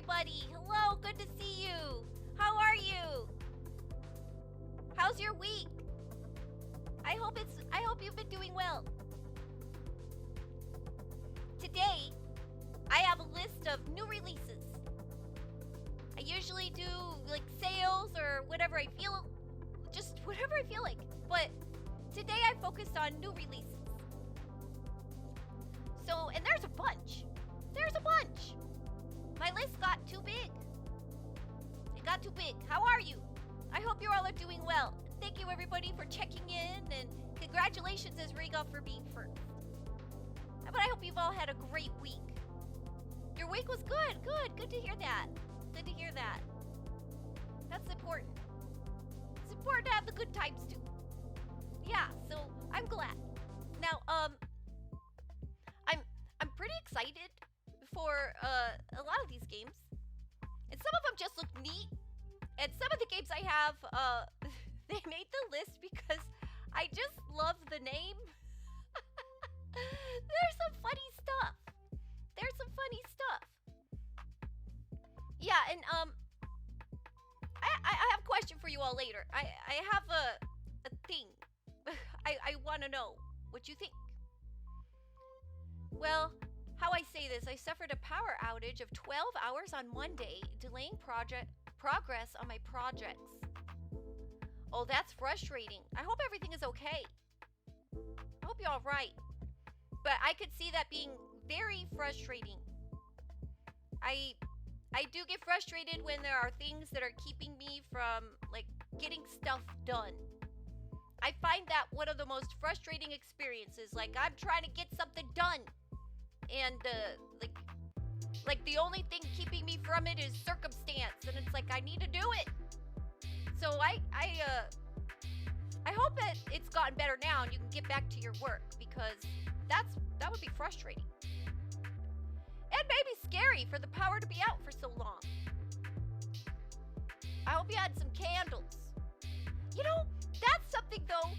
everybody. Hello, good to see you. How are you? How's your week? I hope you've been doing well. Today, I have a list of new releases. I usually do like sales or whatever I feel, just whatever I feel like. But today I focused on new releases. So, and there's a bunch. There's a bunch. My list got too big. It got too big. How are you? I hope you all are doing well. Thank you everybody for checking in, and congratulations Esriga for being first. But I hope you've all had a great week. Your week was good. Good to hear that. Good to hear that. That's important. It's important to have the good times too. Yeah, so I'm glad. Now, I'm pretty excited for a lot of these games. And some of them just look neat. And some of the games I have, they made the list because I just love the name. There's some funny stuff. There's some funny stuff. Yeah, and I have a question for you all later. I have a thing. I want to know what you think. Well, how I say this, I suffered a power outage of 12 hours on Monday, delaying progress on my projects. Oh, that's frustrating. I hope everything is okay. I hope you're all right. But I could see that being very frustrating. I do get frustrated when there are things that are keeping me from, like, getting stuff done. I find that one of the most frustrating experiences. Like, I'm trying to get something done. And, like the only thing keeping me from it is circumstance. And it's like, I need to do it. So I hope that it's gotten better now and you can get back to your work, because that would be frustrating. And maybe scary for the power to be out for so long. I hope you had some candles. You know, that's something though,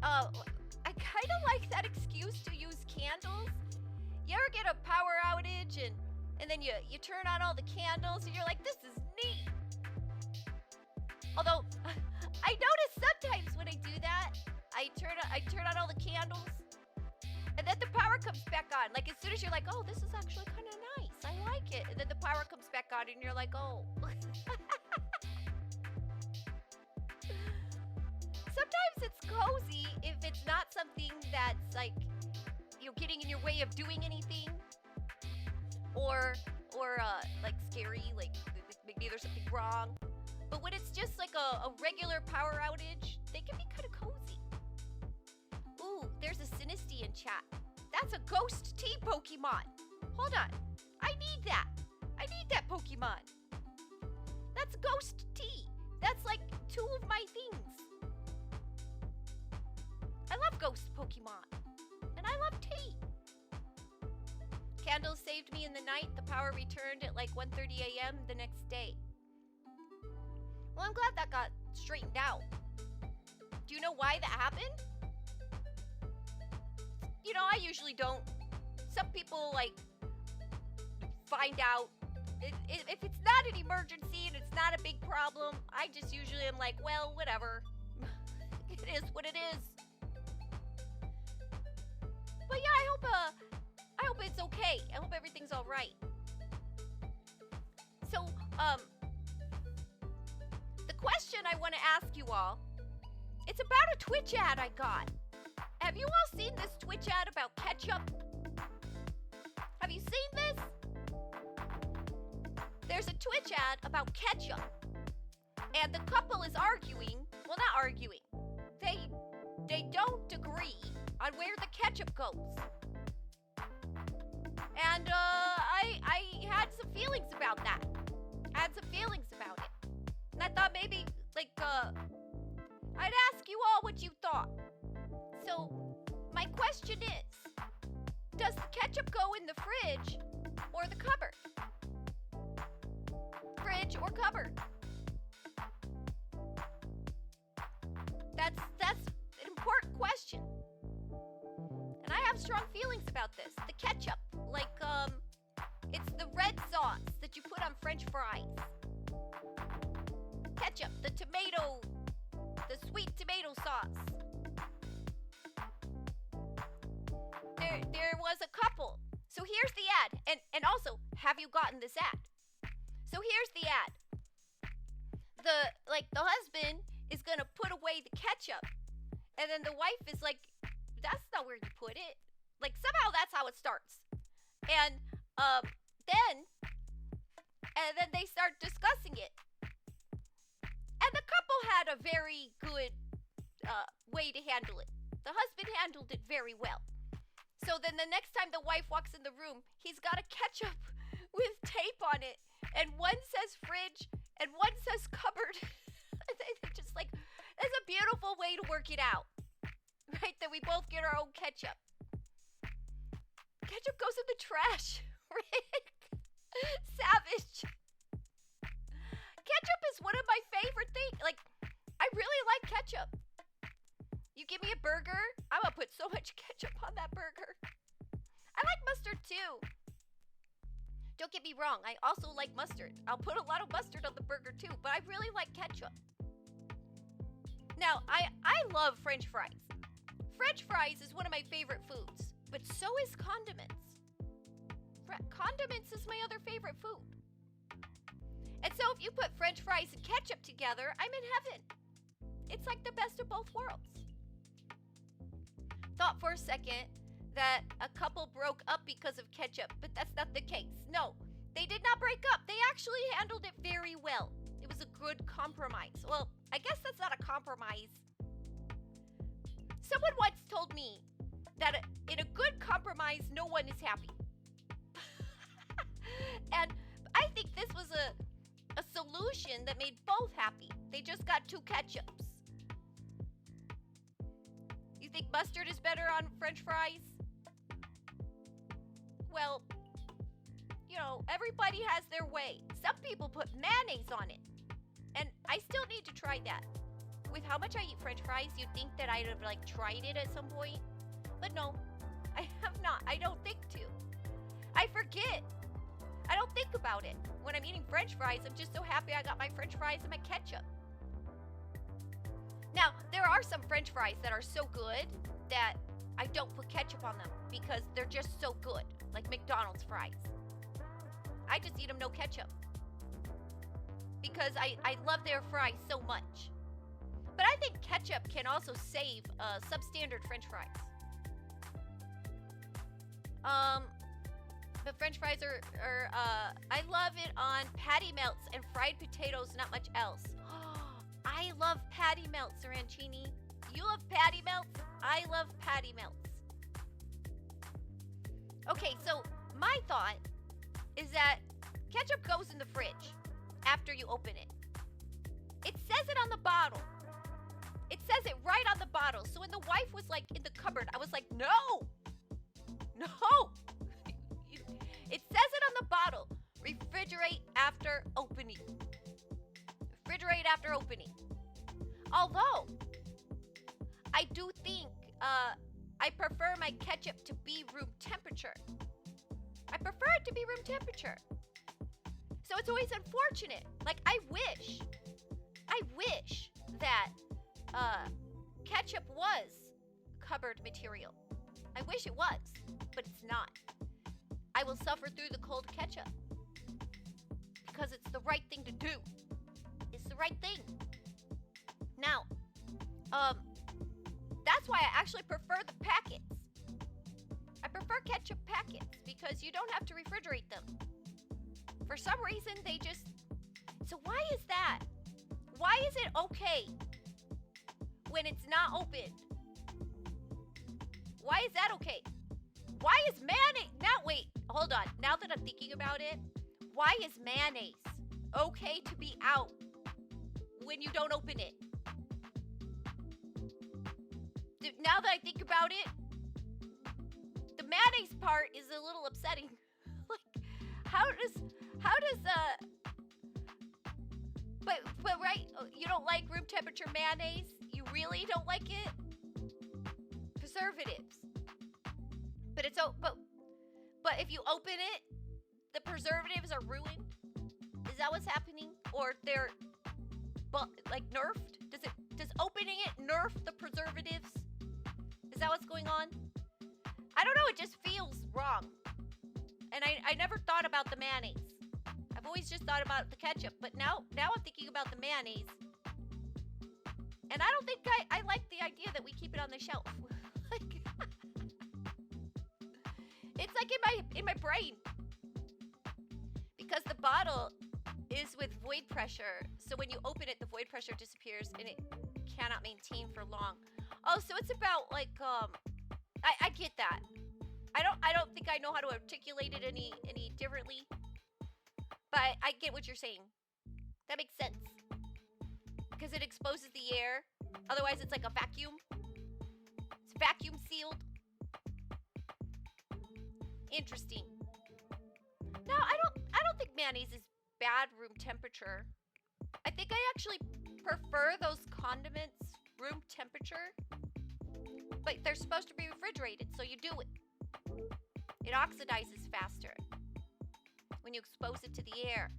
I kind of like that excuse to use candles. You ever get a power outage and then you turn on all the candles and you're like, this is neat. Although, I notice sometimes when I do that, I turn on all the candles, and then the power comes back on. Like, as soon as you're like, oh, this is actually kind of nice, I like it. And then the power comes back on and you're like, oh. Sometimes it's cozy if it's not something that's like, getting in your way of doing anything. Or like scary, like maybe there's something wrong. But when it's just like a regular power outage, they can be kind of cozy. Ooh, there's a Sinisty in chat. That's a Ghost Tea Pokemon. Hold on. I need that. I need that Pokemon. That's Ghost Tea. That's like 2 of my things. I love Ghost Pokemon. And I love tea. Candles saved me in the night. The power returned at like 1:30 a.m. the next day. Well, I'm glad that got straightened out. Do you know why that happened? You know, I usually don't. Some people, like, find out. If it's not an emergency and it's not a big problem, I just usually am like, well, whatever. It is what it is. But yeah, I hope it's okay. I hope everything's all right. So, the question I want to ask you all, it's about a Twitch ad I got. Have you all seen this Twitch ad about ketchup? Have you seen this? There's a Twitch ad about ketchup. And the couple is arguing, well, not arguing. They don't agree on where the ketchup goes. And I had some feelings about that. I had some feelings about it. And I thought maybe, like, I'd ask you all what you thought. So, my question is, does the ketchup go in the fridge or the cupboard? Fridge or cupboard? That's an important question. And I have strong feelings about this. The ketchup, like, it's the red sauce that you put on French fries. Ketchup, the sweet tomato sauce. There was a couple. So here's the ad. And also, have you gotten this ad? So here's the ad. The husband is gonna put away the ketchup, and then the wife is like, that's not where you put it. Like, somehow that's how it starts. And then they start discussing it. And the couple had a very good way to handle it. The husband handled it very well. So then the next time the wife walks in the room, he's got a ketchup with tape on it. And one says fridge and one says cupboard. They're just like, that's a beautiful way to work it out. Right? That we both get our own ketchup. Ketchup goes in the trash. Rick. Savage. Ketchup is one of my favorite things. Like, I really like ketchup. You give me a burger, I'm gonna put so much ketchup on that burger. I like mustard too. Don't get me wrong, I also like mustard. I'll put a lot of mustard on the burger too, but I really like ketchup. Now, I love French fries. French fries is one of my favorite foods, but so is condiments. Condiments is my other favorite food. And so if you put French fries and ketchup together, I'm in heaven. It's like the best of both worlds. Thought for a second that a couple broke up because of ketchup, but that's not the case. No, they did not break up. They actually handled it very well. It was a good compromise. Well, I guess that's not a compromise. Someone once told me that in a good compromise, no one is happy. And I think this was a solution that made both happy. They just got two ketchups. You think mustard is better on French fries? Well, you know, everybody has their way. Some people put mayonnaise on it. And I still need to try that. With how much I eat French fries, you'd think that I'd have tried it at some point. But no, I have not. I don't think to. I forget. I don't think about it. When I'm eating French fries, I'm just so happy I got my French fries and my ketchup. Now, there are some French fries that are so good that I don't put ketchup on them because they're just so good, like McDonald's fries. I just eat them no ketchup because I love their fries so much. But I think ketchup can also save substandard French fries. But French fries are I love it on patty melts and fried potatoes, not much else. I love patty melts, Arancini. You love patty melts? I love patty melts. Okay, so my thought is that ketchup goes in the fridge after you open it. It says it on the bottle. It says it right on the bottle. So when the wife was like in the cupboard, I was like, no. It says it on the bottle. Refrigerate after opening. Refrigerate after opening. Although, I do think I prefer my ketchup to be room temperature. I prefer it to be room temperature. So it's always unfortunate. Like, I wish that ketchup was cupboard material. I wish it was, but it's not. I will suffer through the cold ketchup because it's the right thing to do. It's the right thing. Now, that's why I actually prefer the packets. I prefer ketchup packets because you don't have to refrigerate them. For some reason, they just... So why is that? Why is it okay when it's not opened? Why is that okay? Why is mayonnaise... Now, wait, hold on. Now that I'm thinking about it, why is mayonnaise okay to be out when you don't open it? Now that I think about it, the mayonnaise part is a little upsetting. Like, how does but right, you don't like room temperature mayonnaise? You really don't like it? Preservatives. But it's but if you open it, the preservatives are ruined. Is that what's happening? Or they're like nerfed? Does opening it nerf the preservatives? Is that what's going on? I don't know, it just feels wrong. And I never thought about the mayonnaise. I've always just thought about the ketchup, but now I'm thinking about the mayonnaise. And I don't think I like the idea that we keep it on the shelf. It's like in my brain. Because the bottle is with void pressure. So when you open it, the void pressure disappears and it cannot maintain for long. Oh, so it's about like I get that. I don't think I know how to articulate it any differently. But I get what you're saying. That makes sense. Because it exposes the air. Otherwise it's like a vacuum. It's vacuum sealed. Interesting. No, I don't think mayonnaise is bad room temperature. I think I actually prefer those condiments room temperature. But they're supposed to be refrigerated, so you do it. It oxidizes faster when you expose it to the air.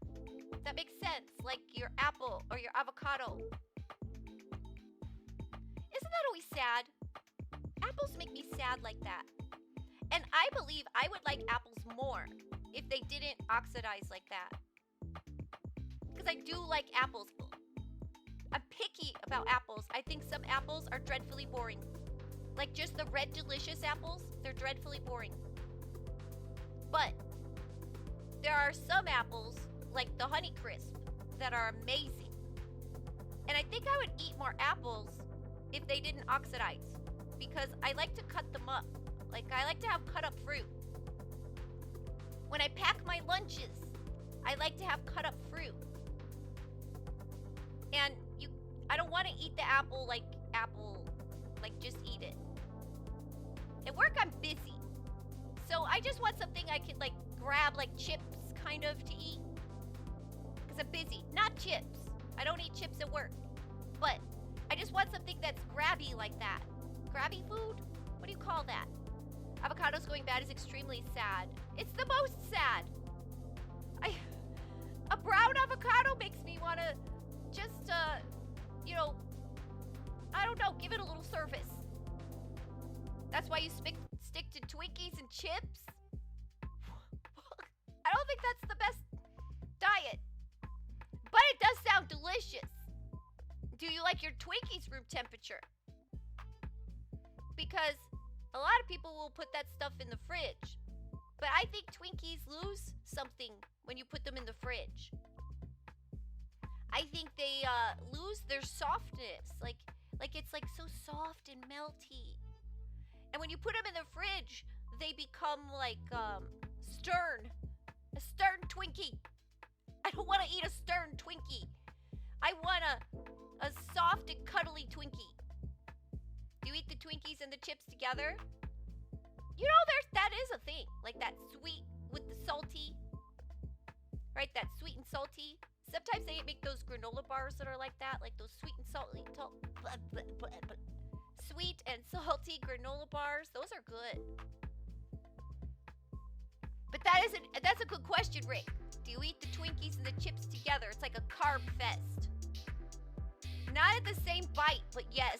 That makes sense, like your apple or your avocado. Isn't that always sad? Apples make me sad like that. And I believe I would like apples more if they didn't oxidize like that. Because I do like apples. I'm picky about apples. I think some apples are dreadfully boring. Like just the red delicious apples, they're dreadfully boring. But there are some apples, like the Honeycrisp, that are amazing. And I think I would eat more apples if they didn't oxidize. Because I like to cut them up. Like I like to have cut up fruit. When I pack my lunches, I like to have cut up fruit. And I don't want to eat the apple like just eat it. At work I'm busy. So I just want something I could like grab like chips kind of to eat. Because I'm busy. Not chips. I don't eat chips at work. But I just want something that's grabby like that. Grabby food? What do you call that? Avocados going bad is extremely sad. It's the most sad. A brown avocado makes me want to just, I don't know, give it a little service. That's why you stick to Twinkies and chips? I don't think that's the best diet. But it does sound delicious. Do you like your Twinkies room temperature? Because a lot of people will put that stuff in the fridge. But I think Twinkies lose something when you put them in the fridge. I think they lose their softness. Like it's like so soft and melty. And when you put them in the fridge, they become like stern. A stern Twinkie. I don't want to eat a stern Twinkie. I want a soft and cuddly Twinkie. Do you eat the Twinkies and the chips together? You know, that is a thing. Like that sweet with the salty. Right? That sweet and salty. Sometimes they make those granola bars that are like that. Like those sweet and salty. Sweet and salty granola bars. Those are good. But that's a good question, Rick. Do you eat the Twinkies and the chips together? It's like a carb fest. Not at the same bite, but yes.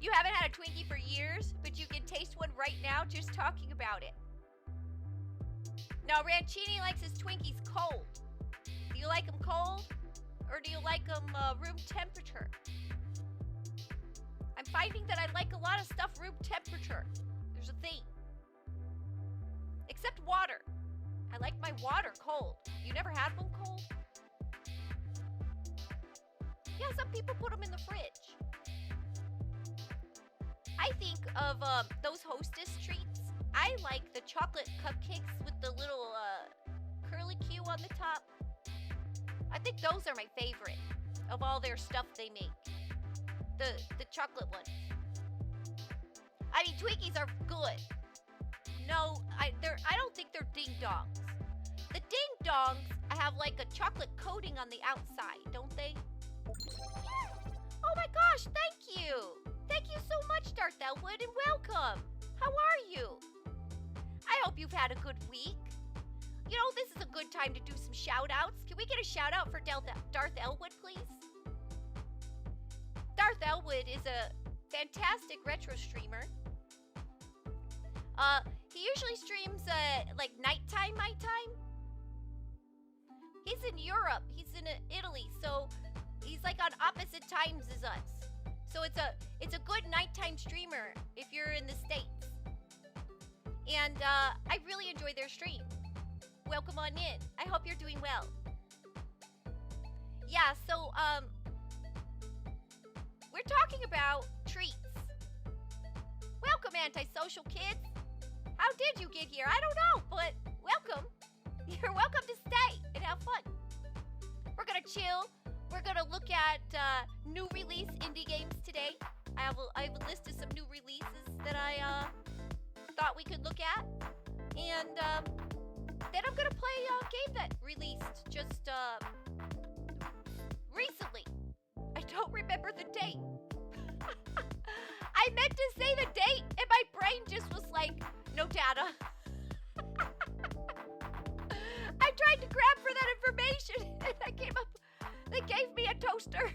You haven't had a Twinkie for years, but you can taste one right now just talking about it. Now, Rancini likes his Twinkies cold. Do you like them cold? Or do you like them room temperature? I'm finding that I like a lot of stuff room temperature. There's a thing. Except water. I like my water cold. You never had one cold? Yeah, some people put them in the fridge. I think of those Hostess treats. I like the chocolate cupcakes with the little curly Q on the top. I think those are my favorite of all their stuff they make. The chocolate ones. I mean, Twinkies are good. No, I don't think they're ding dongs. The ding dongs have like a chocolate coating on the outside, don't they? Oh my gosh, thank you. Thank you so much, Darth Elwood, and welcome. How are you? I hope you've had a good week. you know, this is a good time to do some shout-outs. Can we get a shout-out for Darth Elwood, please? Darth Elwood is a fantastic retro streamer. He usually streams, like, nighttime my time. He's in Europe. He's in Italy, so he's, like, on opposite times as us. So it's a good nighttime streamer if you're in the States. And, I really enjoy their stream. Welcome on in. I hope you're doing well. Yeah, so, we're talking about treats. Welcome, antisocial kids. How did you get here? I don't know, but welcome. You're welcome to stay and have fun. We're gonna chill. We're gonna look at new release indie games today. I have a list of some new releases that I thought we could look at, and then I'm gonna play a game that released just recently. I don't remember the date. I meant to say the date, and my brain just was like, no data. I tried to grab for that information, and I came up, they gave me a toaster.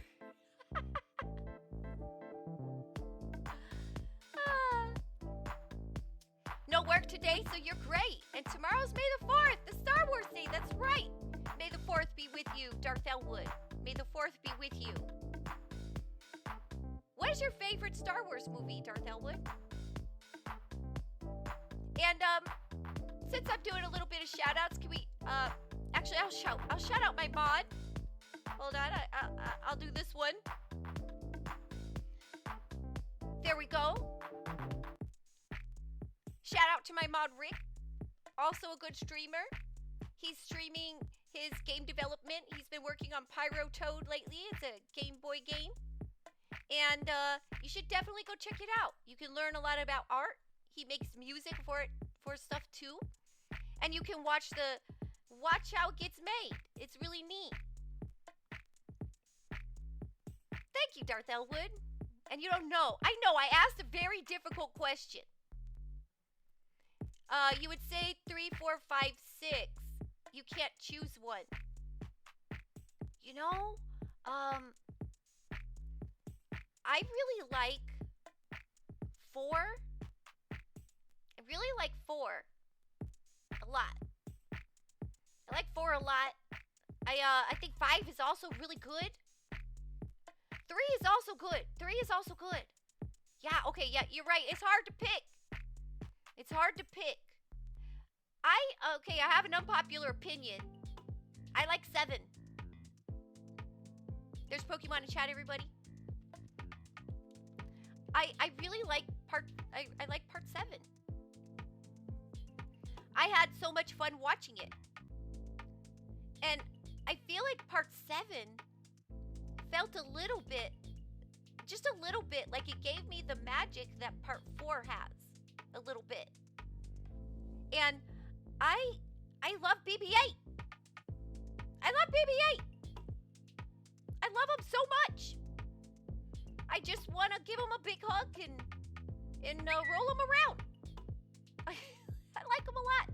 No work today, so you're great. And tomorrow's May the 4th, the Star Wars Day, that's right. May the 4th be with you, Darth Elwood. May the 4th be with you. What is your favorite Star Wars movie, Darth Elwood? And, since I'm doing a little bit of shout-outs, can we, actually, I'll shout out my mod. Hold on, I'll do this one. There we go. Shout out to my mod, Rick. Also a good streamer. He's streaming his game development. He's been working on Pyro Toad lately. It's a Game Boy game. And, you should definitely go check it out. You can learn a lot about art. He makes music for stuff too. And you can watch how it gets made. It's really neat. Thank you, Darth Elwood. And you don't know. I know, I asked a very difficult question. You would say 3, 4, 5, 6. You can't choose one. You know, I really like 4. I really like 4 a lot. I like 4 a lot. I think 5 is also really good. 3 is also good. 3 is also good. Yeah, okay, yeah, you're right. It's hard to pick. It's hard to pick. I have an unpopular opinion. I like 7. There's Pokemon in chat, everybody. I really like I like part 7. I had so much fun watching it. And I feel like part 7 felt a little bit, just a little bit, like it gave me the magic that part 4 has. A little bit. And I love BB-8. I love BB-8. I love him so much. I just want to give him a big hug and roll him around. I like him a lot.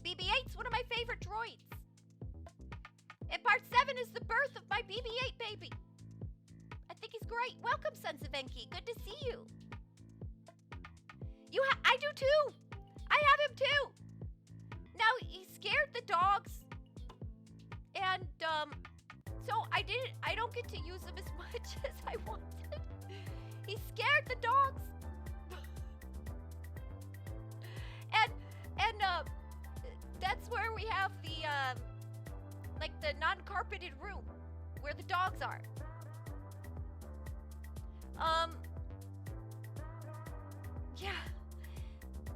BB-8's one of my favorite droids. And part 7 is the birth of my BB-8 baby. I think he's great. Welcome, Sons of Enki. Good to see you. I do too. I have him too. Now, he scared the dogs. And, so I don't get to use him as much as I wanted. He scared the dogs. And that's where we have the, like the non-carpeted room where the dogs are. Yeah.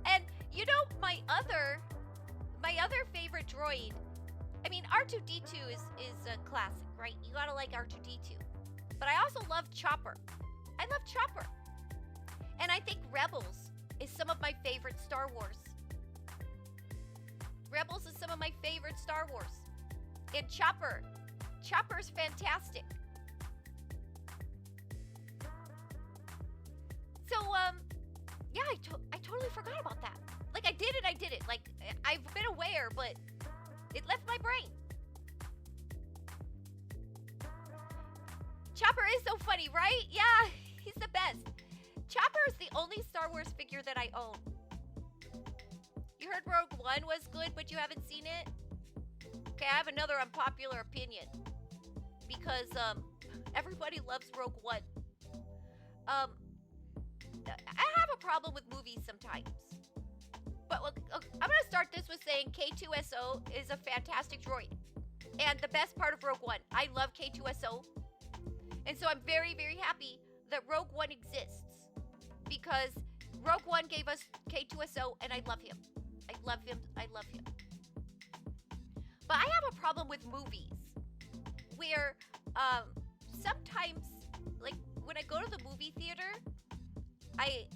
And you know, my other favorite droid, I mean, R2-D2 is a classic, right? You gotta like R2-D2. But I also love Chopper. I love Chopper. And I think Rebels is some of my favorite Star Wars. Rebels is some of my favorite Star Wars. And Chopper's fantastic. So, yeah, I totally forgot about that. Like, I did it. Like, I've been aware, but It left my brain. Chopper is so funny, right? Yeah, he's the best. Chopper is the only Star Wars figure that I own. You heard Rogue One was good, but you haven't seen it? Okay, I have another unpopular opinion. Because, everybody loves Rogue One. I have a problem with movies sometimes. But look, I'm gonna start this with saying K2SO is a fantastic droid. And the best part of Rogue One, I love K2SO. And so I'm very, very happy that Rogue One exists. Because Rogue One gave us K2SO, and I love him. I love him. I love him. But I have a problem with movies where sometimes, like when I go to the movie theater, I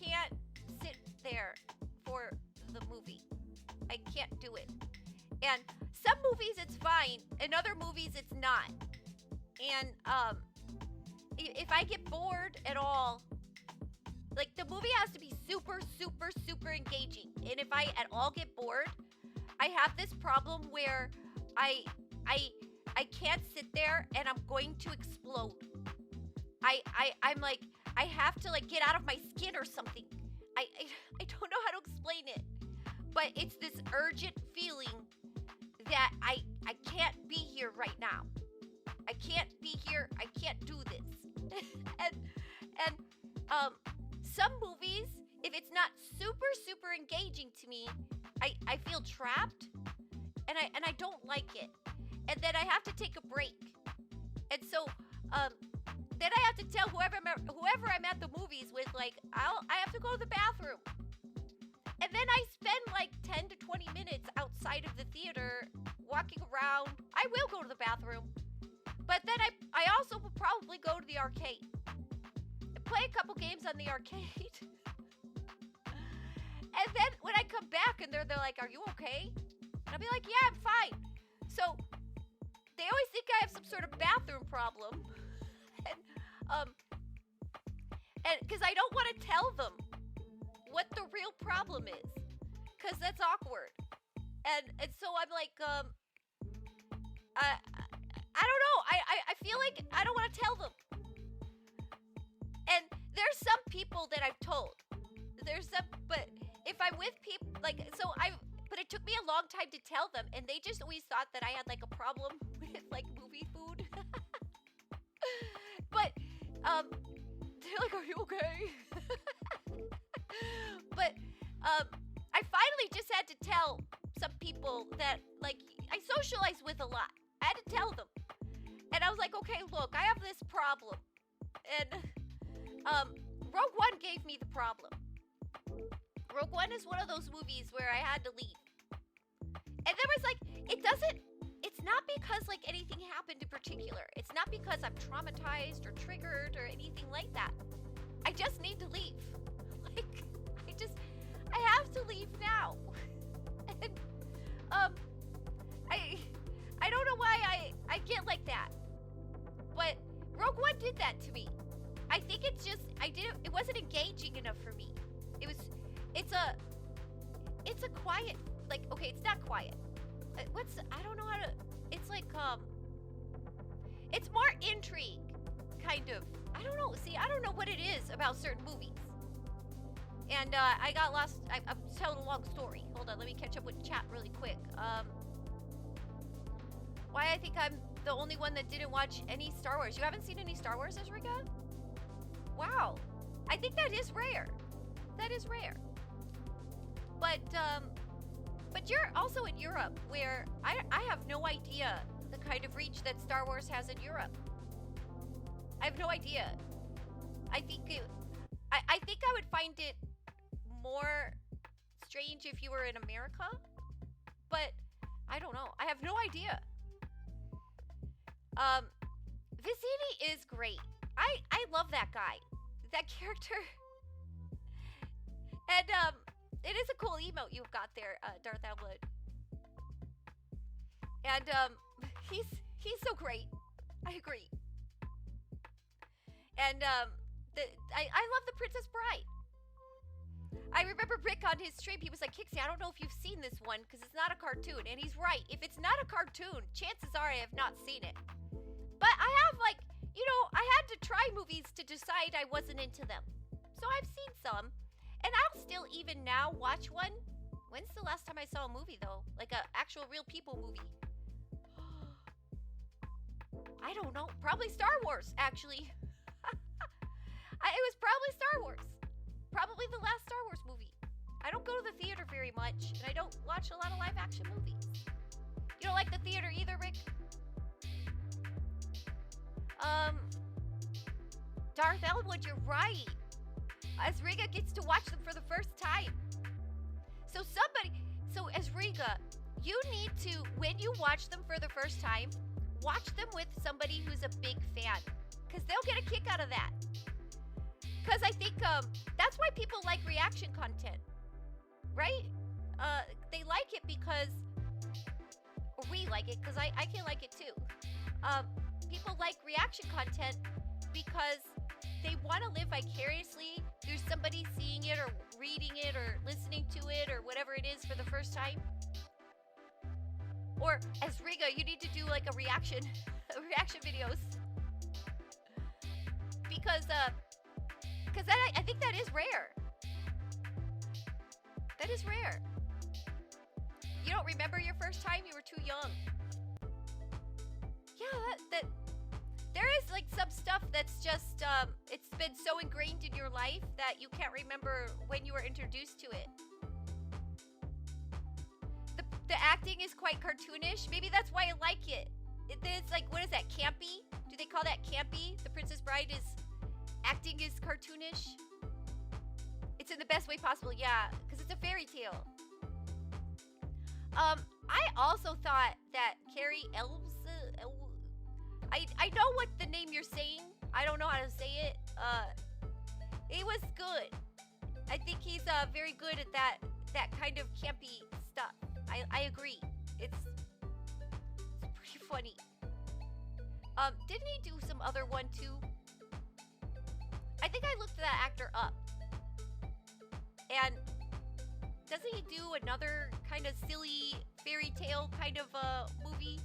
can't sit there for the movie. I can't do it. And some movies it's fine, and other movies it's not. And if I get bored at all, like the movie has to be super, super, super engaging. And if I at all get bored, I have this problem where I can't sit there and I'm going to explode. I'm like, I have to like get out of my skin or something. I don't know how to explain it, but it's this urgent feeling that I can't be here right now. I can't be here. I can't do this. and some movies, if it's not super, super engaging to me, I feel trapped, and I don't like it. And then I have to take a break. And so, then I have to tell whoever I'm at the movies with, like, I have to go to the bathroom. And then I spend like 10 to 20 minutes outside of the theater walking around. I will go to the bathroom. But then I also will probably go to the arcade and play a couple games on the arcade. And then when I come back and they're like, "Are you okay?" And I'll be like, "Yeah, I'm fine." So they always think I have some sort of bathroom problem. And because I don't want to tell them what the real problem is, because that's awkward. And so I'm like, I don't know. I feel like I don't want to tell them. And there's some people that I've told. But if I'm with people, like, but it took me a long time to tell them, and they just always thought that I had like a problem with like movie food. But, they're like, "Are you okay?" But, I finally just had to tell some people that, like, I socialize with a lot. I had to tell them. And I was like, "Okay, look, I have this problem." And, Rogue One gave me the problem. Rogue One is one of those movies where I had to leave. And there was like, it's not because like anything happened in particular. It's not because I'm traumatized or triggered or anything like that. I just need to leave. Like, I have to leave now. And, I don't know why I get like that. But Rogue One did that to me. I think it wasn't engaging enough for me. It's a quiet, like, okay, it's not quiet. I don't know how to, it's like, it's more intrigue, kind of. I don't know, see, I don't know what it is about certain movies. And, I got lost, I'm telling a long story. Hold on, let me catch up with chat really quick. Why I think I'm the only one that didn't watch any Star Wars. You haven't seen any Star Wars, Ezrika? Wow. I think that is rare. That is rare. But you're also in Europe, where I have no idea the kind of reach that Star Wars has in Europe. I have no idea. I think I would find it more strange if you were in America, but I don't know. I have no idea. Vicini is great. I love that guy. That character. And, it is a cool emote you've got there, Darth Elwood. And, he's so great. I agree. And, I love the Princess Bride. I remember Rick on his stream, he was like, Kixie, I don't know if you've seen this one because it's not a cartoon. And he's right. If it's not a cartoon, chances are I have not seen it. But I have, like, you know, I had to try movies to decide I wasn't into them. So I've seen some. And I'll still even now watch one. When's the last time I saw a movie, though? Like an actual real people movie. I don't know. Probably Star Wars, actually. It was probably Star Wars. Probably the last Star Wars movie. I don't go to the theater very much, and I don't watch a lot of live action movies. You don't like the theater either, Rick? Darth Elwood, you're right. Asriga gets to watch them for the first time. So Asriga, you need to, when you watch them for the first time, watch them with somebody who's a big fan. Because they'll get a kick out of that. Because I think that's why people like reaction content, right? They like it because, or we like it, because I can like it too. People like reaction content because they want to live vicariously through somebody seeing it or reading it or listening to it or whatever it is for the first time. Or as Riga, you need to do like a reaction videos. Because I think that is rare. That is rare. You don't remember your first time? You were too young. Yeah, that there is like some stuff that's just it's been so ingrained in your life that you can't remember when you were introduced to it. The acting is quite cartoonish. Maybe that's why I like it. It's like, what is that, campy? Do they call that campy? The Princess Bride is acting is cartoonish. It's in the best way possible, yeah, because it's a fairy tale. I also thought that Carrie Elves. I know what the name you're saying. I don't know how to say it. It was good. I think he's very good at that kind of campy stuff. I agree. It's pretty funny. Didn't he do some other one too? I think I looked that actor up. And doesn't he do another kind of silly fairy tale kind of movie?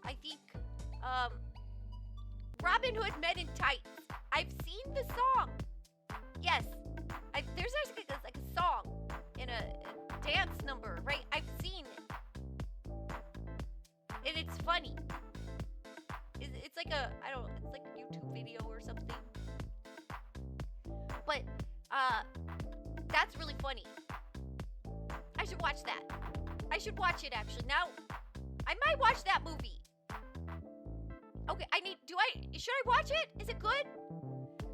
I think Robin Hood Men in Tights. I've seen the song. Yes. There's like a song in a dance number, right? I've seen it. And it's funny. It's like it's like a YouTube video or something. But that's really funny. I should watch that. I should watch it actually. Now I might watch that movie. Okay, should I watch it? Is it good?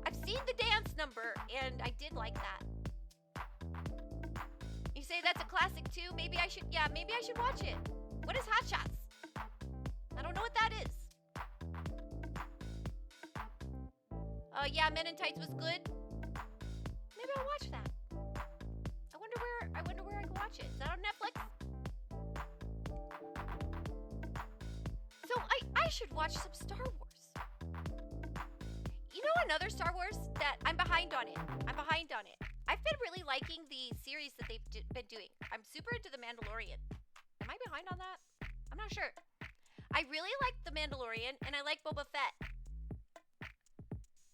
I've seen the dance number and I did like that. You say that's a classic too? Maybe I should watch it. What is Hot Shots? I don't know what that is. Yeah, Men in Tights was good. Maybe I'll watch that. I wonder where I can watch it. Is that on Netflix? So I should watch some Star Wars. You know another Star Wars that I'm behind on it. I've been really liking the series that they've been doing. I'm super into The Mandalorian. Am I behind on that? I'm not sure. I really like The Mandalorian and I like Boba Fett.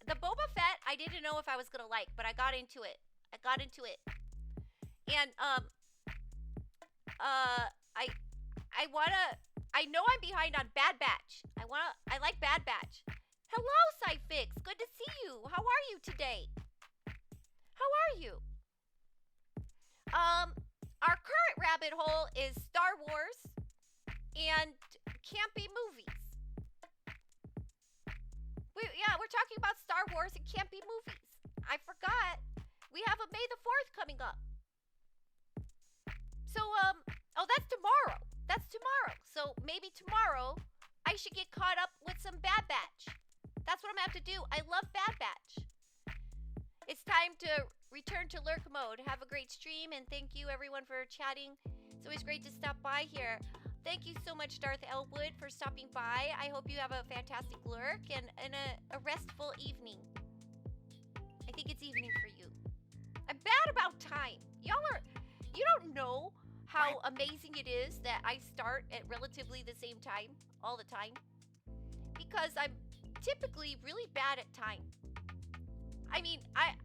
The Boba Fett, I didn't know if I was gonna like, but I got into it. And I know I'm behind on Bad Batch. I like Bad Batch. Hello, Cyfix. Good to see you. How are you today? How are you? Our current rabbit hole is Star Wars and campy movies. We're talking about Star Wars and campy movies. I forgot. We have a May the 4th coming up. So, that's tomorrow. So maybe tomorrow I should get caught up with some Bad Batch. That's what I'm gonna have to do. I love Bad Batch. It's time to return to lurk mode. Have a great stream and thank you everyone for chatting. It's always great to stop by here. Thank you so much, Darth Elwood, for stopping by. I hope you have a fantastic lurk and a restful evening. I think it's evening for you. bad about time. You don't know how amazing it is that I start at relatively the same time all the time. Because I'm typically really bad at time. I mean, I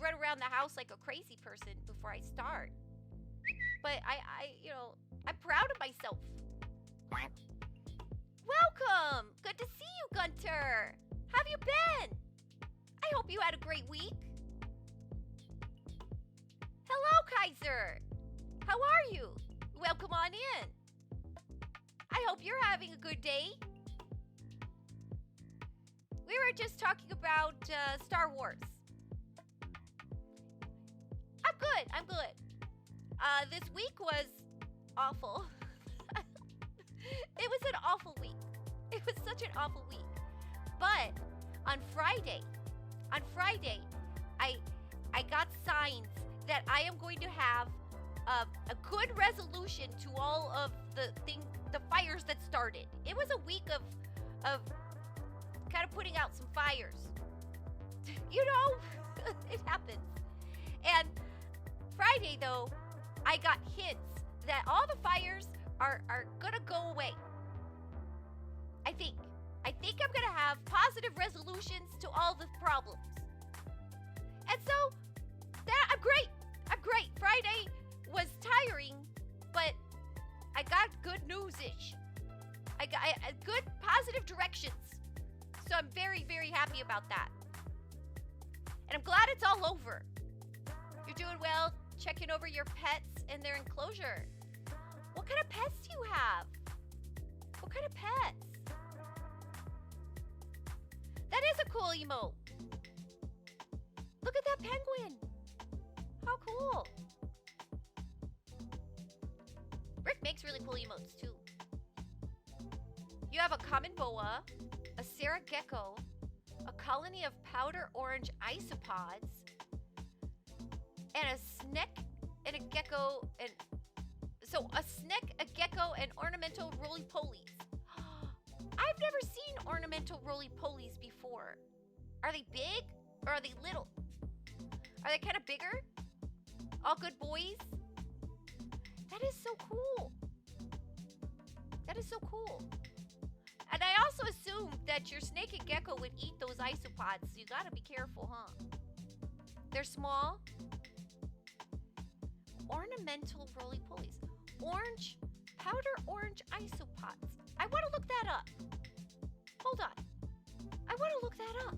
run around the house like a crazy person before I start. But I'm proud of myself. Welcome! Good to see you, Gunter. How have you been? I hope you had a great week. Hello, Kaiser. How are you? Welcome on in. I hope you're having a good day. We were just talking about Star Wars. I'm good. This week was awful. It was an awful week. It was such an awful week. But on Friday, I got signs that I am going to have a good resolution to all of the fires that started. It was a week of kind of putting out some fires. It happens. And Friday, though, I got hints that all the fires are gonna go away. I think I'm gonna have positive resolutions to all the problems. And so, I'm great. Friday was tiring, but I got good news-ish. I got good positive directions. So I'm very, very happy about that. And I'm glad it's all over. You're doing well, checking over your pets and their enclosure. What kind of pets do you have? What kind of pets? That is a cool emote. Look at that penguin. How cool. Rick makes really cool emotes too. You have a common boa, a Sarah gecko, a colony of powder orange isopods, and a sneck and a gecko, and so a sneck, a gecko, and ornamental roly-polies. I've never seen ornamental roly-polies before. Are they big or are they little? Are they kind of bigger? All good boys? That is so cool. That is so cool. And I also assumed that your snake and gecko would eat those isopods, so you gotta be careful, huh? They're small. Ornamental roly-polies. Orange, powder orange isopods. I want to look that up. Hold on. I want to look that up.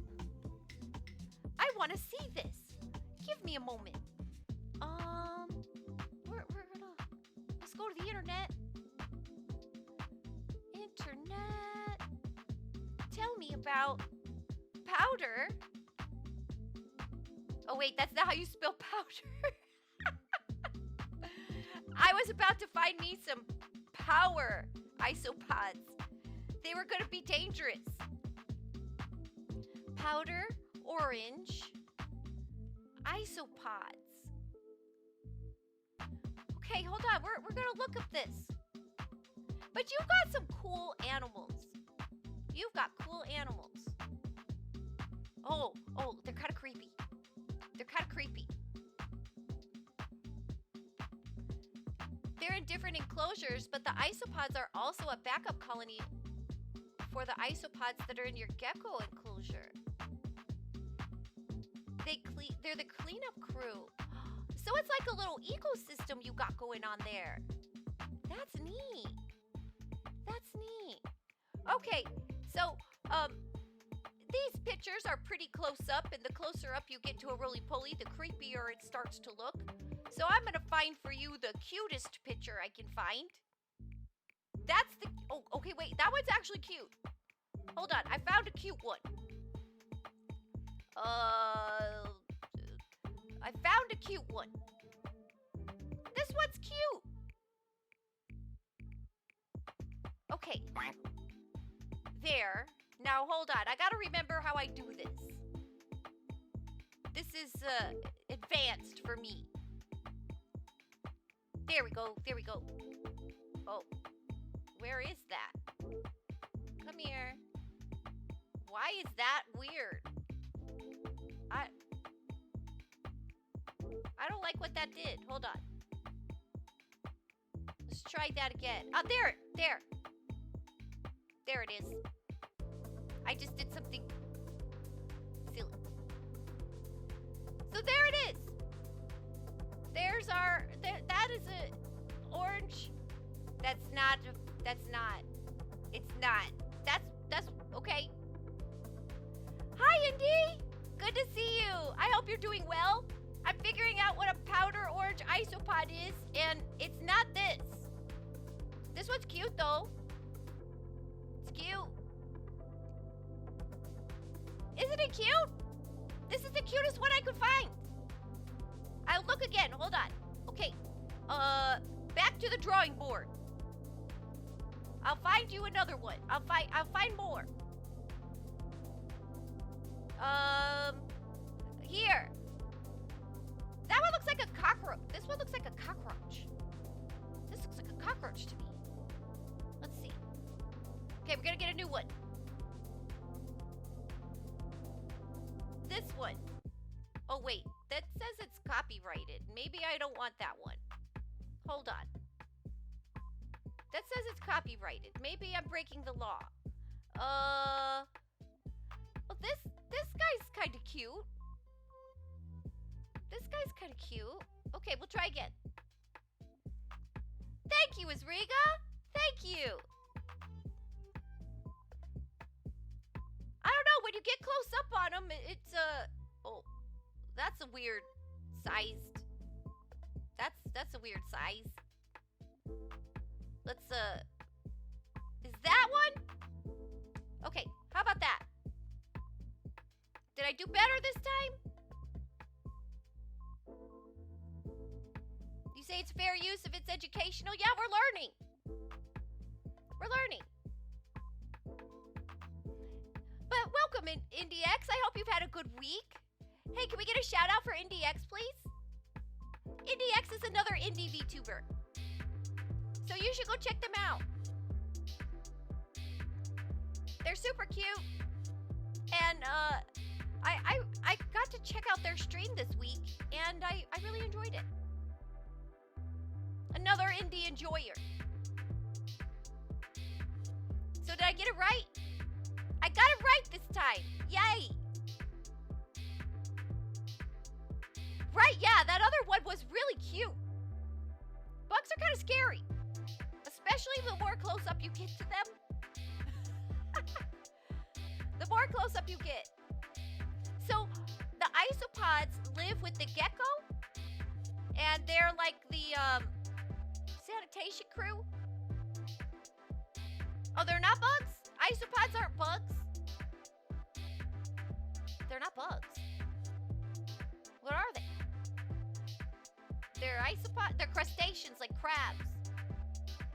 I want to see this. Give me a moment. Let's go to the internet. Tell me about powder. Oh wait, that's not how you spell powder. I was about to find me some power isopods. They were going to be dangerous. Powder orange isopods. Okay, hold on. We're going to look at this. But you've got some cool animals. You've got cool animals. Oh, they're kind of creepy. They're in different enclosures, but the isopods are also a backup colony for the isopods that are in your gecko enclosure. They're the cleanup crew. So it's like a little ecosystem you got going on there. That's neat. Okay, so these pictures are pretty close up, and the closer up you get to a roly-poly, the creepier it starts to look. So I'm gonna find for you the cutest picture I can find. That's the, oh, okay, wait, that one's actually cute. Hold on, I found a cute one. I found a cute one. This one's cute. Okay. There. Now, hold on. I gotta remember how I do this. This is advanced for me. There we go. Oh. Where is that? Come here. Why is that weird? I don't like what that did. Hold on. Let's try that again. Oh, there. There it is. I just did something silly. So there it is. There's our, that is a orange. That's not, it's not. That's, okay. Hi, Indy. Good to see you. I hope you're doing well. I'm figuring out what a powder orange isopod is, and it's not this. This one's cute, though. It's cute. Isn't it cute? This is the cutest one I could find. I'll look again. Hold on. Okay. Back to the drawing board. I'll find you another one. I'll find more. Here. That one looks like a cockroach. This one looks like a cockroach. This looks like a cockroach to me. Let's see. Okay, we're gonna get a new one. This one. Oh, wait. That says it's copyrighted. Maybe I don't want that one. Hold on. That says it's copyrighted. Maybe I'm breaking the law. Well, this guy's kind of cute. This guy's kind of cute. Okay, we'll try again. Thank you, Isriga. Thank you. I don't know. When you get close up on him, it's oh, that's a weird sized. That's a weird size. Let's is that one? Okay, how about that? Did I do better this time? You say it's fair use if it's educational? Yeah, we're learning. We're learning. But welcome, IndieX. I hope you've had a good week. Hey, can we get a shout out for IndieX, please? IndieX is another indie VTuber. So you should go check them out. They're super cute. And I got to check out their stream this week, and I really enjoyed it. Another indie enjoyer. So did I get it right? I got it right this time. Yay. Right, yeah, that other one was really cute. Bugs are kind of scary. Especially the more close up you get to them. The more close up you get. So the isopods live with the gecko, and they're like the sanitation crew. Oh, they're not bugs? Isopods aren't bugs. They're not bugs. What are they? They're isopods. They're crustaceans like crabs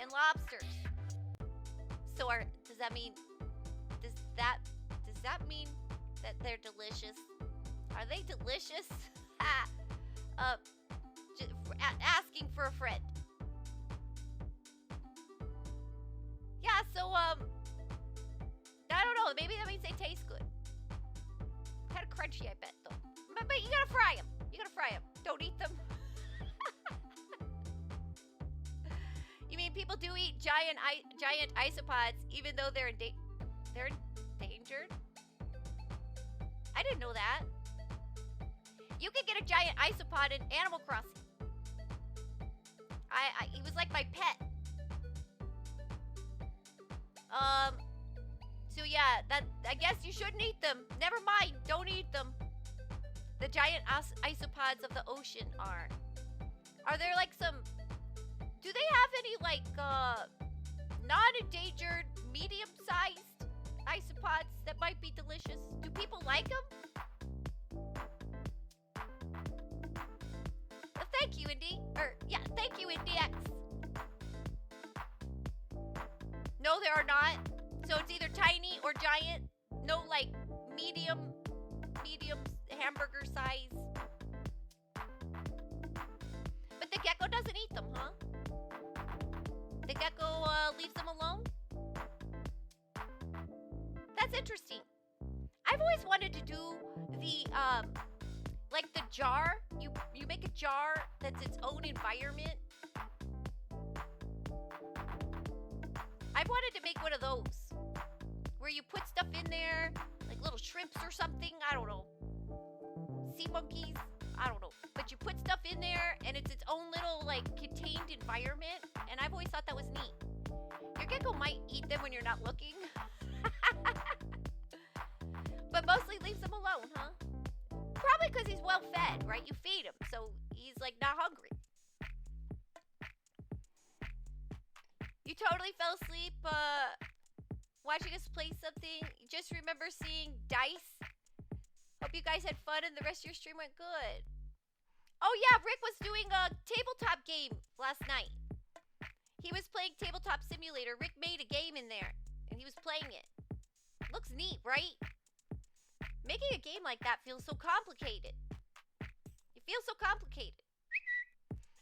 and lobsters. So does that mean that they're delicious? Are they delicious? Asking for a friend. Yeah, so I don't know. Maybe that means they taste good. Kind of crunchy, I bet, though. But you gotta fry them. You gotta fry them. Don't eat them. You mean people do eat giant isopods even though they're endangered? I didn't know that. You could get a giant isopod in Animal Crossing. He was like my pet. So yeah, I guess you shouldn't eat them. Never mind, don't eat them. The giant isopods of the ocean are. Are there like some? Do they have any like non-endangered, medium-sized isopods that might be delicious? Do people like them? Well, thank you, Indy. Thank you, IndieX. No, there are not. So it's either tiny or giant. No, like medium hamburger size. But the gecko doesn't eat them, huh? The gecko leaves them alone? That's interesting. I've always wanted to do Like the jar, you make a jar that's its own environment. I've wanted to make one of those where you put stuff in there, like little shrimps or something. I don't know. Sea monkeys. I don't know. But you put stuff in there and it's its own little like contained environment. And I've always thought that was neat. Your gecko might eat them when you're not looking. But mostly leaves them alone, huh? Probably because he's well fed, right? You feed him, so he's like not hungry. You totally fell asleep watching us play something. Just remember seeing dice. Hope you guys had fun and the rest of your stream went good. Oh yeah, Rick was doing a tabletop game last night. He was playing Tabletop Simulator. Rick made a game in there and he was playing it. Looks neat, right? Making a game like that feels so complicated. It feels so complicated.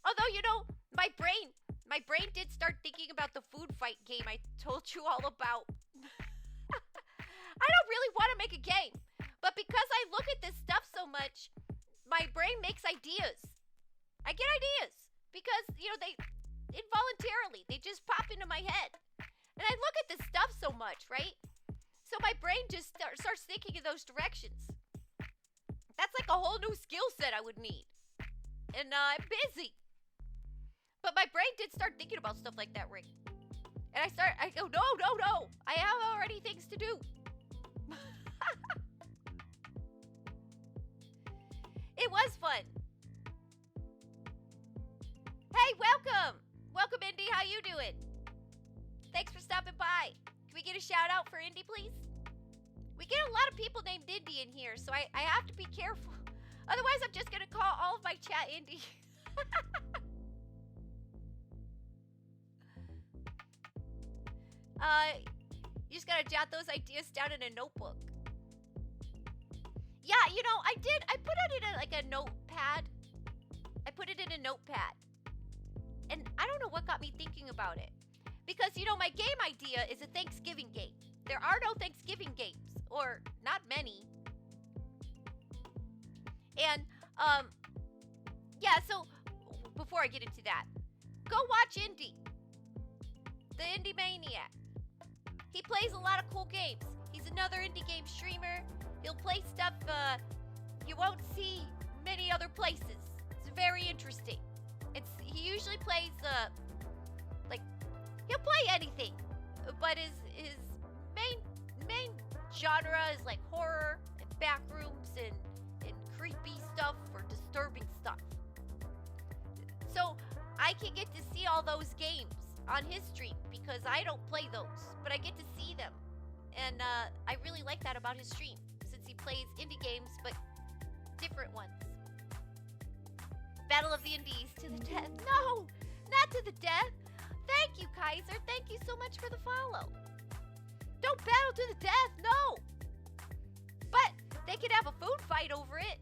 Although, you know, my brain did start thinking about the food fight game I told you all about. I don't really want to make a game, but because I look at this stuff so much, my brain makes ideas. I get ideas because, you know, they involuntarily, they just pop into my head. And I look at this stuff so much, right? So my brain just starts thinking in those directions. That's like a whole new skill set I would need. And I'm busy. But my brain did start thinking about stuff like that, Rick. And I go, no. I have already things to do. It was fun. Hey, welcome. Welcome, Indy. How you doing? Thanks for stopping by. Can we get a shout out for Indy, please? We get a lot of people named Indy in here, so I have to be careful. Otherwise, I'm just going to call all of my chat Indy. You just got to jot those ideas down in a notebook. Yeah, you know, I put it in a notepad. I put it in a notepad. And I don't know what got me thinking about it. Because, you know, my game idea is a Thanksgiving game. There are no Thanksgiving games, or not many. And, yeah, so before I get into that, go watch Indy, the Indie Maniac. He plays a lot of cool games. He's another indie game streamer. He'll play stuff you won't see many other places. It's very interesting. He usually plays, like, he'll play anything, but his main genre is like horror and backrooms and creepy stuff or disturbing stuff. So I can get to see all those games on his stream because I don't play those, but I get to see them. And I really like that about his stream since he plays indie games, but different ones. Battle of the Indies to the death. No, not to the death. Thank you, Kaiser. Thank you so much for the follow. Don't battle to the death, no. But they could have a food fight over it.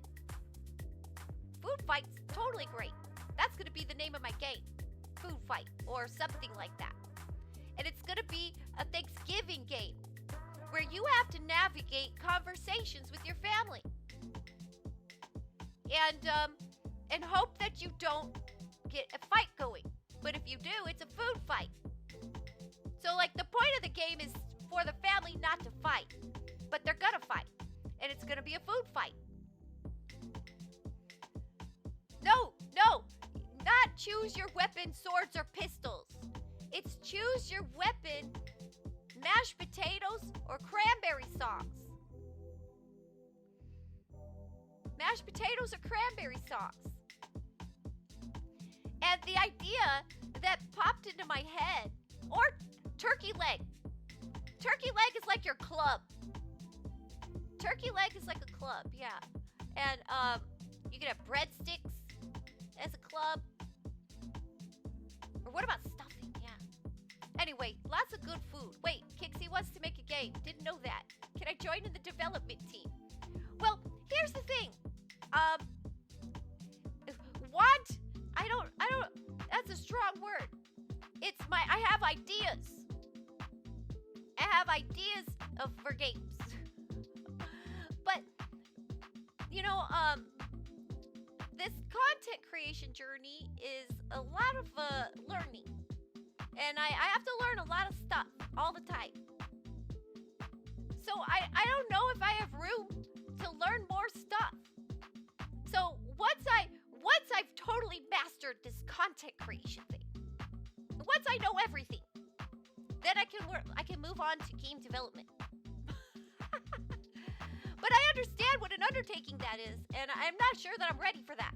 Food fight's totally great. That's going to be the name of my game. Food fight or something like that. And it's going to be a Thanksgiving game where you have to navigate conversations with your family. And hope that you don't get a fight going. But if you do, it's a food fight. So, like, the point of the game is for the family not to fight. But they're gonna fight. And it's gonna be a food fight. No. Not choose your weapon, swords, or pistols. It's choose your weapon, mashed potatoes, or cranberry sauce. Mashed potatoes or cranberry sauce. And the idea that popped into my head, or turkey leg. Turkey leg is like your club. Turkey leg is like a club, yeah. And you can have breadsticks as a club. Or what about stuffing? Yeah. Anyway, lots of good food. Wait, Kixie wants to make a game. Didn't know that. Can I join in the development team? Well, here's the thing. Want? I don't, that's a strong word. I have ideas. I have ideas for games. But, you know, this content creation journey is a lot of learning. And I have to learn a lot of stuff all the time. So I don't know if I have room to learn more stuff. So once I've totally mastered this content creation thing, once I know everything, then I can move on to game development. But I understand what an undertaking that is, and I'm not sure that I'm ready for that.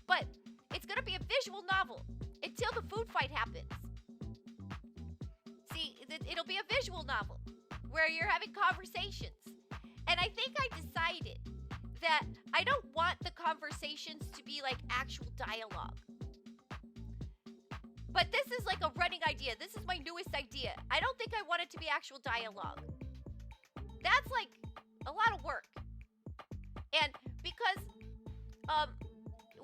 But it's going to be a visual novel until the food fight happens. See, it'll be a visual novel where you're having conversations. And I think I decided that I don't want the conversations to be like actual dialogue. But this is like a running idea. This is my newest idea. I don't think I want it to be actual dialogue. That's like a lot of work. And because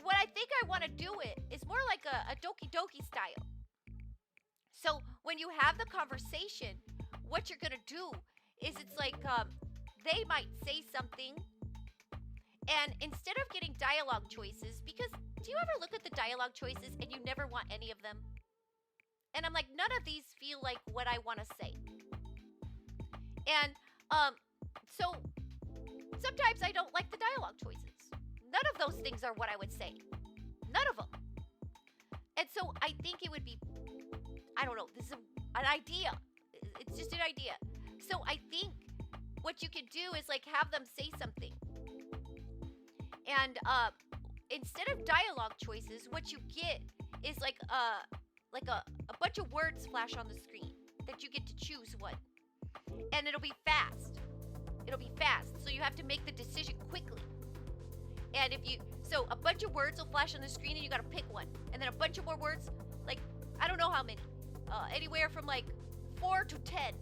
what I think I want to do it is more like a Doki Doki style. So when you have the conversation, what you're going to do is it's like they might say something, and instead of getting dialogue choices, because do you ever look at the dialogue choices and you never want any of them? And I'm like, none of these feel like what I want to say. And so sometimes I don't like the dialogue choices. None of those things are what I would say. None of them. And so I think it would be, I don't know, this is an idea. It's just an idea. So I think what you could do is like have them say something. And instead of dialogue choices, what you get is like a bunch of words flash on the screen that you get to choose one. And it'll be fast. It'll be fast. So you have to make the decision quickly. And so a bunch of words will flash on the screen and you gotta pick one. And then a bunch of more words, like, I don't know how many. Anywhere from like 4 to 10.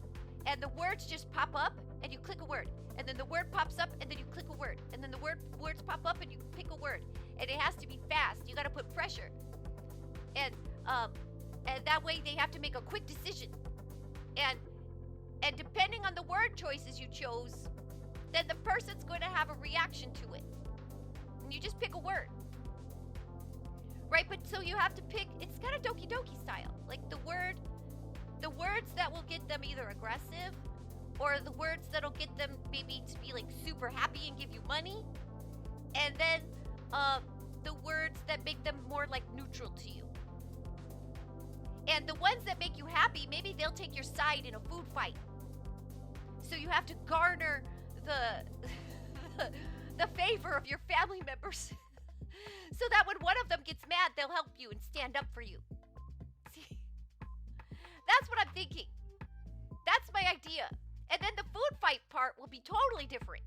And the words just pop up and you click a word. And then the word pops up and then you click a word. And then the words pop up and you pick a word. And it has to be fast. You gotta put pressure. And that way they have to make a quick decision. And depending on the word choices you chose, then the person's going to have a reaction to it. And you just pick a word. Right? But so you have to pick, it's kind of Doki Doki style. Like the words that will get them either aggressive or the words that'll get them maybe to be like super happy and give you money. And then the words that make them more like neutral to you. And the ones that make you happy, maybe they'll take your side in a food fight. So you have to garner the favor of your family members. So that when one of them gets mad, they'll help you and stand up for you. See? That's what I'm thinking. That's my idea. And then the food fight part will be totally different.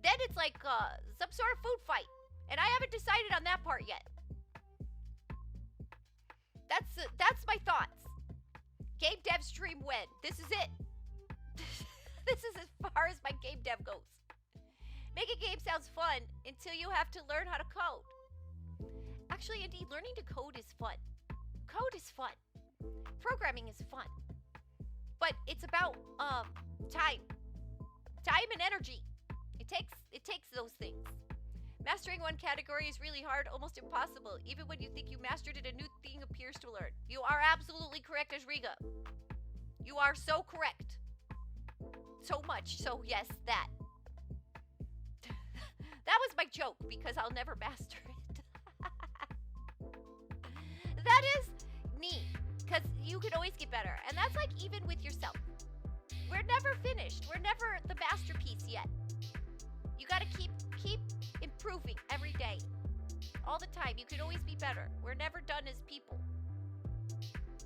Then it's like some sort of food fight. And I haven't decided on that part yet. That's my thoughts. Game dev stream when? This is it. This is as far as my game dev goes. Making games sounds fun until you have to learn how to code. Actually, indeed, learning to code is fun. Code is fun. Programming is fun. But it's about time. Time and energy. It takes those things. Mastering one category is really hard, almost impossible. Even when you think you mastered it, a new thing appears to learn. You are absolutely correct, Asriga. You are so correct. So much. So, yes, that. That was my joke, because I'll never master it. That is neat, because you can always get better. And that's like even with yourself. We're never finished. We're never the masterpiece yet. You gotta keep improving every day. All the time. You can always be better. We're never done as people.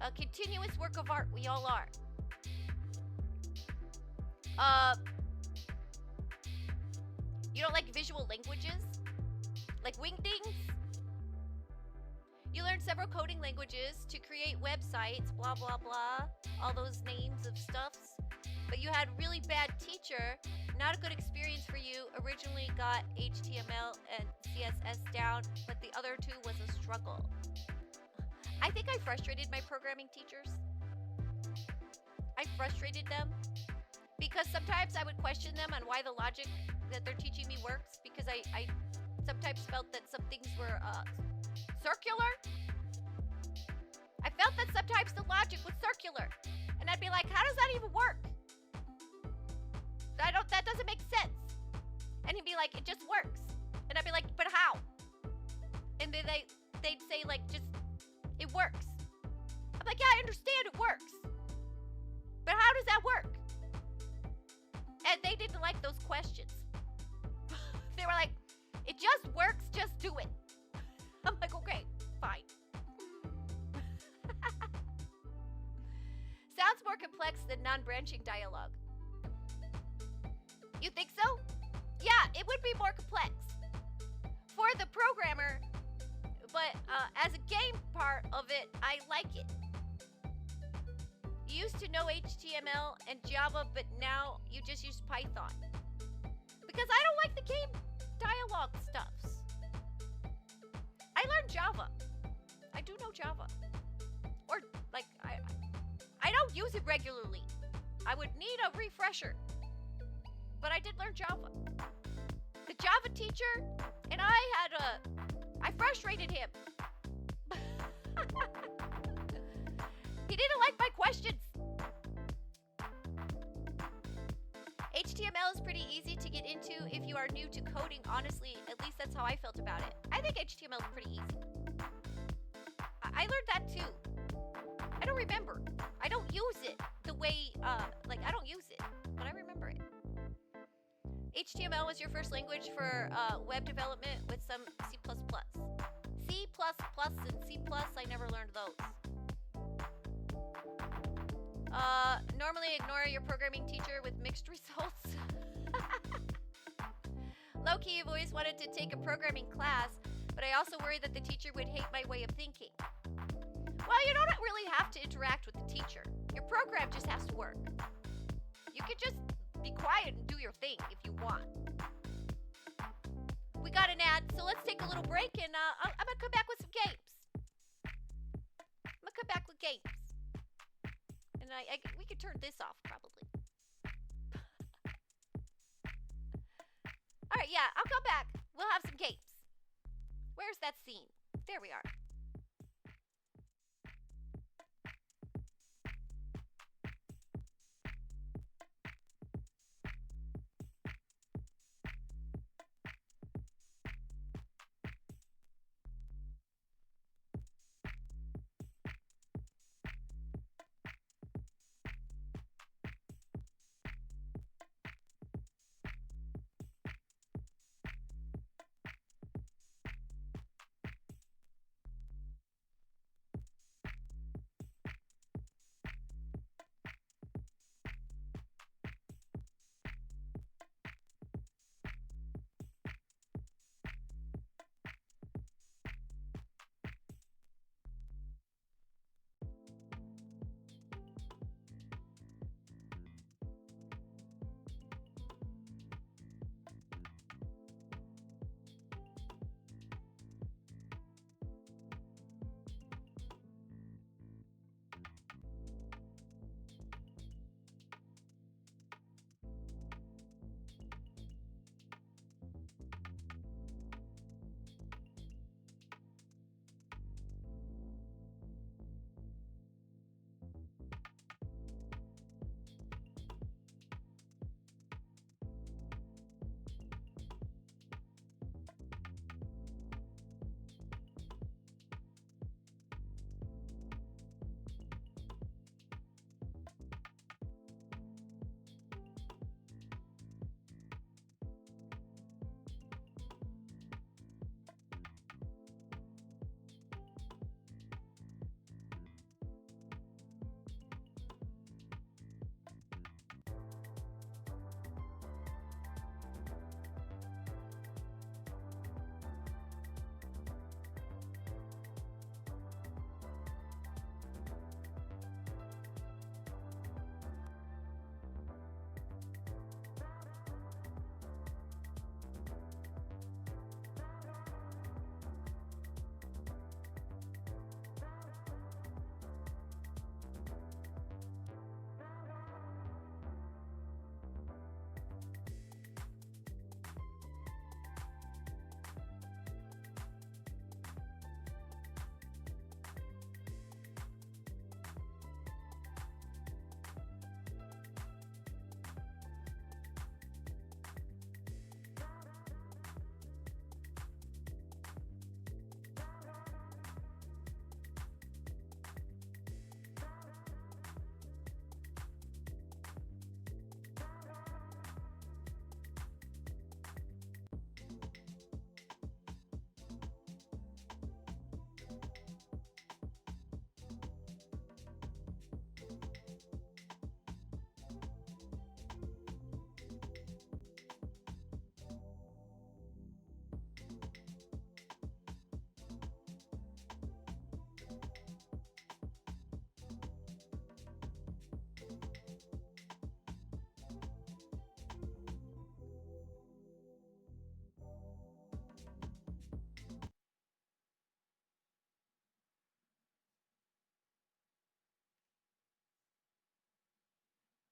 A continuous work of art. We all are. You don't like visual languages? Like wingdings? You learn several coding languages to create websites, blah, blah, blah. All those names of stuffs. But you had really bad teacher. Not a good experience for you. Originally got HTML and CSS down, but the other two was a struggle. I think I frustrated my programming teachers. I frustrated them because sometimes I would question them on why the logic that they're teaching me works, because sometimes felt that some things were circular. I felt that sometimes the logic was circular. And I'd be like, how does that even work? That doesn't make sense. And he'd be like, it just works. And I'd be like, but how? And then they'd say like, just, it works. I'm like, yeah, I understand it works. But how does that work? And they didn't like those questions. They were like, it just works, just do it. I'm like, okay, fine. Sounds more complex than non-branching dialogue. You think so? Yeah, it would be more complex for the programmer, but as a game part of it, I like it. You used to know HTML and Java, but now you just use Python. Because I don't like the game dialogue stuffs. I learned Java. I do know Java. Or, like, I don't use it regularly. I would need a refresher. But I did learn Java. The Java teacher and I frustrated him. He didn't like my questions. HTML is pretty easy to get into if you are new to coding. Honestly, at least that's how I felt about it. I think HTML is pretty easy. I learned that too. I don't remember. I don't use it the way, I don't use it, but I remember it. HTML was your first language for web development with some C++. C++ and C+, I never learned those. Normally ignore your programming teacher with mixed results. Low-key, I've always wanted to take a programming class, but I also worry that the teacher would hate my way of thinking. Well, you don't really have to interact with the teacher. Your program just has to work. You can just be quiet and do your thing if you want. We got an ad, so let's take a little break, and I'm gonna come back with some games. I'm gonna come back with games. And we could turn this off, probably. All right, yeah, I'll come back. We'll have some games. Where's that scene? There we are.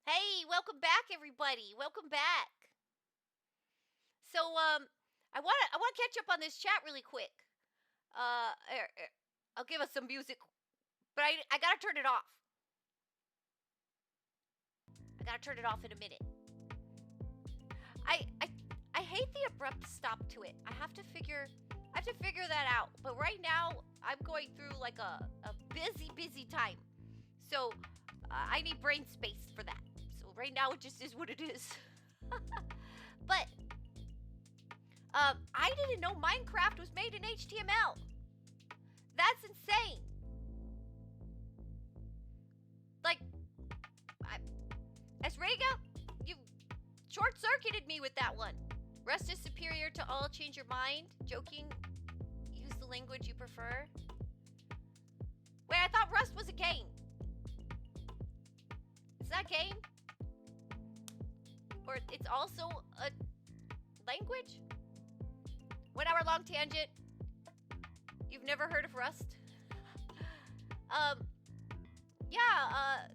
Hey, welcome back, everybody. Welcome back. So, I want to catch up on this chat really quick. I'll give us some music, but I gotta turn it off. I gotta turn it off in a minute. I hate the abrupt stop to it. I have to figure that out. But right now, I'm going through like a busy time. So I need brain space for that. So right now, it just is what it is. But I didn't know Minecraft was made in HTML. That's insane. Like, Esrega, you short-circuited me with that one. Rust is superior to all. Change your mind. Joking. Use the language you prefer. Wait, I thought Rust was a game. Is that a game? Or it's also a language? 1 hour long tangent. You've never heard of Rust?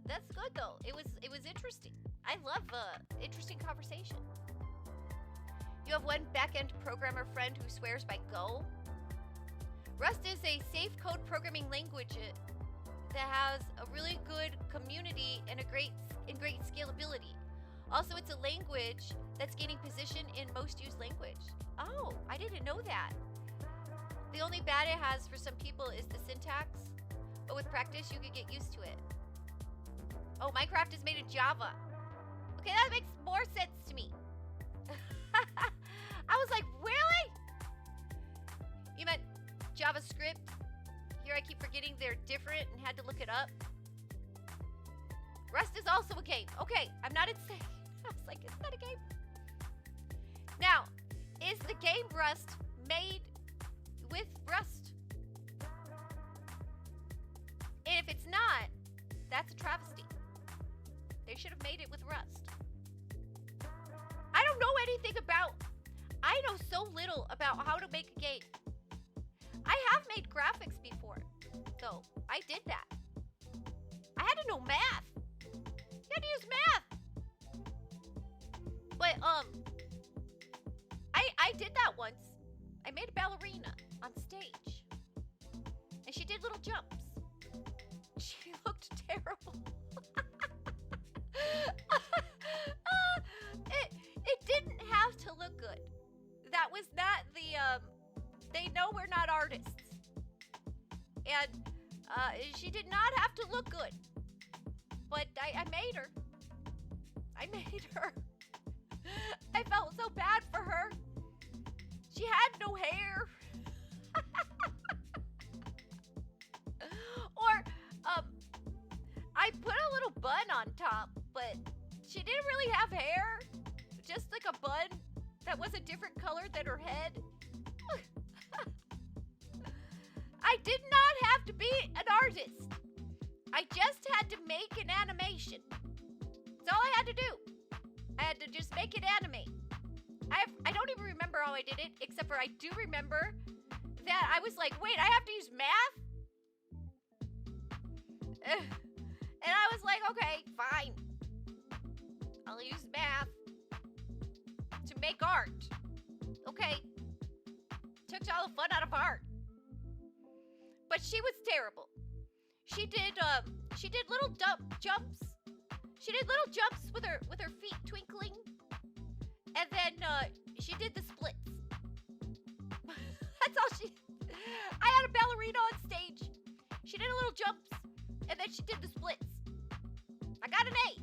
That's good though. It was interesting. I love interesting conversation. You have one back-end programmer friend who swears by Go. Rust is a safe code programming language that has a really good community and great scalability. Also, it's a language that's gaining position in most used language. Oh, I didn't know that. The only bad it has for some people is the syntax, but with practice you could get used to it. Oh, Minecraft is made in Java. Okay, that makes more sense to me. I was like, really? You meant JavaScript? Here I keep forgetting they're different and had to look it up. Rust is also a game. Okay, I'm not insane. I was like, isn't that a game? Now, is the game Rust made with Rust? And if it's not, that's a travesty. They should have made it with Rust. I don't know anything about... I know so little about how to make a game. I have made graphics before, though. I did that. I had to know math. You had to use math. But, I did that once. I made a ballerina on stage. And she did little jumps. She looked terrible. It didn't have to look good. That was not the, they know we're not artists. And, she did not have to look good. But I made her. I made her. I felt so bad for her. She had no hair. Or, I put a little bun on top, but she didn't really have hair. Just like a bun that was a different color than her head. I did not have to be an artist. I just had to make an animation. That's all I had to do. I had to just make it animate. I don't even remember how I did it, except for I do remember that I was like, wait, I have to use math? And I was like, okay, fine. I'll use math to make art. Okay. Took all the fun out of art. But she was terrible. She did little jumps. She did little jumps with her feet twinkling. And then she did the splits. That's all she... I had a ballerina on stage. She did a little jumps. And then she did the splits. I got an A.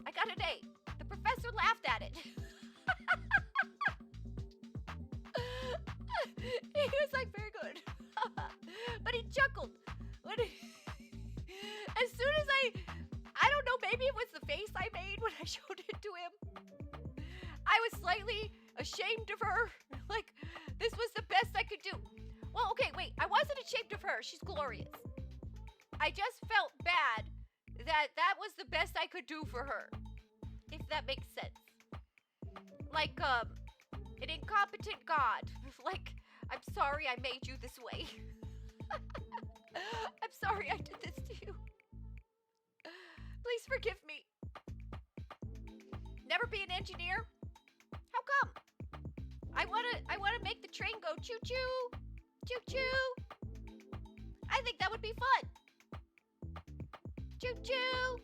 I got an A. The professor laughed at it. He was like, very good. But he chuckled. As soon as I don't know, maybe it was the face I made when I showed it to him. I was slightly ashamed of her. Like, this was the best I could do. Well, okay, wait. I wasn't ashamed of her. She's glorious. I just felt bad that was the best I could do for her. If that makes sense. Like, an incompetent god. Like, I'm sorry I made you this way. I'm sorry I did this to you. Please forgive me. never be an engineer? How come? I wanna make the train go choo choo, choo choo. I think that would be fun. Choo choo.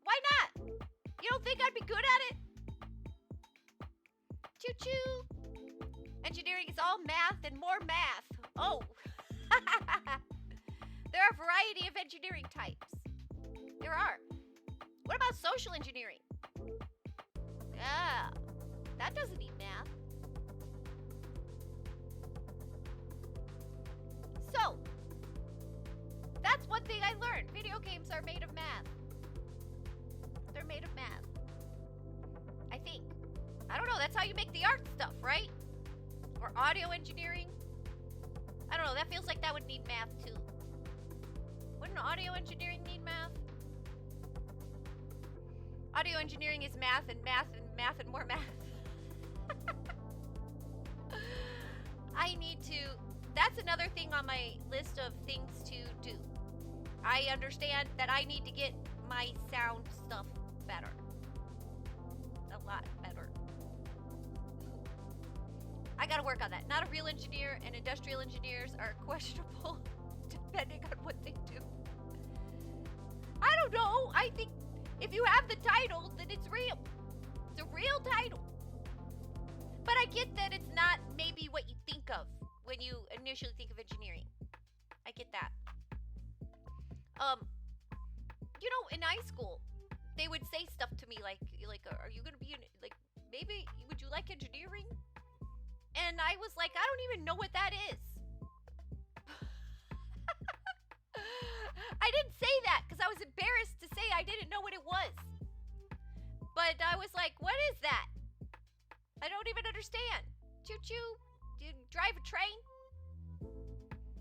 Why not? You don't think I'd be good at it? Choo choo. Engineering is all math and more math. Oh. There are a variety of engineering types. There are. What about social engineering? Yeah, that doesn't need math. So, that's one thing I learned. Video games are made of math. They're made of math. I think. I don't know, that's how you make the art stuff, right? Or audio engineering. I don't know, that feels like that would need math too. Wouldn't audio engineering need math? Audio engineering is math and math and math and more math. I need to, that's another thing on my list of things to do. I understand that I need to get my sound stuff better. A lot better. I gotta work on that. Not a real engineer, and industrial engineers are questionable depending on what they do. I don't know. I think if you have the title, then it's real. It's a real title. But I get that it's not maybe what you think of when you initially think of engineering. I get that. You know, in high school, they would say stuff to me like, are you gonna be in, like, maybe would you like engineering? And I was like, I don't even know what that is. I didn't say that because I was embarrassed to say I didn't know what it was. But I was like, what is that? I don't even understand. Choo-choo? Do you drive a train?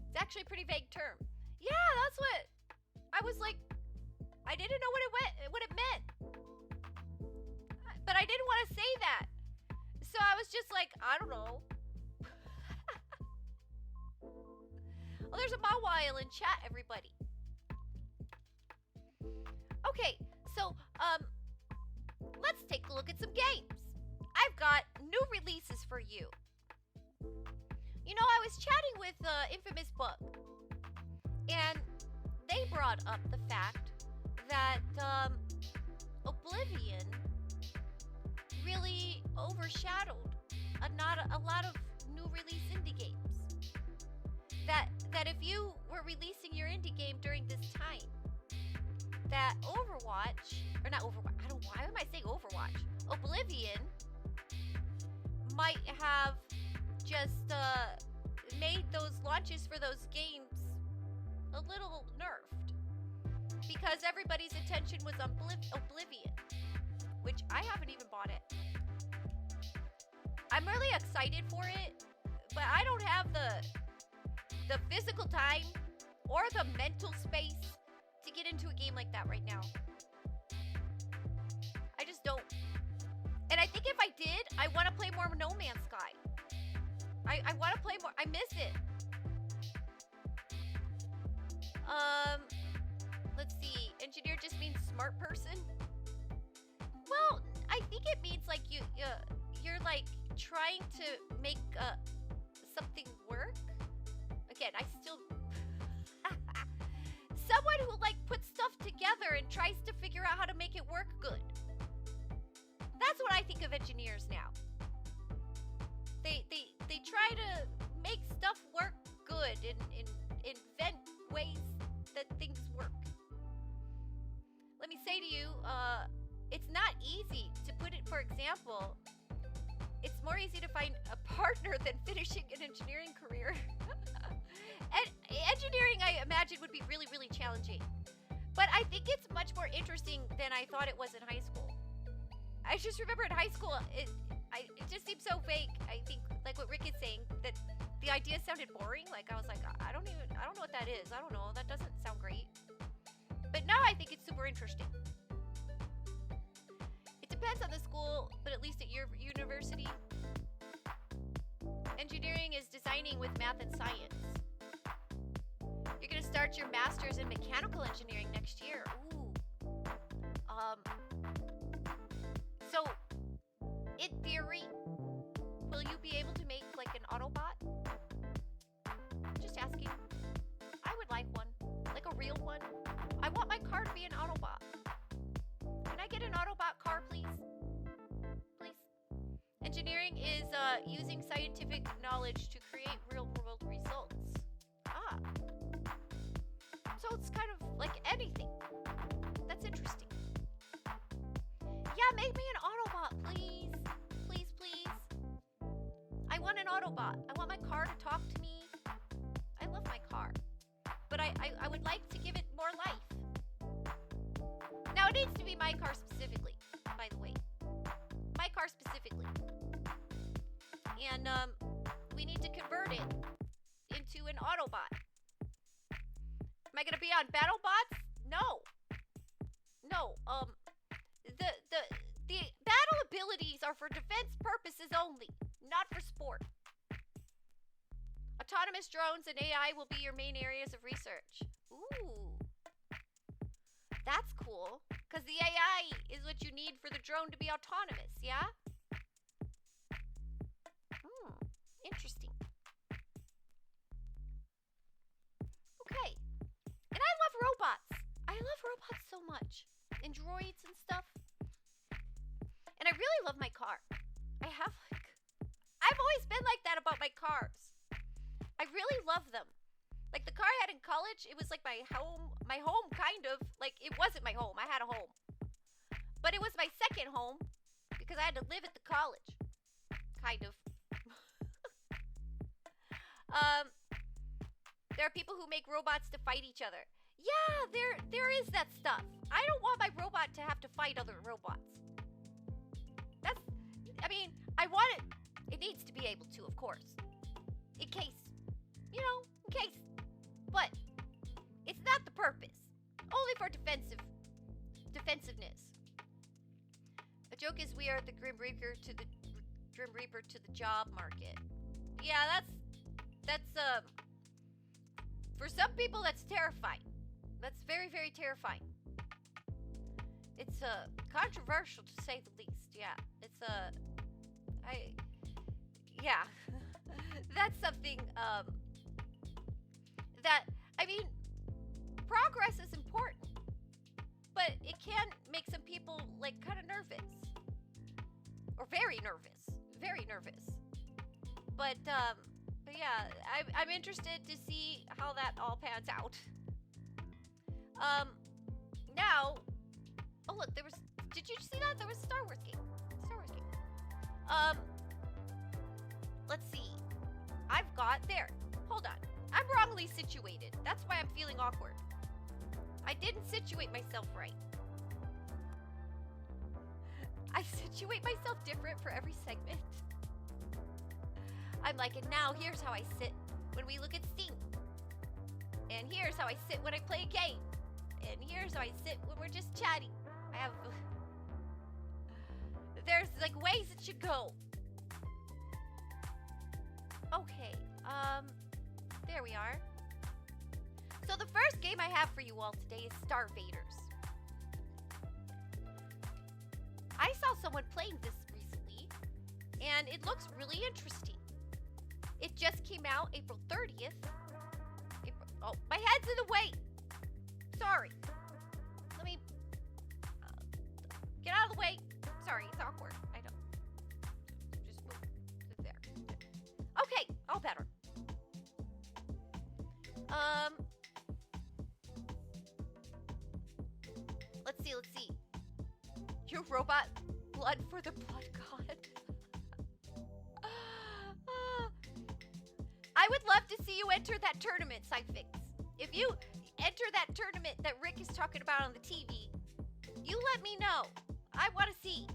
It's actually a pretty vague term. Yeah, that's what. I was like, I didn't know what it meant. But I didn't want to say that. So I was just like, I don't know. Oh, there's a Mawile in chat, everybody. Okay, so, let's take a look at some games. I've got new releases for you. You know, I was chatting with Infamous Book, and they brought up the fact that Oblivion really overshadowed a lot of new release indie games. That if you were releasing your indie game during this time, that Overwatch, or not Overwatch, I don't know, why am I saying Overwatch? Oblivion might have just made those launches for those games a little nerfed. Because everybody's attention was on Oblivion, which I haven't even bought it. I'm really excited for it, but I don't have the physical time or the mental space to get into a game like that right now. I just don't. And I think if I did, I want to play more No Man's Sky. I want to play more. I miss it. Let's see. Engineer just means smart person. Well, I think it means like you're like trying to make something work. Again, I still someone who like puts stuff together and tries to figure out how to make it work good. That's what I think of engineers now. They try to make stuff work good and invent ways that things work. Let me say to you, it's not easy to put it, for example, it's more easy to find a partner than finishing an engineering career. And engineering, I imagine, would be really, really challenging. But I think it's much more interesting than I thought it was in high school. I just remember in high school, it just seemed so vague. I think, like what Rick is saying, that the idea sounded boring. Like, I was like, I don't know what that is. I don't know. That doesn't sound great. But now I think it's super interesting. It depends on the school, but at least at your university, engineering is designing with math and science. You're going to start your master's in mechanical engineering next year. Ooh. So, in theory, will you be able to make like an Autobot? Just asking. I would like one, like a real one. I want my car to be an Autobot. Can I get an Autobot car, please? Please. Engineering is using scientific knowledge to create real-world results. Ah. So it's kind of like anything. That's interesting. Yeah, make me an Autobot, please. Please, please. I want an Autobot. I want my car to talk to me. I love my car. But I would like to give it more life. Now, it needs to be my car specifically, by the way. My car specifically. And we need to convert it into an Autobot. Am I going to be on BattleBots? No. No. The battle abilities are for defense purposes only, not for sport. Autonomous drones and AI will be your main areas of research. Ooh. That's cool. Because the AI is what you need for the drone to be autonomous, yeah? Interesting. Okay. And I love robots. I love robots so much. And droids and stuff. And I really love my car. I've always been like that about my cars. I really love them. Like the car I had in college, it was like my home kind of. Like it wasn't my home, I had a home. But it was my second home because I had to live at the college. Kind of. There are people who make robots to fight each other. Yeah, there is that stuff. I don't want my robot to have to fight other robots. I want it. It needs to be able to, of course. In case. In case. But it's not the purpose. Only for defensiveness. A joke is we are the Grim Reaper to the job market. Yeah, that's for some people that's terrifying. That's very, very terrifying. It's controversial to say the least. Yeah, it's that's something progress is important, but it can make some people like kind of nervous or very nervous, But yeah, I'm interested to see how that all pans out. Now, oh look, did you see that? There was a Star Wars game. Let's see. Hold on. I'm wrongly situated. That's why I'm feeling awkward. I didn't situate myself right. I situate myself different for every segment. I'm like, and now here's how I sit when we look at Steam. And here's how I sit when I play a game. And here's how I sit when we're just chatting. There's like ways it should go. Okay, there we are. So the first game I have for you all today is Starvaders. I saw someone playing this recently, and it looks really interesting. It just came out April 30th. Oh, my head's in the way. Sorry. Let me get out of the way. Sorry, it's awkward. I don't. Just move it there. Okay, all better. Let's see. Your robot blood for the blood god. I would love to see you enter that tournament, Cyfix. If you enter that tournament that Rick is talking about on the TV, you let me know. I want to see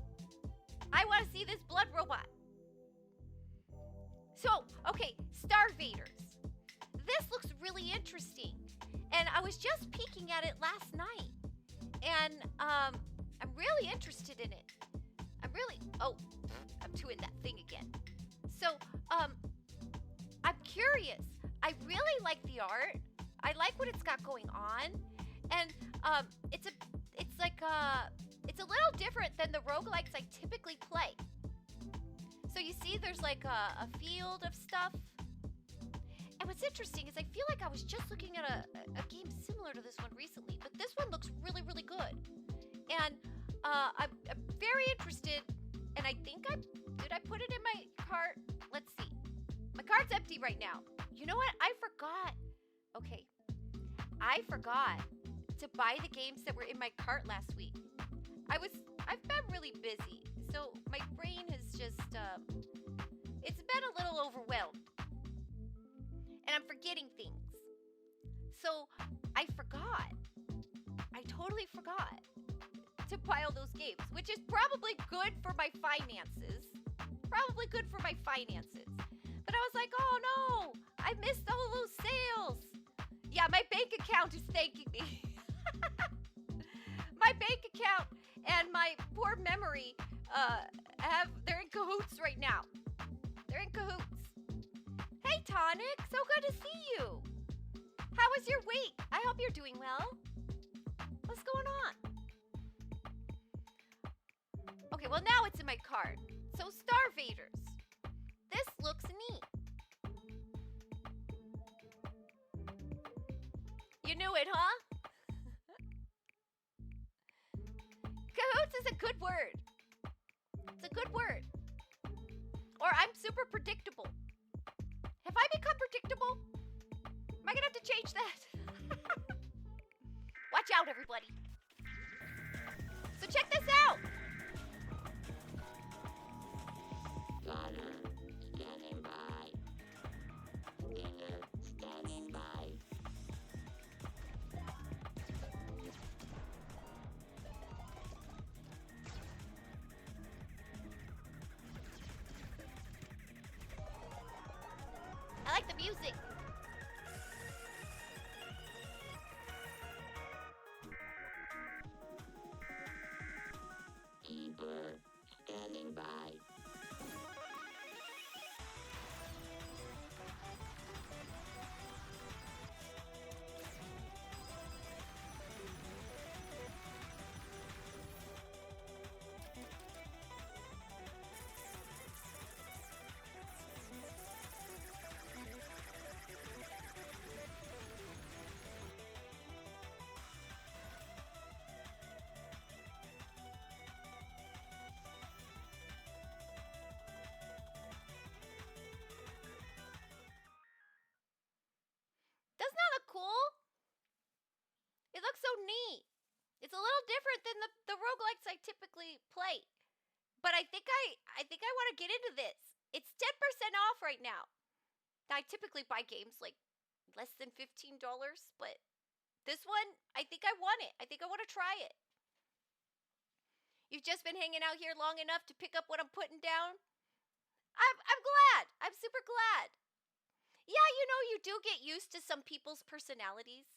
this blood robot. So, okay, Starvaders. This looks really interesting. And I was just peeking at it last night. And I'm really interested in it. I'm doing that thing again. So, I'm curious. I really like the art. It's a little different than the roguelikes I typically play. So you see there's like a field of stuff. And what's interesting is I feel like I was just looking at a game similar to this one recently, but this one looks really, really good. And I'm very interested, and I think did I put it in my cart? Let's see. My cart's empty right now. You know what? I forgot. Okay. I forgot to buy the games that were in my cart last week. I've been really busy, so my brain has just, it's been a little overwhelmed. And I'm forgetting things. So I forgot. I totally forgot to buy all those games, which is probably good for my finances. Probably good for my finances. But I was like, oh no, I missed all those sales. Yeah, my bank account is thanking me. My bank account and my poor memory, they're in cahoots right now. They're in cahoots. Hey, Tonic, so good to see you. How was your week? I hope you're doing well. What's going on? Okay, well now it's in my cart. So Starvaders. This looks neat. You knew it, huh? Cahoots is a good word. It's a good word. Or I'm super predictable. Have I become predictable? Am I gonna have to change that? Watch out, everybody. So check this out. Standing by. Standing by. I like the music. Keeper standing by. Doesn't that look cool? It looks so neat. It's a little different than the roguelikes I typically play. But I think I want to get into this. It's 10% off right now. Now I typically buy games like less than $15, but this one, I think I want it. I think I want to try it. You've just been hanging out here long enough to pick up what I'm putting down? I'm glad. I'm super glad. Yeah, you know, you do get used to some people's personalities.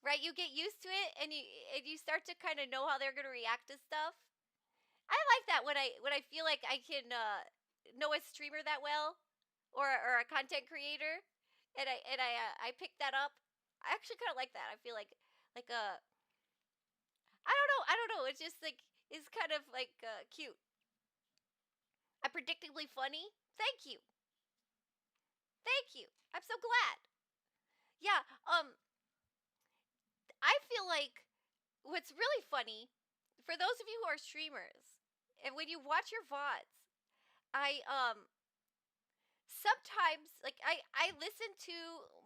Right? You get used to it and you start to kind of know how they're going to react to stuff. I like that when I feel like I can know a streamer that well or a content creator and I pick that up. I actually kind of like that. I feel like I don't know. It's just like it's kind of like cute. I'm predictably funny. Thank you. Thank you. I'm so glad. Yeah, I feel like what's really funny for those of you who are streamers and when you watch your VODs, I sometimes like I listen to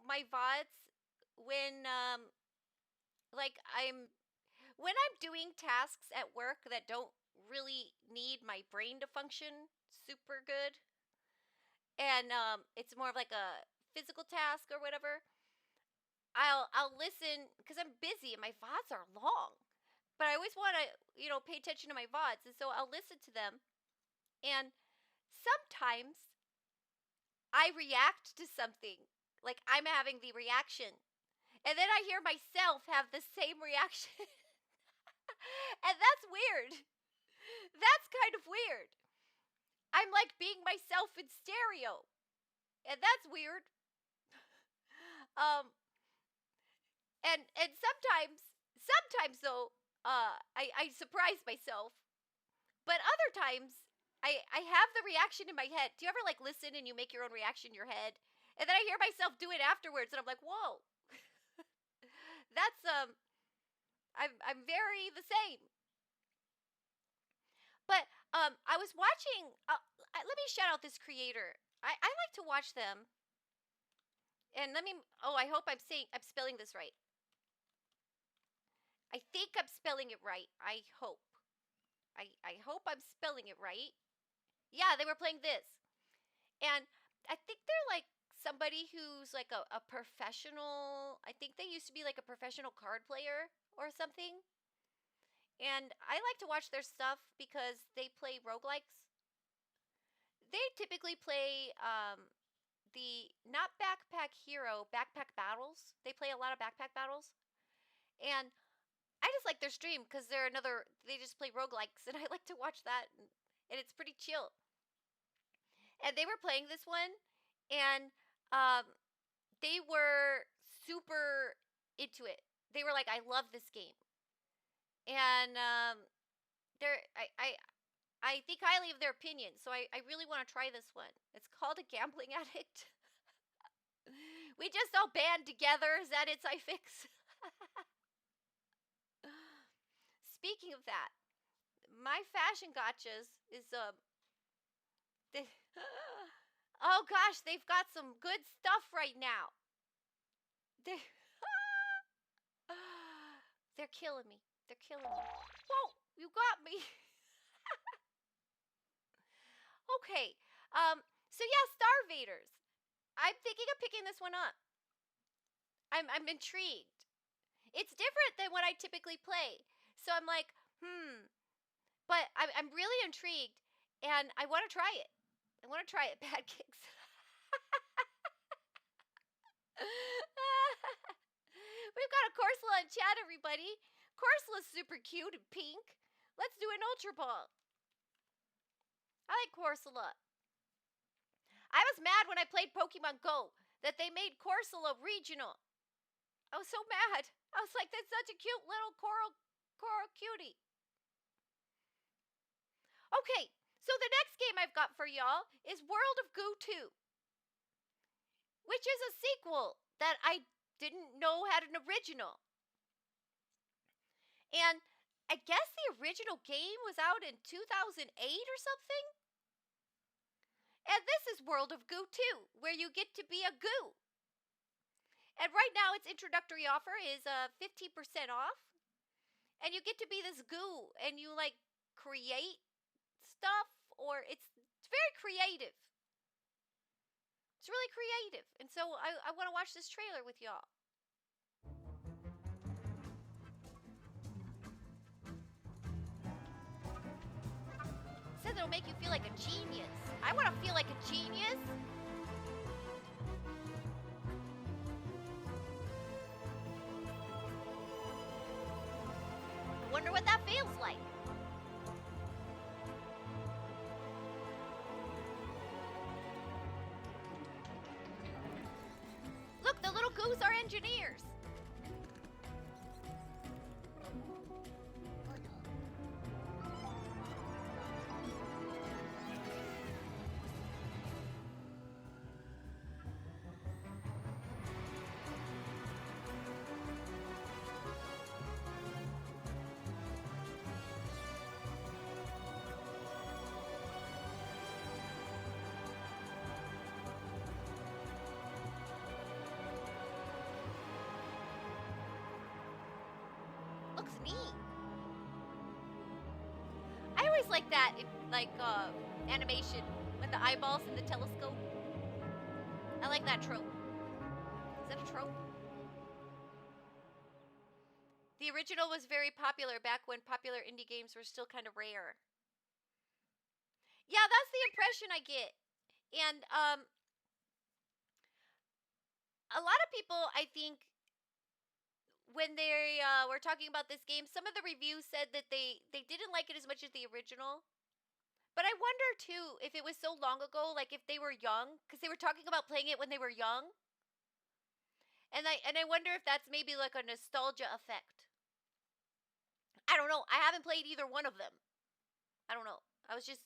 my VODs when like when I'm doing tasks at work that don't really need my brain to function super good and it's more of like a physical task or whatever. I'll listen because I'm busy and my VODs are long. But I always want to, pay attention to my VODs, and so I'll listen to them. And sometimes I react to something, like I'm having the reaction, and then I hear myself have the same reaction. And that's weird. That's kind of weird. I'm like being myself in stereo. And that's weird. And sometimes though, I surprise myself. But other times, I have the reaction in my head. Do you ever like listen and you make your own reaction in your head? And then I hear myself do it afterwards and I'm like, whoa. That's I'm very the same. But I was watching let me shout out this creator. I like to watch them. And let me I hope I'm spelling this right. I think I'm spelling it right. I hope. I hope I'm spelling it right. Yeah, they were playing this. And I think they're like somebody who's like a professional. I think they used to be like a professional card player or something. And I like to watch their stuff because they play roguelikes. They typically play the not Backpack Hero, Backpack Battles. They play a lot of Backpack Battles. And I just like their stream because they just play roguelikes and I like to watch that and it's pretty chill. And they were playing this one and they were super into it. They were like, I love this game. And I think highly of their opinion, so I really want to try this one. It's called A Gambling Addict. We just all band together. Is that its iFix? Speaking of that, my fashion gotchas is they, oh gosh, they've got some good stuff right now. They they're killing me. They're killing me. Whoa, you got me. Okay. So yeah, Starvaders. I'm thinking of picking this one up. I'm intrigued. It's different than what I typically play. So I'm like, but I'm really intrigued and I want to try it. I want to try it, Bad Kicks. We've got a Corsola in chat, everybody. Corsola's super cute and pink. Let's do an Ultra Ball. I like Corsola. I was mad when I played Pokemon Go that they made Corsola regional. I was so mad. I was like, that's such a cute little coral cutie. Okay, so the next game I've got for y'all is World of Goo 2, which is a sequel that I didn't know had an original. And I guess the original game was out in 2008 or something. And this is World of Goo 2, where you get to be a goo. And right now its introductory offer is 50% off. And you get to be this goo and you like create stuff or it's very creative. It's really creative. And so I want to watch this trailer with y'all. It says it'll make you feel like a genius. I want to feel like a genius. I wonder what that feels like. Look, the little goos are engineers. Looks neat. I always like that, animation with the eyeballs in the telescope. I like that trope. Is that a trope? The original was very popular back when popular indie games were still kind of rare. Yeah, that's the impression I get. And a lot of people, I think, when they were talking about this game, some of the reviews said that they didn't like it as much as the original. But I wonder too if it was so long ago, like if they were young, because they were talking about playing it when they were young. And I wonder if that's maybe like a nostalgia effect. I don't know. I haven't played either one of them. I don't know. I was just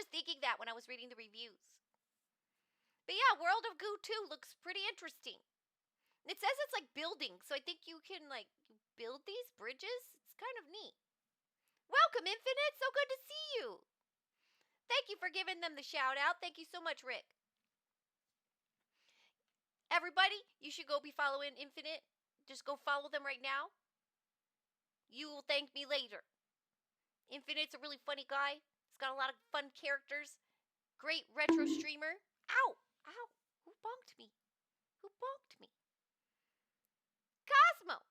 thinking that when I was reading the reviews. But yeah, World of Goo 2 looks pretty interesting. It says it's like building, so I think you can like build these bridges. It's kind of neat. Welcome, Infinite. So good to see you. Thank you for giving them the shout out. Thank you so much, Rick. Everybody, you should go be following Infinite. Just go follow them right now. You will thank me later. Infinite's a really funny guy. He's got a lot of fun characters. Great retro streamer. Ow! Ow! Who bonked me? Who bonked me? Cosmo!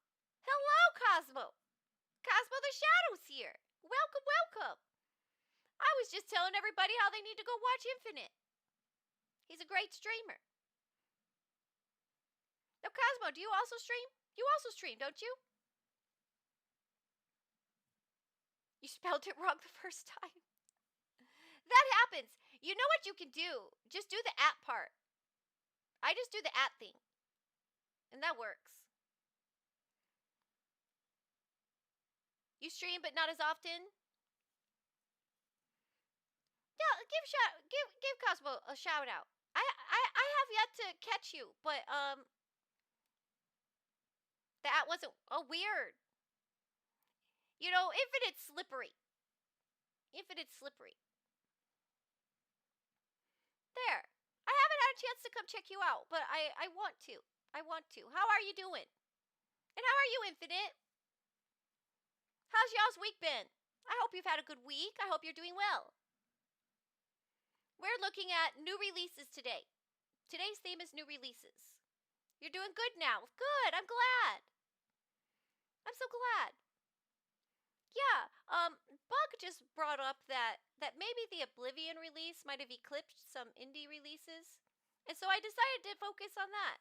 Hello, Cosmo! Cosmo the Shadow's here. Welcome, welcome. I was just telling everybody how they need to go watch Infinite. He's a great streamer. Now, Cosmo, do you also stream? You also stream, don't you? You spelled it wrong the first time. That happens. You know what you can do? Just do the at part. I just do the at thing. And that works. You stream but not as often? Yeah, give Cosmo a shout out. I have yet to catch you, but that wasn't weird. You know, Infinite's slippery. Infinite's slippery. There. I haven't had a chance to come check you out, but I want to. I want to. How are you doing? And how are you, Infinite? How's y'all's week been? I hope you've had a good week. I hope you're doing well. We're looking at new releases today. Today's theme is new releases. You're doing good now. Good. I'm glad. I'm so glad. Yeah, Bug just brought up that maybe the Oblivion release might have eclipsed some indie releases. And so I decided to focus on that.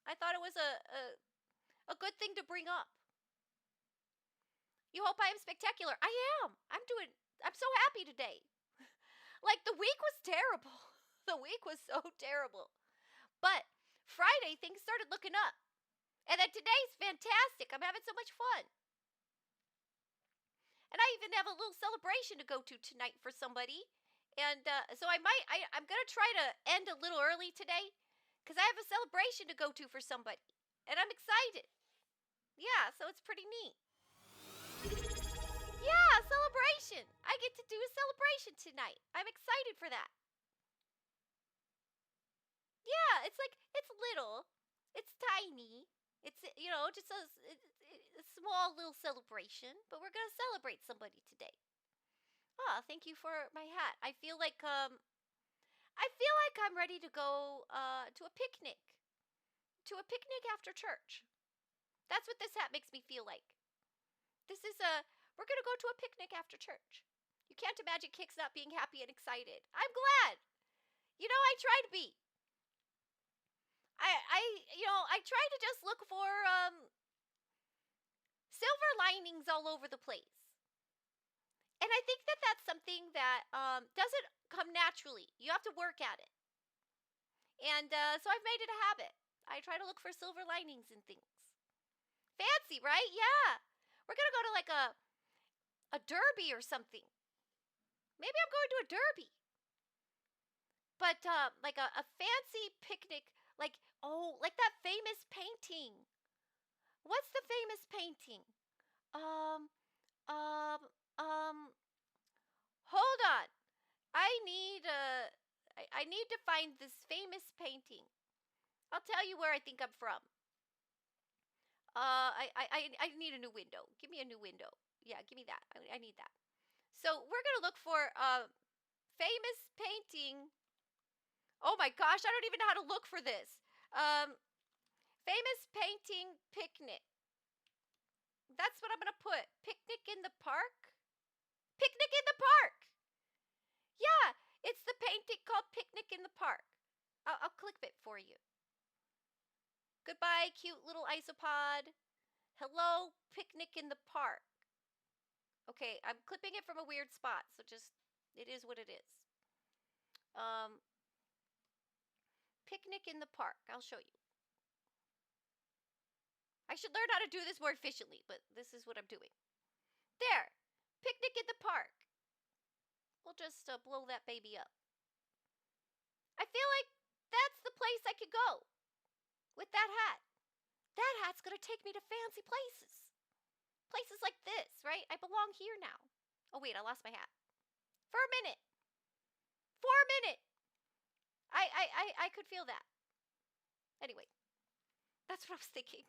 I thought it was a good thing to bring up. You hope I am spectacular. I am. I'm so happy today. Like, the week was terrible. The week was so terrible. But Friday, things started looking up. And then today's fantastic. I'm having so much fun. And I even have a little celebration to go to tonight for somebody. And so I'm going to try to end a little early today. Because I have a celebration to go to for somebody. And I'm excited. Yeah, so it's pretty neat. Yeah, celebration. I get to do a celebration tonight. I'm excited for that. Yeah, it's like, it's little. It's tiny. It's, you know, just a small little celebration. But we're going to celebrate somebody today. Oh, thank you for my hat. I feel like I'm ready to go to a picnic. To a picnic after church. That's what this hat makes me feel like. We're going to go to a picnic after church. You can't imagine Kix not being happy and excited. I'm glad. You know, I try to be. I try to just look for silver linings all over the place. And I think that that's something that doesn't come naturally. You have to work at it. And so I've made it a habit. I try to look for silver linings in things. Fancy, right? Yeah. We're going to go to like a derby or something. Maybe I'm going to a derby. But like a fancy picnic, like that famous painting. What's the famous painting? Hold on. I need to find this famous painting. I'll tell you where I think I'm from. I need a new window. Give me a new window. Yeah, give me that. I need that. So we're gonna look for a famous painting. Oh my gosh, I don't even know how to look for this. Famous painting picnic. That's what I'm gonna put. Picnic in the park. Picnic in the park. Yeah, it's the painting called Picnic in the Park. I'll click it for you. Goodbye, cute little isopod. Hello, Picnic in the Park. Okay, I'm clipping it from a weird spot, so just, it is what it is. Picnic in the Park. I'll show you. I should learn how to do this more efficiently, but this is what I'm doing. There. Picnic in the park. We'll just blow that baby up. I feel like that's the place I could go with that hat. That hat's gonna take me to fancy places. Places like this, right? I belong here now. Oh wait, I lost my hat. For a minute. For a minute. I could feel that. Anyway, that's what I was thinking.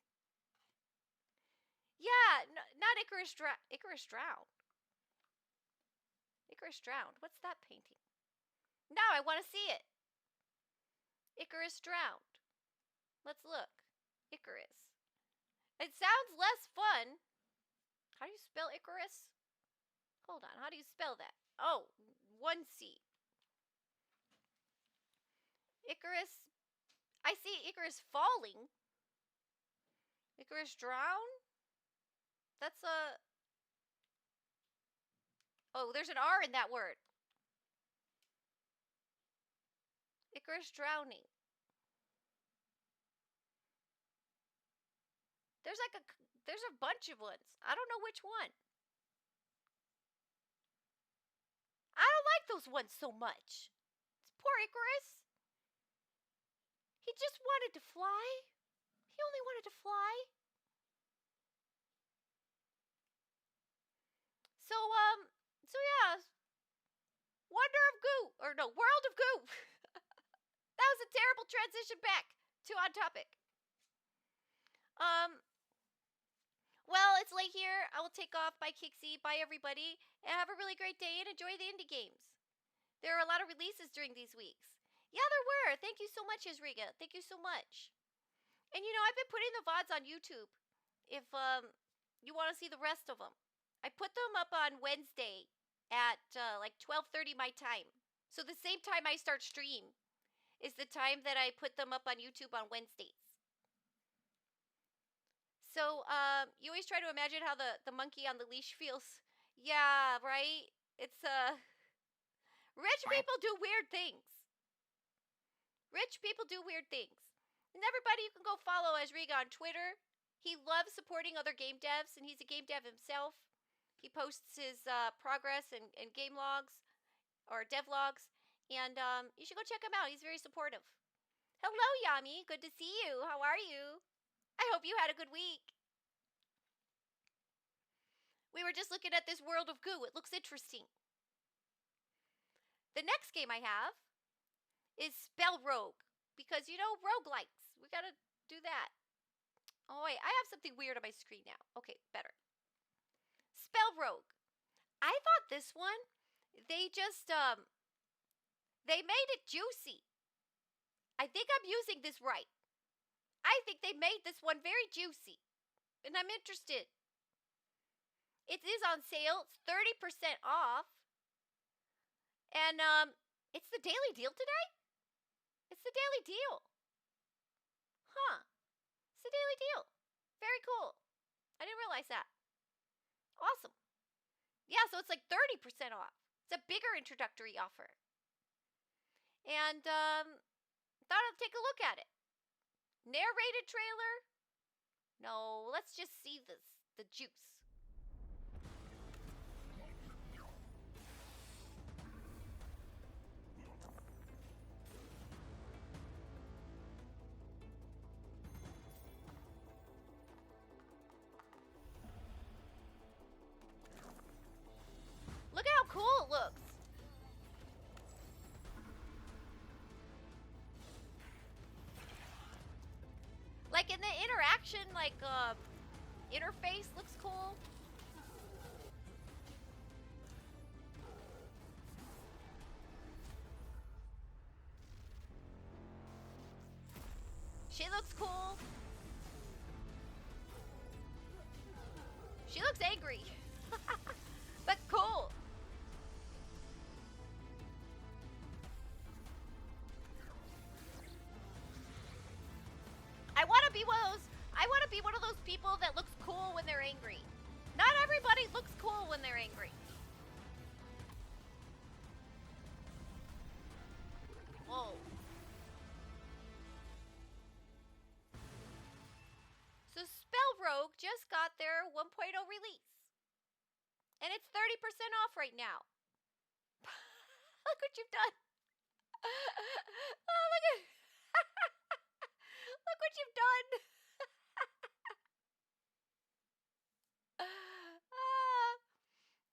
Yeah, not Icarus drowned. Icarus drowned. Icarus drowned. What's that painting? Now I want to see it. Icarus drowned. Let's look. Icarus. It sounds less fun. How do you spell Icarus? Hold on. How do you spell that? Oh, 1C. Icarus. I see Icarus falling. Icarus drown? That's a... Oh, there's an R in that word. Icarus drowning. There's a bunch of ones. I don't know which one. I don't like those ones so much. It's poor Icarus. He just wanted to fly. He only wanted to fly. So yeah. Wonder of Goo. Or no, World of Goo. That was a terrible transition back to On Topic. Well, it's late here. I will take off. Bye, Kixie. Bye, everybody. And have a really great day and enjoy the indie games. There are a lot of releases during these weeks. Yeah, there were. Thank you so much, Isriga. Thank you so much. And you know, I've been putting the VODs on YouTube. If you want to see the rest of them, I put them up on Wednesday at like 12:30 my time. So the same time I start stream is the time that I put them up on YouTube on Wednesdays. So you always try to imagine how the monkey on the leash feels. Yeah, right? It's rich people do weird things. Rich people do weird things. And everybody, you can go follow Asriga on Twitter. He loves supporting other game devs, and he's a game dev himself. He posts his progress and game logs, or dev logs, and you should go check him out. He's very supportive. Hello, Yami. Good to see you. How are you? I hope you had a good week. We were just looking at this World of Goo. It looks interesting. The next game I have is Spell Rogue, because, you know, roguelikes. We gotta do that. Oh, wait. I have something weird on my screen now. Okay, better. Spell Rogue. I thought this one, they just, they made it juicy. I think I'm using this right. I think they made this one very juicy, and I'm interested. It is on sale. It's 30% off. And it's the daily deal today? It's the daily deal. Huh. It's the daily deal. Very cool. I didn't realize that. Awesome. Yeah, so it's like 30% off. It's a bigger introductory offer. And thought I'd take a look at it. Narrated trailer? No, let's just see the juice. Look at how cool it looks. Like in the interaction, like interface looks cool. She looks cool. She looks angry. But cool. I want to be one of those people that looks cool when they're angry. Not everybody looks cool when they're angry. Whoa. So Spell Rogue just got their 1.0 release. And it's 30% off right now. Look what you've done. Oh, look at look what you've done.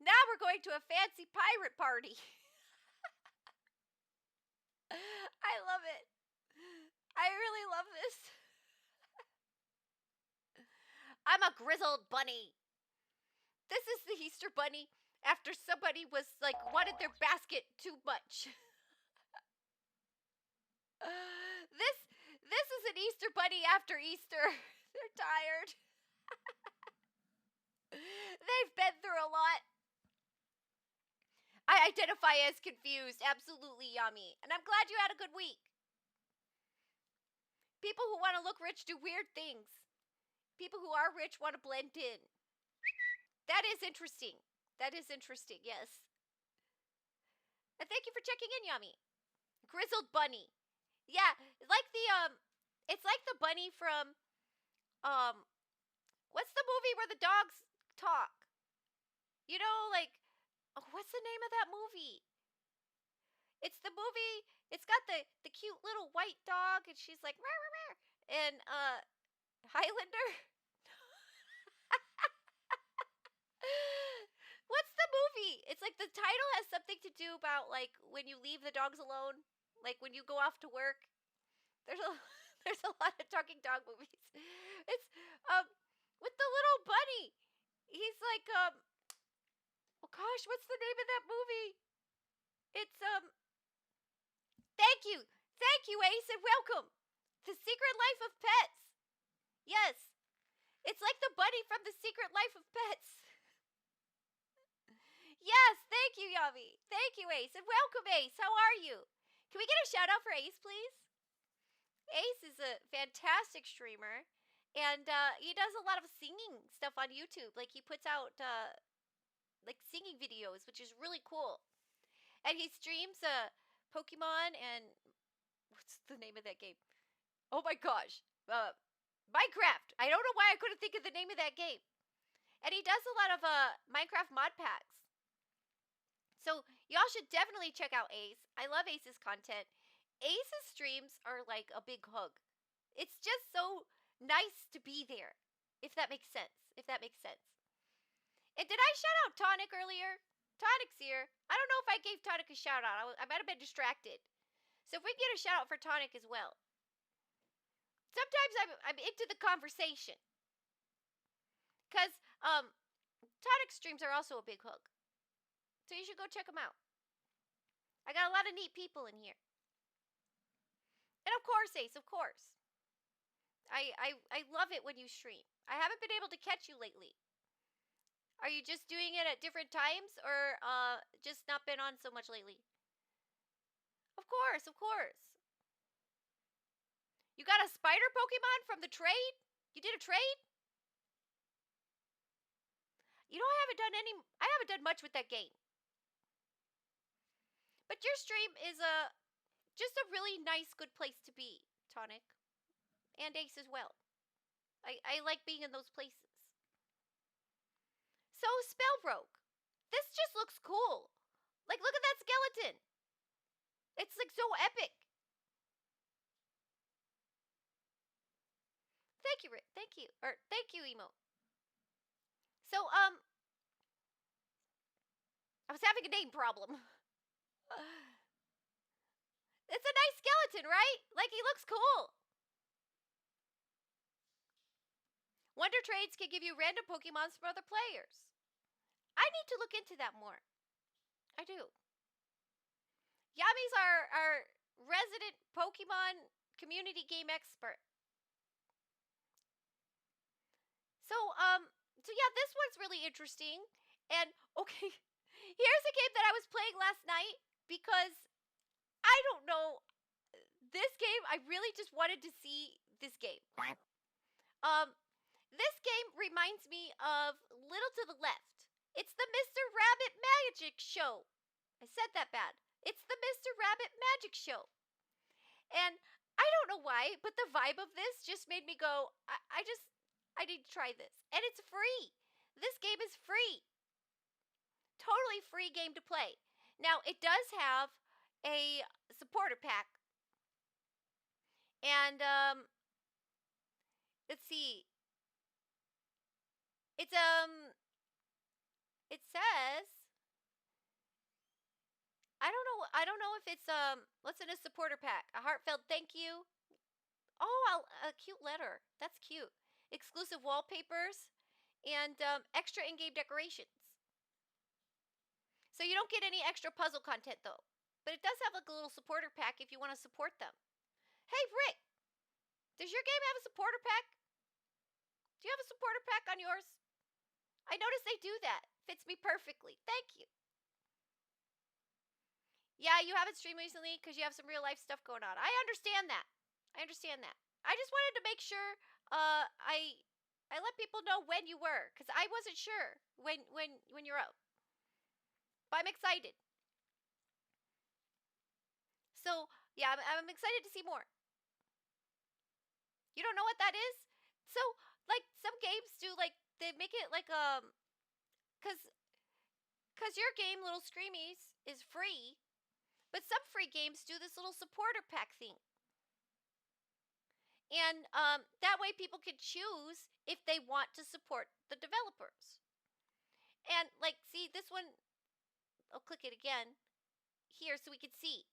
Now we're going to a fancy pirate party. I love it. I really love this. I'm a grizzled bunny. This is the Easter bunny after somebody was like wanted their basket too much. This is an Easter bunny after Easter. They're tired. They've been through a lot. I identify as confused. Absolutely yummy. And I'm glad you had a good week. People who want to look rich do weird things. People who are rich want to blend in. That is interesting. That is interesting, yes. And thank you for checking in, Yummy. Grizzled bunny. Yeah, like it's like the bunny from what's the movie where the dogs talk? You know, like, oh, what's the name of that movie? It's the movie. It's got the cute little white dog, and she's like, rah, rah, rah. And Highlander. What's the movie? It's like the title has something to do about like when you leave the dogs alone, like when you go off to work. There's a there's a lot of talking dog movies. It's with the little bunny. He's like oh gosh, what's the name of that movie? It's thank you. Thank you, Ace, and welcome. The Secret Life of Pets. Yes. It's like the bunny from The Secret Life of Pets. Yes, thank you, Yummy. Thank you, Ace, and welcome, Ace. How are you? Can we get a shout out for Ace, please? Ace is a fantastic streamer, and he does a lot of singing stuff on YouTube. Like he puts out like singing videos, which is really cool. And he streams Pokemon and what's the name of that game? Oh my gosh, Minecraft. I don't know why I couldn't think of the name of that game. And he does a lot of Minecraft mod packs. So y'all should definitely check out Ace. I love Ace's content. Ace's streams are like a big hug. It's just so nice to be there, if that makes sense. If that makes sense. And did I shout out Tonic earlier? Tonic's here. I don't know if I gave Tonic a shout out. I might have been distracted. So if we can get a shout out for Tonic as well. Sometimes I'm into the conversation. Because Tonic streams are also a big hug. So you should go check them out. I got a lot of neat people in here. And of course, Ace, of course. I love it when you stream. I haven't been able to catch you lately. Are you just doing it at different times or just not been on so much lately? Of course, of course. You got a spider Pokemon from the trade? You did a trade? You know, I haven't done much with that game. But your stream is just a really nice, good place to be, Tonic. And Ace as well. I like being in those places. So, Spellrogue. This just looks cool. Like, look at that skeleton. It's like so epic. Thank you, Rick. Thank you. Or, thank you, Emo. So, I was having a name problem. It's a nice skeleton, right? Like, he looks cool. Wonder Trades can give you random Pokemons from other players. I need to look into that more. I do. Yami's our resident Pokemon community game expert. So yeah, this one's really interesting. And okay, here's a game that I was playing last night because I don't know this game. I really just wanted to see this game. This game reminds me of Little to the Left. It's the Mr. Rabbit Magic Show. I said that bad. It's the Mr. Rabbit Magic Show. And I don't know why, but the vibe of this just made me go, I need to try this. And it's free. This game is free. totally free game to play. Now, it does have a supporter pack. And let's see. It's it says I don't know if it's what's in a supporter pack. A heartfelt thank you. Oh, a cute letter. That's cute. Exclusive wallpapers and extra in-game decorations. So you don't get any extra puzzle content though. But it does have like a little supporter pack if you want to support them. Hey Rick, does your game have a supporter pack? Do you have a supporter pack on yours? I noticed they do that. Fits me perfectly. Thank you. Yeah, you haven't streamed recently because you have some real life stuff going on. I understand that. I just wanted to make sure I let people know when you were because I wasn't sure when you're out. But I'm excited. So yeah, I'm excited to see more. You don't know what that is? So like some games do like they make it like cause your game Little Screamies is free, but some free games do this little supporter pack thing. And that way people can choose if they want to support the developers. And like, see this one, I'll click it again here so we can see.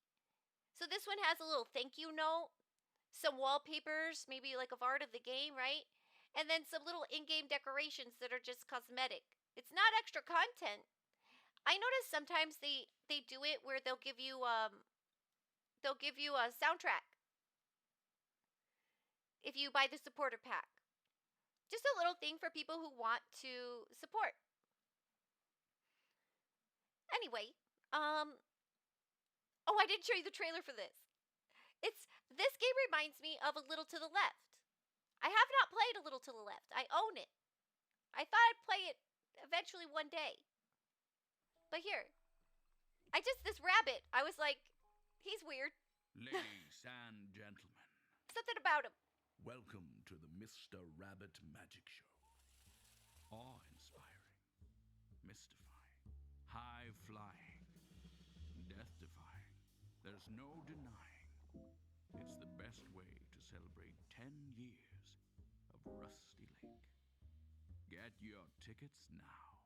So this one has a little thank you note, some wallpapers, maybe like of art of the game, right? And then some little in-game decorations that are just cosmetic. It's not extra content. I notice sometimes they do it where they'll give you a soundtrack if you buy the supporter pack. Just a little thing for people who want to support. Anyway, oh, I didn't show you the trailer for this. This game reminds me of A Little to the Left. I have not played A Little to the Left. I own it. I thought I'd play it eventually one day. But here, this rabbit, I was like, he's weird. Ladies and gentlemen, Something about him. welcome to the Mr. Rabbit Magic Show. Awe-inspiring, mystifying, high-flying, death-defying. There's no denying. It's the best way to celebrate 10 years of Rusty Lake. Get your tickets now.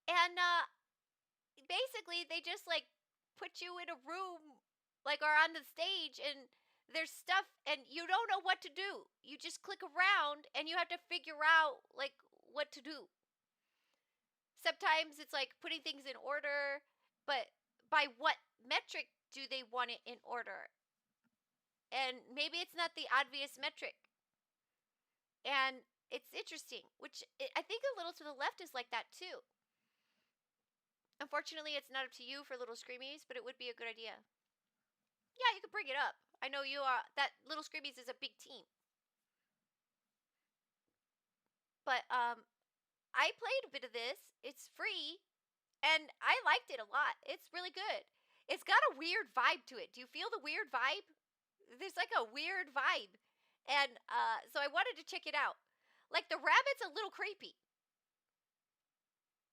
And basically they just like put you in a room like or on the stage and there's stuff and you don't know what to do. You just click around and you have to figure out like what to do. Sometimes it's like putting things in order, but by what metric do they want it in order? And maybe it's not the obvious metric. And it's interesting, which I think A Little to the Left is like that too. Unfortunately, it's not up to you for Little Screamies, but it would be a good idea. Yeah, you could bring it up. I know you are. That Little Screamies is a big team. But I played a bit of this. It's free, and I liked it a lot. It's really good. It's got a weird vibe to it. Do you feel the weird vibe? There's like a weird vibe, and so I wanted to check it out. Like the rabbit's a little creepy,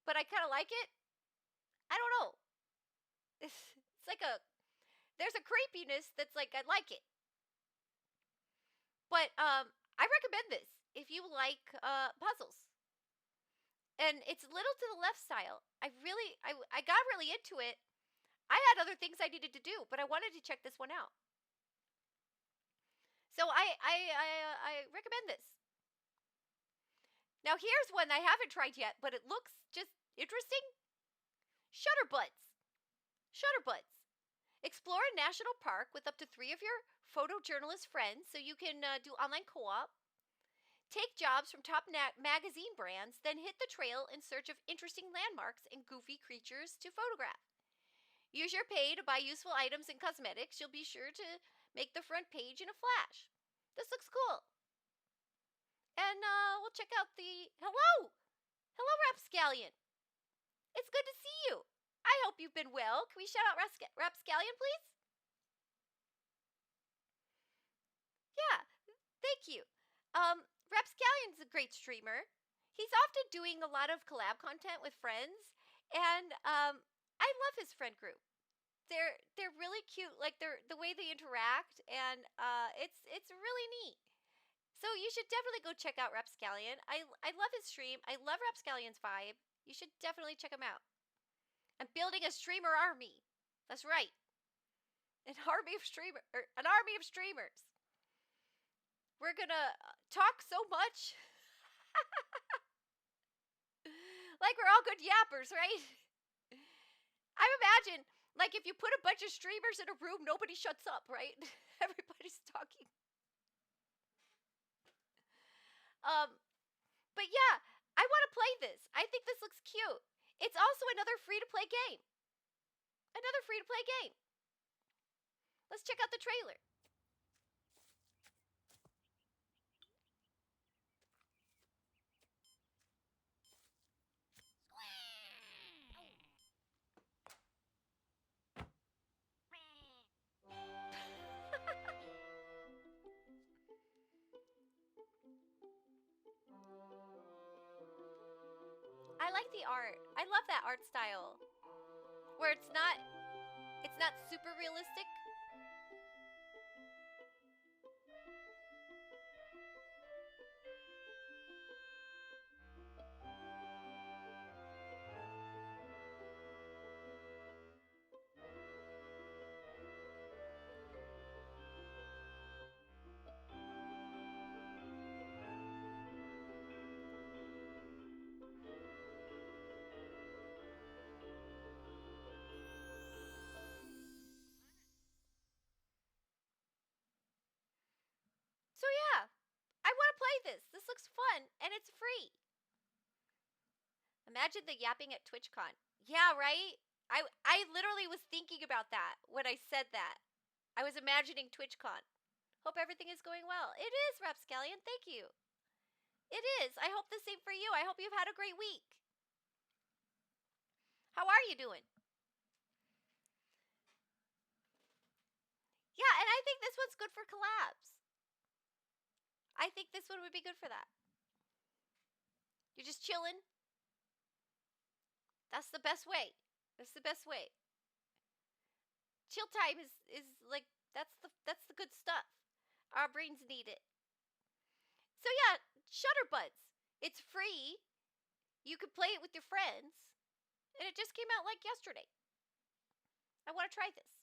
but I kind of like it. I don't know. It's like there's a creepiness that's like I like it. But I recommend this if you like puzzles. And it's Little to the Left style. I got really into it. I had other things I needed to do, but I wanted to check this one out. So I recommend this. Now here's one I haven't tried yet, but it looks just interesting. Shutterbutts. Explore a national park with up to 3 of your photojournalist friends so you can do online co-op. Take jobs from top magazine brands, then hit the trail in search of interesting landmarks and goofy creatures to photograph. Use your pay to buy useful items and cosmetics. You'll be sure to make the front page in a flash. This looks cool. And we'll check out the... Hello, Rapscallion. It's good to see you. I hope you've been well. Can we shout out Rapscallion, please? Yeah, thank you. Rapscallion's a great streamer. He's often doing a lot of collab content with friends, and I love his friend group. They're really cute. Like the way they interact, and it's really neat. So you should definitely go check out Rapscallion. I love his stream. I love Rapscallion's vibe. You should definitely check him out. I'm building a streamer army. That's right. An army of streamers. We're gonna talk so much. Like we're all good yappers, right? I imagine, like, if you put a bunch of streamers in a room, nobody shuts up, right? Everybody's talking. But yeah, I want to play this. I think this looks cute. It's also another free-to-play game. Let's check out the trailer. I like the art. I love that art style. Where it's not super realistic. So yeah, I want to play this. This looks fun and it's free. Imagine the yapping at TwitchCon. Yeah, right? I literally was thinking about that when I said that. I was imagining TwitchCon. Hope everything is going well. It is, Rapscallion. Thank you. It is. I hope the same for you. I hope you've had a great week. How are you doing? Yeah, and I think this one's good for collabs. I think this one would be good for that. You're just chilling. That's the best way. That's the best way. Chill time is like that's the good stuff. Our brains need it. So yeah, Shutterbuds. It's free. You could play it with your friends. And it just came out like yesterday. I want to try this.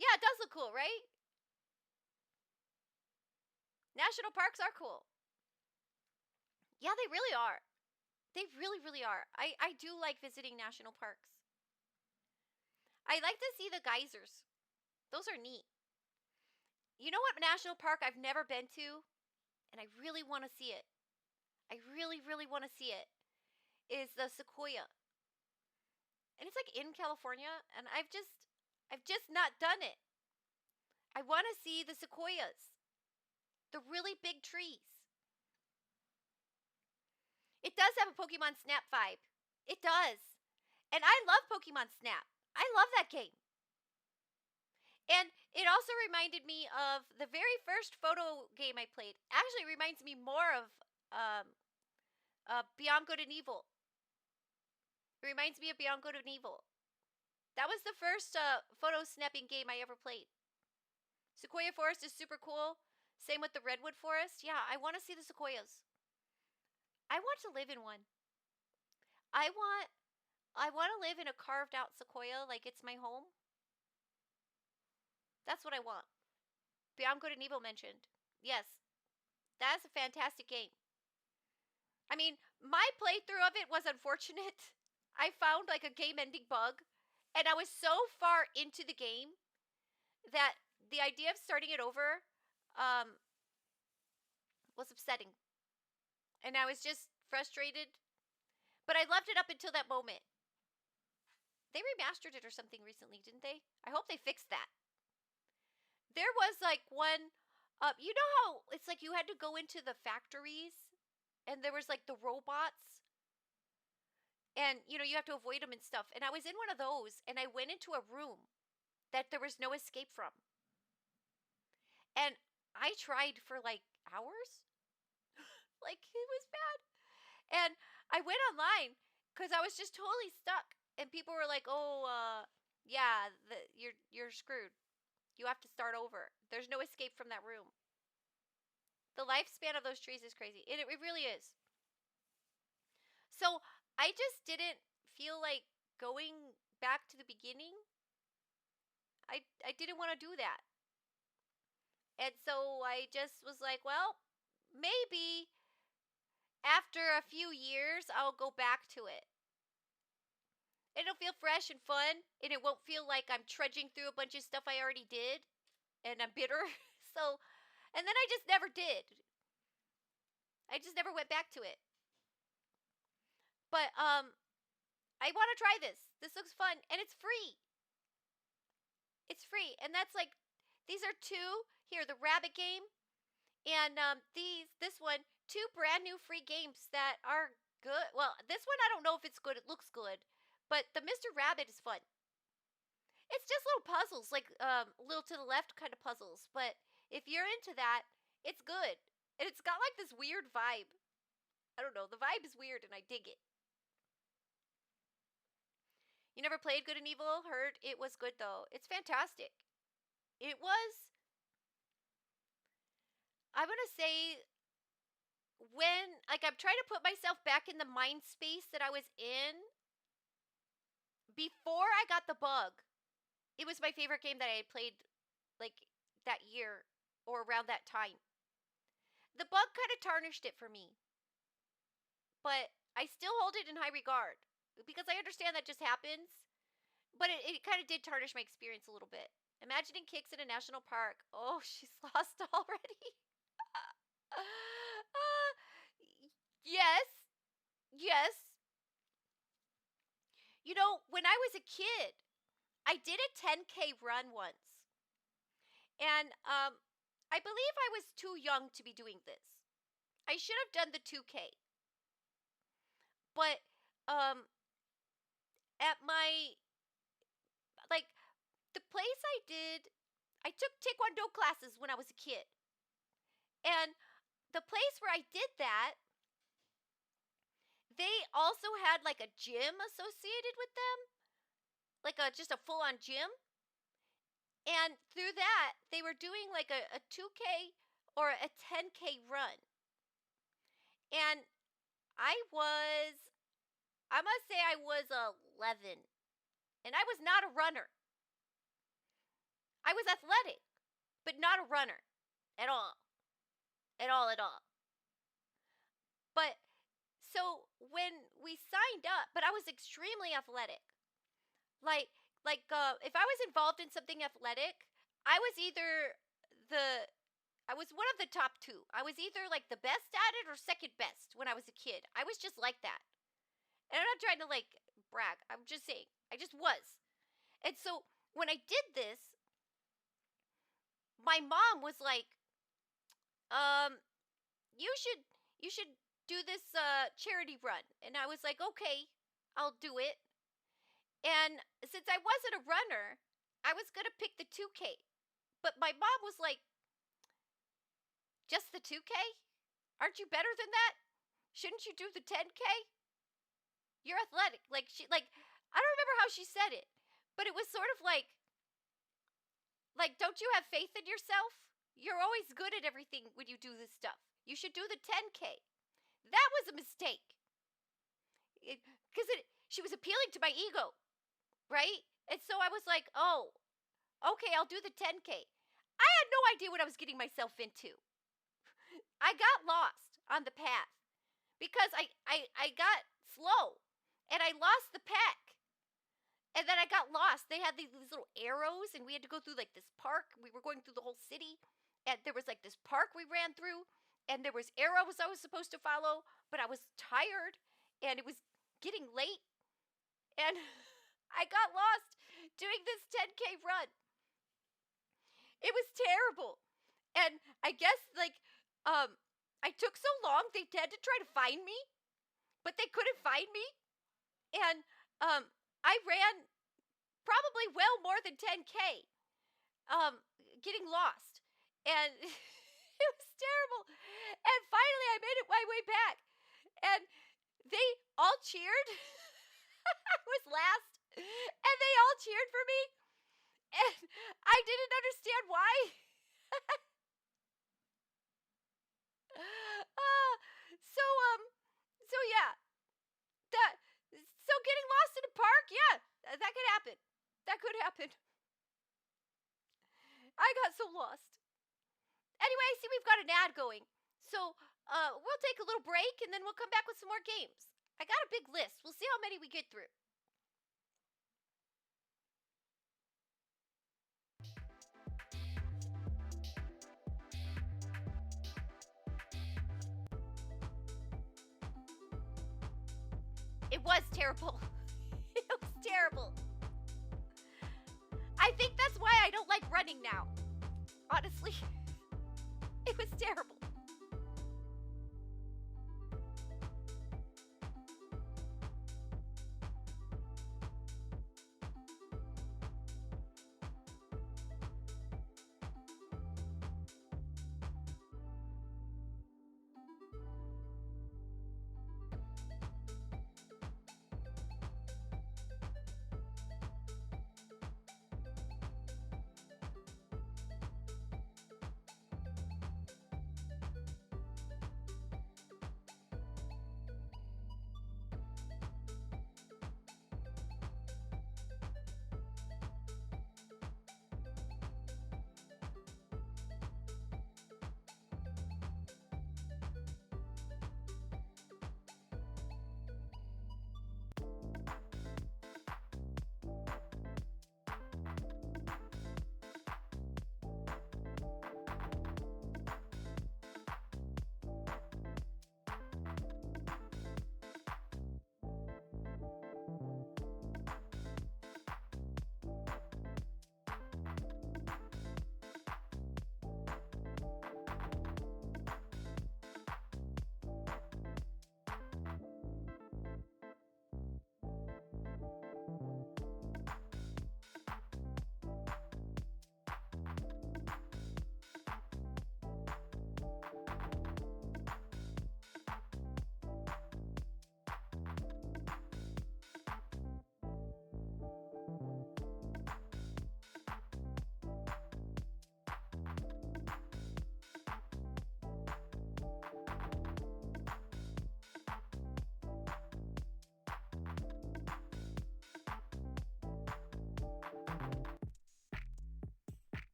Yeah, it does look cool, right? National parks are cool. Yeah, they really are. They really, really are. I do like visiting national parks. I like to see the geysers. Those are neat. You know what national park I've never been to? And I really want to see it. I really, really want to see it. Is the Sequoia. And it's like in California. And I've just not done it. I want to see the sequoias. The really big trees. It does have a Pokemon Snap vibe. It does. And I love Pokemon Snap. I love that game. And it also reminded me of the very first photo game I played. Actually, it reminds me more of Beyond Good and Evil. It reminds me of Beyond Good and Evil. That was the first photo snapping game I ever played. Sequoia Forest is super cool. Same with the Redwood Forest. Yeah, I want to see the sequoias. I want to live in one. I want to live in a carved out sequoia like it's my home. That's what I want. Beyond Good and Evil mentioned. Yes. That's a fantastic game. I mean, my playthrough of it was unfortunate. I found like a game ending bug, and I was so far into the game that the idea of starting it over was upsetting. And I was just frustrated. But I loved it up until that moment. They remastered it or something recently, didn't they? I hope they fixed that. There was like one, you know how it's like you had to go into the factories and there was like the robots and you have to avoid them and stuff. And I was in one of those and I went into a room that there was no escape from. And I tried for like hours Like it was bad. And I went online because I was just totally stuck. And people were like, "Oh, yeah, you're screwed. You have to start over. There's no escape from that room." The lifespan of those trees is crazy. It really is. So I just didn't feel like going back to the beginning. I didn't want to do that. And so I just was like, well, maybe after a few years I'll go back to it. It'll feel fresh and fun, and it won't feel like I'm trudging through a bunch of stuff I already did and I'm bitter. So, and then I just never did. I just never went back to it. But I want to try this. This looks fun and it's free. It's free. And that's like these are two here, the rabbit game and this one, two brand new free games that are good. Well, this one I don't know if it's good. It looks good. But the Mr. Rabbit is fun. It's just little puzzles, like a little to the left kind of puzzles. But if you're into that, it's good. And it's got like this weird vibe. I don't know. The vibe is weird and I dig it. You never played Good and Evil? Heard it was good though. It's fantastic. It was, I'm going to say, when, like, I'm trying to put myself back in the mind space that I was in before I got the bug. It was my favorite game that I had played, like, that year or around that time. The bug kind of tarnished it for me. But I still hold it in high regard because I understand that just happens. But it kind of did tarnish my experience a little bit. Imagining Kix in a national park. Oh, she's lost already. Yes. Yes. You know, when I was a kid, I did a 10K run once. And I believe I was too young to be doing this. I should have done the 2K. But at my, like, the place I took Taekwondo classes when I was a kid. And the place where I did that, they also had like a gym associated with them. Like just a full-on gym. And through that, they were doing like a 2K or a 10K run. And I must say I was 11. And I was not a runner. I was athletic, but not a runner at all. At all, at all. But so when we signed up, but I was extremely athletic. Like if I was involved in something athletic, I was I was one of the top two. I was either like the best at it or second best when I was a kid. I was just like that. And I'm not trying to like brag. I'm just saying. I just was. And so when I did this, my mom was like, you should do this charity run. And I was like, okay, I'll do it. And since I wasn't a runner, I was going to pick the 2K. But my mom was like, just the 2K? Aren't you better than that? Shouldn't you do the 10K? You're athletic. Like I don't remember how she said it, but it was sort of like don't you have faith in yourself? You're always good at everything when you do this stuff. You should do the 10K. That was a mistake. Because she was appealing to my ego, right? And so I was like, oh, okay, I'll do the 10K. I had no idea what I was getting myself into. I got lost on the path because I got slow and I lost the pack. And then I got lost. They had these little arrows and we had to go through like this park. We were going through the whole city and there was like this park we ran through and there was arrows I was supposed to follow, but I was tired and it was getting late and I got lost doing this 10K run. It was terrible. And I guess I took so long they had to try to find me, but they couldn't find me. And I ran probably well more than 10K, getting lost. And it was terrible. And finally I made it my way cheered. I was last, and they all cheered for me, and I didn't understand why. uh, so so yeah, that so getting lost in a park, yeah, that could happen. That could happen. I got so lost. Anyway, I see we've got an ad going. So we'll take a little break and then we'll come back with some more games. I got a big list. We'll see how many we get through. It was terrible. It was terrible. I think that's why I don't like running now. Honestly, it was terrible.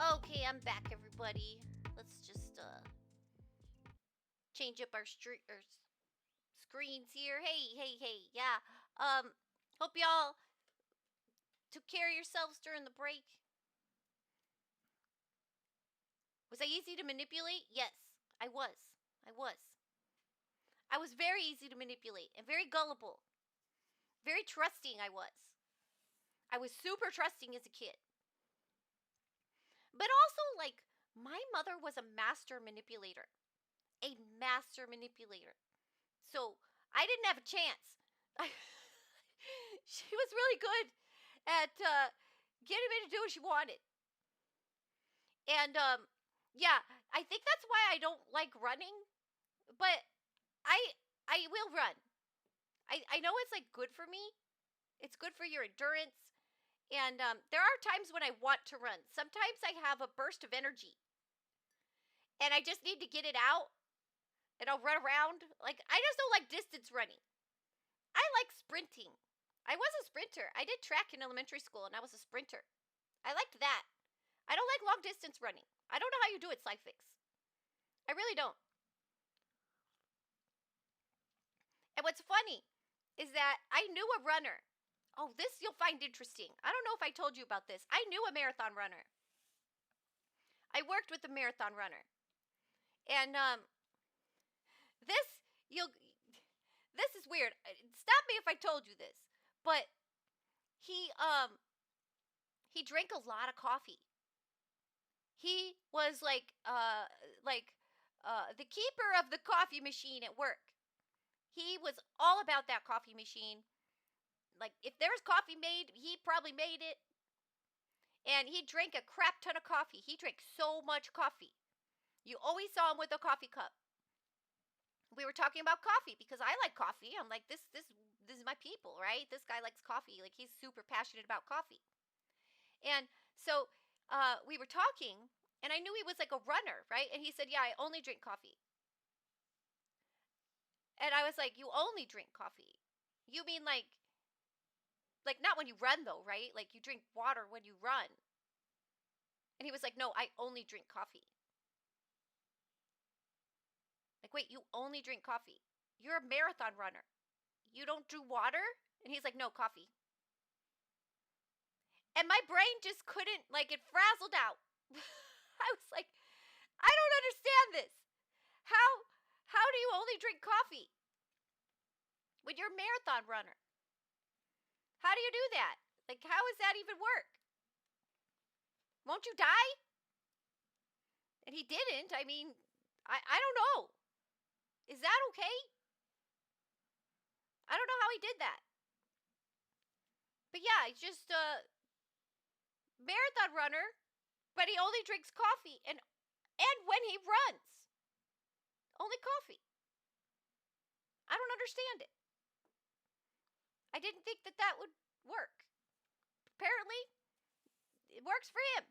Okay, I'm back, everybody. Let's just change up our screens here. Hey, yeah. Hope y'all took care of yourselves during the break. Was I easy to manipulate? Yes, I was. I was. I was very easy to manipulate and very gullible. Very trusting, I was. I was super trusting as a kid. But also, like, my mother was a master manipulator. A master manipulator. So, I didn't have a chance. She was really good at getting me to do what she wanted. And, yeah, I think that's why I don't like running. But I will run. I know it's, like, good for me. It's good for your endurance. And there are times when I want to run. Sometimes I have a burst of energy and I just need to get it out and I'll run around. Like, I just don't like distance running. I like sprinting. I was a sprinter. I did track in elementary school and I was a sprinter. I liked that. I don't like long distance running. I don't know how you do it, Cyfix. I really don't. And what's funny is that I knew a runner. Oh, this you'll find interesting. I don't know if I told you about this. I knew a marathon runner. I worked with a marathon runner. And this you'll this is weird. Stop me if I told you this. But he drank a lot of coffee. He was like the keeper of the coffee machine at work. He was all about that coffee machine. Like, if there was coffee made, he probably made it. And he drank a crap ton of coffee. He drank so much coffee. You always saw him with a coffee cup. We were talking about coffee because I like coffee. I'm like, this is my people, right? This guy likes coffee. Like, he's super passionate about coffee. And so we were talking, and I knew he was like a runner, right? And he said, yeah, I only drink coffee. And I was like, you only drink coffee? You mean like not when you run though, right? Like, you drink water when you run. And he was like, no, I only drink coffee. Like, wait, you only drink coffee? You're a marathon runner. You don't do water? And he's like, no, coffee. And my brain just couldn't, like, it frazzled out. I was like, I don't understand this. How do you only drink coffee when you're a marathon runner? How do you do that? Like, how does that even work? Won't you die? And he didn't. I mean, I don't know. Is that okay? I don't know how he did that. But yeah, he's just a marathon runner, but he only drinks coffee and when he runs, only coffee. I don't understand it. I didn't think that would work. Apparently, it works for him.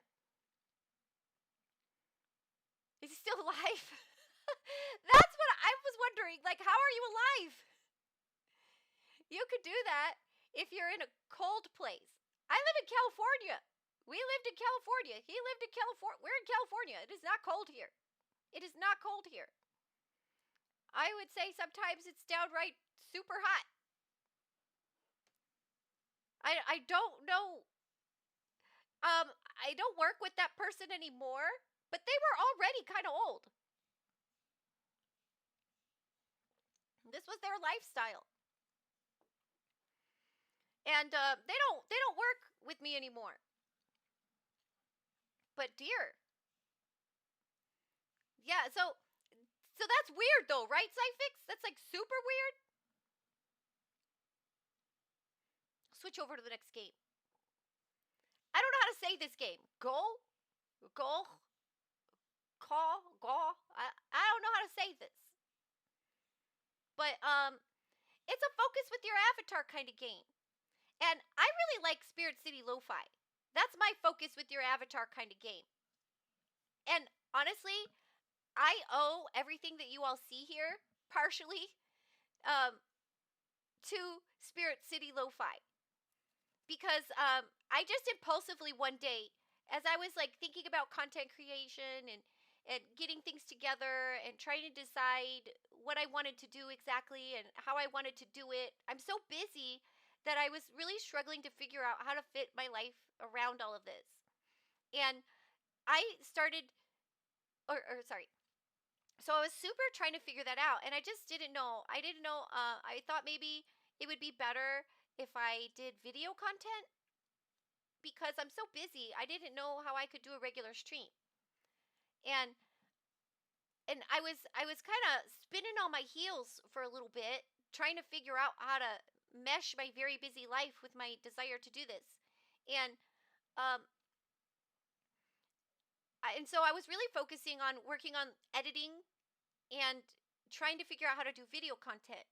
Is he still alive? That's what I was wondering. Like, how are you alive? You could do that if you're in a cold place. I live in California. We lived in California. He lived in California. We're in California. It is not cold here. It is not cold here. I would say sometimes it's downright super hot. I don't know. I don't work with that person anymore, but they were already kind of old. This was their lifestyle. And they don't work with me anymore. But dear. Yeah, so that's weird though, right, Cyfix? That's like super weird. Switch over to the next game. I don't know how to say this game. Go. I don't know how to say this. But it's a focus with your avatar kind of game. And I really like Spirit City Lo-Fi. That's my focus with your avatar kind of game. And honestly, I owe everything that you all see here partially to Spirit City Lo-Fi. Because I just impulsively one day, as I was like thinking about content creation and getting things together and trying to decide what I wanted to do exactly and how I wanted to do it, I'm so busy that I was really struggling to figure out how to fit my life around all of this. And I started, sorry. So I was super trying to figure that out, and I just didn't know. I thought maybe it would be better if I did video content because I'm so busy. I didn't know how I could do a regular stream. And I was kind of spinning on my heels for a little bit, trying to figure out how to mesh my very busy life with my desire to do this. And so I was really focusing on working on editing and trying to figure out how to do video content.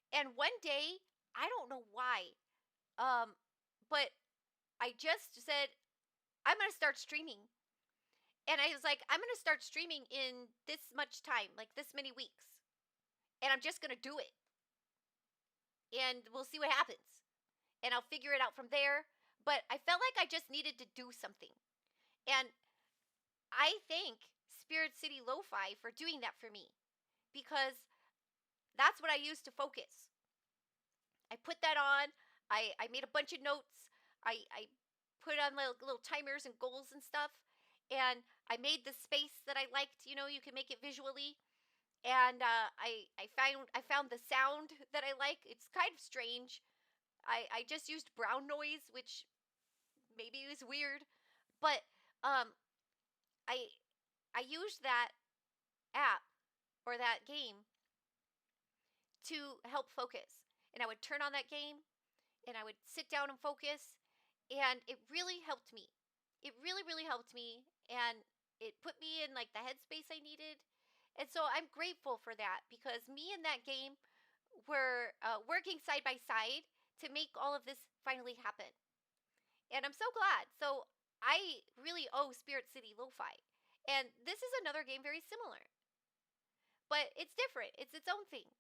And one day, I don't know why, but I just said, I'm going to start streaming. And I was like, I'm going to start streaming in this much time, like this many weeks. And I'm just going to do it. And we'll see what happens. And I'll figure it out from there. But I felt like I just needed to do something. And I thank Spirit City Lo-Fi for doing that for me. Because that's what I use to focus. I put that on. I made a bunch of notes. I put on little timers and goals and stuff. And I made the space that I liked. You know, you can make it visually. And I found the sound that I like. It's kind of strange. I just used brown noise, which maybe is weird, but um, I I used that app or that game to help focus. And I would turn on that game and I would sit down and focus, and it really helped me. It really, really helped me, and it put me in like the headspace I needed. And so I'm grateful for that because me and that game were working side by side to make all of this finally happen. And I'm so glad. So I really owe Spirit City Lo-Fi. And this is another game very similar, but it's different. It's its own thing.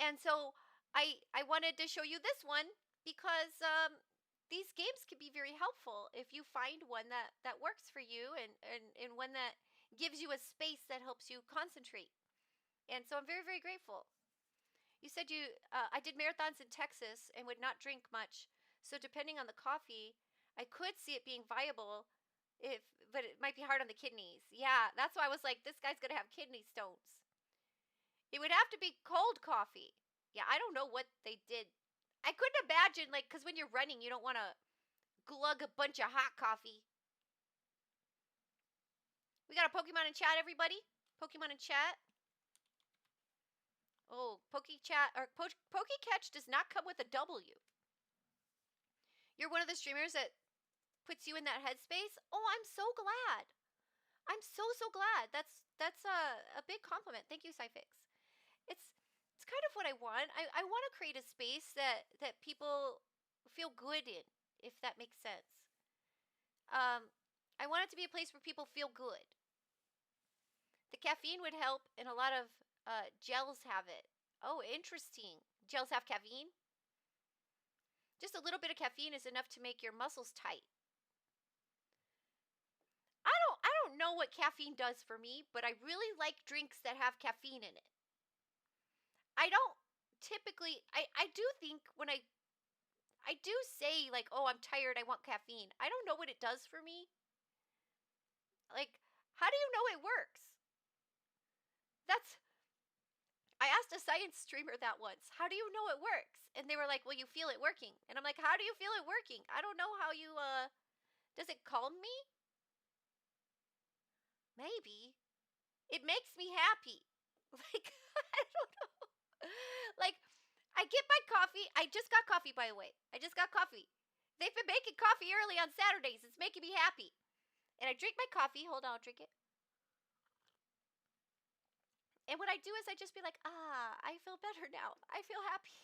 And so I wanted to show you this one because these games can be very helpful if you find one that works for you, and one that gives you a space that helps you concentrate. And so I'm very, very grateful. You said I did marathons in Texas and would not drink much. So depending on the coffee, I could see it being viable, but it might be hard on the kidneys. Yeah, that's why I was like, this guy's gonna have kidney stones. It would have to be cold coffee. Yeah, I don't know what they did. I couldn't imagine, like, because when you're running, you don't want to glug a bunch of hot coffee. We got a Pokemon in chat, everybody. Pokemon in chat. Oh, Pokecatch does not come with a W. You're one of the streamers that puts you in that headspace. Oh, I'm so glad. I'm so glad. That's a big compliment. Thank you, Cyfix. It's kind of what I want. I want to create a space that people feel good in, if that makes sense. I want it to be a place where people feel good. The caffeine would help, and a lot of gels have it. Oh, interesting. Gels have caffeine? Just a little bit of caffeine is enough to make your muscles tight. I don't know what caffeine does for me, but I really like drinks that have caffeine in it. I don't typically, I do think when I do say, like, oh, I'm tired, I want caffeine. I don't know what it does for me. Like, how do you know it works? I asked a science streamer that once. How do you know it works? And they were like, well, you feel it working. And I'm like, how do you feel it working? I don't know how you, does it calm me? Maybe. It makes me happy. Like, I don't know. Like, I get my coffee. I just got coffee, by the way. I just got coffee. They've been making coffee early on Saturdays. It's making me happy. And I drink my coffee. Hold on, I'll drink it. And what I do is I just be like, I feel better now. I feel happy.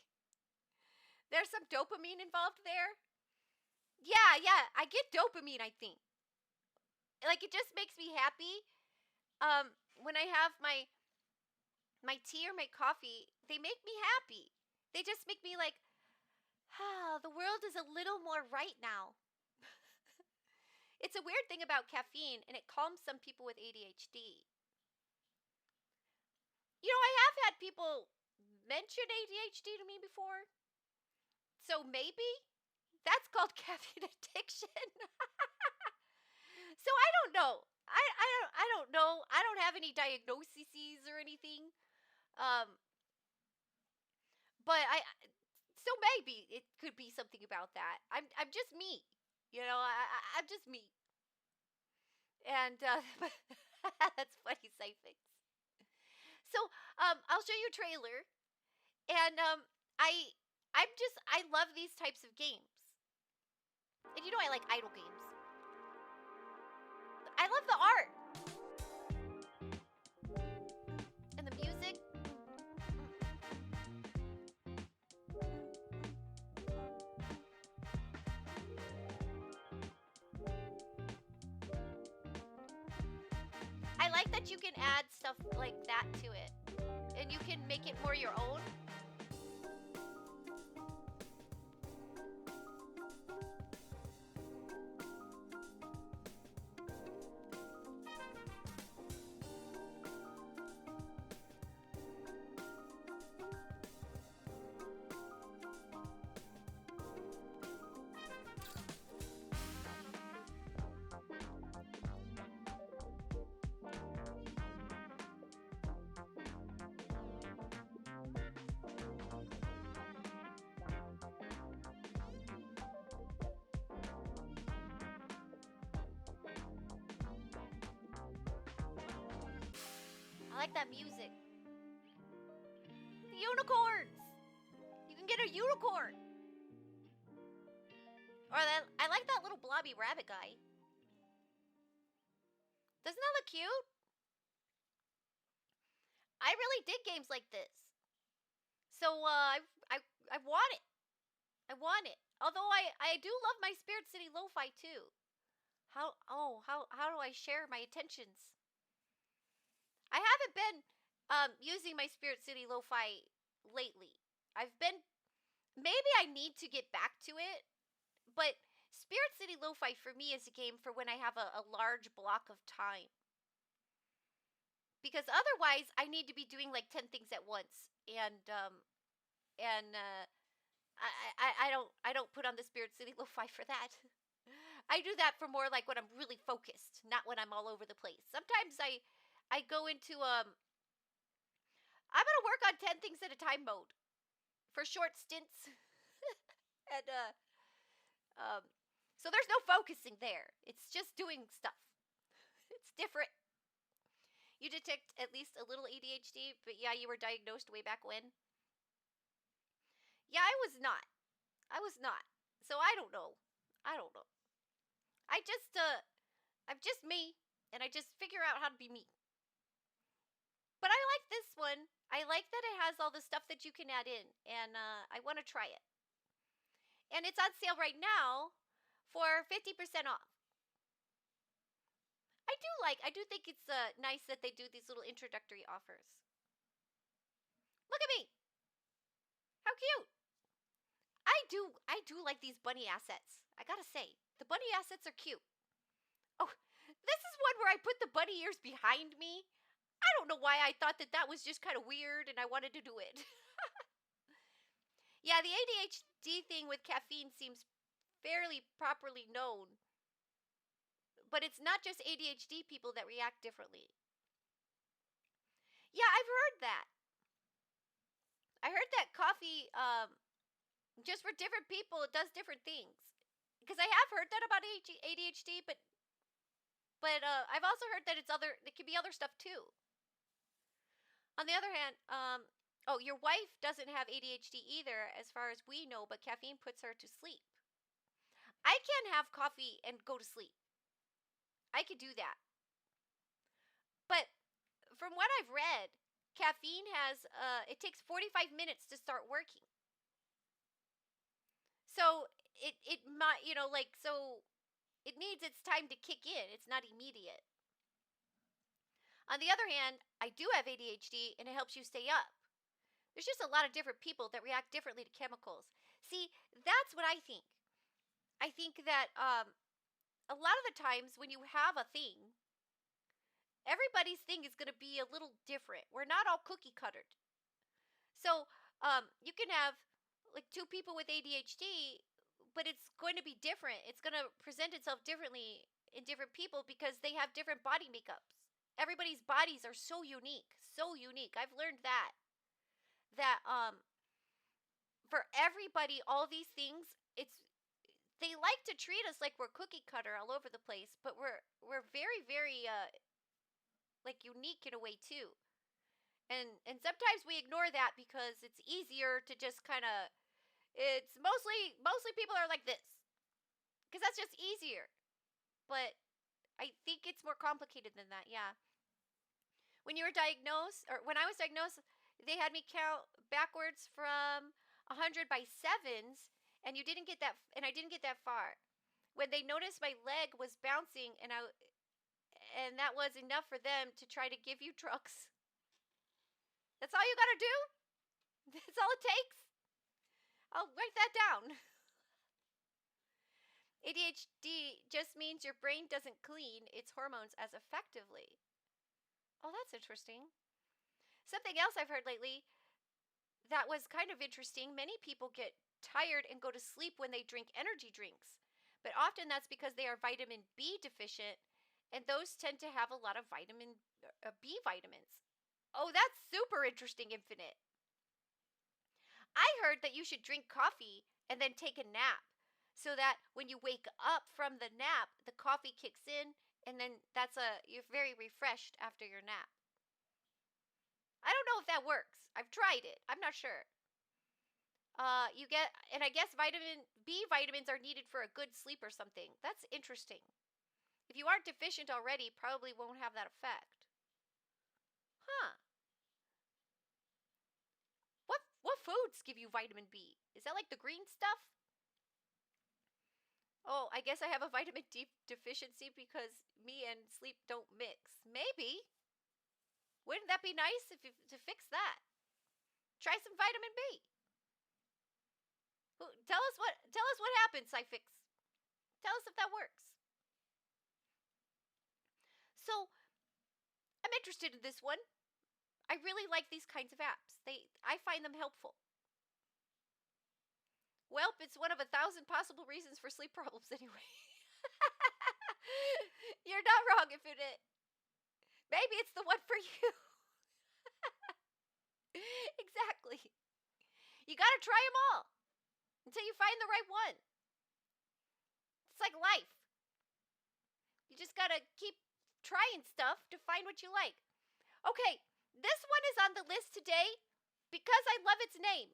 There's some dopamine involved there. Yeah, I get dopamine, I think. Like, it just makes me happy. When I have my tea or my coffee, they make me happy. They just make me like, the world is a little more right now. It's a weird thing about caffeine, and it calms some people with ADHD. You know, I have had people mention ADHD to me before. So maybe that's called caffeine addiction. So I don't know. I don't know. I don't have any diagnoses or anything. But so maybe it could be something about that. I'm just me. You know, I'm just me. And that's funny, Cyfix. So I'll show you a trailer, and I love these types of games. And you know I like idle games. I love the art and the music. like that you can add stuff like that to it. And you can make it more your own. I like that music. The unicorns! You can get a unicorn! Or that, I like that little blobby rabbit guy. Doesn't that look cute? I really dig games like this. So, I want it. I want it. Although I do love my Spirit City Lo-Fi too. How do I share my attentions? I haven't been using my Spirit City Lo-Fi lately. Maybe I need to get back to it, but Spirit City Lo-Fi for me is a game for when I have a large block of time. Because otherwise, I need to be doing like 10 things at once, and I don't put on the Spirit City Lo-Fi for that. I do that for more like when I'm really focused, not when I'm all over the place. Sometimes I go into I'm gonna work on 10 things at a time mode for short stints, and so there's no focusing there. It's just doing stuff. It's different. You detect at least a little ADHD, but yeah, you were diagnosed way back when. Yeah, I was not. So I don't know. I'm just me, and I just figure out how to be me. But I like this one. I like that it has all the stuff that you can add in, and I want to try it. And it's on sale right now for 50% off. I do think it's nice that they do these little introductory offers. Look at me. How cute. I do like these bunny assets. I gotta say, the bunny assets are cute. Oh, this is one where I put the bunny ears behind me. I don't know why I thought that was just kind of weird and I wanted to do it. Yeah, the ADHD thing with caffeine seems fairly properly known. But it's not just ADHD people that react differently. Yeah, I've heard that. I heard that coffee, just for different people, it does different things. Because I have heard that about ADHD, but I've also heard that it could be other stuff too. On the other hand, oh, your wife doesn't have ADHD either, as far as we know, but caffeine puts her to sleep. I can't have coffee and go to sleep. I could do that. But from what I've read, caffeine it takes 45 minutes to start working. So it might, so it needs its time to kick in. It's not immediate. On the other hand, I do have ADHD and it helps you stay up. There's just a lot of different people that react differently to chemicals. See, that's what I think. I think that a lot of the times when you have a thing, everybody's thing is going to be a little different. We're not all cookie cuttered. So you can have like two people with ADHD, but it's going to be different. It's going to present itself differently in different people because they have different body makeups. Everybody's bodies are so unique, so unique. I've learned that for everybody, all these things, they like to treat us like we're cookie cutter all over the place, but we're very, very like unique in a way too. And sometimes we ignore that because it's easier to just kind of, it's mostly people are like this because that's just easier. But I think it's more complicated than that. Yeah. When you were diagnosed, or when I was diagnosed, they had me count backwards from 100 by sevens, and I didn't get that far. When they noticed my leg was bouncing, and and that was enough for them to try to give you drugs. That's all you gotta do? That's all it takes? I'll write that down. ADHD just means your brain doesn't clean its hormones as effectively. Oh, that's interesting. Something else I've heard lately that was kind of interesting. Many people get tired and go to sleep when they drink energy drinks, but often that's because they are vitamin B deficient, and those tend to have a lot of vitamin B vitamins. Oh, that's super interesting, Infinite. I heard that you should drink coffee and then take a nap so that when you wake up from the nap, the coffee kicks in, and then you're very refreshed after your nap. I don't know if that works. I've tried it. I'm not sure. And I guess vitamin B vitamins are needed for a good sleep or something. That's interesting. If you aren't deficient already, probably won't have that effect. Huh. What foods give you vitamin B? Is that like the green stuff? Oh, I guess I have a vitamin D deficiency because me and sleep don't mix. Maybe. Wouldn't that be nice to fix that? Try some vitamin B. Tell us what happens, Psyfix. Tell us if that works. So, I'm interested in this one. I really like these kinds of apps. I find them helpful. Welp, it's one of 1,000 possible reasons for sleep problems anyway. You're not wrong, Infinite. Maybe it's the one for you. Exactly. You gotta try them all until you find the right one. It's like life. You just gotta keep trying stuff to find what you like. Okay, this one is on the list today because I love its name.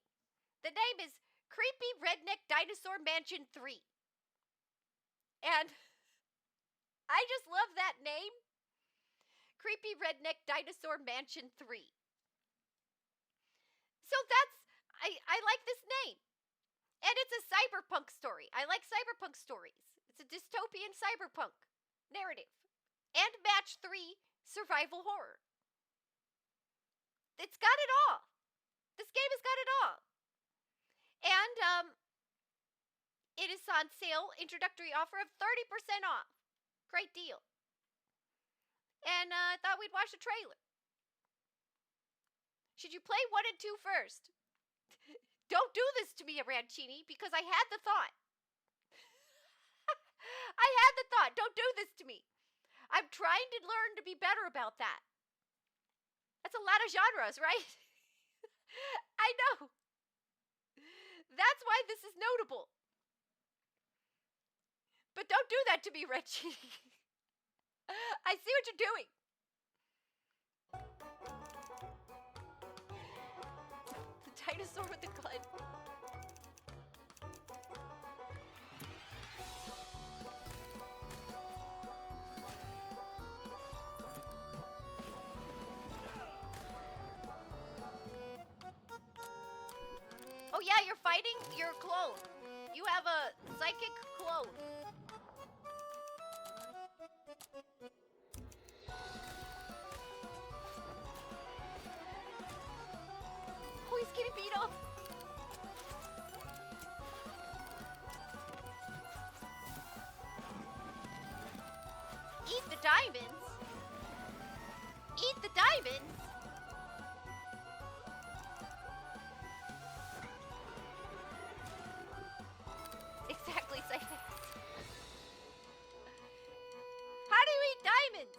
The name is Creepy Redneck Dinosaur Mansion 3. And I just love that name. Creepy Redneck Dinosaur Mansion 3. So I like this name. And it's a cyberpunk story. I like cyberpunk stories. It's a dystopian cyberpunk narrative. And match 3 survival horror. It's got it all. This game has got it all. And it is on sale, introductory offer of 30% off. Great deal. And I thought we'd watch the trailer. Should you play 1 and 2 first? Don't do this to me, Arancini, because I had the thought. I had the thought. Don't do this to me. I'm trying to learn to be better about that. That's a lot of genres, right? I know. That's why this is notable. But don't do that to me, Reggie. I see what you're doing. The dinosaur with the gun. Oh yeah, you're fighting your clone. You have a psychic clone. Oh, he's getting beat up. Eat the diamonds. Eat the diamonds. Exactly, Cyphex. How do you eat diamonds?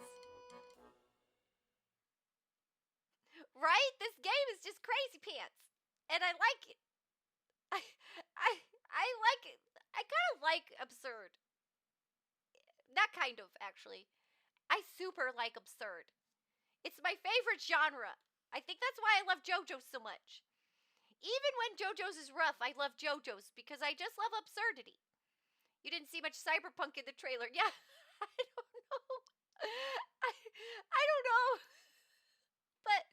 Right? This game is just crazy pants. And I like it. I like it. I kind of like absurd. Not kind of, actually. I super like absurd. It's my favorite genre. I think that's why I love JoJo's so much. Even when JoJo's is rough, I love JoJo's because I just love absurdity. You didn't see much cyberpunk in the trailer. Yeah, I don't know. I don't know. But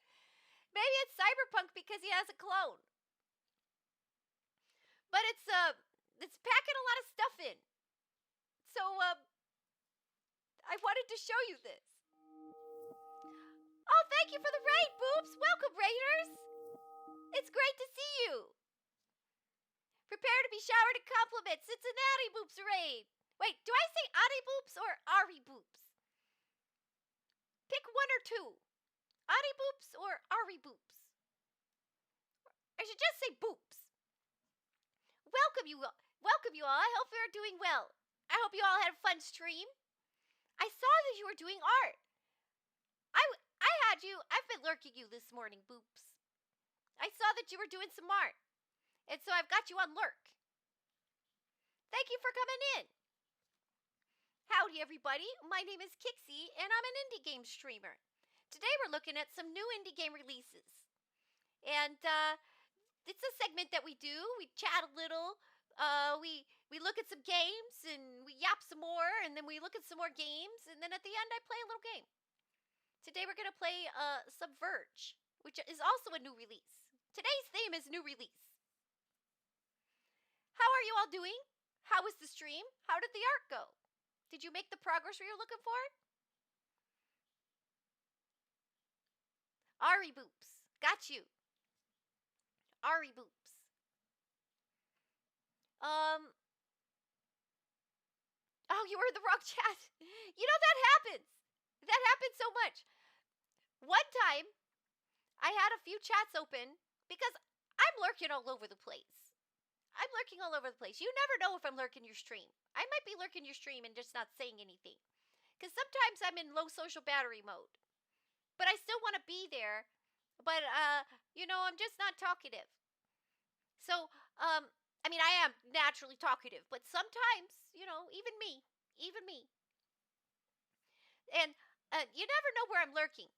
maybe it's cyberpunk because he has a clone. But it's packing a lot of stuff in. So I wanted to show you this. Oh, thank you for the raid, Boops. Welcome, raiders. It's great to see you. Prepare to be showered in compliments. Cincinnati Boops raid. Wait, do I say Adi Boops or Ari Boops? Pick one or two. Adi Boops or Ari Boops? I should just say Boops. Welcome you all. Welcome you all. I hope you're doing well. I hope you all had a fun stream. I saw that you were doing art. I had you. I've been lurking you this morning, Boops. I saw that you were doing some art. And so I've got you on lurk. Thank you for coming in. Howdy, everybody. My name is Kixie, and I'm an indie game streamer. Today we're looking at some new indie game releases. And it's a segment that we do. We chat a little. We look at some games, and we yap some more, and then we look at some more games, and then at the end I play a little game. Today we're going to play Sub-Verge, which is also a new release. Today's theme is new release. How are you all doing? How was the stream? How did the art go? Did you make the progress you were looking for? Ari Boops. Got you. Ari Boops. Oh, you were in the wrong chat. You know, that happens. That happens so much. One time, I had a few chats open because I'm lurking all over the place. I'm lurking all over the place. You never know if I'm lurking your stream. I might be lurking your stream and just not saying anything. Because sometimes I'm in low social battery mode. But I still want to be there. But, you know, I'm just not talkative. So, I mean, I am naturally talkative. But sometimes, you know, even me. And you never know where I'm lurking.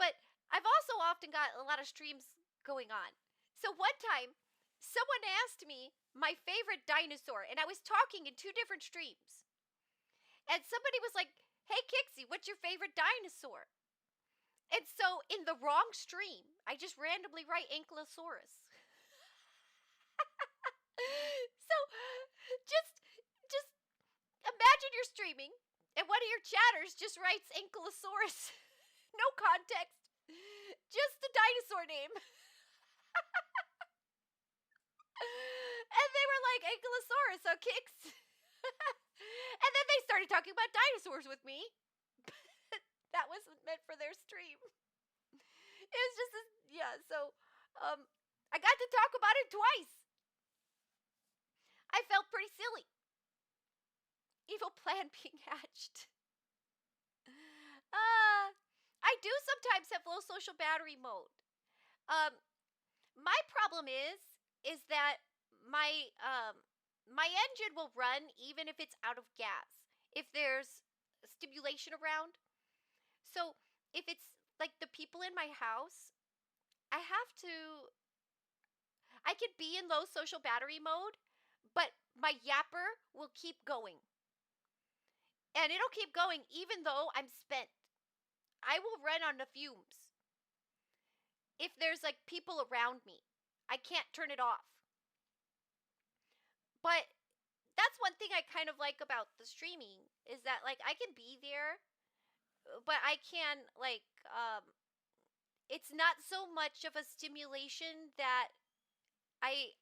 But I've also often got a lot of streams going on. So one time, someone asked me my favorite dinosaur, and I was talking in two different streams. And somebody was like, "Hey, Kixie, what's your favorite dinosaur?" And so in the wrong stream, I just randomly write Ankylosaurus. So just imagine you're streaming, and one of your chatters just writes Ankylosaurus. No context. Just the dinosaur name. And they were like, Ankylosaurus, so Kix. And then they started talking about dinosaurs with me. That wasn't meant for their stream. It was just this, yeah, so I got to talk about it twice. I felt pretty silly. Evil plan being hatched. I do sometimes have low social battery mode. My problem is that my engine will run even if it's out of gas, if there's stimulation around. So if it's like the people in my house, I could be in low social battery mode, but my yapper will keep going. And it'll keep going even though I'm spent. I will run on the fumes. If there's like people around me, I can't turn it off. But that's one thing I kind of like about the streaming is that like I can be there, but I can like it's not so much of a stimulation that I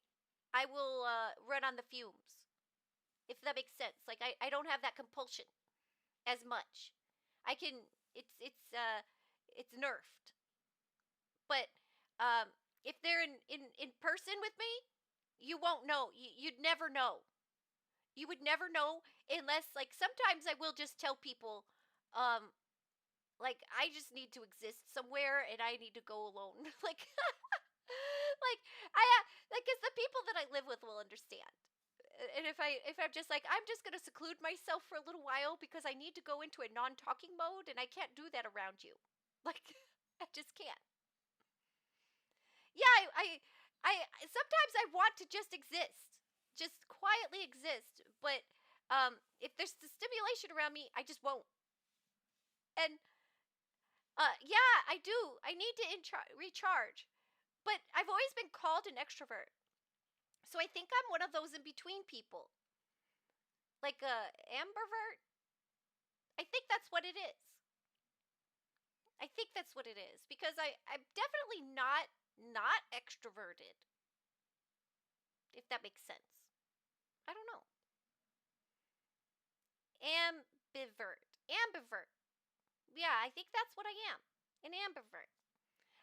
will run on the fumes. If that makes sense. Like I don't have that compulsion as much. I can it's nerfed. But if they're in person with me, you won't know. You'd never know. You would never know unless like sometimes I will just tell people like I just need to exist somewhere and I need to go alone. Like like like cuz the people that I live with will understand. And if I'm just like I'm just going to seclude myself for a little while because I need to go into a non-talking mode and I can't do that around you. Like I just can't. Yeah, I sometimes I want to just exist. Just quietly exist, but if there's the stimulation around me, I just won't. And yeah, I do. I need to recharge. But I've always been called an extrovert. So I think I'm one of those in between people. Like a ambivert? I think that's what it is. I think that's what it is because I'm definitely not extroverted. If that makes sense. I don't know. Ambivert. Ambivert. Yeah, I think that's what I am. An ambivert.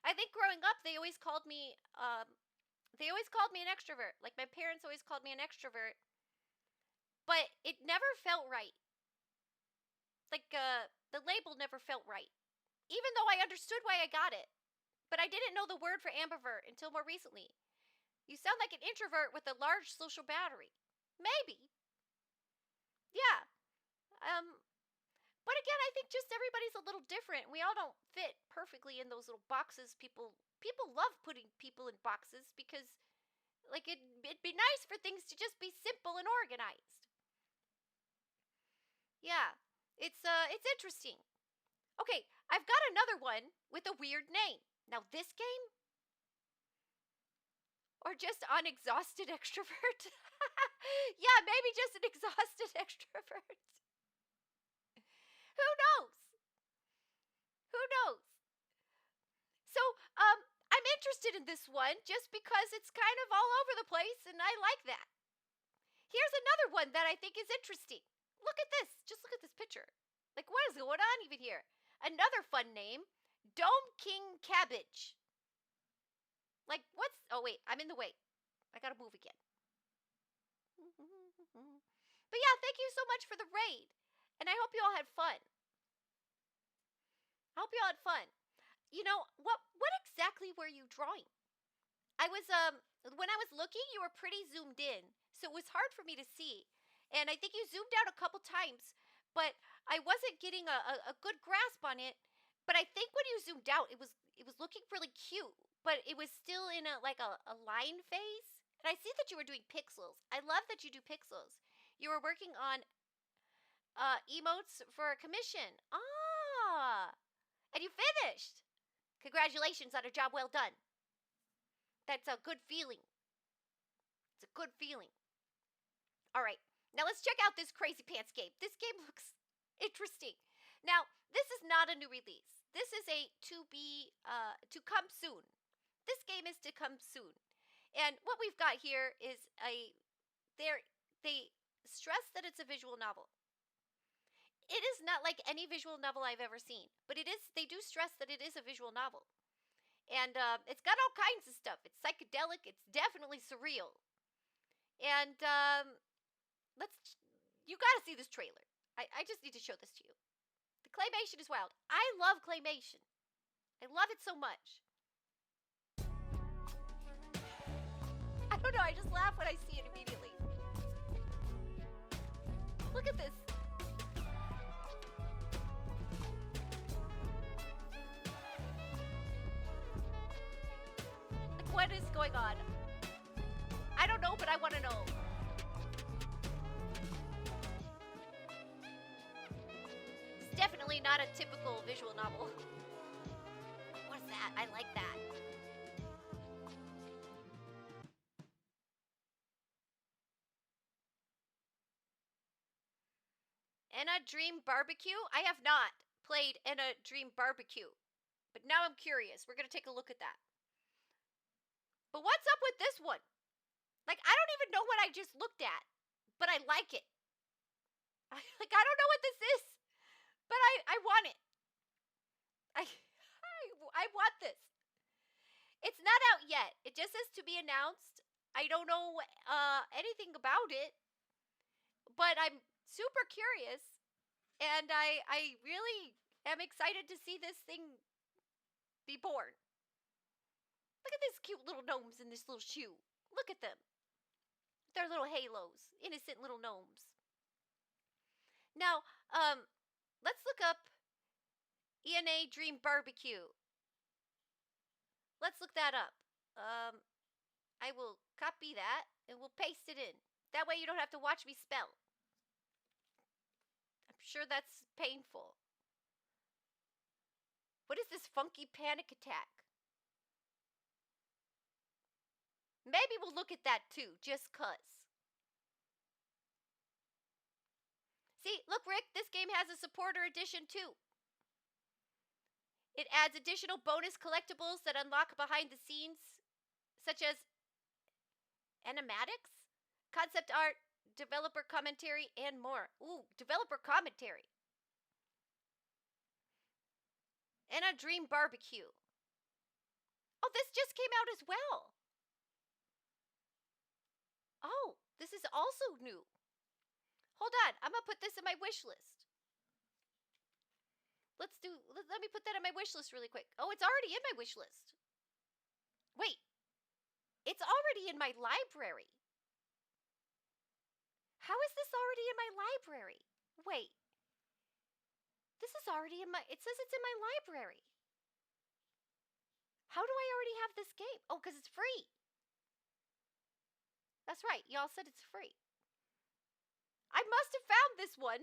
I think growing up they always called me an extrovert. Like my parents always called me an extrovert. But it never felt right. Like the label never felt right. Even though I understood why I got it. But I didn't know the word for ambivert until more recently. You sound like an introvert with a large social battery. Maybe. Yeah. But again, I think just everybody's a little different. We all don't fit perfectly in those little boxes. People love putting people in boxes because like it'd be nice for things to just be simple and organized. Yeah. It's interesting. Okay, I've got another one with a weird name. Now this game or just unexhausted extrovert? Yeah, maybe just an exhausted extrovert. Who knows? Who knows? So, I'm interested in this one just because it's kind of all over the place and I like that. Here's another one that I think is interesting. Look at this. Just look at this picture. Like, what is going on even here? Another fun name, Dome King Cabbage. Like, what's... Oh, wait, I'm in the way. I gotta move again. But yeah, thank you so much for the raid. And I hope you all had fun. I hope you all had fun. You know, what exactly were you drawing? I was, when I was looking, you were pretty zoomed in. So it was hard for me to see. And I think you zoomed out a couple times. But I wasn't getting a good grasp on it. But I think when you zoomed out, it was looking really cute. But it was still in a line phase. And I see that you were doing pixels. I love that you do pixels. You were working on emotes for a commission. Ah! And you finished! Congratulations on a job well done. That's a good feeling. It's a good feeling. All right. Now let's check out this Crazy Pants game. This game looks interesting. Now, this is not a new release. This is a to come soon. This game is to come soon. And what we've got here is they stress that it's a visual novel. It is not like any visual novel I've ever seen, but they do stress that it is a visual novel. And it's got all kinds of stuff. It's psychedelic. It's definitely surreal. And you gotta see this trailer. I just need to show this to you. The claymation is wild. I love claymation. I love it so much. I don't know, I just laugh when I see it immediately. Look at this. Like, what is going on? I don't know, but I want to know. It's definitely not a typical visual novel. What's that? I like that. Enna Dream Barbecue? I have not played Enna Dream Barbecue. But now I'm curious. We're going to take a look at that. But what's up with this one? Like, I don't even know what I just looked at. But I like it. I don't know what this is. But I want it. I want this. It's not out yet. It just says to be announced. I don't know anything about it. But I'm super curious. And I really am excited to see this thing be born. Look at these cute little gnomes in this little shoe. Look at them. Their little halos. Innocent little gnomes. Now, let's look up ENA Dream Barbecue. Let's look that up. I will copy that and we'll paste it in. That way you don't have to watch me spell. I'm sure that's painful. What is this funky panic attack? Maybe we'll look at that too, just 'cause. See, look, Rick, this game has a supporter edition too. It adds additional bonus collectibles that unlock behind the scenes, such as animatics, concept art, developer commentary, and more. Ooh, developer commentary. And a dream barbecue. Oh, this just came out as well. Oh, this is also new. Hold on, I'm gonna put this in my wish list. Let me put that in my wish list really quick. Oh, it's already in my wish list. Wait, it's already in my library. How is this already in my library? Wait, this is already in my, it says it's in my library. How do I already have this game? Oh, because it's free. That's right, y'all said it's free. I must have found this one,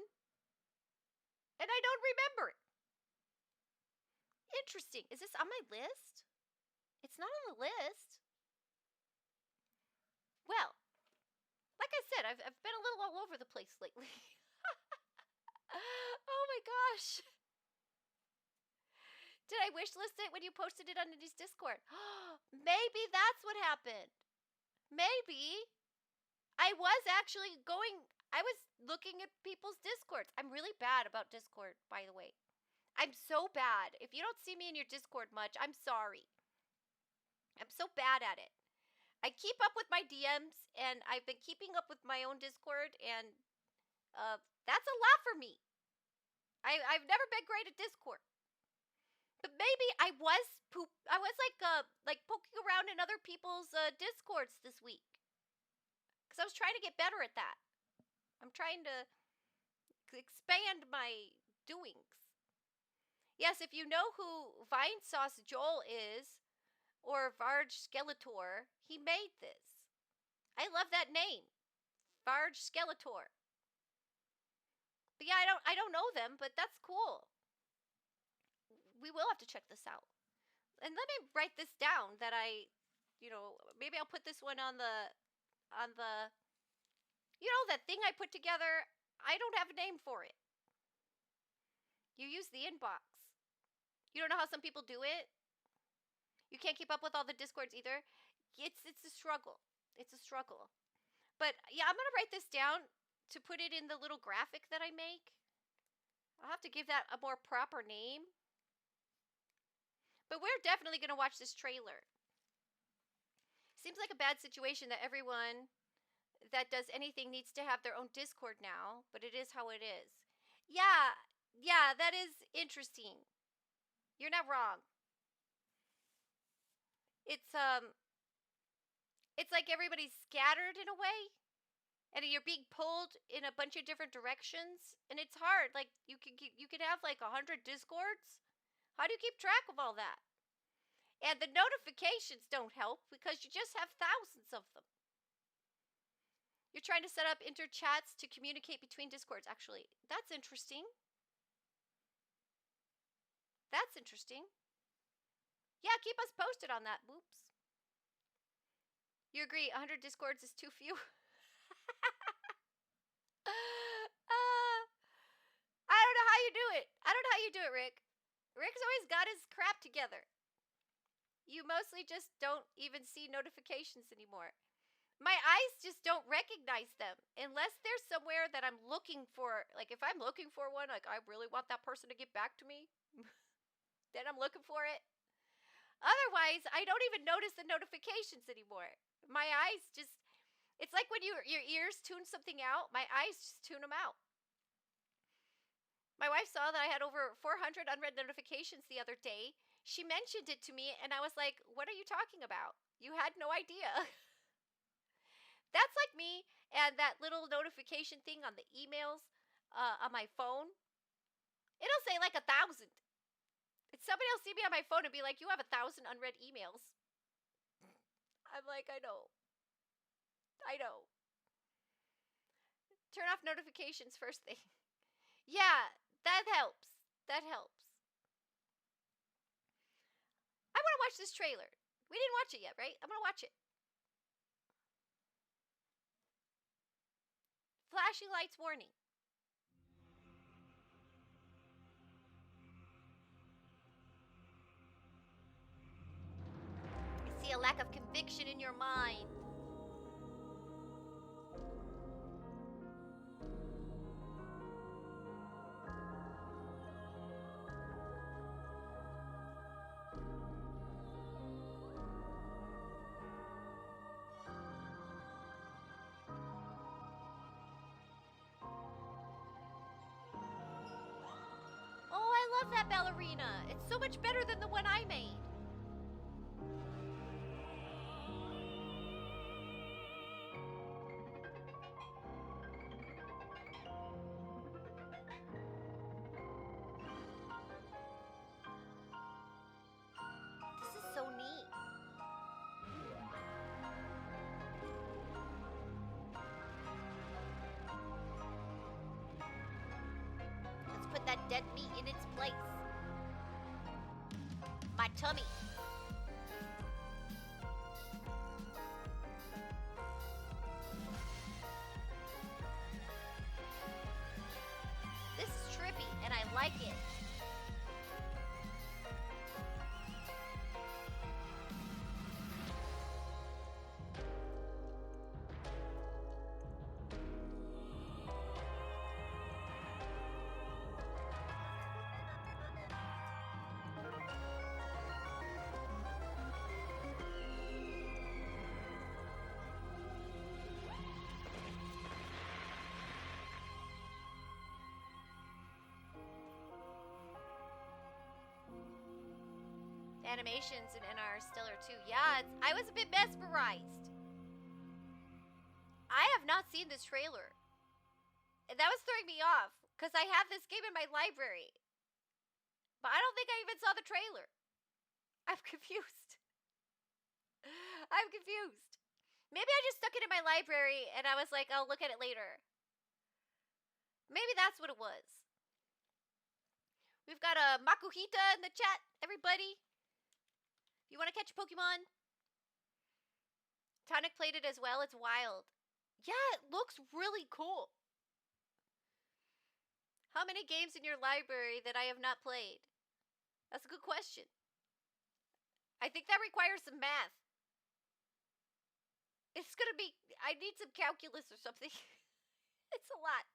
and I don't remember it. Interesting. Is this on my list? It's not on the list. Well, like I said, I've been a little all over the place lately. Oh my gosh. Did I wish list it when you posted it on his Discord? Maybe that's what happened. Maybe. I was actually I was looking at people's Discords. I'm really bad about Discord, by the way. I'm so bad. If you don't see me in your Discord much, I'm sorry. I'm so bad at it. I keep up with my DMs, and I've been keeping up with my own Discord, and that's a lot for me. I've never been great at Discord. But maybe I was like poking around in other people's Discords this week. Because I was trying to get better at that. I'm trying to expand my doings. Yes, if you know who Vine Sauce Joel is, or Varge Skeletor, he made this. I love that name, Varge Skeletor. But yeah, I don't know them, but that's cool. We will have to check this out. And let me write this down that maybe I'll put this one on the that thing I put together. I don't have a name for it. You use the inbox. You don't know how some people do it? You can't keep up with all the Discords either? It's a struggle. It's a struggle. But yeah, I'm going to write this down to put it in the little graphic that I make. I'll have to give that a more proper name. But we're definitely going to watch this trailer. Seems like a bad situation that everyone that does anything needs to have their own Discord now, but it is how it is. Yeah, that is interesting. You're not wrong. It's like everybody's scattered in a way, and you're being pulled in a bunch of different directions, and it's hard. Like you could have like 100 Discords. How do you keep track of all that? And the notifications don't help because you just have thousands of them. You're trying to set up interchats to communicate between Discords. Actually, that's interesting. That's interesting. Yeah, keep us posted on that. Whoops. You agree 100 Discords is too few? I don't know how you do it. I don't know how you do it, Rick. Rick's always got his crap together. You mostly just don't even see notifications anymore. My eyes just don't recognize them unless there's somewhere that I'm looking for. Like if I'm looking for one, like I really want that person to get back to me, then I'm looking for it. Otherwise, I don't even notice the notifications anymore. My eyes just, it's like when your ears tune something out, my eyes just tune them out. My wife saw that I had over 400 unread notifications the other day. She mentioned it to me, and I was like, what are you talking about? You had no idea. That's like me and that little notification thing on the emails on my phone. It'll say like 1,000. Somebody will see me on my phone and be like, you have 1,000 unread emails. I'm like, I know. Turn off notifications first thing. Yeah, that helps. I want to watch this trailer. We didn't watch it yet, right? I'm going to watch it. Flashing lights warning. fiction in your mind. Oh, I love that ballerina. It's so much better than the one I made. This is so neat. Let's put that dead meat in its place. My tummy. This is trippy, and I like it. Animations in NR stellar too. Yeah, I was a bit mesmerized. I have not seen this trailer. And that was throwing me off because I have this game in my library. But I don't think I even saw the trailer. I'm confused. I'm confused. Maybe I just stuck it in my library and I was like, I'll look at it later. Maybe that's what it was. We've got a Makuhita in the chat, everybody. If you want to catch a Pokemon, Tonic played it as well. It's wild. Yeah, it looks really cool. How many games in your library that I have not played? That's a good question. I think that requires some math. It's gonna be, I need some calculus or something. It's a lot.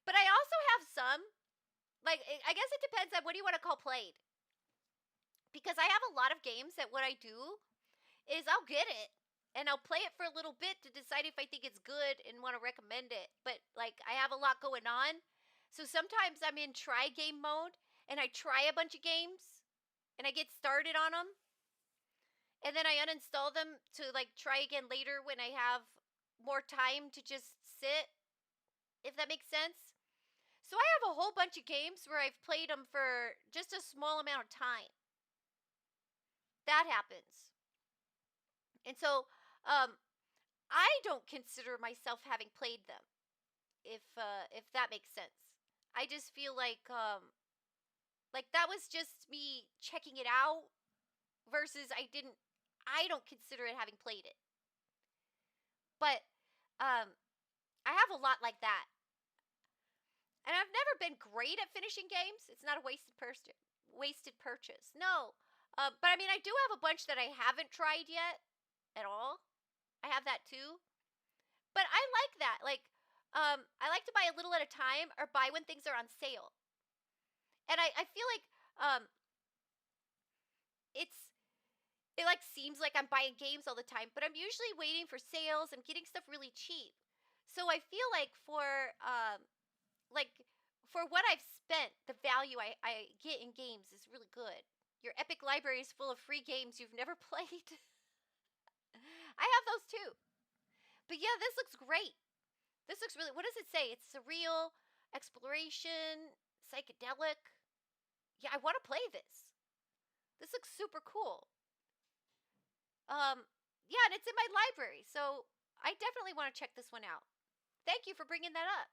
But I also have some, like, I guess it depends on what do you want to call played. Because I have a lot of games that what I do is I'll get it and I'll play it for a little bit to decide if I think it's good and want to recommend it. But like I have a lot going on. So sometimes I'm in try game mode and I try a bunch of games and I get started on them. And then I uninstall them to like try again later when I have more time to just sit, if that makes sense. So I have a whole bunch of games where I've played them for just a small amount of time. That happens. And so I don't consider myself having played them, if that makes sense. I just feel like that was just me checking it out versus I don't consider it having played it. But I have a lot like that. And I've never been great at finishing games. It's not a wasted purchase. No. But I mean, I do have a bunch that I haven't tried yet at all. I have that too. But I like that. Like, I like to buy a little at a time or buy when things are on sale. And I feel like it like seems like I'm buying games all the time, but I'm usually waiting for sales and getting stuff really cheap. So I feel like for what I've spent, the value I get in games is really good. Your Epic library is full of free games you've never played. I have those too. But yeah, this looks great. This looks really, what does it say? It's surreal, exploration, psychedelic. Yeah, I want to play this. This looks super cool. Yeah, and it's in my library, so I definitely want to check this one out. Thank you for bringing that up.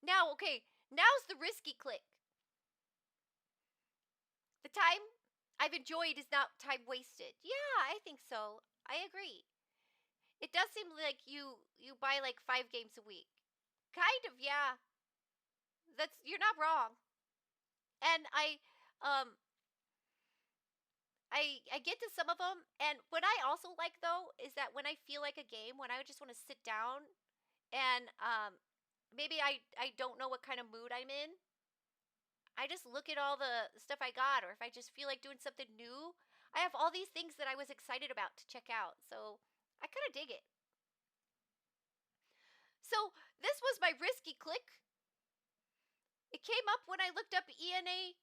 Now, okay, now's the risky click. The time I've enjoyed is not time wasted. Yeah, I think so. I agree. It does seem like you buy like 5 games a week. Kind of, yeah. You're not wrong. And I get to some of them, and what I also like though is that when I feel like a game, when I just want to sit down and maybe I don't know what kind of mood I'm in, I just look at all the stuff I got, or if I just feel like doing something new, I have all these things that I was excited about to check out. So I kind of dig it. So this was my risky click. It came up when I looked up ENA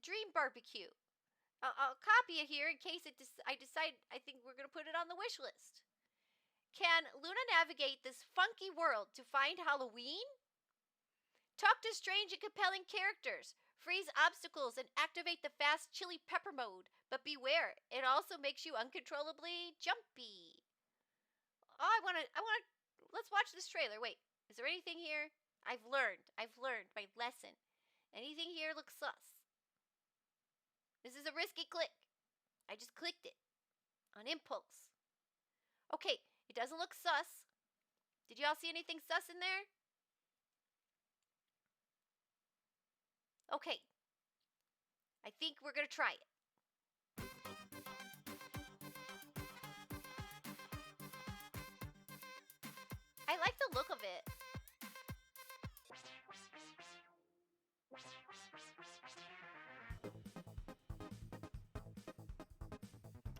Dream Barbecue. I'll copy it here in case I decide I think we're going to put it on the wish list. Can Luna navigate this funky world to find Halloween? Talk to strange and compelling characters, freeze obstacles, and activate the fast chili pepper mode. But beware, it also makes you uncontrollably jumpy. Oh, I want to, let's watch this trailer. Wait, is there anything here? I've learned my lesson. Anything here looks sus. This is a risky click. I just clicked it on impulse. Okay, it doesn't look sus. Did y'all see anything sus in there? Okay. I think we're going to try it. I like the look of it.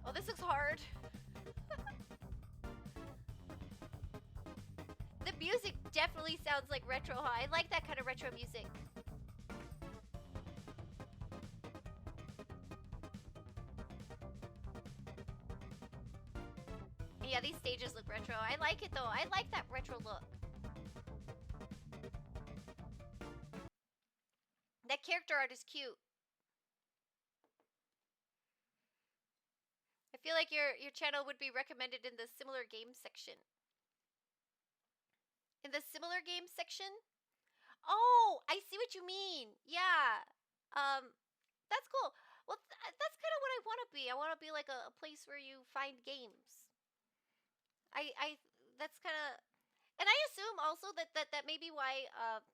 Oh, this looks hard. The music definitely sounds like retro, huh? I like that kind of retro music. Yeah, these stages look retro. I like it though. I like that retro look. That character art is cute. I feel like your channel would be recommended in the similar games section. In the similar games section? Oh, I see what you mean. Yeah. That's cool. Well, that's kind of what I want to be. I want to be like a place where you find games. That's kind of, and I assume also that may be why,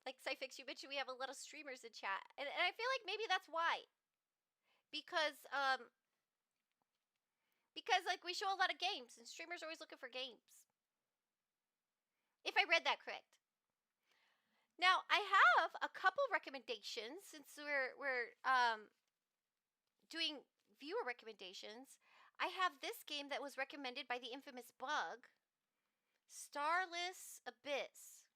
like Cyfix, you mentioned we have a lot of streamers in chat, and I feel like maybe that's why, because like we show a lot of games, and streamers are always looking for games. If I read that correct. Now I have a couple recommendations since we're doing viewer recommendations. I have this game that was recommended by the infamous Bug, Starless Abyss.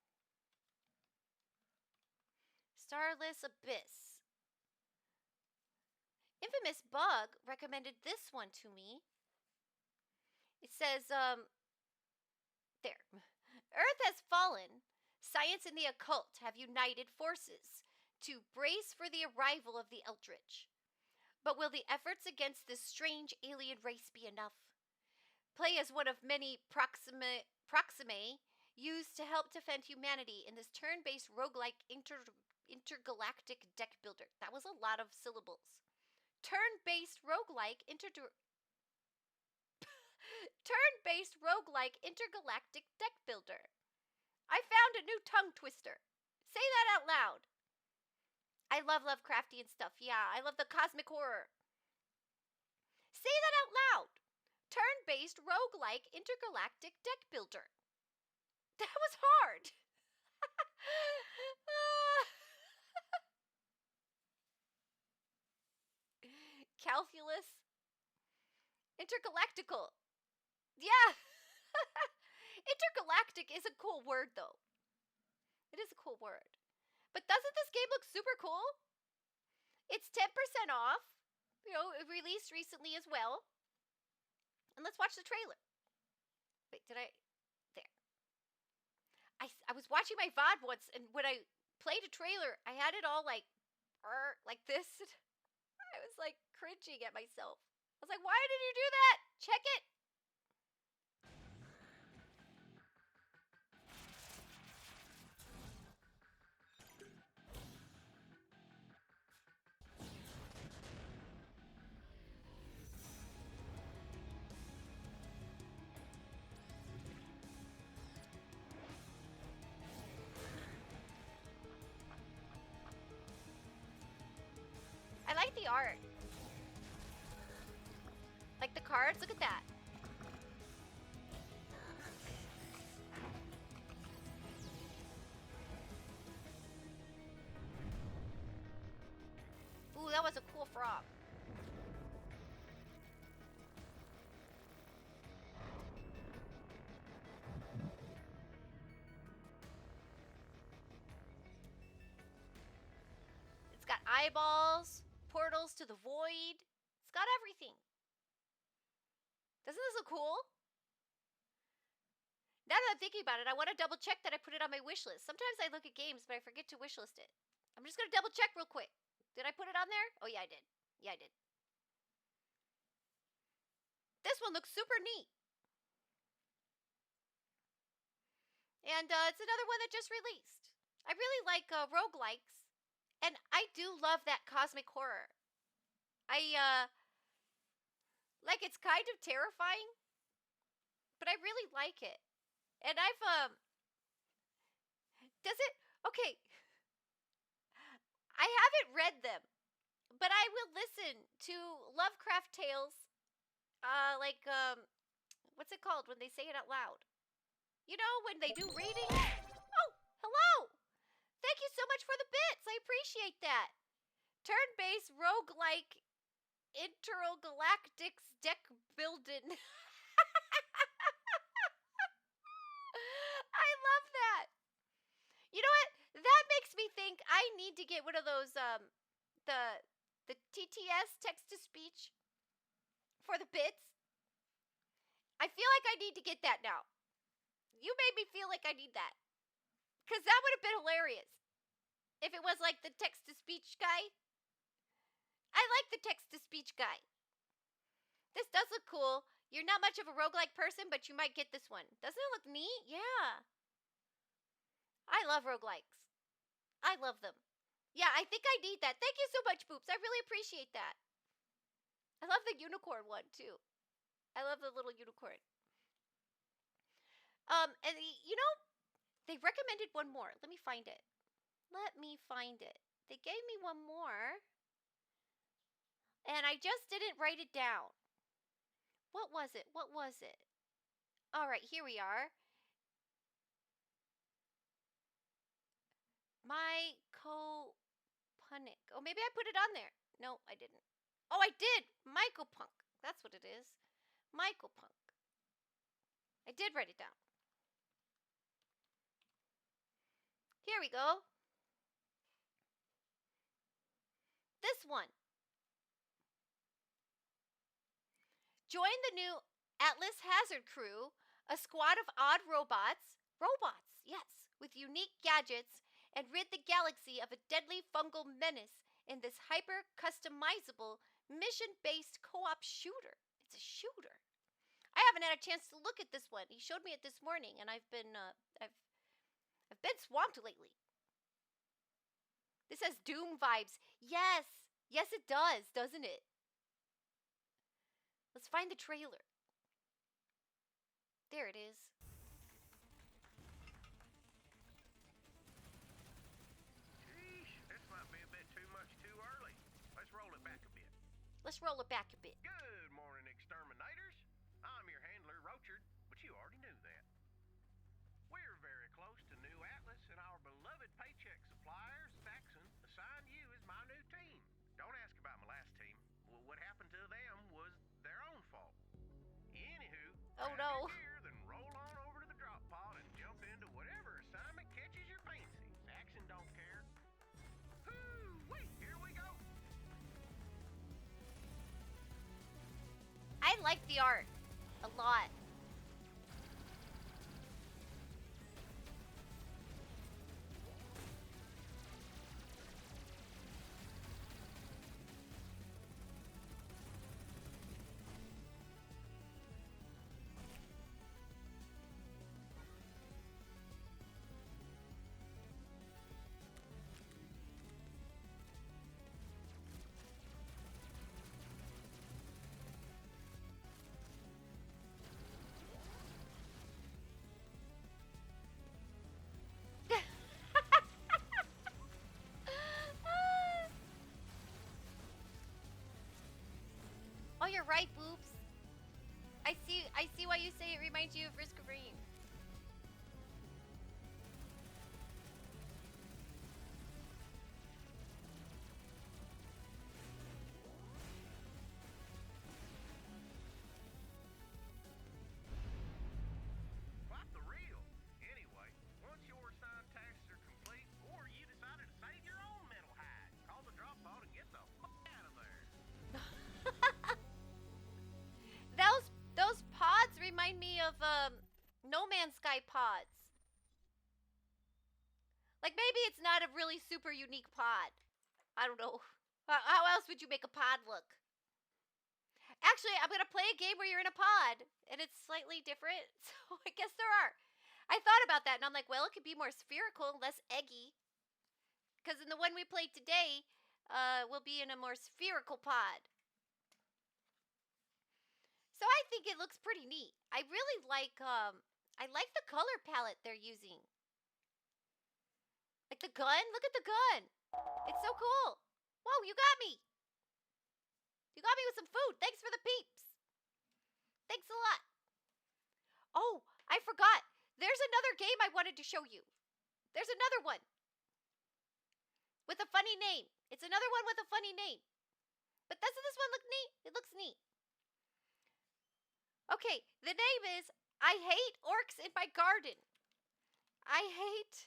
Starless Abyss. Infamous Bug recommended this one to me. It says, there. Earth has fallen. Science and the occult have united forces to brace for the arrival of the Eldritch. But will the efforts against this strange alien race be enough? Play as one of many Proximae used to help defend humanity in this turn-based roguelike intergalactic deck builder. That was a lot of syllables. Turn-based roguelike turn-based roguelike intergalactic deck builder. I found a new tongue twister. Say that out loud. I love Lovecraftian stuff. Yeah, I love the cosmic horror. Say that out loud. Turn-based roguelike intergalactic deck builder. That was hard. Calculus. Intergalactical. Yeah. Intergalactic is a cool word, though. It is a cool word. But doesn't this game look super cool? It's 10% off. You know, it released recently as well. And let's watch the trailer. Wait, did I? There. I was watching my VOD once, and when I played a trailer, I had it all like this. I was like cringing at myself. I was like, why did you do that? Check it. I like the art. the cards. Look at that. Ooh, that was a cool frog. It's got eyeballs, portals to the void. It's got everything. Doesn't this look cool? Now that I'm thinking about it, I want to double check that I put it on my wish list. Sometimes I look at games, but I forget to wish list it. I'm just going to double check real quick. Did I put it on there? Oh, yeah, I did. Yeah, I did. This one looks super neat. And it's another one that just released. I really like roguelikes. And I do love that cosmic horror. Like, it's kind of terrifying, but I really like it. And okay. I haven't read them, but I will listen to Lovecraft tales, what's it called when they say it out loud? You know, when they do reading? Oh, hello! Thank you so much for the bits. I appreciate that. Turn-based roguelike intergalactics deck building. I love that. You know what? That makes me think I need to get one of those the TTS text to speech for the bits. I feel like I need to get that now. You made me feel like I need that. Cuz that would have been hilarious if it was like the text to speech guy. I like the text to speech guy. This does look cool. You're not much of a roguelike person, but you might get this one. Doesn't it look neat? Yeah. I love roguelikes. I love them. Yeah, I think I need that. Thank you so much, Boops. I really appreciate that. I love the unicorn one, too. I love the little unicorn. And you know, they recommended one more. Let me find it. They gave me one more. And I just didn't write it down. What was it? All right, here we are. Mycopunic. Oh, maybe I put it on there. No, I didn't. Oh, I did. Mycopunk. That's what it is. Mycopunk. I did write it down. Here we go. This one. Join the new Atlas Hazard Crew, a squad of odd robots, yes, with unique gadgets, and rid the galaxy of a deadly fungal menace in this hyper-customizable, mission-based co-op shooter. It's a shooter. I haven't had a chance to look at this one. He showed me it this morning, and I've been swamped lately. This has Doom vibes. Yes, it does, doesn't it? Let's find the trailer. There it is. Sheesh, this might be a bit too much too early. Let's roll it back a bit. Good morning, exterminators. I'm your handler, Rochard, but you already knew that. We're very close to New Atlas, and our beloved paycheck supplier, Saxon, assigned you as my new team. Don't ask about my last team. Well, what happened to them was their own fault. Anywho, Oh, no. Here, then roll on over to the drop pod and jump into whatever assignment catches your fancy. Saxon don't care. Wait, here we go. I like the art a lot. Oh, you're right, Boobs. I see why you say it reminds you of Risk of Rain. Quite the real. Anyway, once your assigned tasks are complete, or you decided to save your own metal hide, call the drop pod and get the fuck out of there. Those pods remind me of No Man's Sky pods. Like maybe it's not a really super unique pod. I don't know. How else would you make a pod look? Actually, I'm gonna play a game where you're in a pod and it's slightly different. So I guess there are. I thought about that and I'm like, well, it could be more spherical, less eggy. Because in the one we played today, we'll be in a more spherical pod. So I think it looks pretty neat. I really like the color palette they're using. Like the gun, look at the gun. It's so cool. Whoa, you got me. You got me with some food. Thanks for the peeps. Thanks a lot. Oh, I forgot. There's another game I wanted to show you. There's another one. With a funny name. It's another one with a funny name. But doesn't this one look neat? It looks neat. Okay, the name is I Hate Orcs in My Garden. I hate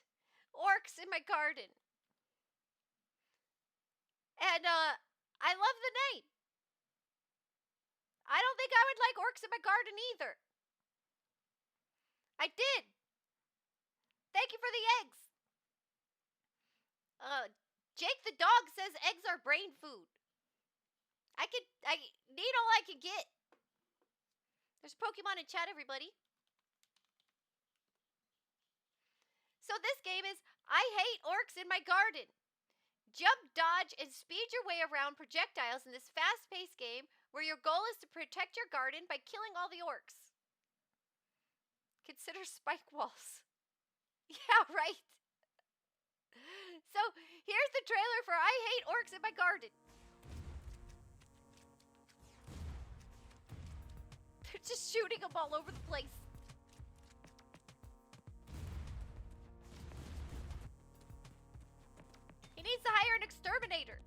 orcs in my garden. And I love the name. I don't think I would like orcs in my garden either. I did. Thank you for the eggs. Jake the dog says eggs are brain food. I need all I can get. There's Pokemon in chat, everybody. So this game is I Hate Orcs in My Garden. Jump, dodge, and speed your way around projectiles in this fast-paced game where your goal is to protect your garden by killing all the orcs. Consider spike walls. Yeah, right. So here's the trailer for I Hate Orcs in My Garden. They're just shooting them all over the place. He needs to hire an exterminator.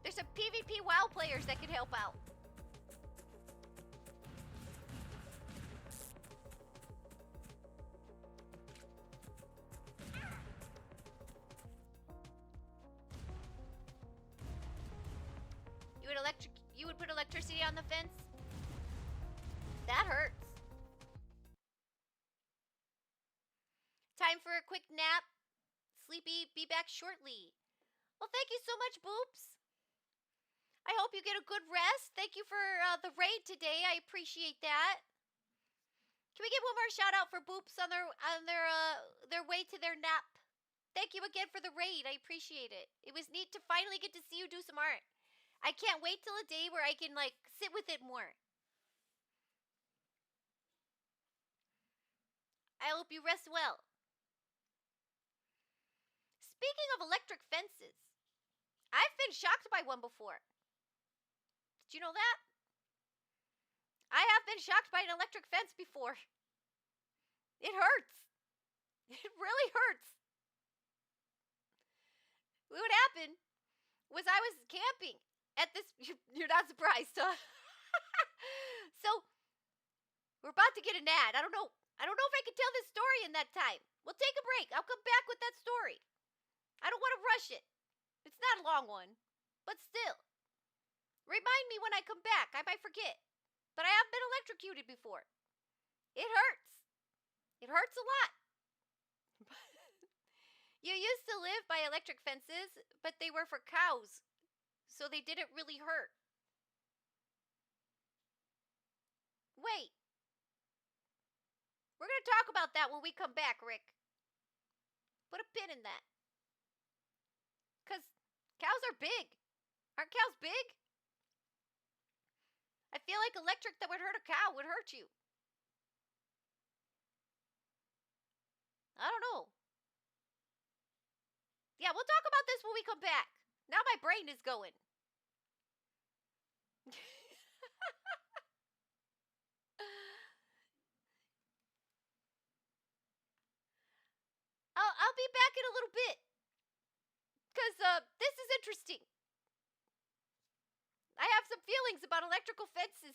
There's some PvP WoW players that can help out. You would put electricity on the fence? That hurts. Time for a quick nap. Sleepy, be back shortly. Well, thank you so much, Boops. I hope you get a good rest. Thank you for the raid today. I appreciate that. Can we get one more shout out for Boops on their way to their nap? Thank you again for the raid. I appreciate it. It was neat to finally get to see you do some art. I can't wait till a day where I can like sit with it more. I hope you rest well. Speaking of electric fences, I've been shocked by one before. Did you know that? I have been shocked by an electric fence before. It hurts. It really hurts. What happened was I was camping at this. You're not surprised, huh? So we're about to get an ad. I don't know if I can tell this story in that time. We'll take a break. I'll come back with that story. I don't want to rush it. It's not a long one, but still. Remind me when I come back. I might forget. But I have been electrocuted before. It hurts. It hurts a lot. You used to live by electric fences, but they were for cows, so they didn't really hurt. Wait. We're going to talk about that when we come back, Rick. Put a pin in that. Because cows are big. Aren't cows big? I feel like electric that would hurt a cow would hurt you. I don't know. Yeah, we'll talk about this when we come back. Now my brain is going. I'll be back in a little bit. Because this is interesting. I have some feelings about electrical fences.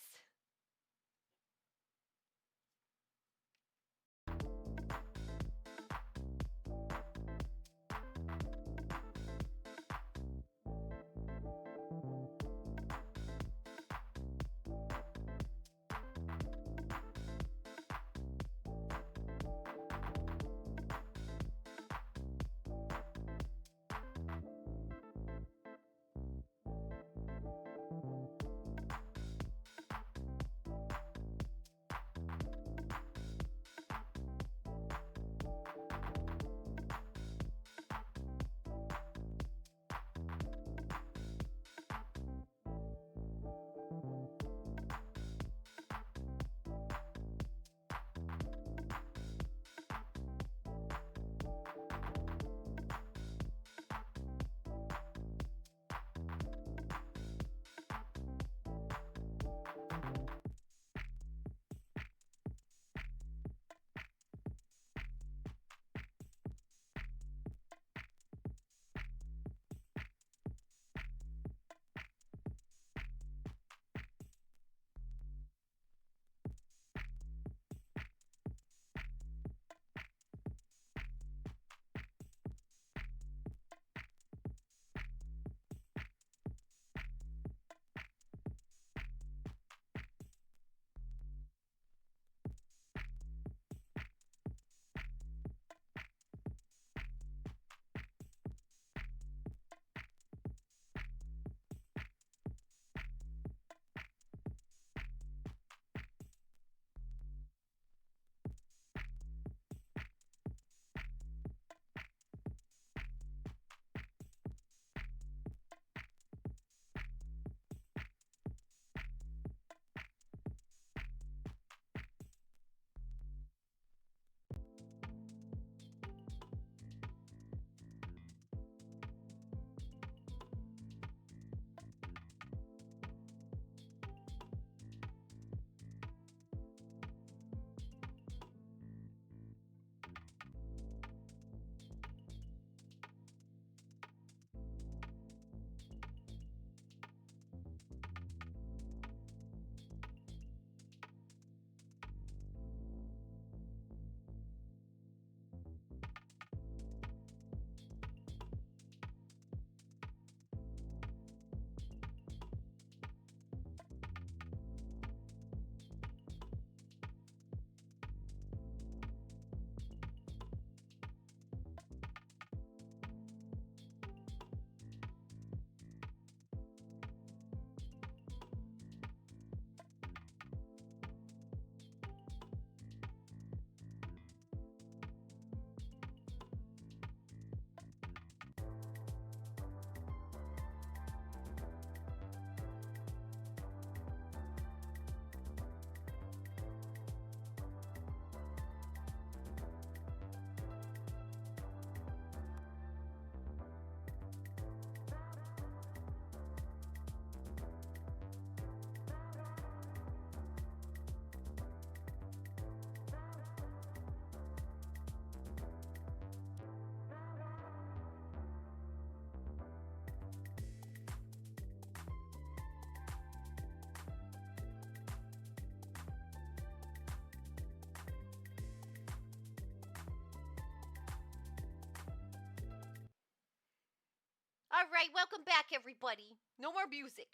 All right, welcome back, everybody. No more music.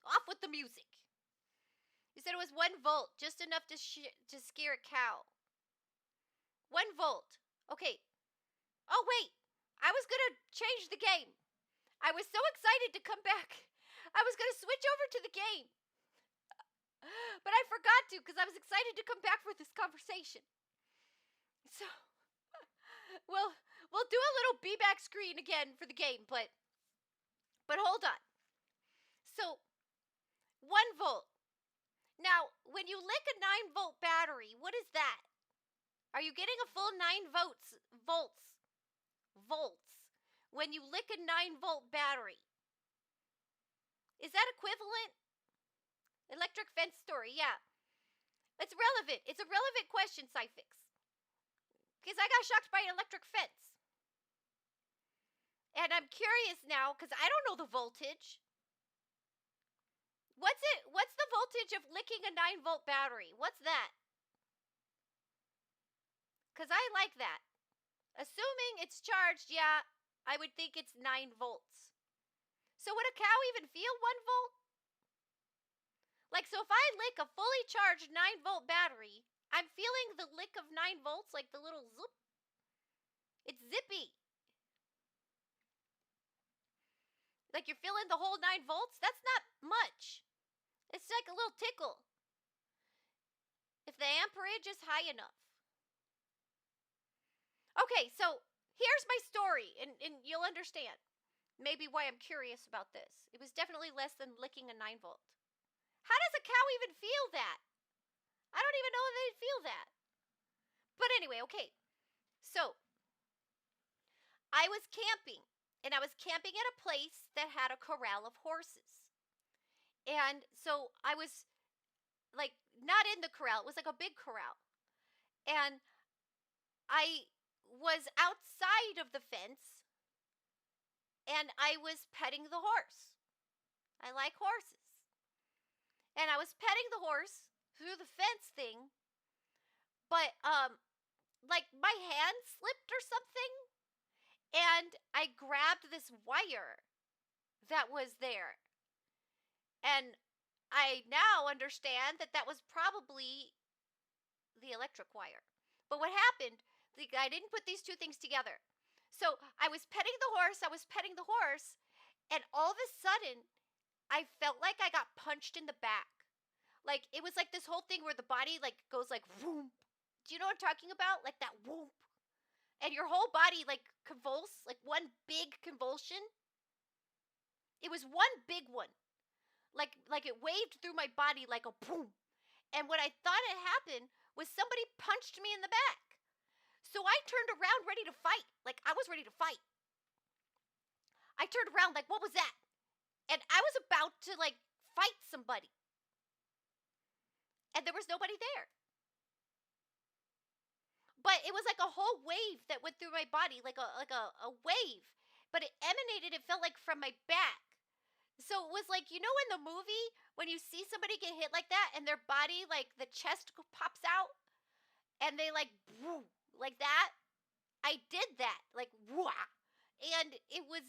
Off with the music. You said it was 1 volt, just enough to scare a cow. 1 volt. Okay. Oh, wait. I was going to change the game. I was so excited to come back. I was going to switch over to the game. But I forgot to because I was excited to come back for this conversation. So, we'll do a little be-back screen again for the game, but hold on. So, 1 volt. Now, when you lick a 9-volt battery, what is that? Are you getting a full 9 volts? when you lick a 9-volt battery? Is that equivalent? Electric fence story, yeah. It's relevant. It's a relevant question, Cyfix. Because I got shocked by an electric fence. And I'm curious now, because I don't know the voltage. What's the voltage of licking a 9-volt battery? What's that? Because I like that. Assuming it's charged, yeah, I would think it's 9 volts. So would a cow even feel 1 volt? Like, so if I lick a fully charged 9-volt battery, I'm feeling the lick of 9 volts, like the little zoop. It's zippy. Like you're feeling the whole 9 volts? That's not much. It's like a little tickle. If the amperage is high enough. Okay, so here's my story, and you'll understand maybe why I'm curious about this. It was definitely less than licking a 9-volt. How does a cow even feel that? I don't even know if they feel that. But anyway, okay. So, I was camping, and I was camping at a place that had a corral of horses. And so I was, like, not in the corral. It was like a big corral. And I was outside of the fence, and I was petting the horse. I like horses. And I was petting the horse through the fence thing, but like my hand slipped or something, and I grabbed this wire that was there. And I now understand that that was probably the electric wire. But what happened, I didn't put these two things together. So I was petting the horse, and all of a sudden, I felt like I got punched in the back. Like, it was like this whole thing where the body, like, goes like, whoomp. Do you know what I'm talking about? Like that whoomp. And your whole body, like, convulsed, like one big convulsion. It was one big one. Like it waved through my body like a boom. And what I thought had happened was somebody punched me in the back. So I turned around ready to fight. Like, I was ready to fight. I turned around like, what was that? And I was about to, like, fight somebody. And there was nobody there. But it was like a whole wave that went through my body, like a wave. But it emanated, it felt like from my back. So it was like, you know in the movie, when you see somebody get hit like that, and their body, like, the chest pops out, and they, like, whoo, like that? I did that, like, whoo. And it was,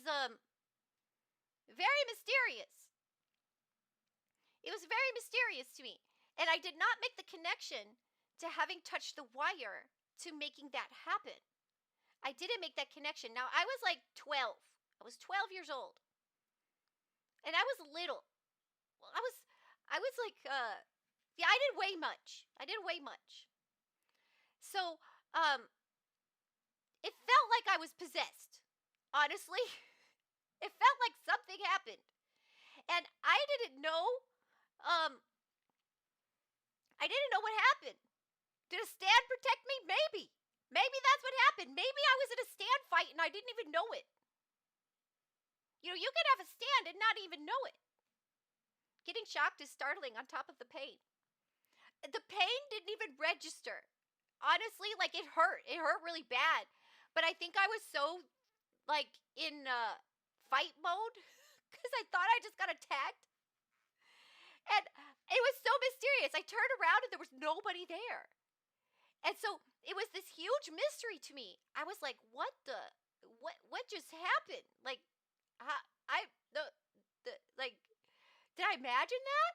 very mysterious. It was very mysterious to me. And I did not make the connection to having touched the wire to making that happen. I didn't make that connection. Now, I was like 12. I was 12 years old. And I was little. Well, I was like, yeah, I didn't weigh much. So, it felt like I was possessed. Honestly, it felt like something happened. And I didn't know, what happened. Did a stand protect me? Maybe. Maybe that's what happened. Maybe I was in a stand fight and I didn't even know it. You know, you can have a stand and not even know it. Getting shocked is startling on top of the pain. The pain didn't even register. Honestly, like, it hurt. It hurt really bad. But I think I was so, like, in fight mode because I thought I just got attacked. And it was so mysterious. I turned around and there was nobody there. And so it was this huge mystery to me. I was like, what just happened? Like, like, did I imagine that?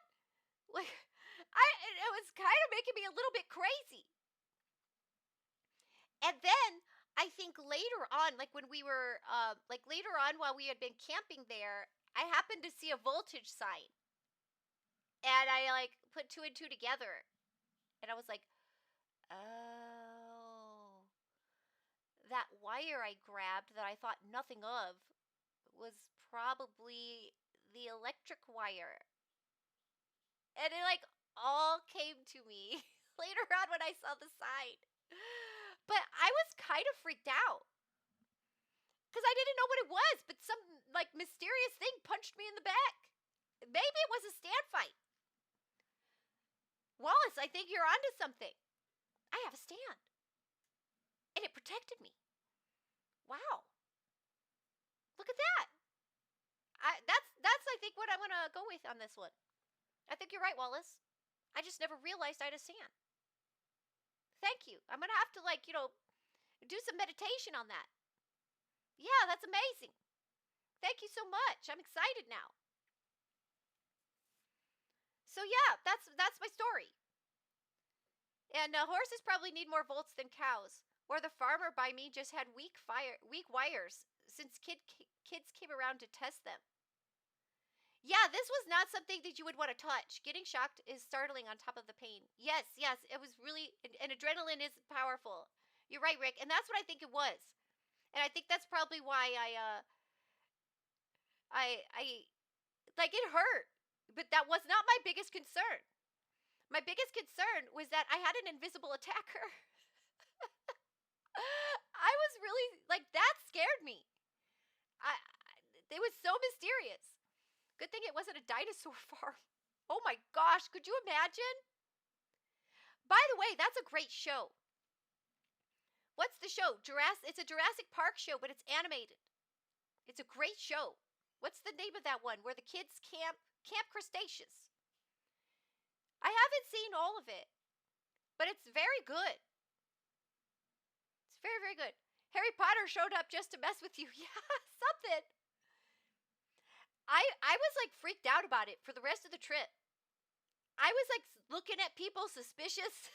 Like, it was kind of making me a little bit crazy. And then I think later on, like when we were, later on while we had been camping there, I happened to see a voltage sign. And I, like, put 2 and 2 together. And I was like, oh, that wire I grabbed that I thought nothing of was probably the electric wire. And it, like, all came to me later on when I saw the sign. But I was kind of freaked out. Because I didn't know what it was, but some like mysterious thing punched me in the back. Maybe it was a stand fight. Wallace, I think you're onto something. I have a stand. And it protected me. Wow. Look at that. That's I think what I'm gonna go with on this one. I think you're right, Wallace. I just never realized I had a stand. Thank you. I'm gonna have to do some meditation on that. Yeah, that's amazing. Thank you so much. I'm excited now. So yeah, that's my story. And horses probably need more volts than cows. Or the farmer by me just had weak wires since kids came around to test them. Yeah, this was not something that you would want to touch. Getting shocked is startling on top of the pain. Yes, it was really, and adrenaline is powerful. You're right, Rick, and that's what I think it was. And I think that's probably why it hurt, but that was not my biggest concern. My biggest concern was that I had an invisible attacker. I was really, that scared me. It was so mysterious. Good thing it wasn't a dinosaur farm. Oh my gosh, could you imagine? By the way, that's a great show. What's the show? It's a Jurassic Park show, but it's animated. It's a great show. What's the name of that one where the kids Camp Cretaceous? I haven't seen all of it, but it's very good. It's very, very good. Harry Potter showed up just to mess with you. Yeah, something. I was freaked out about it for the rest of the trip. I was looking at people suspicious.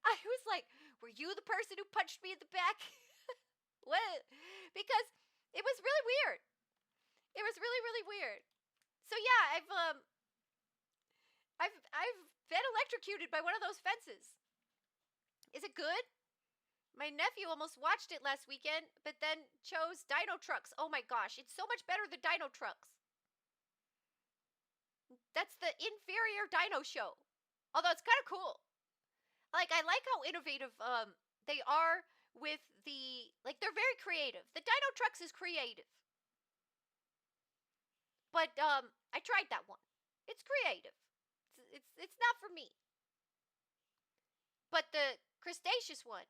I was like, were you the person who punched me in the back? What? Because it was really weird. It was really, really weird. So yeah, I've been electrocuted by one of those fences. Is it good? My nephew almost watched it last weekend, but then chose Dino Trucks. Oh my gosh, it's so much better than Dino Trucks. That's the inferior dino show. Although it's kind of cool. I like how innovative they are with they're very creative. The Dino Trucks is creative. But I tried that one. It's creative. It's not for me. But the Cretaceous one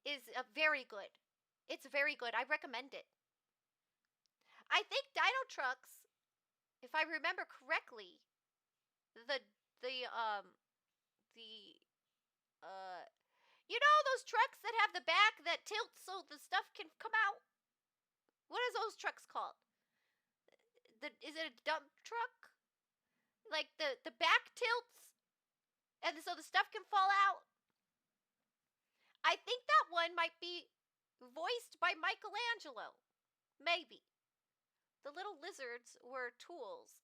is very good. It's very good. I recommend it. I think Dino Trucks, if I remember correctly, those trucks that have the back that tilts so the stuff can come out? What is those trucks called? Is it a dump truck? Like the back tilts and so the stuff can fall out? I think that one might be voiced by Michelangelo. Maybe. The little lizards were tools.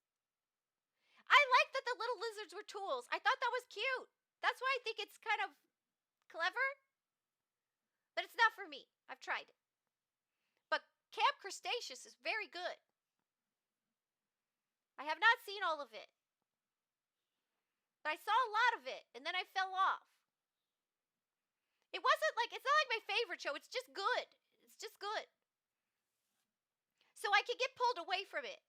I like that the little lizards were tools. I thought that was cute. That's why I think it's kind of clever. But it's not for me. I've tried it. But Camp Cretaceous is very good. I have not seen all of it. But I saw a lot of it, and then I fell off. It's not like my favorite show. It's just good. It's just good. So I can get pulled away from it.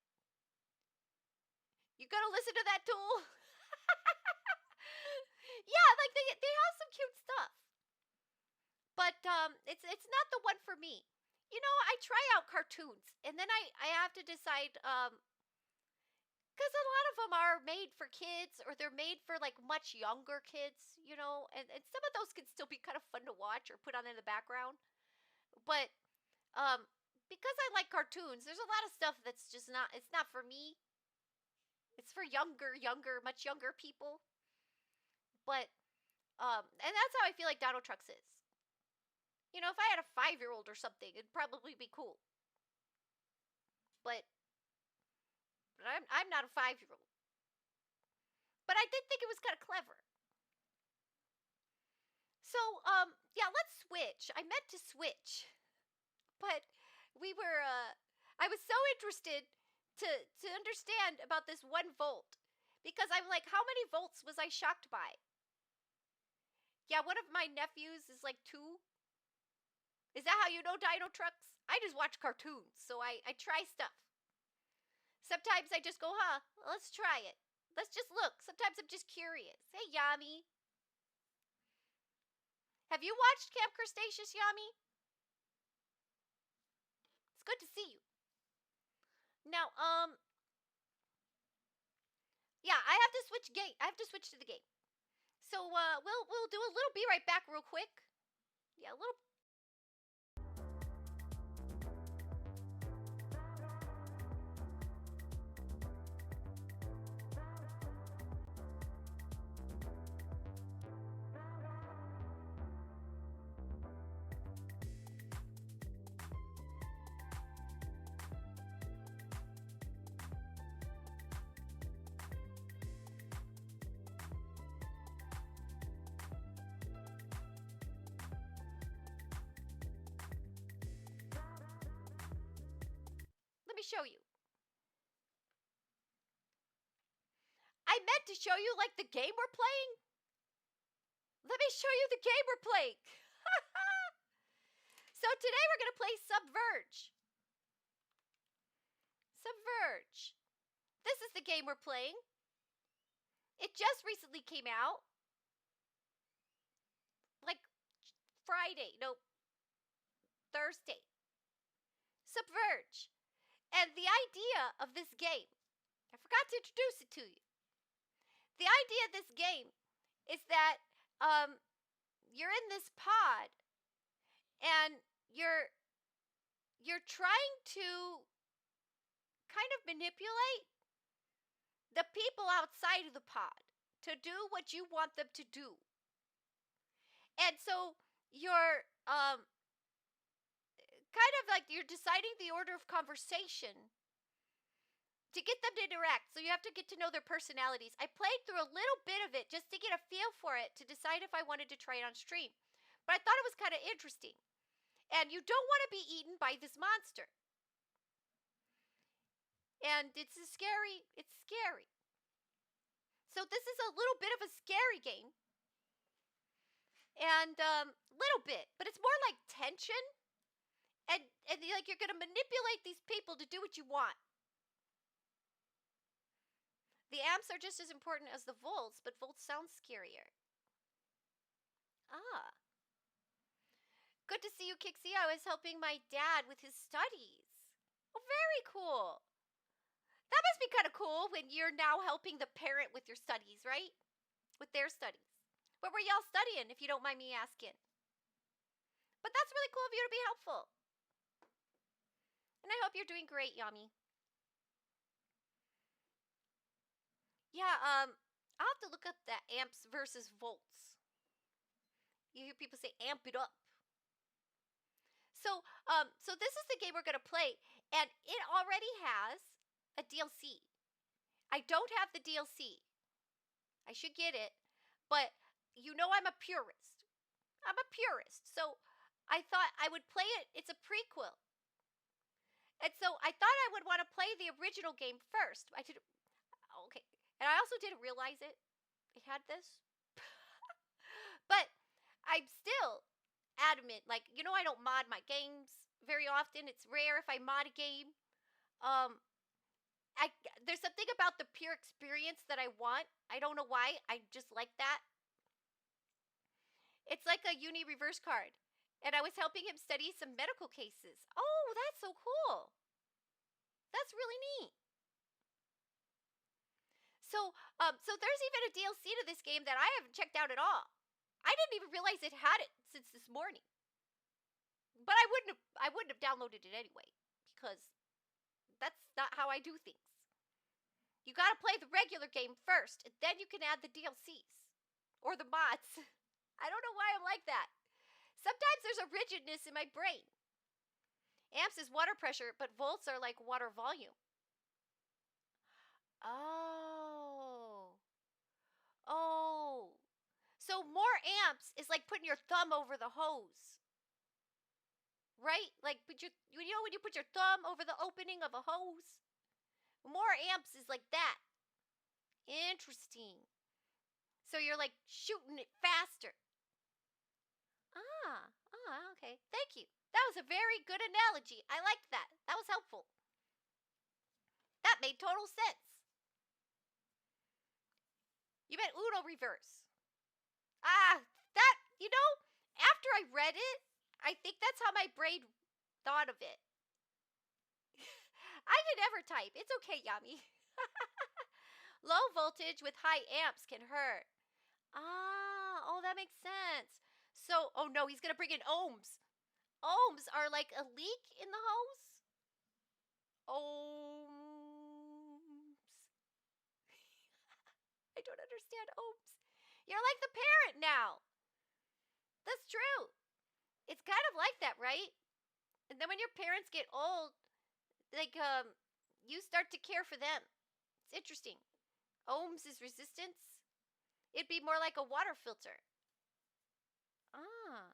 You gonna listen to that, Tool? Yeah, they have some cute stuff. But it's not the one for me. I try out cartoons, and then I have to decide because a lot of them are made for kids, or they're made for much younger kids, and some of those can still be kind of fun to watch or put on in the background. But because I like cartoons, there's a lot of stuff that's just it's not for me. It's for much younger people. But and that's how I feel like Dino Trucks is. If I had a 5-year-old or something, it'd probably be cool. But I'm not a 5-year-old. But I did think it was kind of clever. So, yeah, let's switch. I meant to switch. But I was so interested to understand about this 1 volt. Because I'm like, how many volts was I shocked by? Yeah, one of my nephews is like 2. Is that how you know Dino Trucks? I just watch cartoons, so I try stuff. Sometimes I just go, let's try it. Let's just look. Sometimes I'm just curious. Hey, Yami. Have you watched Camp Cretaceous, Yami? It's good to see you. Now, yeah, I have to switch game. I have to switch to the game. So, we'll do a little be right back real quick. Yeah, a little. Let me show you. I meant to show you like the game we're playing. Let me show you the game we're playing. So today we're going to play Sub-Verge. Sub-Verge. This is the game we're playing. It just recently came out. Like Friday. No, Thursday. Sub-Verge. And the idea of this game, I forgot to introduce it to you. The idea of this game is that you're in this pod and you're trying to kind of manipulate the people outside of the pod to do what you want them to do. And so you're kind of like you're deciding the order of conversation to get them to interact. So you have to get to know their personalities. I played through a little bit of it just to get a feel for it to decide if I wanted to try it on stream. But I thought it was kind of interesting. And you don't want to be eaten by this monster. And it's scary. It's scary. So this is a little bit of a scary game. And little bit, but it's more like tension. And like you're going to manipulate these people to do what you want. The amps are just as important as the volts, but volts sound scarier. Ah. Good to see you, Kixie. I was helping my dad with his studies. Oh, very cool. That must be kind of cool when you're now helping the parent with your studies, right? With their studies. What were y'all studying, if you don't mind me asking? But that's really cool of you to be helpful. And I hope you're doing great, Yami. Yeah, I'll have to look up the amps versus volts. You hear people say amp it up. So this is the game we're going to play, and it already has a DLC. I don't have the DLC. I should get it, but you know I'm a purist. I'm a purist, so I thought I would play it. It's a prequel. And so I thought I would want to play the original game first. I did, okay. And I also didn't realize it had this. But I'm still adamant. Like, you know, I don't mod my games very often. It's rare if I mod a game. There's something about the pure experience that I want. I don't know why. I just like that. It's like a uni reverse card. And I was helping him study some medical cases. Oh, that's so cool. That's really neat. So there's even a DLC to this game that I haven't checked out at all. I didn't even realize it had it since this morning. But I wouldn't have downloaded it anyway, because that's not how I do things. You gotta play the regular game first, and then you can add the DLCs. Or the mods. I don't know why I'm like that. Sometimes there's a rigidness in my brain. Amps is water pressure, but volts are like water volume. Oh. So more amps is like putting your thumb over the hose. Right? Like when you put your thumb over the opening of a hose? More amps is like that. Interesting. So you're like shooting it faster. That was a very good analogy. I liked that. That was helpful. That made total sense. You meant Uno reverse. That, after I read it, I think that's how my brain thought of it. I can never type. It's okay, Yami. Low voltage with high amps can hurt. Oh, that makes sense. So, oh no, he's going to bring in ohms. Ohms are like a leak in the hose? Ohms. I don't understand ohms. You're like the parrot now. That's true. It's kind of like that, right? And then when your parents get old, like, you start to care for them. It's interesting. Ohms is resistance. It'd be more like a water filter. Ah.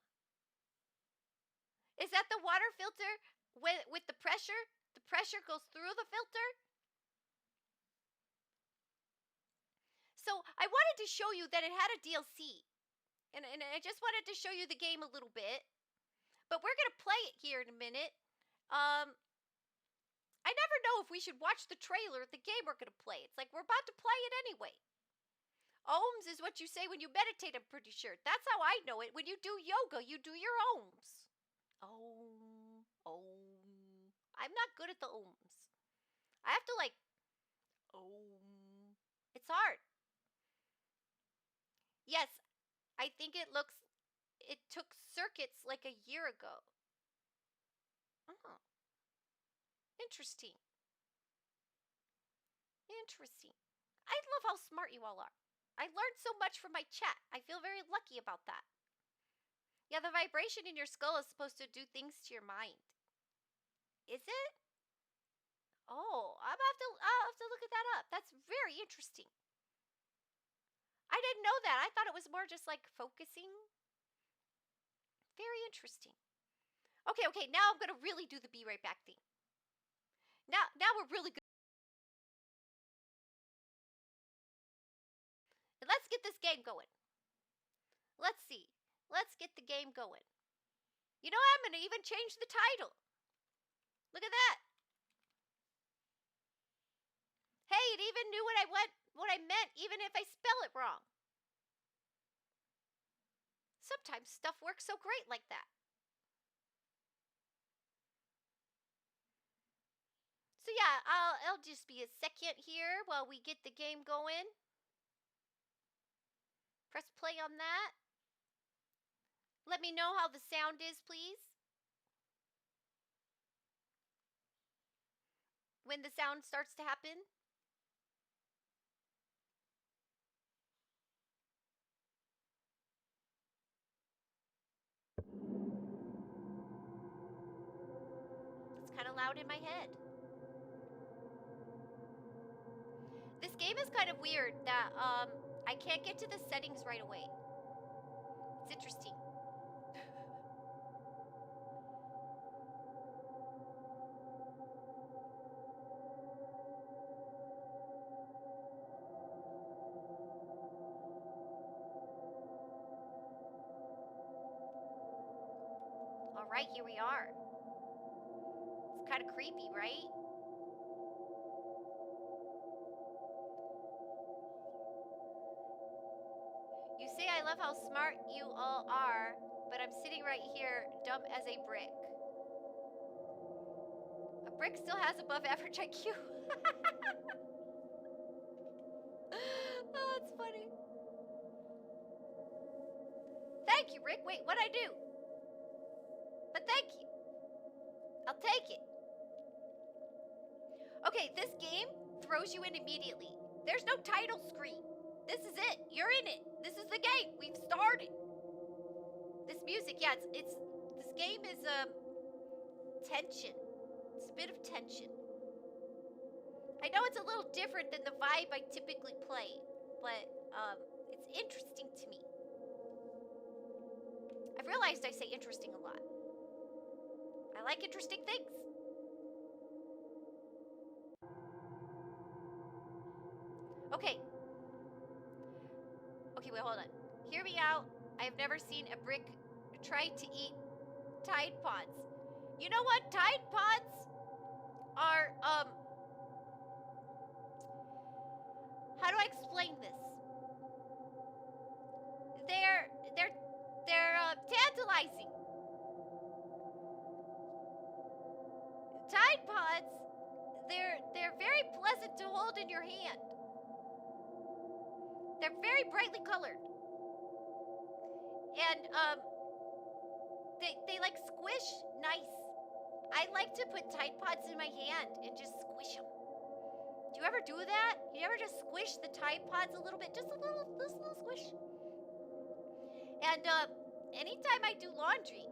Is that the water filter with the pressure? The pressure goes through the filter? So I wanted to show you that it had a DLC. And I just wanted to show you the game a little bit. But we're going to play it here in a minute. I never know if we should watch the trailer of the game we're going to play. It's like we're about to play it anyway. Ohms is what you say when you meditate, I'm pretty sure. That's how I know it. When you do yoga, you do your ohms. Om, om. I'm not good at the ohms. I have to om. It's hard. Yes, I think it took circuits like a year ago. Oh. Interesting. Interesting. I love how smart you all are. I learned so much from my chat. I feel very lucky about that. Yeah, the vibration in your skull is supposed to do things to your mind. Is it? Oh, I'll have to look at that up. That's very interesting. I didn't know that. I thought it was more just like focusing. Very interesting. Okay, now I'm going to really do the be right back thing. Now we're really good. And let's get this game going. Let's see. Let's get the game going. You know, I'm going to even change the title. Look at that. Hey, it even knew what I meant, even if I spell it wrong. Sometimes stuff works so great like that. So yeah, I'll just be a second here while we get the game going. Press play on that. Let me know how the sound is, please. When the sound starts to happen. It's kind of loud in my head. This game is kind of weird that I can't get to the settings right away. It's interesting. All right, here we are. It's kind of creepy, right? You say I love how smart you all are, but I'm sitting right here, dumb as a brick. A brick still has above average IQ. Oh, that's funny. Thank you, Rick. Wait, what'd I do? But thank you. I'll take it. Okay, this game throws you in immediately. There's no title screen. This is it. You're in it. This is the game. We've started. This music, yeah, this game is tension. It's a bit of tension. I know it's a little different than the vibe I typically play, but it's interesting to me. I've realized I say interesting a lot. I like interesting things. Okay. Okay, wait, hold on. Hear me out. I have never seen a brick try to eat Tide Pods. You know what? Tide Pods are, how do I explain this? They're tantalizing. Tide Pods, they're very pleasant to hold in your hand. They're very brightly colored. And, they like squish nice. I like to put Tide Pods in my hand and just squish them. Do you ever do that? You ever just squish the Tide Pods a little bit? Just a little squish. And anytime I do laundry,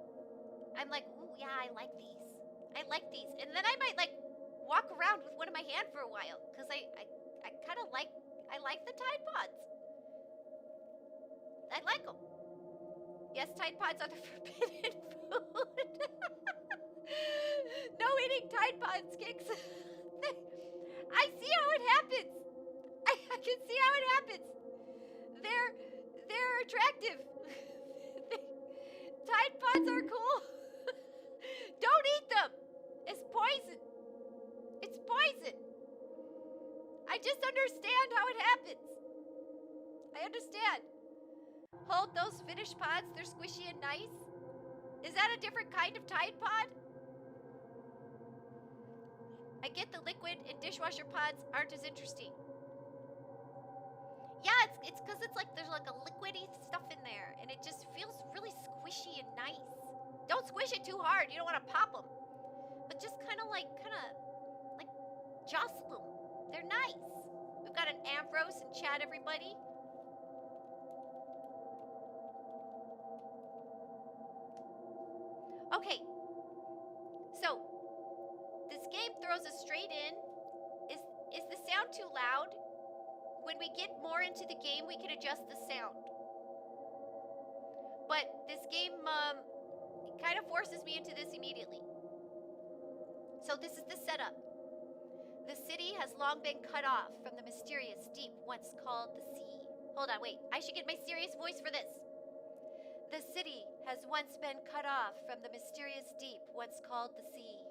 I'm like, ooh, yeah, I like these. I like these. And then I might like walk around with one in my hand for a while because I kind of like, I like the Tide Pods. I like them. Yes, Tide Pods are the forbidden food. No eating Tide Pods, Kix. I see how it happens. I can see how it happens. They're attractive. Tide Pods are cool. Don't eat them. It's poison. It's poison. I just understand how it happens. I understand. Hold those finished pods. They're squishy and nice. Is that a different kind of Tide Pod? I get the liquid and dishwasher pods aren't as interesting. Yeah, it's because it's like there's like a liquidy stuff in there, and it just feels really squishy and nice. Don't squish it too hard. You don't want to pop them, but just kind of like jostle them. They're nice. We've got an Ambrose in chat, everybody. Okay, so this game throws us straight in. Is the sound too loud? When we get more into the game, we can adjust the sound. But this game kind of forces me into this immediately. So this is the setup. The city has long been cut off from the mysterious deep once called the sea. Hold on, wait. I should get my serious voice for this. The city has once been cut off from the mysterious deep once called the sea.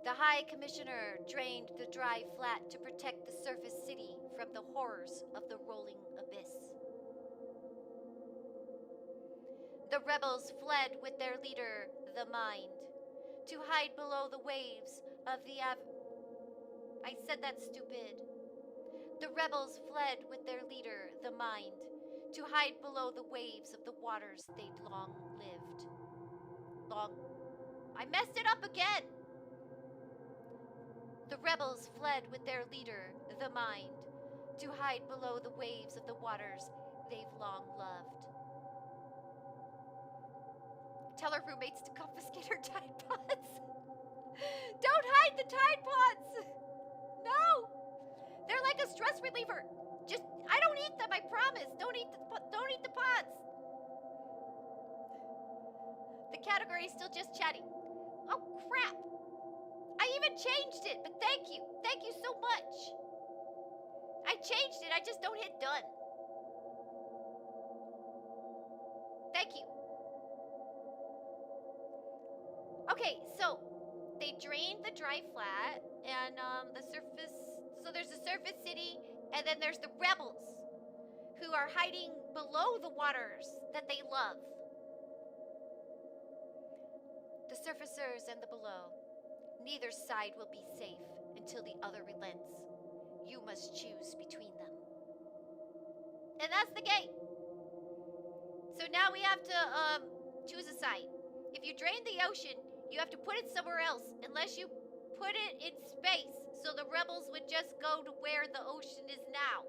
The High Commissioner drained the dry flat to protect the surface city from the horrors of the rolling abyss. The rebels fled with their leader, the Mind, to hide below the waves of the I said that stupid. The rebels fled with their leader, the Mind, to hide below the waves of the waters they'd long lived. I messed it up again! The rebels fled with their leader, the Mind, to hide below the waves of the waters they've long loved. Tell her roommates to confiscate her Tide Pods. Don't hide the Tide Pods! No! They're like a stress reliever. Just, I don't eat them, I promise. Don't eat the pods. The category is still just chatting. Oh, crap. I even changed it, but thank you. Thank you so much. I changed it, I just don't hit done. Thank you. Okay, so they drained the dry flat and the surface. So there's a surface city, and then there's the rebels who are hiding below the waters that they love. The surfacers and the below. Neither side will be safe until the other relents. You must choose between them. And that's the game. So now we have to choose a side. If you drain the ocean, you have to put it somewhere else, unless you put it in space, so the rebels would just go to where the ocean is now.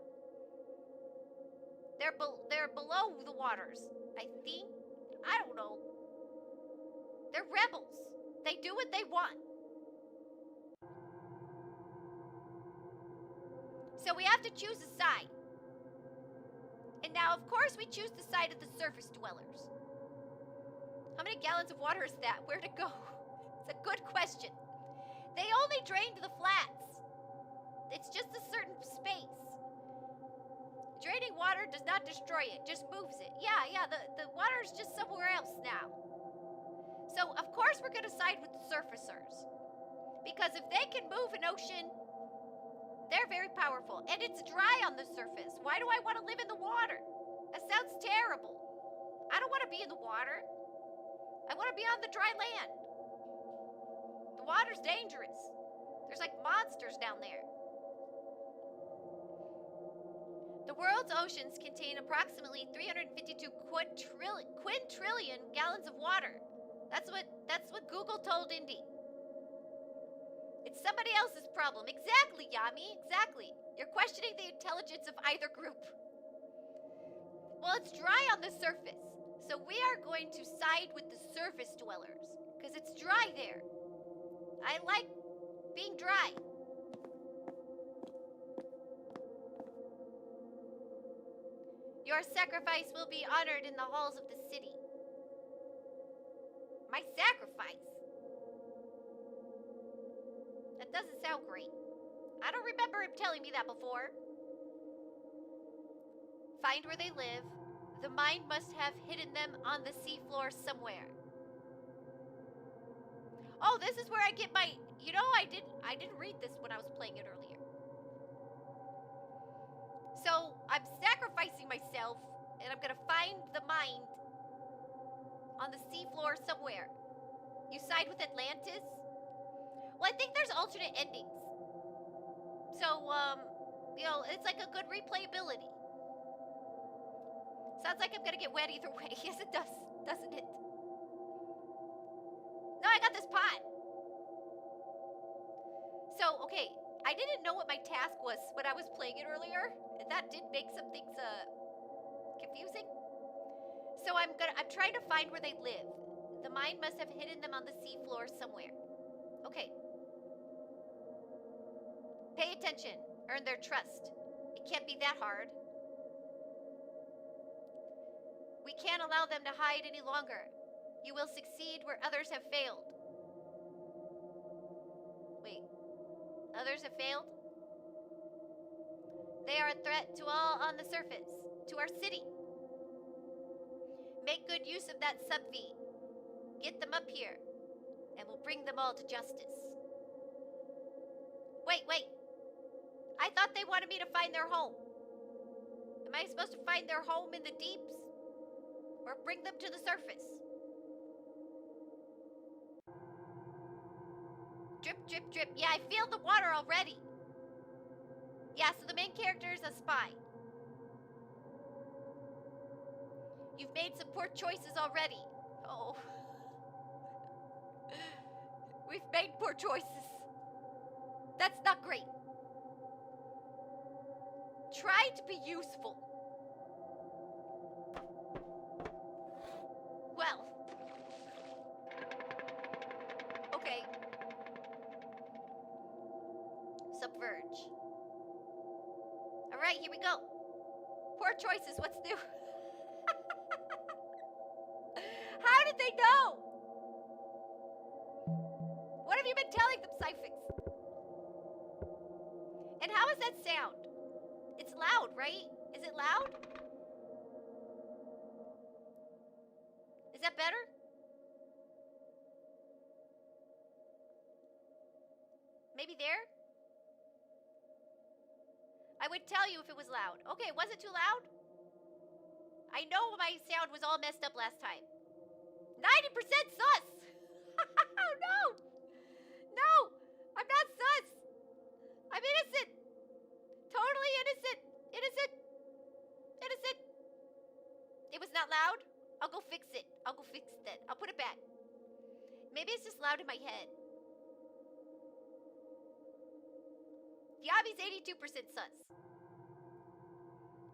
They're below the waters, I think. I don't know. They're rebels. They do what they want. So we have to choose a side. And now, of course, we choose the side of the surface dwellers. How many gallons of water is that? Where'd it go? It's a good question. They only drained the flats. It's just a certain space. Draining water does not destroy it, just moves it. Yeah, the water's just somewhere else now. So, of course, we're going to side with the surfacers. Because if they can move an ocean, they're very powerful. And it's dry on the surface. Why do I want to live in the water? That sounds terrible. I don't want to be in the water. I want to be on the dry land. The water's dangerous. There's like monsters down there. The world's oceans contain approximately 352 quintillion gallons of water. That's what Google told Indy. It's somebody else's problem. Exactly, Yami. Exactly. You're questioning the intelligence of either group. Well, it's dry on the surface. So we are going to side with the surface dwellers. Because it's dry there. I like being dry. Your sacrifice will be honored in the halls of the city. My sacrifice? That doesn't sound great. I don't remember him telling me that before. Find where they live. The mine must have hidden them on the seafloor somewhere. Oh, this is where I get my... You know, I didn't read this when I was playing it earlier. So, I'm sacrificing myself, and I'm gonna find the mine on the seafloor somewhere. You side with Atlantis? Well, I think there's alternate endings. So, you know, it's like a good replayability. Sounds like I'm gonna get wet either way. Yes, it does, doesn't it? No, I got this pot. So, okay, I didn't know what my task was when I was playing it earlier, and that did make some things confusing. So I'm trying to find where they live. The mine must have hidden them on the seafloor somewhere. Okay. Pay attention. Earn their trust. It can't be that hard. We can't allow them to hide any longer. You will succeed where others have failed. Wait. Others have failed? They are a threat to all on the surface, to our city. Make good use of that sub-V. Get them up here, and we'll bring them all to justice. Wait. I thought they wanted me to find their home. Am I supposed to find their home in the deeps? Or bring them to the surface? Drip, drip, drip. Yeah, I feel the water already. Yeah, so the main character is a spy. You've made some poor choices already. Oh. We've made poor choices. That's not great. Try to be useful. Well. Okay. Sub-Verge. Alright, here we go. Poor choices, what's new? How did they know? What have you been telling them, Syphix? And how is that sound? It's loud, right? Is it loud? Is that better? Maybe there? I would tell you if it was loud. Okay, was it too loud? I know my sound was all messed up last time. 90% sus! Oh, no! No! I'm not sus! I'm innocent! Totally innocent! Innocent! Innocent! It was not loud? I'll go fix it. I'll go fix that. I'll put it back. Maybe it's just loud in my head. Yabi's 82% sus.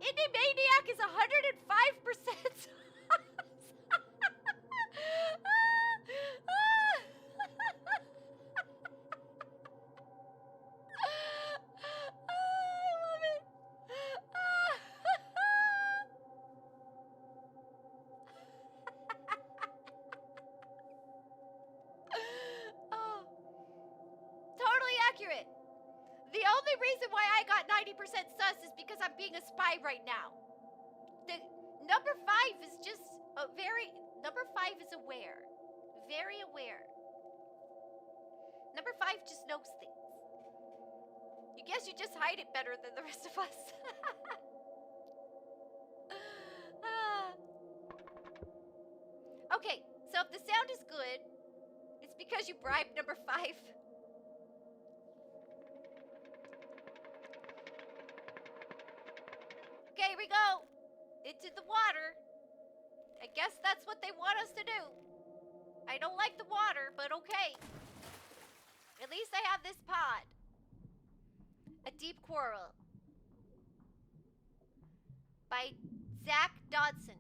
Indie Maniac is 105% sus. I love it. Oh. Totally accurate. The only reason why I got 90% sus is because I'm being a spy right now. The number 5 is just number 5 is aware. Very aware. Number 5 just knows things. You guess you just hide it better than the rest of us. Okay, so if the sound is good, it's because you bribed number 5. Okay, here we go. Into the water. I guess that's what they want us to do. I don't like the water, but okay. At least I have this pod. A Deep Quarrel. By Zach Dodson.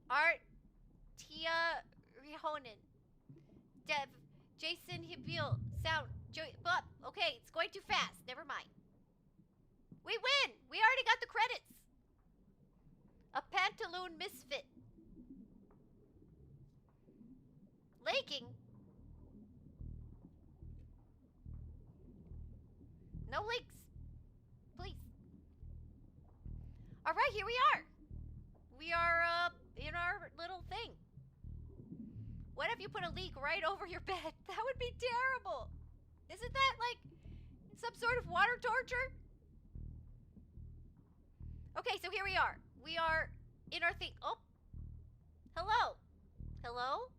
Art Tia Rihonen. Dev Jason Hibil. Sound okay, it's going too fast. Never mind. We win! We already got the credits. A Pantaloon Misfit. Laking? No links. Please. Alright, here we are. We are in our little thing. What if you put a leak right over your bed? That would be terrible. Isn't that like some sort of water torture? Okay, so here we are. We are in our thing. Oh. Hello. Hello?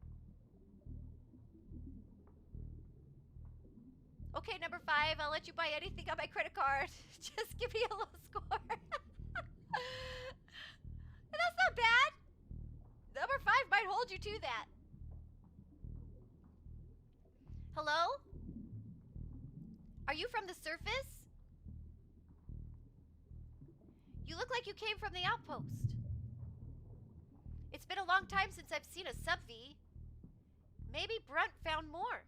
Okay, number 5, I'll let you buy anything on my credit card. Just give me a low score. That's not bad. Number 5 might hold you to that. Hello? Are you from the surface? You look like you came from the outpost. It's been a long time since I've seen a sub-V. Maybe Brunt found more.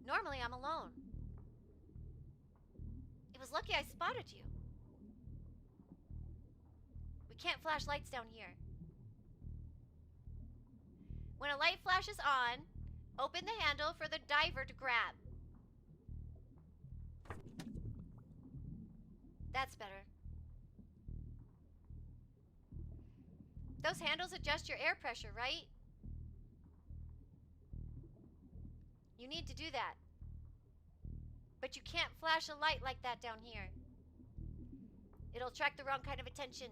Normally, I'm alone. It was lucky I spotted you. We can't flash lights down here. When a light flashes on, open the handle for the diver to grab. That's better. Those handles adjust your air pressure, right? You need to do that. But you can't flash a light like that down here. It'll attract the wrong kind of attention.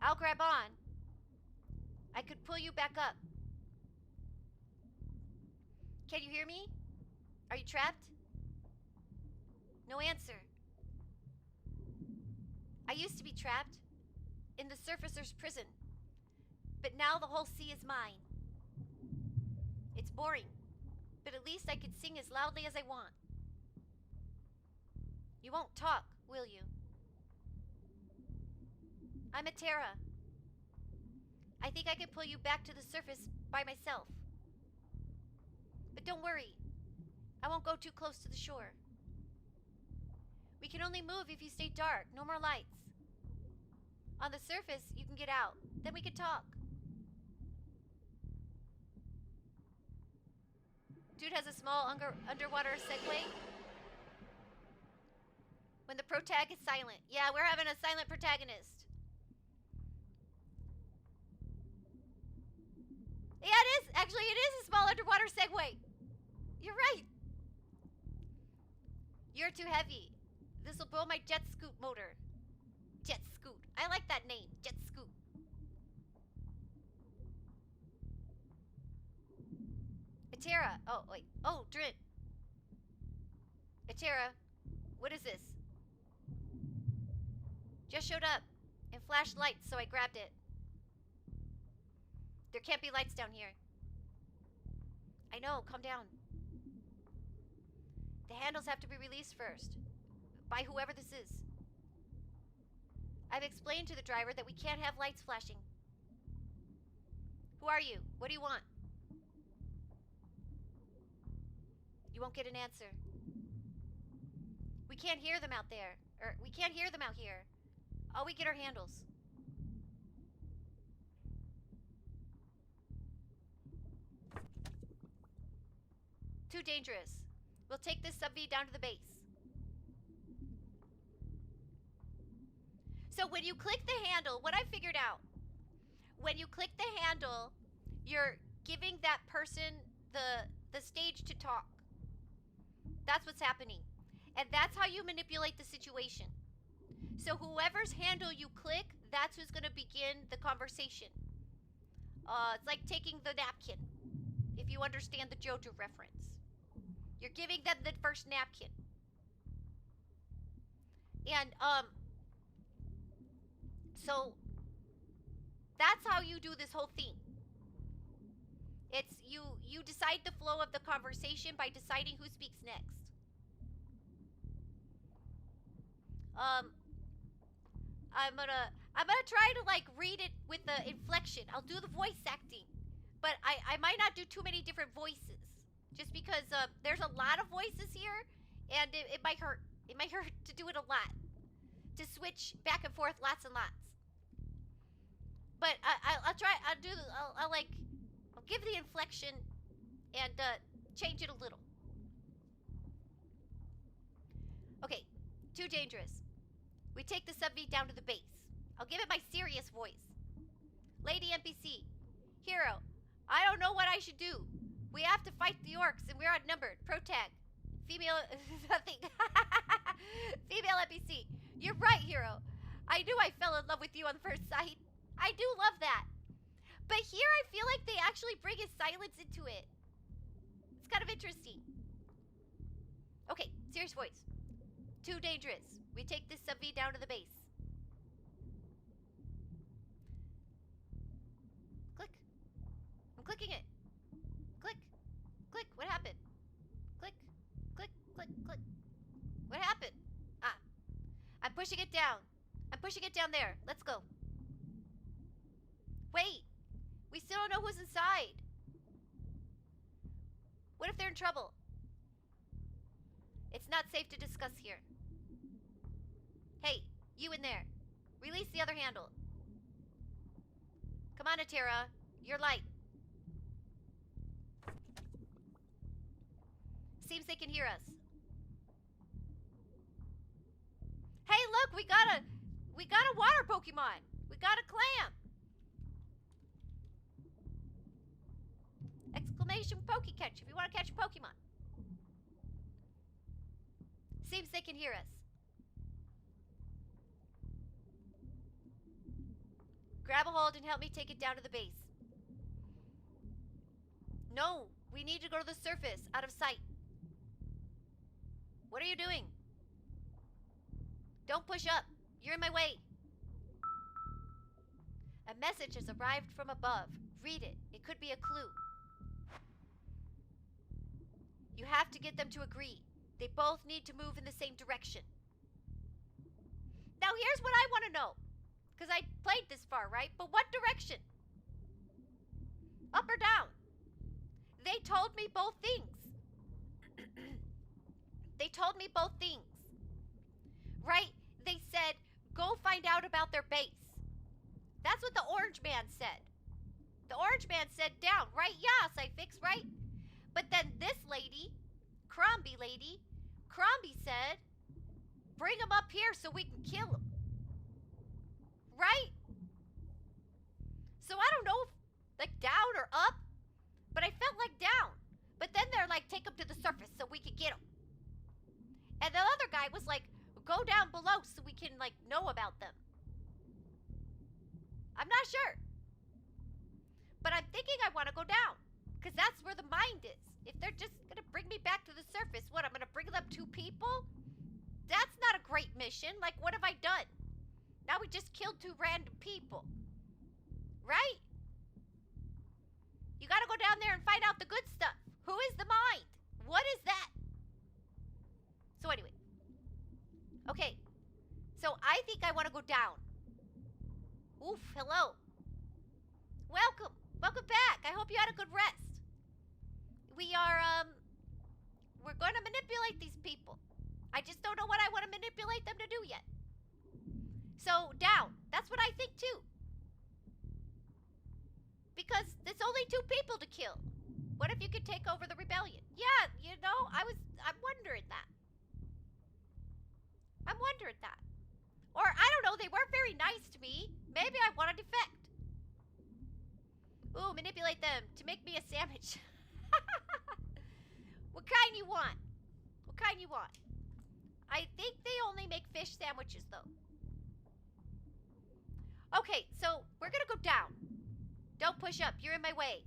I'll grab on. I could pull you back up. Can you hear me? Are you trapped? No answer. I used to be trapped in the surfacer's prison, but now the whole sea is mine. It's boring, but at least I can sing as loudly as I want. You won't talk, will you? I'm a Terra. I think I can pull you back to the surface by myself. But don't worry, I won't go too close to the shore. We can only move if you stay dark, no more lights. On the surface, you can get out, then we can talk. Dude has a small underwater Segway. When the protag is silent. Yeah, we're having a silent protagonist. Yeah, it is. Actually, it is a small underwater Segway. You're right. You're too heavy. This will blow my jet scoot motor. Jet scoot. I like that name. Jet scoot. Atera. Oh, wait. Oh, Drit. Atera. What is this? Just showed up and flashed lights, so I grabbed it. There can't be lights down here. I know. Calm down. The handles have to be released first. By whoever this is. I've explained to the driver that we can't have lights flashing. Who are you? What do you want? You won't get an answer. We can't hear them out there. Or, we can't hear them out here. All we get are handles. Too dangerous. We'll take this sub-V down to the base. So when you click the handle, what I figured out, when you click the handle, you're giving that person the stage to talk. That's what's happening. And that's how you manipulate the situation. So whoever's handle you click, that's who's going to begin the conversation. It's like taking the napkin, if you understand the JoJo reference. You're giving them the first napkin. And, so that's how you do this whole thing. It's you decide the flow of the conversation by deciding who speaks next. I'm gonna try to like read it with the inflection. I'll do the voice acting, but I might not do too many different voices, just because there's a lot of voices here, and it might hurt. It might hurt to do it a lot, to switch back and forth lots and lots. But I'll try. I'll give the inflection and change it a little. Okay, too dangerous. We take the sub-V down to the base. I'll give it my serious voice. Lady NPC, hero, I don't know what I should do. We have to fight the orcs and we're outnumbered. Protag. Female, nothing. Female NPC, you're right, hero. I knew I fell in love with you on first sight. I do love that. But here I feel like they actually bring his silence into it. It's kind of interesting. Okay, serious voice. Too dangerous. We take this sub-V down to the base. Click. I'm clicking it. Click. Click. What happened? Click. Click. Click. Click. What happened? Ah. I'm pushing it down. I'm pushing it down there. Let's go. Wait. We still don't know who's inside. What if they're in trouble? It's not safe to discuss here. Hey, you in there. Release the other handle. Come on, Atera. You're light. Seems they can hear us. Hey, look, we got a water Pokemon. We got a clam. Exclamation Pokecatch if you want to catch a Pokemon. Seems they can hear us. Grab a hold and help me take it down to the base. No, we need to go to the surface, out of sight. What are you doing? Don't push up. You're in my way. A message has arrived from above. Read it. It could be a clue. You have to get them to agree. They both need to move in the same direction. Now here's what I want to know. Because I played this far, right? But what direction? Up or down? They told me both things. They told me both things. Right? They said, go find out about their base. That's what the orange man said. The orange man said down, right? Yeah, Psyfix, right? But then this lady, Crombie lady, Crombie said, bring him up here so we can kill him. Right? So I don't know if, like, down or up, but I felt like down. But then they're like, take him to the surface so we can get him. And the other guy was like, go down below so we can, like, know about them. I'm not sure. But I'm thinking I want to go down. Because that's where the mind is. If they're just going to bring me back to the surface, what, I'm going to bring them 2 people? That's not a great mission. Like, what have I done? Now we just killed 2 random people. Right? You got to go down there and find out the good stuff. Who is the mind? What is that? So anyway. Okay. So I think I want to go down. Oof, hello. Welcome. Welcome back. I hope you had a good rest. We're going to manipulate these people. I just don't know what I want to manipulate them to do yet. So, down. That's what I think too. Because there's only 2 people to kill. What if you could take over the rebellion? Yeah, you know, I'm wondering that. I'm wondering that. Or, I don't know, they weren't very nice to me. Maybe I want to defect. Ooh, manipulate them to make me a sandwich. What kind you want? What kind you want? I think they only make fish sandwiches, though. Okay, so we're gonna go down. Don't push up, you're in my way.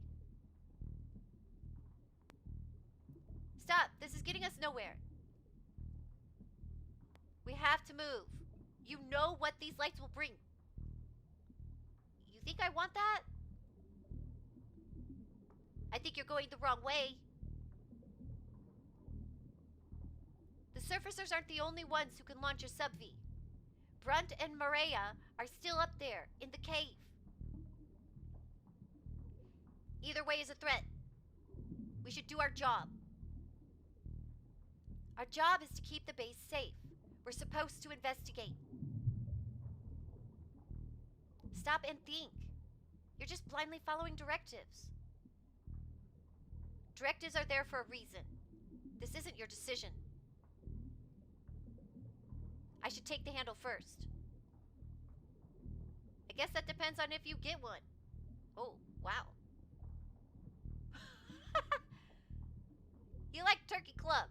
Stop, this is getting us nowhere. We have to move. You know what these lights will bring. You think I want that? I think you're going the wrong way. The surfacers aren't the only ones who can launch a sub-V. Brunt and Maria are still up there, in the cave. Either way is a threat. We should do our job. Our job is to keep the base safe. We're supposed to investigate. Stop and think. You're just blindly following directives. Directives are there for a reason. This isn't your decision. I should take the handle first. I guess that depends on if you get one. Oh, wow. You like Turkey Club.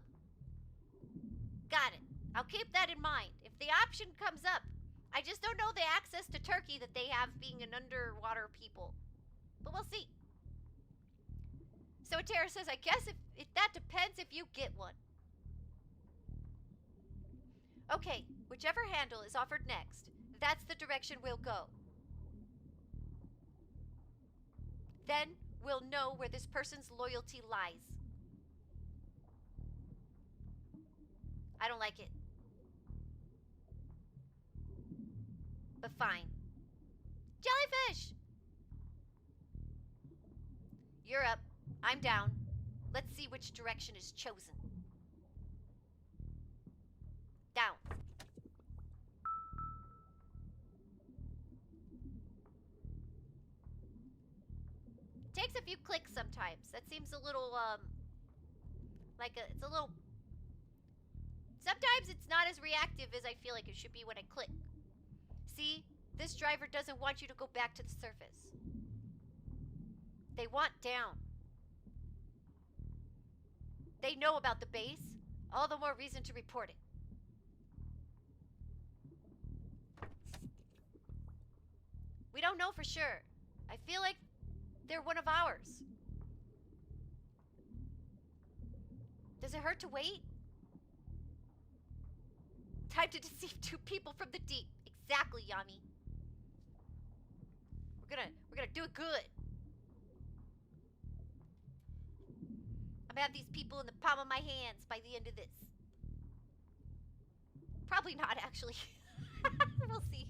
Got it. I'll keep that in mind. If the option comes up, I just don't know the access to Turkey that they have being an underwater people. But we'll see. So Atera says, I guess if that depends if you get one. Okay, whichever handle is offered next, that's the direction we'll go. Then we'll know where this person's loyalty lies. I don't like it. But fine. Jellyfish! You're up. I'm down. Let's see which direction is chosen. Down. Takes a few clicks sometimes. That seems a little, it's a little... Sometimes it's not as reactive as I feel like it should be when I click. See? This driver doesn't want you to go back to the surface. They want down. They know about the base. All the more reason to report it. We don't know for sure. I feel like they're one of ours. Does it hurt to wait? Time to deceive two people from the deep. Exactly, Yami. We're gonna do it good. I'm gonna have these people in the palm of my hands by the end of this. Probably not, actually. We'll see.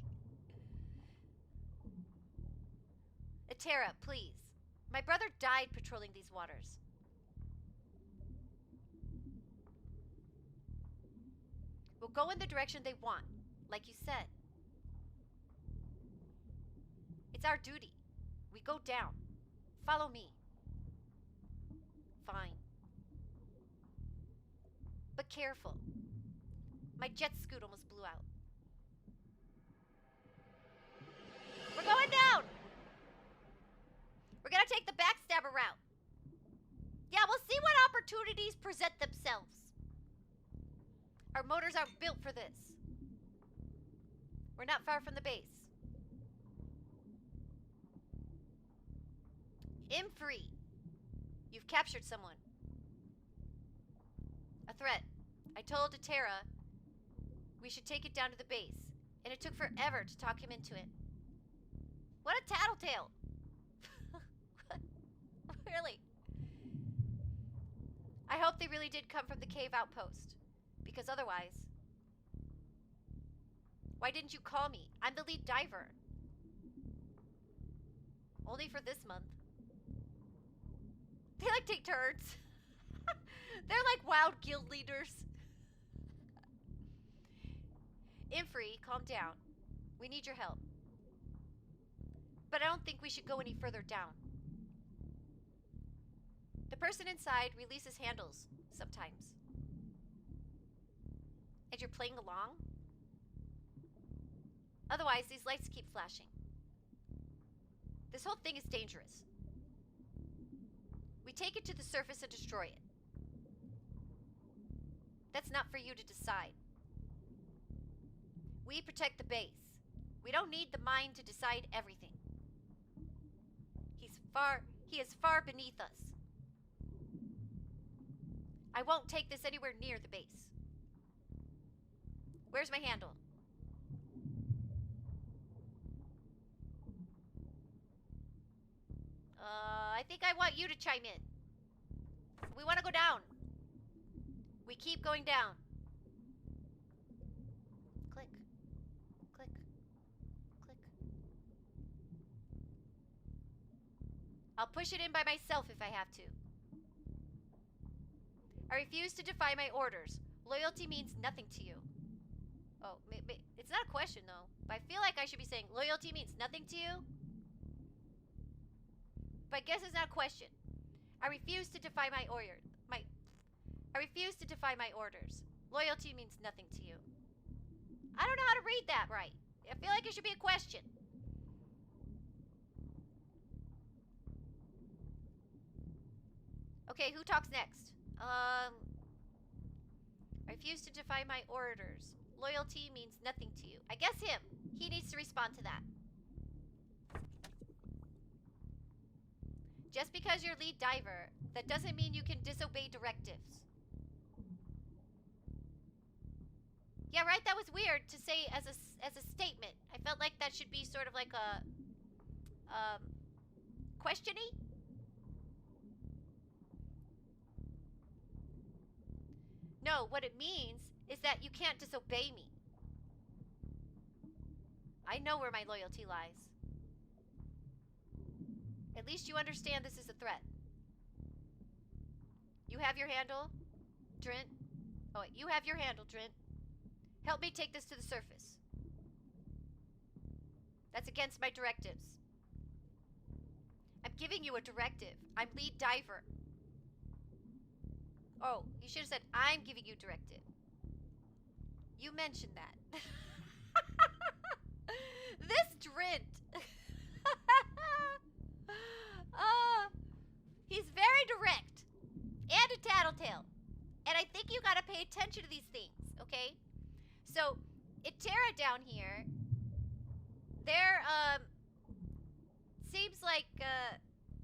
Atera, please. My brother died patrolling these waters. We'll go in the direction they want, like you said. It's our duty. We go down. Follow me. Fine. But careful. My jet scoot almost blew out. We're going down! We're gonna take the backstabber route. Yeah, we'll see what opportunities present themselves. Our motors aren't built for this. We're not far from the base. Imfree. You've captured someone. A threat. I told Atera we should take it down to the base, and it took forever to talk him into it. What a tattletale. Really? I hope they really did come from the cave outpost, because otherwise... Why didn't you call me? I'm the lead diver. Only for this month. They like take turns. They're like wild guild leaders. Imfree, calm down. We need your help. But I don't think we should go any further down. The person inside releases handles sometimes. And you're playing along? Otherwise, these lights keep flashing. This whole thing is dangerous. We take it to the surface and destroy it. That's not for you to decide. We protect the base. We don't need the mind to decide everything. He is far beneath us. I won't take this anywhere near the base. Where's my handle? I think I want you to chime in. We want to go down. We keep going down. Click. Click. Click. I'll push it in by myself if I have to. I refuse to defy my orders. Loyalty means nothing to you. Oh, it's not a question though. But I feel like I should be saying loyalty means nothing to you. But I guess it's not a question. I refuse to defy my orders. I refuse to defy my orders. Loyalty means nothing to you. I don't know how to read that right. I feel like it should be a question. Okay, who talks next? I refuse to defy my orders. Loyalty means nothing to you. I guess him. He needs to respond to that. Just because you're lead diver, that doesn't mean you can disobey directives. Yeah, right? That was weird to say as a statement. I felt like that should be sort of like a questiony. No, what it means is that you can't disobey me. I know where my loyalty lies. At least you understand this is a threat. You have your handle, Drint? Oh wait, you have your handle, Drint. Help me take this to the surface. That's against my directives. I'm giving you a directive. I'm lead diver. Oh, you should have said, I'm giving you directive. You mentioned that. This Drint. He's very direct. And a tattletale. And I think you gotta pay attention to these things, okay? So, Itera down here, they're, seems like,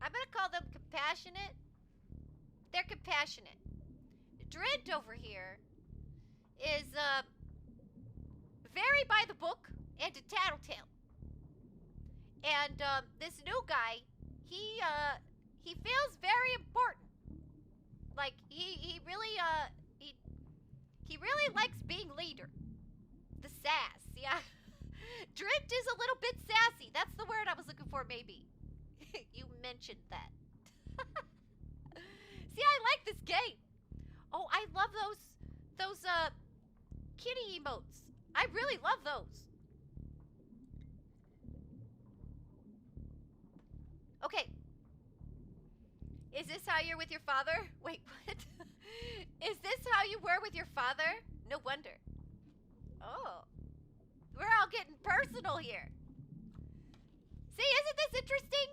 I'm gonna call them compassionate. They're compassionate. Drint over here is, very by the book and a tattletale. And, this new guy, he feels very important. Like, he really likes being leader. The sass, yeah. Drint is a little bit sassy. That's the word I was looking for, maybe. You mentioned that. See, I like this game. Oh, I love those kitty emotes. I really love those. Okay. Is this how you're with your father? Wait, what? Is this how you were with your father? No wonder. Oh. We're all getting personal here. See, isn't this interesting?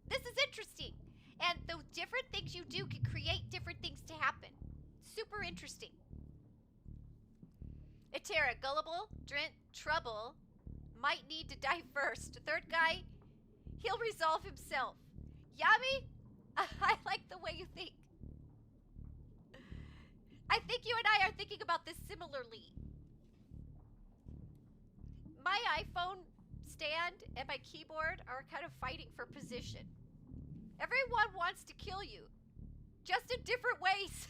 This is interesting. And the different things you do can create different things to happen. Super interesting. Itera, gullible, Drint, trouble, might need to die first. Third guy, he'll resolve himself. Yami, I like the way you think. I think you and I are thinking about this similarly. My iPhone stand and my keyboard are kind of fighting for position. Everyone wants to kill you, just in different ways.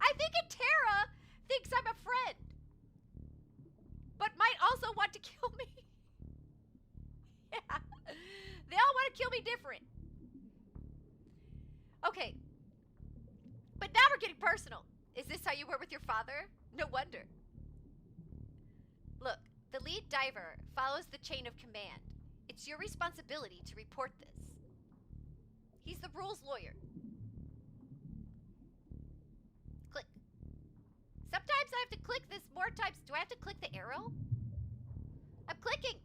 I think Itera thinks I'm a friend, but might also want to kill me. Yeah, they all want to kill me different. Okay, but now we're getting personal. Is this how you were with your father? No wonder. Look, the lead diver follows the chain of command. It's your responsibility to report this. He's the rules lawyer. Click. Sometimes I have to click this more times. Do I have to click the arrow? I'm clicking.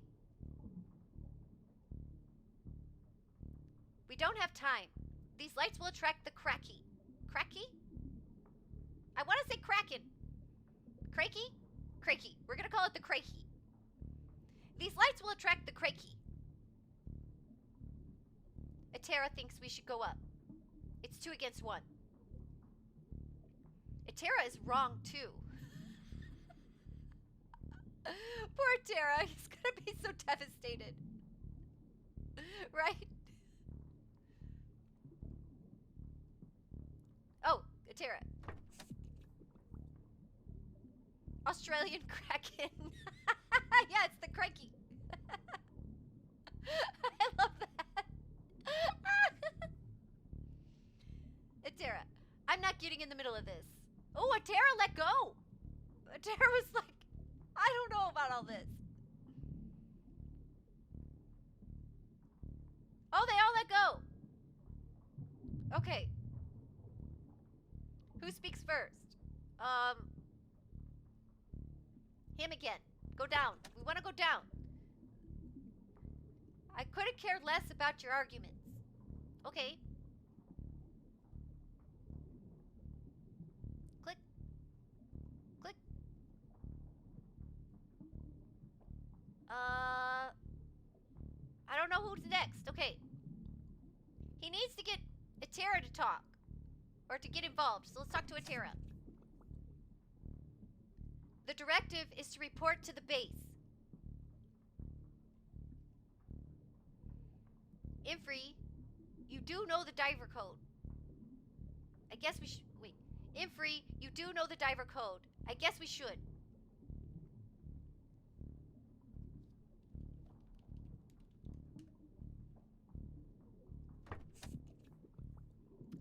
We don't have time. These lights will attract the cracky. Cracky? I want to say kraken. Crakey? Crakey. We're going to call it the crakey. These lights will attract the crakey. Atera thinks we should go up. It's 2 against 1. Atera is wrong too. Poor Atera. He's going to be so devastated. Right? Oh, Atera. Australian Kraken. Yeah, it's the crikey. I love that. Atera, I'm not getting in the middle of this. Oh, Atera let go. Atera was like, I don't know about all this. Oh, they all let go. Okay. Who speaks first? Him again. Go down. We want to go down. I could have cared less about your arguments. Okay. Click. Click. I don't know who's next. Okay. He needs to get Atera to talk. Or to get involved. So let's talk to Atera. The directive is to report to the base. Infree, you do know the diver code. I guess we should... Wait. Infree, you do know the diver code. I guess we should.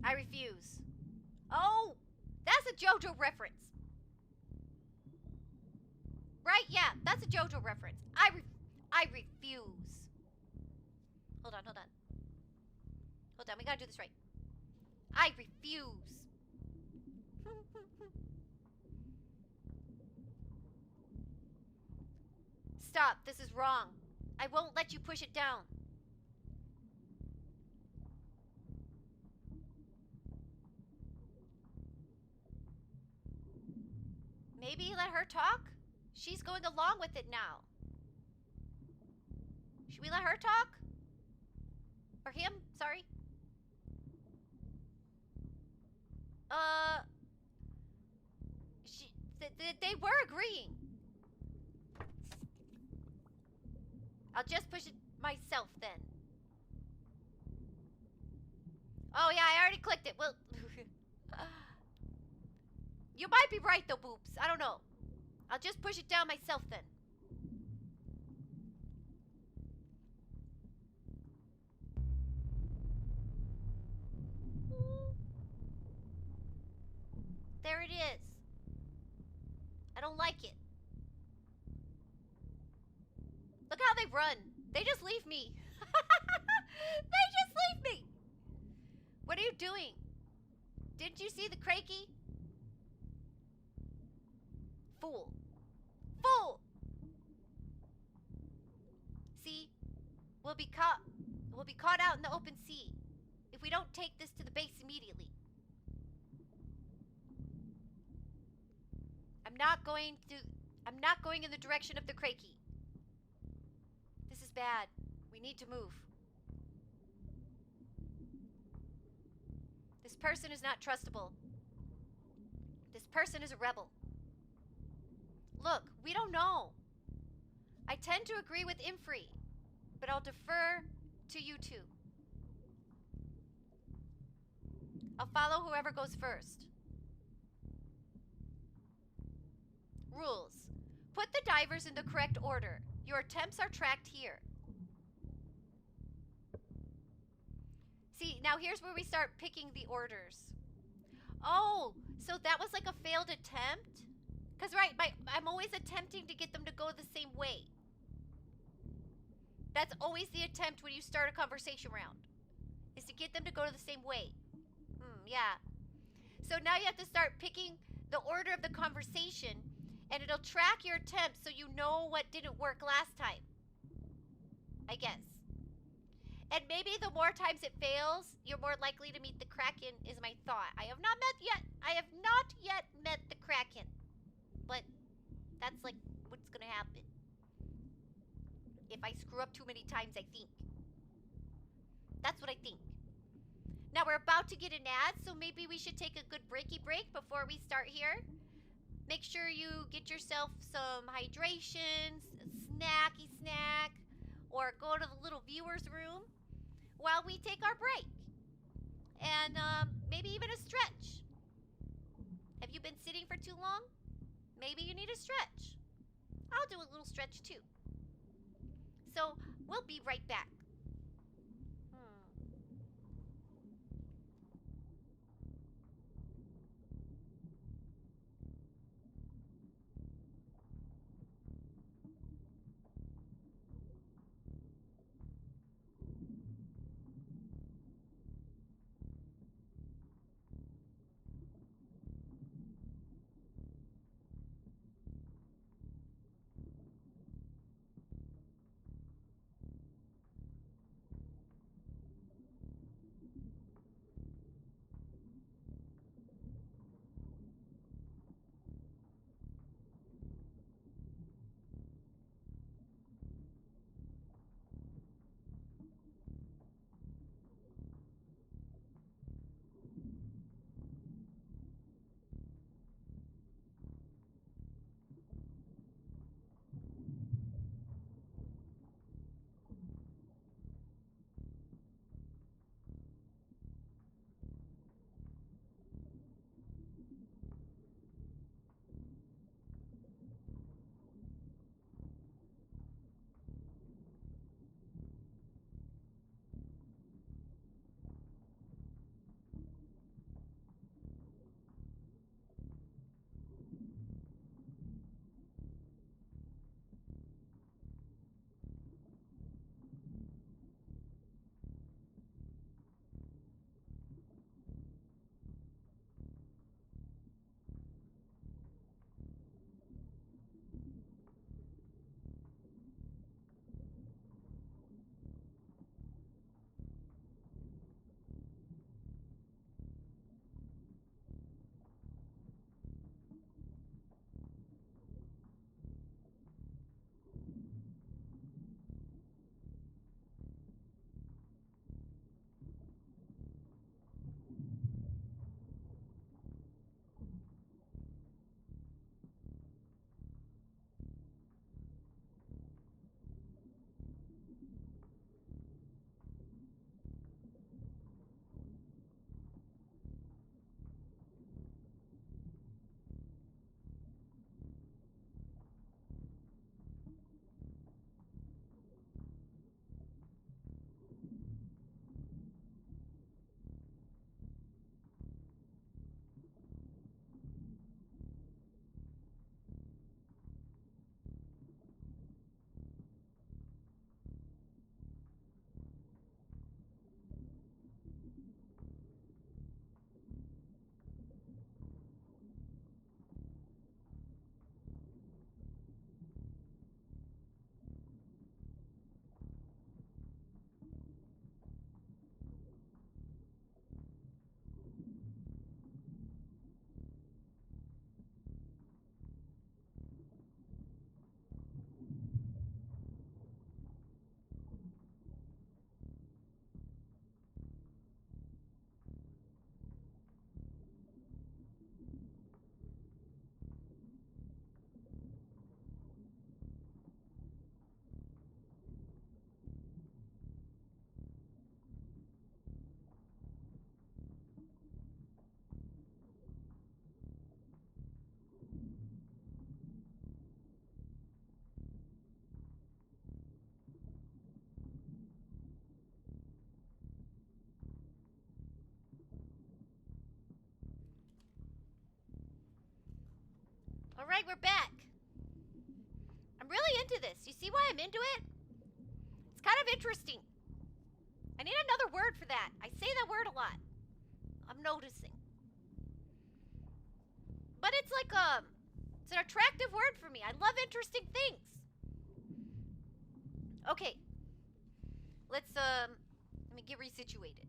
I refuse. Oh! That's a JoJo reference. Right? Yeah, that's a JoJo reference. I refuse. Hold on. Hold on, we gotta do this right. I refuse. Stop, this is wrong. I won't let you push it down. Maybe let her talk? She's going along with it now. Should we let her talk? Or him? Sorry. They were agreeing. I'll just push it myself then. Oh yeah, I already clicked it. Well, you might be right though, Boobs. I don't know. I'll just push it down myself then. There it is. I don't like it. Look how they run. They just leave me. They just leave me. What are you doing? Didn't you see the crakey? Fool. Fool! See? We'll be caught out in the open sea if we don't take this to the base immediately. I'm not going in the direction of the crakey. This is bad. We need to move. This person is not trustable. This person is a rebel. Look, we don't know. I tend to agree with Infree, but I'll defer to you two. I'll follow whoever goes first. Rules. Put the divers in the correct order. Your attempts are tracked here. See, now here's where we start picking the orders. Oh, so that was like a failed attempt? Because, right, I'm always attempting to get them to go the same way. That's always the attempt when you start a conversation round. Is to get them to go to the same way. Yeah. So now you have to start picking the order of the conversation, and it'll track your attempts so you know what didn't work last time. I guess. And maybe the more times it fails, you're more likely to meet the Kraken, is my thought. I have not yet met the Kraken. But that's like what's gonna happen. If I screw up too many times, I think. That's what I think. Now we're about to get an ad, so maybe we should take a good breaky break before we start here. Make sure you get yourself some hydration, snacky snack, or go to the little viewers room while we take our break. And maybe even a stretch. Have you been sitting for too long? Maybe you need a stretch. I'll do a little stretch too. So we'll be right back. All right, we're back. I'm really into this. You see why I'm into it? It's kind of interesting. I need another word for that. I say that word a lot. I'm noticing. But it's like it's an attractive word for me. I love interesting things. Okay. Let's let me get resituated.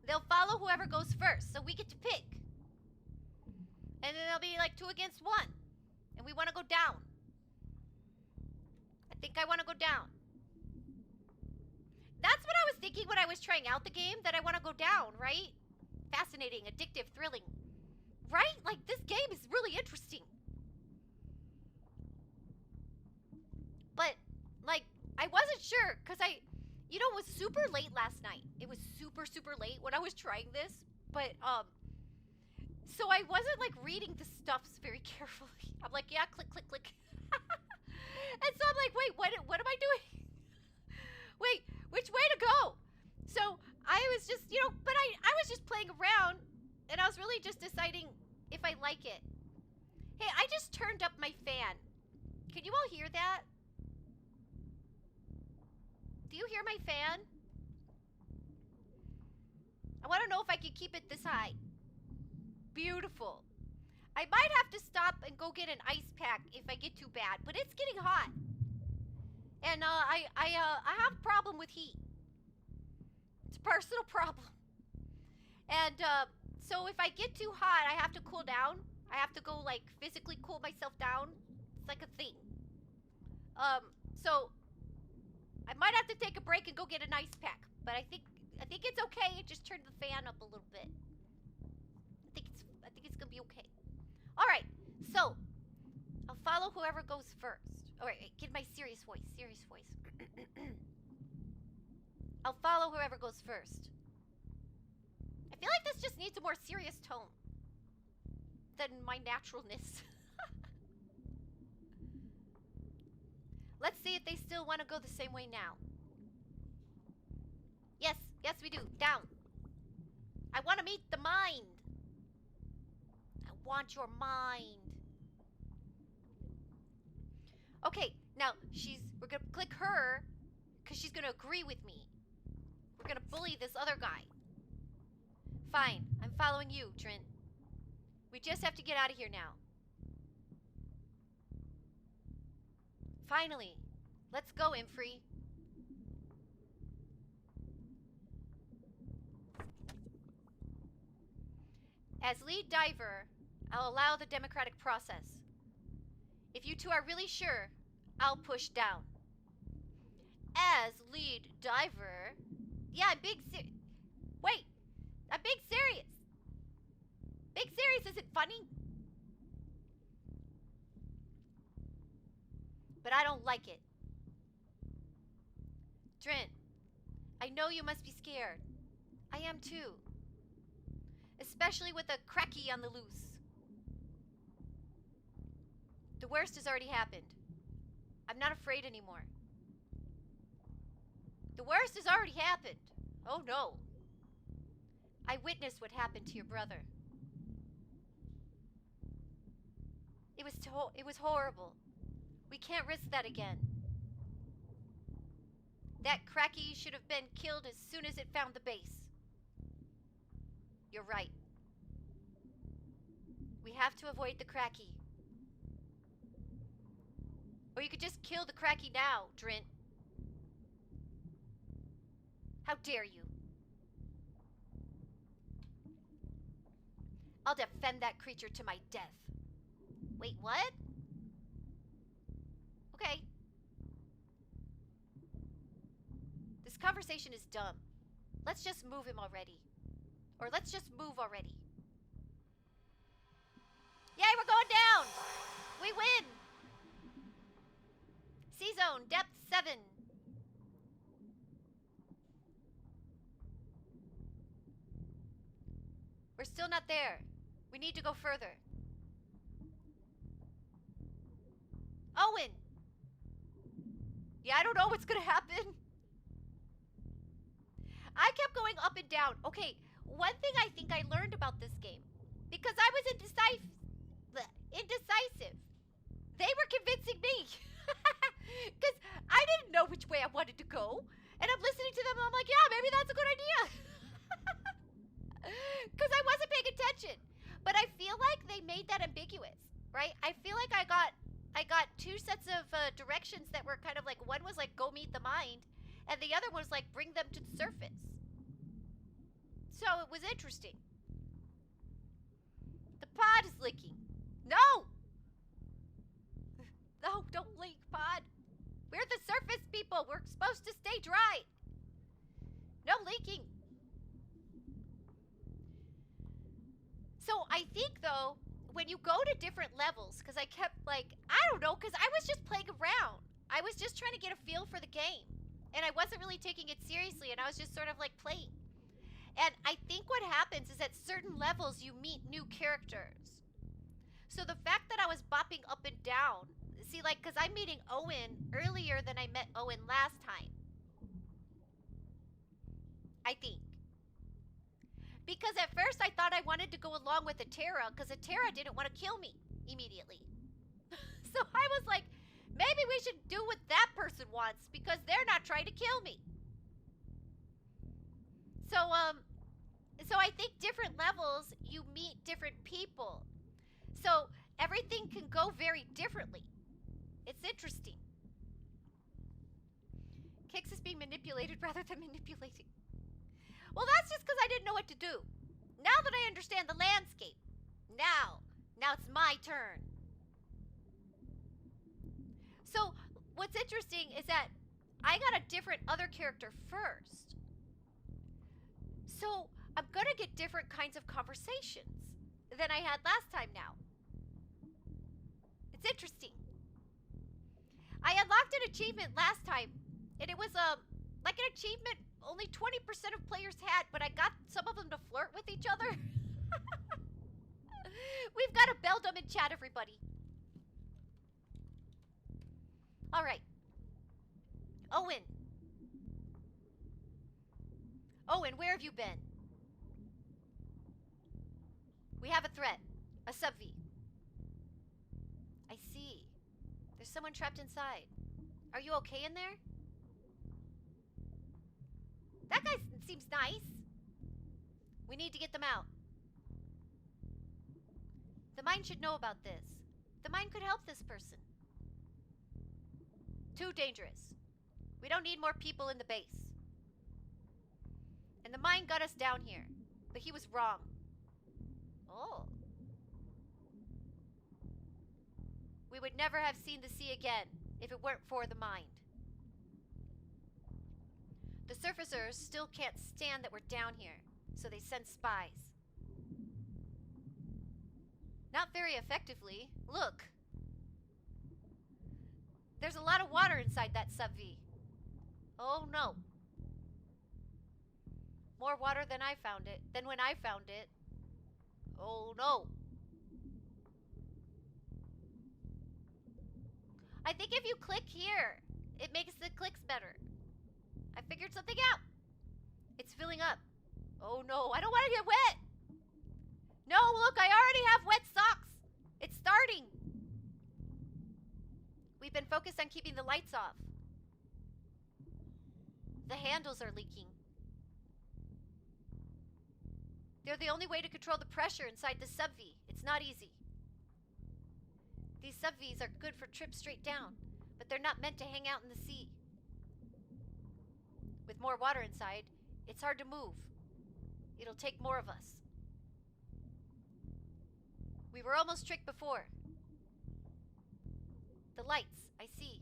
They'll follow whoever goes first, so we get to pick. And then they'll be like 2 against 1. And we want to go down. I think I want to go down. That's what I was thinking when I was trying out the game, that I want to go down, right? Fascinating, addictive, thrilling. Right? Like, this game is really interesting. But, like, I wasn't sure, because you know, it was super late last night. It was super, super late when I was trying this. But, so I wasn't, like, reading the stuffs very carefully. I'm like, yeah, click, click, click. And so I'm like, wait, what am I doing? Wait, which way to go? So I was just, you know, but I was just playing around, and I was really just deciding if I like it. Hey, I just turned up my fan. Can you all hear that? Do you hear my fan? I want to know if I can keep it this high. Beautiful. I might have to stop and go get an ice pack if I get too bad, but it's getting hot. And I have a problem with heat. It's a personal problem. And so if I get too hot, I have to cool down. I have to go like physically cool myself down. It's like a thing. So I might have to take a break and go get an ice pack. But I think it's okay. I just turned the fan up a little bit. I think it's gonna be okay. All right. So I'll follow whoever goes first. All right, get my serious voice. Serious voice. I'll follow whoever goes first. I feel like this just needs a more serious tone than my naturalness. Let's see if they still want to go the same way now. Yes, yes we do. Down. I want to meet the mind. I want your mind. Okay, now we're gonna click her because she's gonna agree with me. We're gonna bully this other guy. Fine, I'm following you, Trent. We just have to get out of here now. Finally, let's go, Imfree. As lead diver, I'll allow the democratic process. If you two are really sure, I'll push down. As lead diver... Yeah, I'm being serious. Wait, I'm being serious. Being serious isn't funny. But I don't like it. Trent, I know you must be scared. I am too. Especially with a cracky on the loose. The worst has already happened. I'm not afraid anymore. The worst has already happened. Oh no. I witnessed what happened to your brother. It was horrible. We can't risk that again. That cracky should have been killed as soon as it found the base. You're right. We have to avoid the cracky. Or you could just kill the cracky now, Drint. How dare you? I'll defend that creature to my death. Wait, what? Okay. This conversation is dumb. Let's just move him already. Or let's just move already. Yay, we're going down! We win! C-Zone, depth 7. We're still not there. We need to go further. Owen! Yeah, I don't know what's gonna happen. I kept going up and down. Okay, one thing I think I learned about this game, because I was indecisive. They were convincing me. Because I didn't know which way I wanted to go. And I'm listening to I'm like, yeah, maybe that's a good idea. Because I wasn't paying attention. But I feel like they made that ambiguous, right? I feel like I got two sets of directions that were kind of like, one was like, go meet the mind, and the other was like, bring them to the surface. So it was interesting. The pod is leaking. No! No, don't leak, pod. We're the surface people. We're supposed to stay dry. No leaking. So I think, though, when you go to different levels, because I kept, like, I don't know, because I was just playing around. I was just trying to get a feel for the game. And I wasn't really taking it seriously, and I was just sort of, like, playing. And I think what happens is at certain levels, you meet new characters. So the fact that I was bopping up and down, see, like, because I'm meeting Owen earlier than I met Owen last time. I think. Because at first I thought I wanted to go along with Atera, because Atera didn't want to kill me immediately. So I was like, maybe we should do what that person wants, because they're not trying to kill me. So I think different levels, you meet different people. So everything can go very differently. It's interesting. Kix is being manipulated rather than manipulating. Well, that's just because I didn't know what to do. Now that I understand the landscape, now it's my turn. So what's interesting is that I got a different other character first. So I'm going to get different kinds of conversations than I had last time now. It's interesting. I unlocked an achievement last time, and it was like an achievement only 20% of players had, but I got some of them to flirt with each other. We've got to bell them in chat, everybody. All right. Owen. Owen, where have you been? We have a threat. A Sub-V. I see. There's someone trapped inside. Are you okay in there? That guy seems nice. We need to get them out. The mine should know about this. The mine could help this person. Too dangerous. We don't need more people in the base. And the mine got us down here, but he was wrong. Oh. We would never have seen the sea again if it weren't for the mind. The surfacers still can't stand that we're down here, so they send spies. Not very effectively. Look. There's a lot of water inside that Sub-V. Oh no. More water than when I found it. Oh no. I think if you click here, it makes the clicks better. I figured something out. It's filling up. Oh no, I don't want to get wet. No, look, I already have wet socks. It's starting. We've been focused on keeping the lights off. The handles are leaking. They're the only way to control the pressure inside the Sub-V. It's not easy. These Sub-Vs are good for trips straight down, but they're not meant to hang out in the sea. With more water inside, it's hard to move. It'll take more of us. We were almost tricked before. The lights, I see.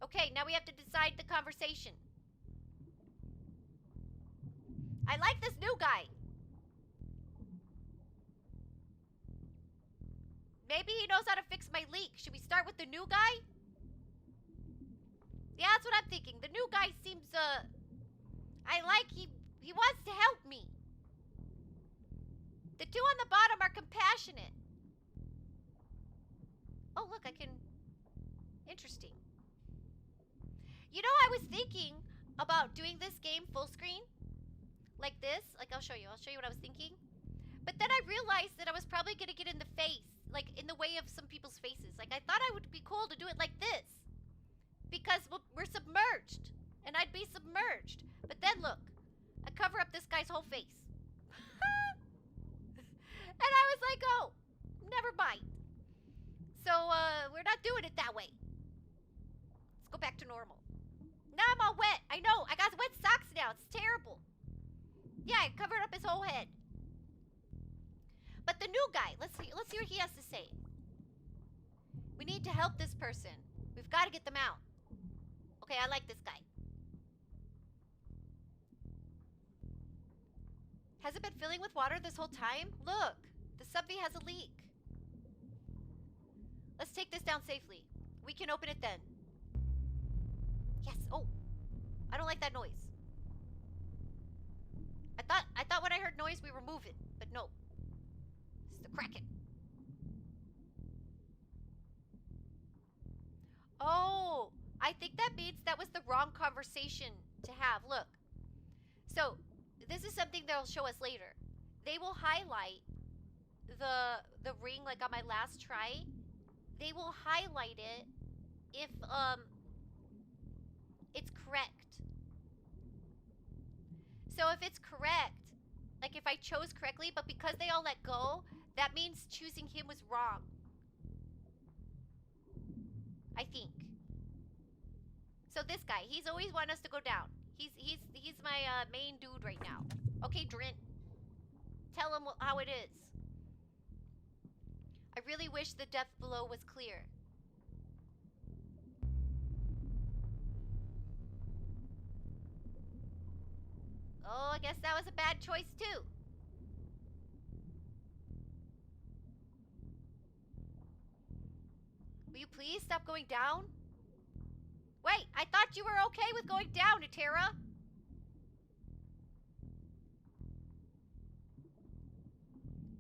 Okay, now we have to decide the conversation. I like this new guy. Maybe he knows how to fix my leak. Should we start with the new guy? Yeah, that's what I'm thinking. The new guy seems, he wants to help me. The two on the bottom are compassionate. Oh, look, I can... Interesting. You know, I was thinking about doing this game full screen. Like this. Like, I'll show you what I was thinking. But then I realized that I was probably going to get in the face. Like, in the way of some people's faces. Like, I thought I would be cool to do it like this. Because we're submerged. And I'd be submerged. But then look, I cover up this guy's whole face. And I was like, oh, never mind. So, we're not doing it that way. Let's go back to normal. Now I'm all wet. I know. I got wet socks now. It's terrible. Yeah, I covered up his whole head. But the new guy, let's see what he has to say. We need to help this person. We've got to get them out. Okay, I like this guy. Has it been filling with water this whole time? Look, the Sub-V has a leak. Let's take this down safely. We can open it then. Yes. Oh, I don't like that noise. I thought when I heard noise we were moving, but no. It's the Kraken. Oh, I think that means that was the wrong conversation to have. Look. So, this is something they'll show us later. They will highlight the ring, like on my last try. They will highlight it if it's correct. So if it's correct, like if I chose correctly, but because they all let go, that means choosing him was wrong. I think. So this guy, he's always wanted us to go down. He's my main dude right now. Okay, Drint. Tell him how it is. I really wish the depth below was clear. Oh, I guess that was a bad choice too. Will you please stop going down? Wait, I thought you were okay with going down, Atera.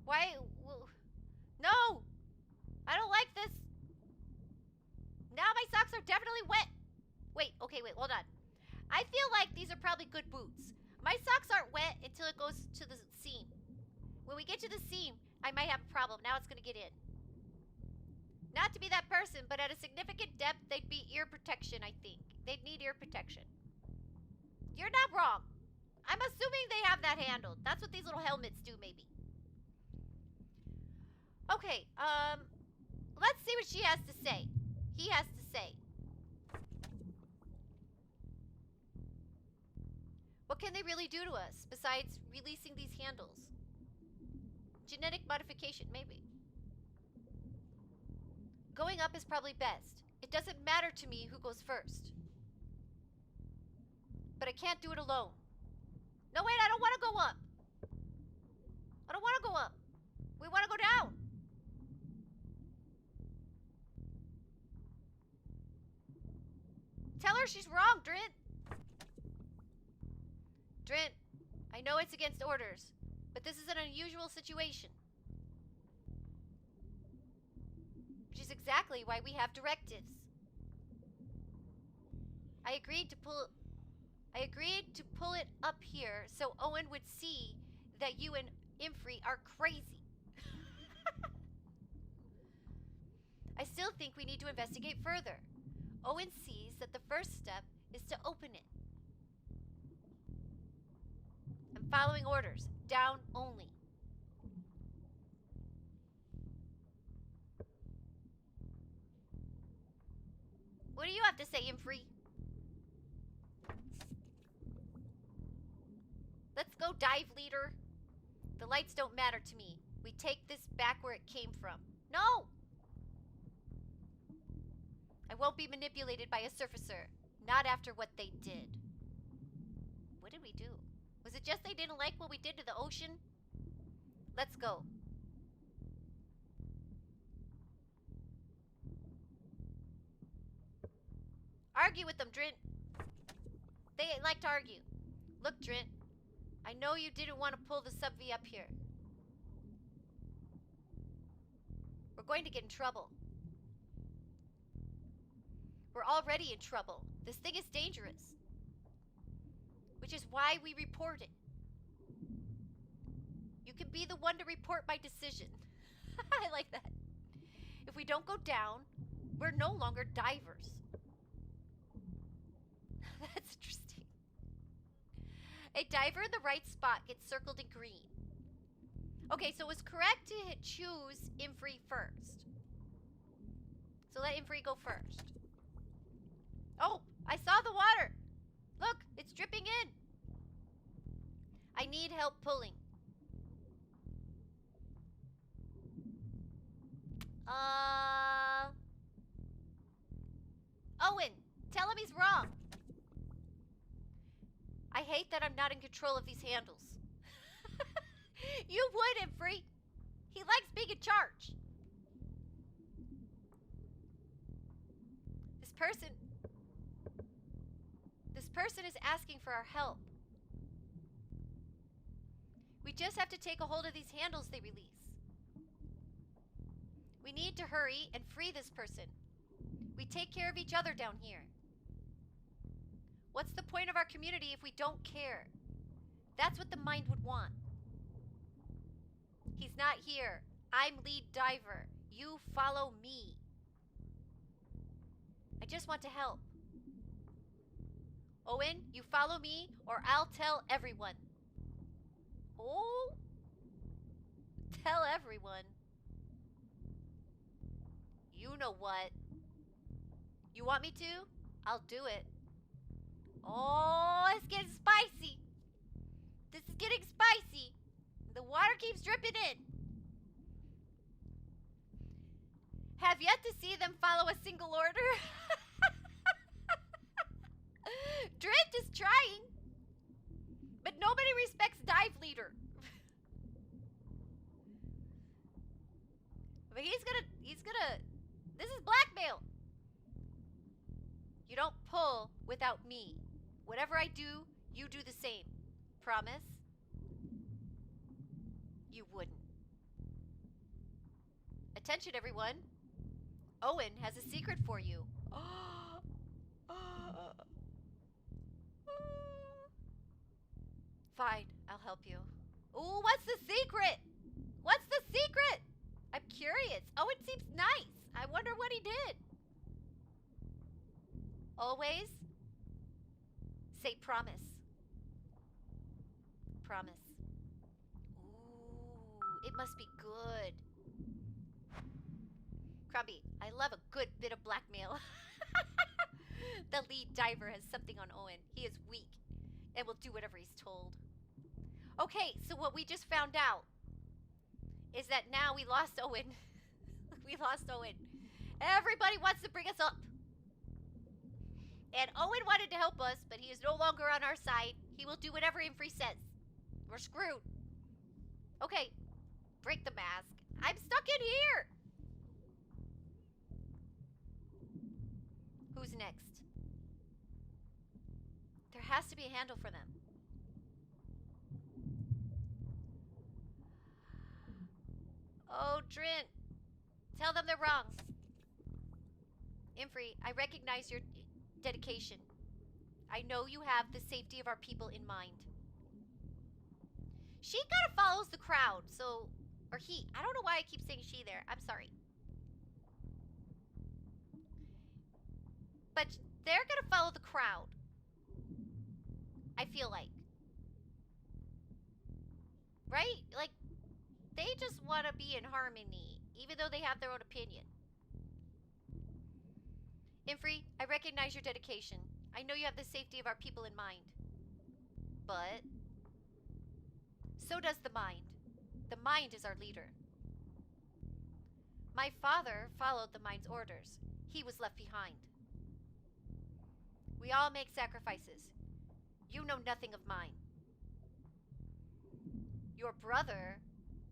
Why? No! I don't like this. Now my socks are definitely wet. Wait, okay, wait, hold on. I feel like these are probably good boots. My socks aren't wet until it goes to the seam. When we get to the seam, I might have a problem. Now it's going to get in. Not to be that person, but at a significant depth, they'd be ear protection, I think. They'd need ear protection. You're not wrong. I'm assuming they have that handled. That's what these little helmets do, maybe. Okay, let's see what she has to say. He has to say. What can they really do to us besides releasing these handles? Genetic modification, maybe. Going up is probably best. It doesn't matter to me who goes first. But I can't do it alone. No, wait, I don't want to go up. I don't want to go up. We want to go down. Tell her she's wrong, Drint. Drint, I know it's against orders, but this is an unusual situation. Which is exactly why we have directives. I agreed to pull it up here so Owen would see that you and Imfrey are crazy. I still think we need to investigate further. Owen sees that the first step is to open it. I'm following orders. Down only. What do you have to say, Imfrey? Let's go, dive leader. The lights don't matter to me. We take this back where it came from. No! I won't be manipulated by a surfacer. Not after what they did. What did we do? Was it just they didn't like what we did to the ocean? Let's go. Argue with them, Drint. They like to argue. Look, Drint. I know you didn't want to pull the Sub-V up here. We're going to get in trouble. We're already in trouble. This thing is dangerous. Which is why we report it. You can be the one to report my decision. I like that. If we don't go down, we're no longer divers. That's interesting. A diver in the right spot gets circled in green. Okay, so it was correct to choose Infree first. So let Infree go first. Oh, I saw the water. Look, it's dripping in. I need help pulling. Owen, tell him he's wrong. I hate that I'm not in control of these handles. You would, Infree. He likes being in charge. This person is asking for our help. We just have to take a hold of these handles they release. We need to hurry and free this person. We take care of each other down here. What's the point of our community if we don't care? That's what the mind would want. He's not here. I'm lead diver. You follow me. I just want to help. Owen, you follow me or I'll tell everyone. Oh? Tell everyone. You know what? You want me to? I'll do it. Oh, it's getting spicy. This is getting spicy. The water keeps dripping in. Have yet to see them follow a single order. Drift is trying, but nobody respects dive leader. But he's gonna, this is blackmail. You don't pull without me. Whatever I do, you do the same. Promise? You wouldn't. Attention, everyone. Owen has a secret for you. Fine, I'll help you. Ooh, what's the secret? What's the secret? I'm curious. Owen seems nice. I wonder what he did. Always say promise. Promise. Ooh, it must be good. Crumby, I love a good bit of blackmail. The lead diver has something on Owen. He is weak and will do whatever he's told. Okay, so what we just found out is that now we lost Owen. We lost Owen. Everybody wants to bring us up. And Owen wanted to help us, but he is no longer on our side. He will do whatever Infree says. We're screwed. Okay, break the mask. I'm stuck in here. Who's next? There has to be a handle for them. Oh, Drint. Tell them they're wrong. Infree, I recognize your dedication. I know you have the safety of our people in mind. She kind of follows the crowd, so... Or he. I don't know why I keep saying she there. I'm sorry. But they're gonna follow the crowd. I feel like. Right? Like, they just want to be in harmony, even though they have their own opinion. Infree, I recognize your dedication. I know you have the safety of our people in mind. But so does the mind. The mind is our leader. My father followed the mind's orders. He was left behind. We all make sacrifices. You know nothing of mine. Your brother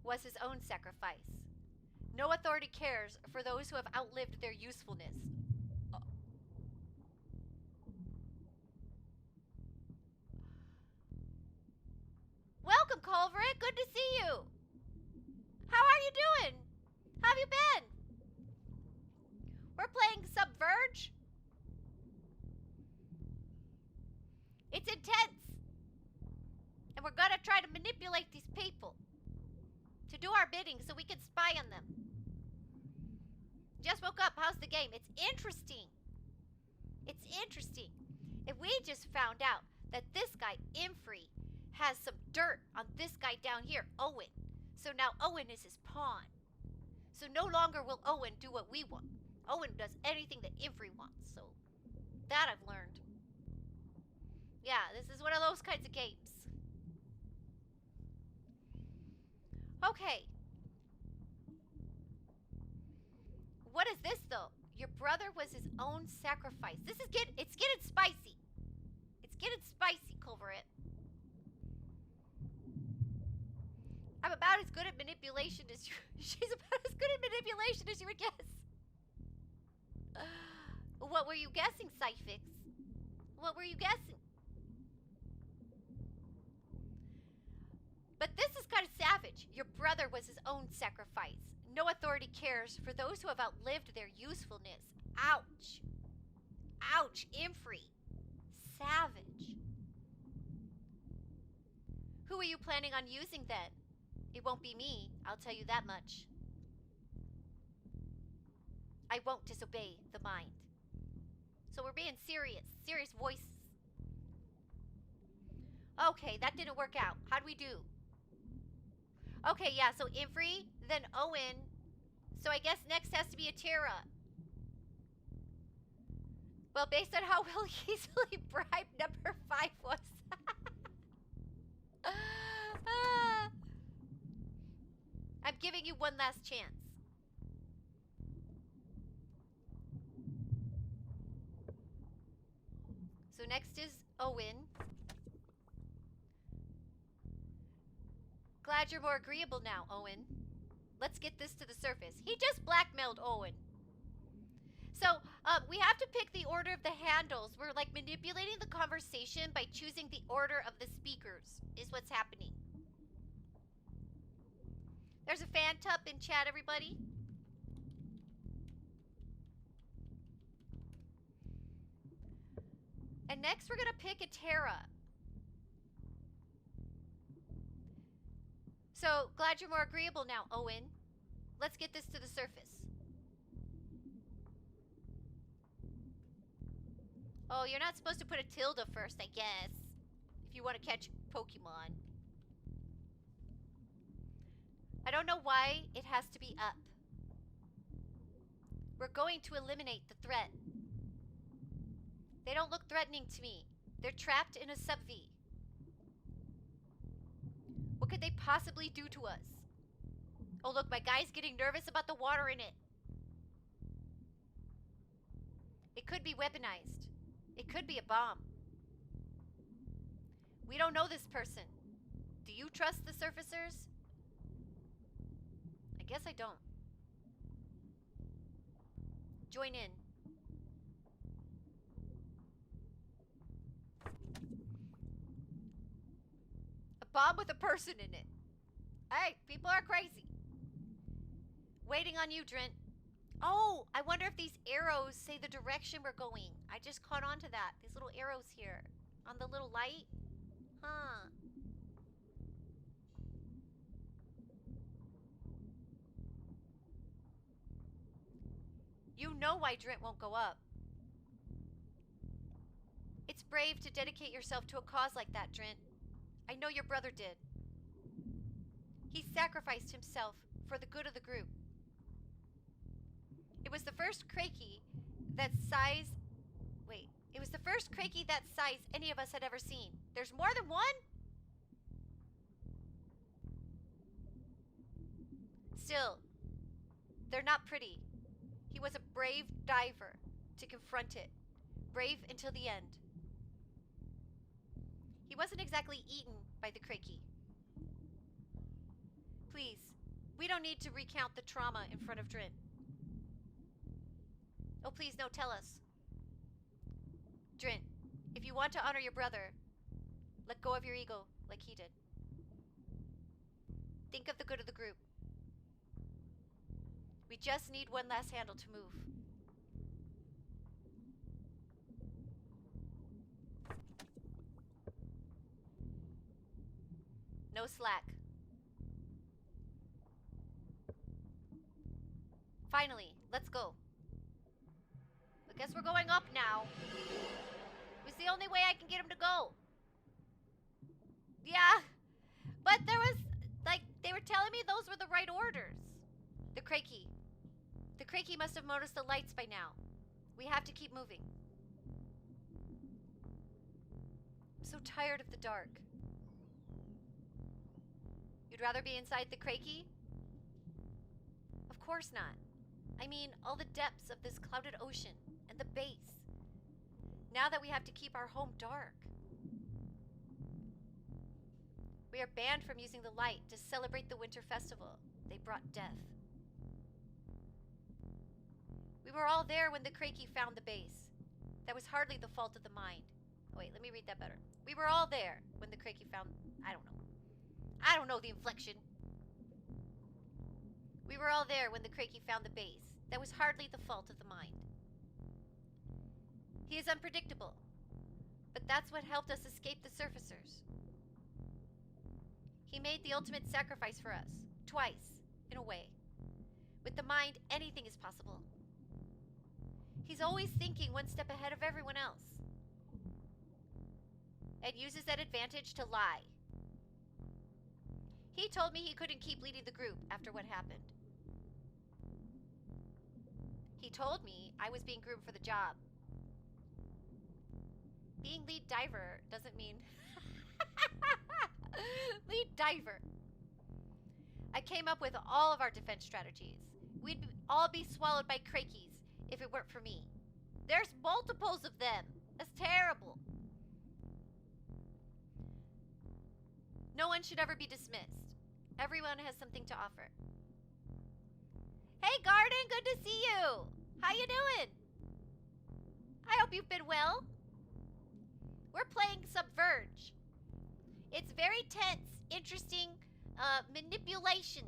was his own sacrifice. No authority cares for those who have outlived their usefulness. Welcome, Culverin. Good to see you. How are you doing? How have you been? We're playing Sub-Verge. It's intense. And we're gonna try to manipulate these people to do our bidding so we can spy on them. Just woke up. How's the game? It's interesting. It's interesting. If we just found out that this guy, Imfrey, has some dirt on this guy down here, Owen. So now Owen is his pawn. So no longer will Owen do what we want. Owen does anything that Imfrey wants. So that I've learned. Yeah, this is one of those kinds of games. Okay. What is this though? Your brother was his own sacrifice. It's getting spicy. It's getting spicy, Culverit. I'm about as good at manipulation as you. She's about as good at manipulation as you would guess. What were you guessing, Cyfix? What were you guessing? But this is kind of savage. Your brother was his own sacrifice. No authority cares for those who have outlived their usefulness. Ouch. Ouch, Imfrey. Savage. Who are you planning on using then? It won't be me, I'll tell you that much. I won't disobey the mind. So we're being serious. Serious voices. Okay, that didn't work out. How'd we do? Okay, yeah, so Imfrey, then Owen. So I guess next has to be a Terra. Well, based on how well easily bribed number 5 was. I'm giving you one last chance. So next is Owen. Glad you're more agreeable now, Owen. Let's get this to the surface. He just blackmailed Owen. So, we have to pick the order of the handles. We're like manipulating the conversation by choosing the order of the speakers, is what's happening. There's a fan tub in chat, everybody. And next we're gonna pick a Terra. So, glad you're more agreeable now, Owen. Let's get this to the surface. Oh, you're not supposed to put a tilde first, I guess. If you want to catch Pokemon. I don't know why it has to be up. We're going to eliminate the threat. They don't look threatening to me. They're trapped in a sub-V. What could they possibly do to us? Oh, look, my guy's getting nervous about the water in it. It could be weaponized. It could be a bomb. We don't know this person. Do you trust the surfacers? I guess I don't. Join in. A bomb with a person in it. Hey, people are crazy. Waiting on you, Drent. Oh, I wonder if these arrows say the direction we're going. I just caught on to that. These little arrows here on the little light. Huh. You know why Drent won't go up. It's brave to dedicate yourself to a cause like that, Drent. I know your brother did. He sacrificed himself for the good of the group. It was the first Krakey that size... Wait. It was the first Krakey that size any of us had ever seen. There's more than one? Still, they're not pretty. He was a brave diver to confront it. Brave until the end. He wasn't exactly eaten by the Krakey. Please, we don't need to recount the trauma in front of Drent. Oh, please, no, tell us. Drent, if you want to honor your brother, let go of your ego like he did. Think of the good of the group. We just need one last handle to move. No slack. Finally, let's go. I guess we're going up now. It was It's the only way I can get him to go. Yeah. But there was, like, they were telling me those were the right orders. The Krakey. The Krakey must have noticed the lights by now. We have to keep moving. I'm so tired of the dark. You'd rather be inside the Krakey? Of course not. I mean, all the depths of this clouded ocean and the base. Now that we have to keep our home dark. We are banned from using the light to celebrate the winter festival. They brought death. We were all there when the Krakey found the base. That was hardly the fault of the mind. Oh, wait, let me read that better. We were all there when the Krakey found... I don't know the inflection. We were all there when the Krakey found the base. That was hardly the fault of the mind. He is unpredictable. But that's what helped us escape the surfacers. He made the ultimate sacrifice for us. Twice, in a way. With the mind, anything is possible. He's always thinking one step ahead of everyone else. And uses that advantage to lie. He told me he couldn't keep leading the group after what happened. He told me I was being groomed for the job. Being lead diver doesn't mean... Lead diver. I came up with all of our defense strategies. We'd all be swallowed by Krakeys if it weren't for me. There's multiples of them. That's terrible. No one should ever be dismissed. Everyone has something to offer. Hey, Garden, good to see you. How you doing? I hope you've been well. We're playing Sub-Verge. It's very tense, interesting manipulation.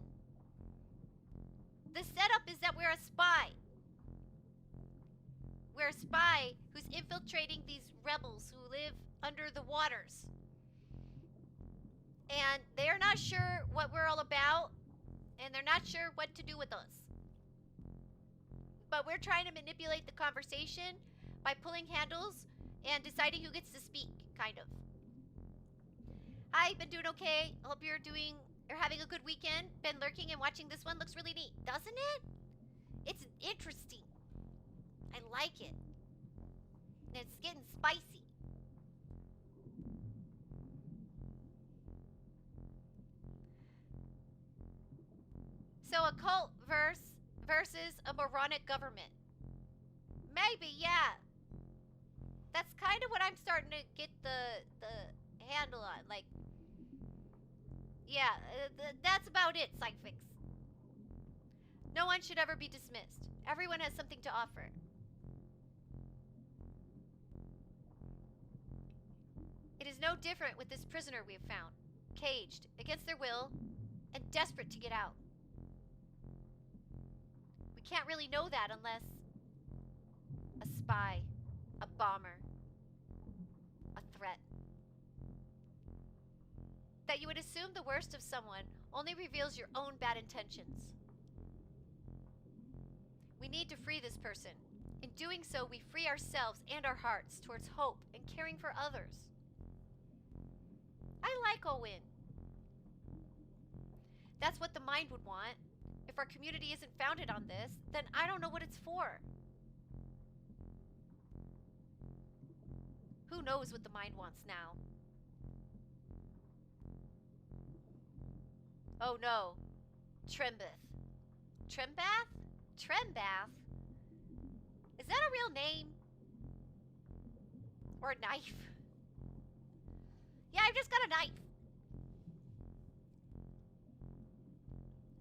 The setup is that we're a spy. We're a spy who's infiltrating these rebels who live under the waters. And they're not sure what we're all about, and they're not sure what to do with us. But we're trying to manipulate the conversation by pulling handles and deciding who gets to speak, kind of. Hi, been doing okay. I hope you're having a good weekend. Been lurking and watching this one. Looks really neat, doesn't it? It's interesting. I like it. And it's getting spicy. So a cult versus a moronic government. Maybe, yeah. That's kind of what I'm starting to get the handle on. Like, yeah, that's about it, Psychfix. No one should ever be dismissed. Everyone has something to offer. It is no different with this prisoner we have found. Caged, against their will, and desperate to get out. We can't really know that unless... a spy, a bomber, a threat. That you would assume the worst of someone only reveals your own bad intentions. We need to free this person. In doing so, we free ourselves and our hearts towards hope and caring for others. I like Owen. That's what the mind would want. If our community isn't founded on this, then I don't know what it's for. Who knows what the mind wants now? Oh no. Trembeth. Trembath? Trembath? Is that a real name? Or a knife? Yeah, I've just got a knife.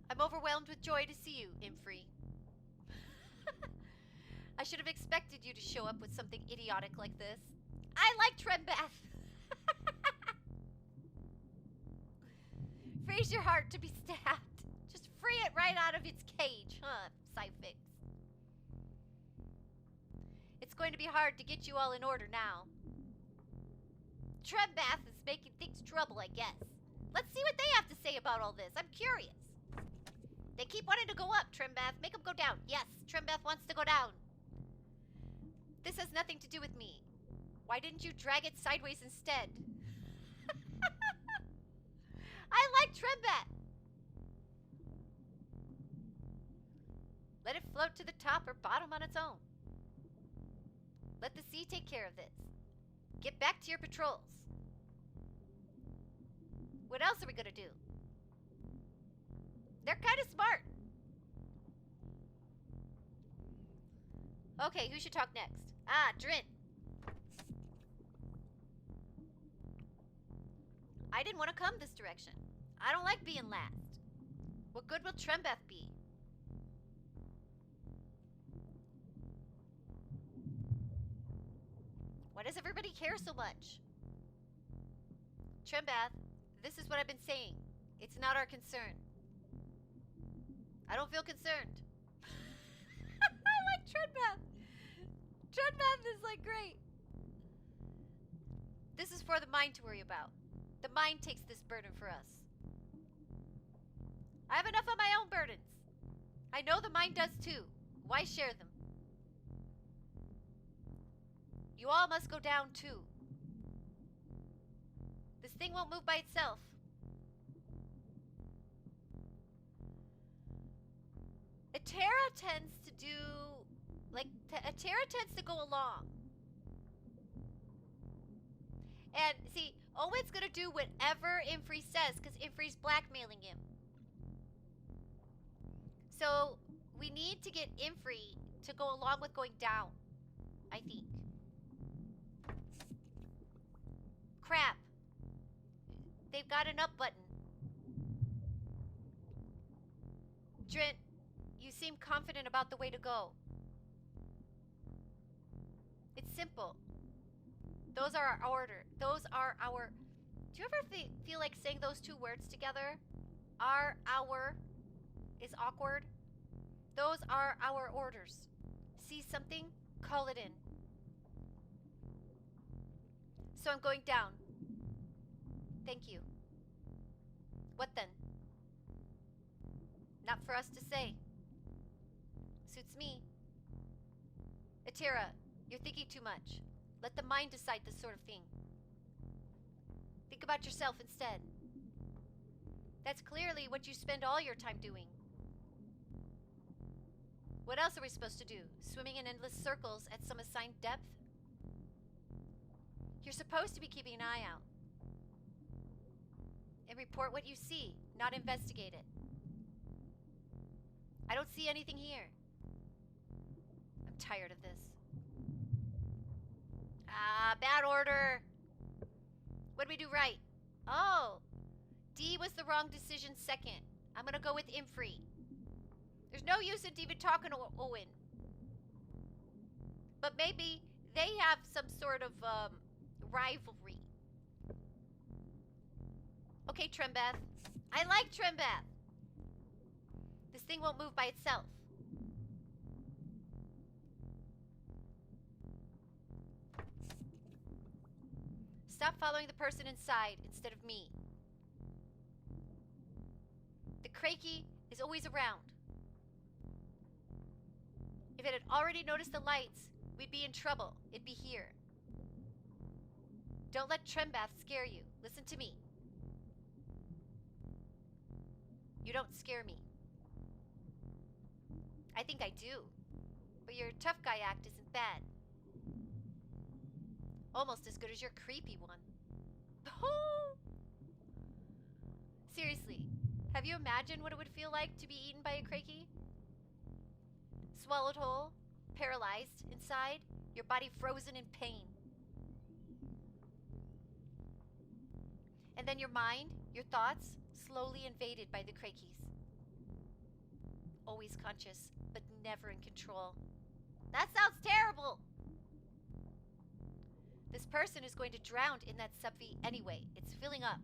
I'm overwhelmed with joy to see you, Imfree. I should have expected you to show up with something idiotic like this. I like Trembath. Freeze your heart to be stabbed. Just free it right out of its cage, huh, Psyfix? It's going to be hard to get you all in order now. Trembath is making things trouble, I guess. Let's see what they have to say about all this. I'm curious. They keep wanting to go up, Trembath. Make them go down. Yes, Trembath wants to go down. This has nothing to do with me. Why didn't you drag it sideways instead? I like Trembat. Let it float to the top or bottom on its own. Let the sea take care of this. Get back to your patrols. What else are we gonna do? They're kind of smart. Okay, who should talk next? Ah, Drin. I didn't want to come this direction. I don't like being last. What good will Trembeth be? Why does everybody care so much? Trembath, this is what I've been saying. It's not our concern. I don't feel concerned. I like Trembath. Trembath is like great. This is for the mind to worry about. The mind takes this burden for us. I have enough of my own burdens. I know the mind does too. Why share them? You all must go down too. This thing won't move by itself. Atera tends to do... Atera tends to go along. And, see, Owen's gonna do whatever Imfree says, because Imfree's blackmailing him. So, we need to get Imfree to go along with going down, I think. Crap. They've got an up button. Drint, you seem confident about the way to go. It's simple. Those are our order. Those are our... Do you ever feel like saying those two words together? Our is awkward. Those are our orders. See something? Call it in. So I'm going down. Thank you. What then? Not for us to say. Suits me. Atira, you're thinking too much. Let the mind decide this sort of thing. Think about yourself instead. That's clearly what you spend all your time doing. What else are we supposed to do? Swimming in endless circles at some assigned depth? You're supposed to be keeping an eye out. And report what you see, not investigate it. I don't see anything here. I'm tired of this. Ah, bad order. What did we do right? Oh, D was the wrong decision second. I'm gonna go with Imfree. There's no use in even talking to Owen. But maybe they have some sort of rivalry. Okay, Trembath. I like Trembath. This thing won't move by itself. Stop following the person inside instead of me. The Krakey is always around. If it had already noticed the lights, we'd be in trouble. It'd be here. Don't let Trembath scare you. Listen to me. You don't scare me. I think I do. But your tough guy act isn't bad. Almost as good as your creepy one. Seriously, have you imagined what it would feel like to be eaten by a Krakey? Swallowed whole, paralyzed inside, your body frozen in pain. And then your mind, your thoughts, slowly invaded by the Krakeys. Always conscious, but never in control. That sounds terrible! This person is going to drown in that sub-V anyway. It's filling up.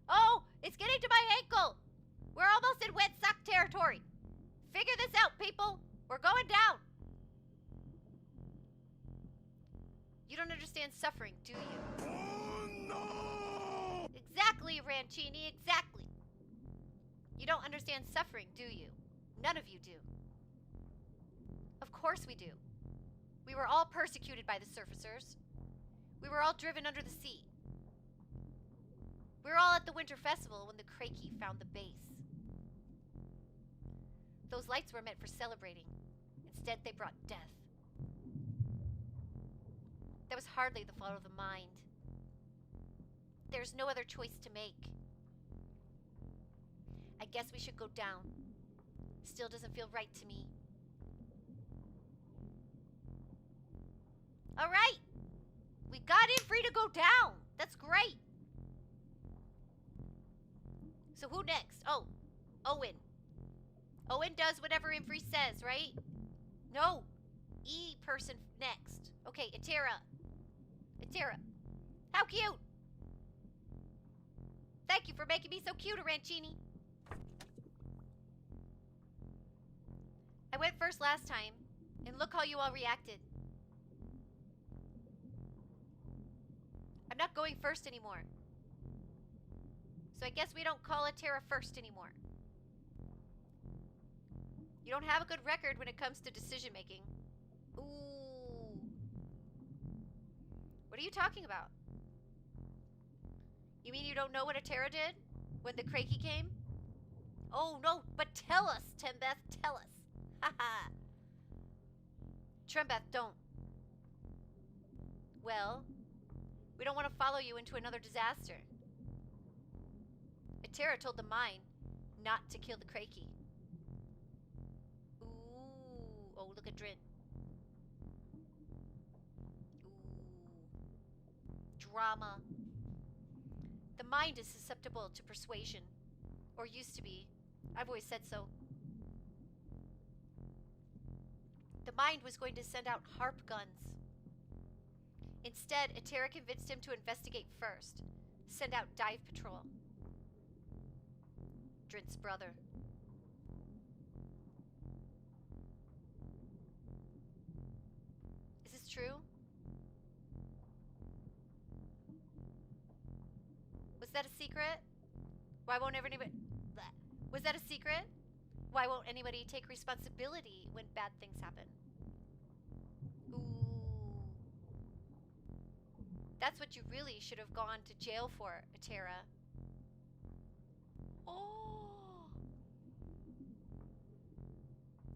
Oh, it's getting to my ankle! We're almost in wet sock territory. Figure this out, people. We're going down. You don't understand suffering, do you? Oh no! Exactly, Rancini, exactly. You don't understand suffering, do you? None of you do. Of course we do. We were were all persecuted by the surfacers. We were all driven under the sea. We were all at the winter festival when the Krakey found the base. Those lights were meant for celebrating. Instead, they brought death. That was hardly the fault of the mind. There's no other choice to make. I guess we should go down. Still doesn't feel right to me. All right. We got in free to go down. That's great. So who next? Oh, Owen. Owen does whatever Infree says, right? No. E person next. Okay, Atera. Atera. How cute. Thank you for making me so cute, Arancini. I went first last time, and look how you all reacted. I'm not going first anymore. So I guess we don't call Atera first anymore. You don't have a good record when it comes to decision making. Ooh. What are you talking about? You mean you don't know what Atera did when the Krakey came? Oh no, but tell us, Tembeth, tell us. Haha. Trembeth, don't. Well, we don't want to follow you into another disaster. Atera told the mine not to kill the Krakey. Ooh. Oh, look at Drin. Ooh. Drama. The mind is susceptible to persuasion. Or used to be. I've always said so. The mind was going to send out harp guns. Instead, Atera convinced him to investigate first. Send out dive patrol. Drin's brother. Is this true? Was that a secret? Why won't anybody... Was that a secret? Why won't anybody take responsibility when bad things happen? Ooh. That's what you really should have gone to jail for, Atera. Oh.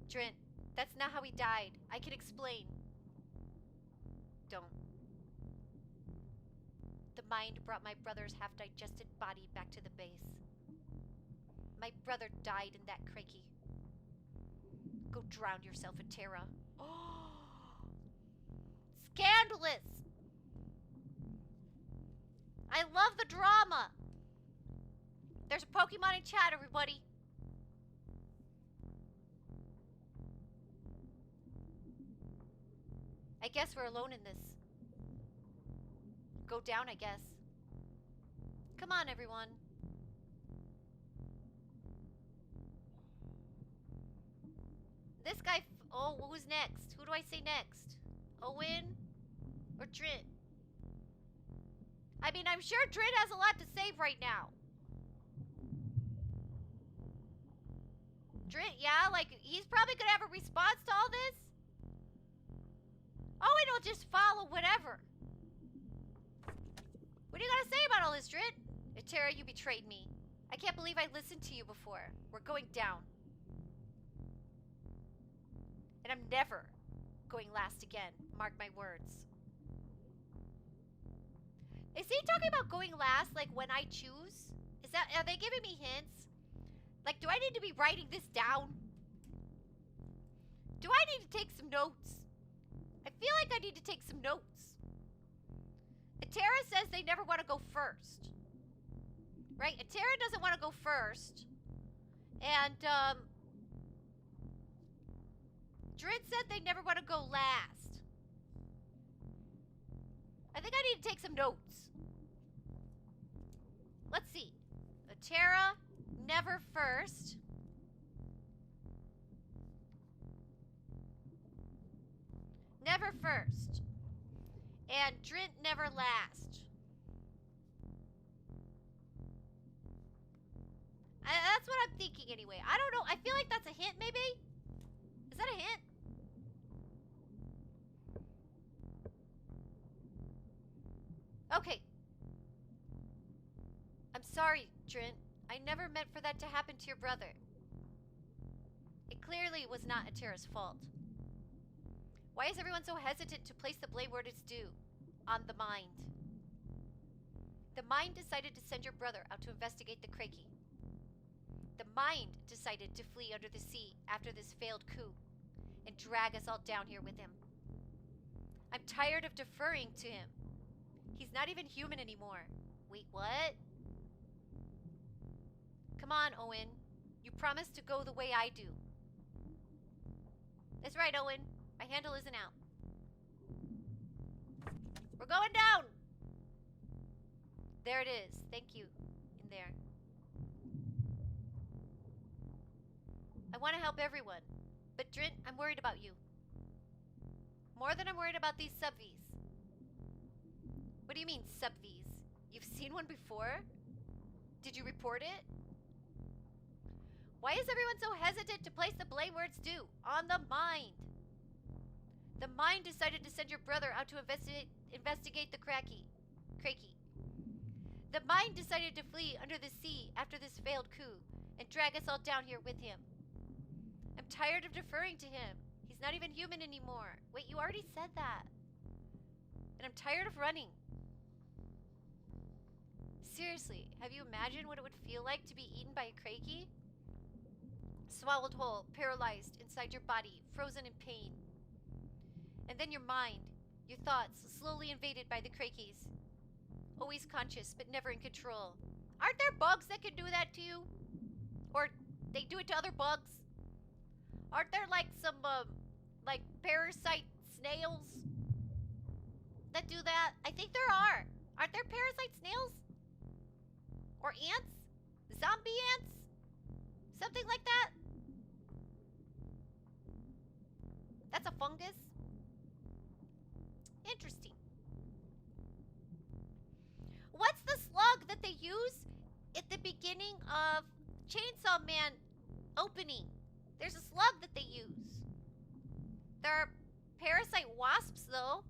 Drin, that's not how he died. I can explain. Don't. The mind brought my brother's half-digested body back to the base. My brother died in that Krakey. Go drown yourself, Atera. Oh. Scandalous! I love the drama! There's a Pokemon in chat, everybody. I guess we're alone in this. Go down, I guess. Come on, everyone. This guy... Oh, who's next? Who do I say next? Owen? Or Drin? I mean, I'm sure Drin has a lot to say right now. Drin, yeah, like, he's probably gonna have a response to all this. Owen will just follow whatever. What do you gotta say about all this, Drin? Atera, you betrayed me. I can't believe I listened to you before. We're going down. And I'm never going last again. Mark my words. Is he talking about going last, like, when I choose? Is that... Are they giving me hints? Like, do I need to be writing this down? Do I need to take some notes? I feel like I need to take some notes. Atera says they never want to go first. Right? Atera doesn't want to go first. And, Drin said they never want to go last. I think I need to take some notes. Let's see. Atera, never first. Never first. And Drin never last. That's what I'm thinking anyway. I don't know. I feel like that's a hint maybe? Is that a hint? Okay. I'm sorry, Drint. I never meant for that to happen to your brother. It clearly was not Atera's fault. Why is everyone so hesitant to place the blame where it's due? On the mind. The mind decided to send your brother out to investigate the Krakey. The mind decided to flee under the sea after this failed coup and drag us all down here with him. I'm tired of deferring to him. He's not even human anymore. Wait, what? Come on, Owen. You promised to go the way I do. That's right, Owen. My handle isn't out. We're going down! There it is. Thank you. In there. I want to help everyone. But Drint, I'm worried about you. More than I'm worried about these Sub-Vs. What do you mean, Sub-Vs? You've seen one before? Did you report it? Why is everyone so hesitant to place the blame where it's due? On the mind. The mind decided to send your brother out to investigate the Krakey. The mind decided to flee under the sea after this failed coup and drag us all down here with him. I'm tired of deferring to him. He's not even human anymore. Wait, you already said that. And I'm tired of running. Seriously, have you imagined what it would feel like to be eaten by a Krakey? Swallowed whole, paralyzed inside your body, frozen in pain. And then your mind, your thoughts, slowly invaded by the Krakeys. Always conscious, but never in control. Aren't there bugs that can do that to you? Or they do it to other bugs? Aren't there like some, like parasite snails that do that? I think there are. Aren't there parasite snails? Or ants? Zombie ants? Something like that? That's a fungus? Interesting. What's the slug that they use at the beginning of Chainsaw Man opening? There's a slug that they use. There are parasite wasps, though.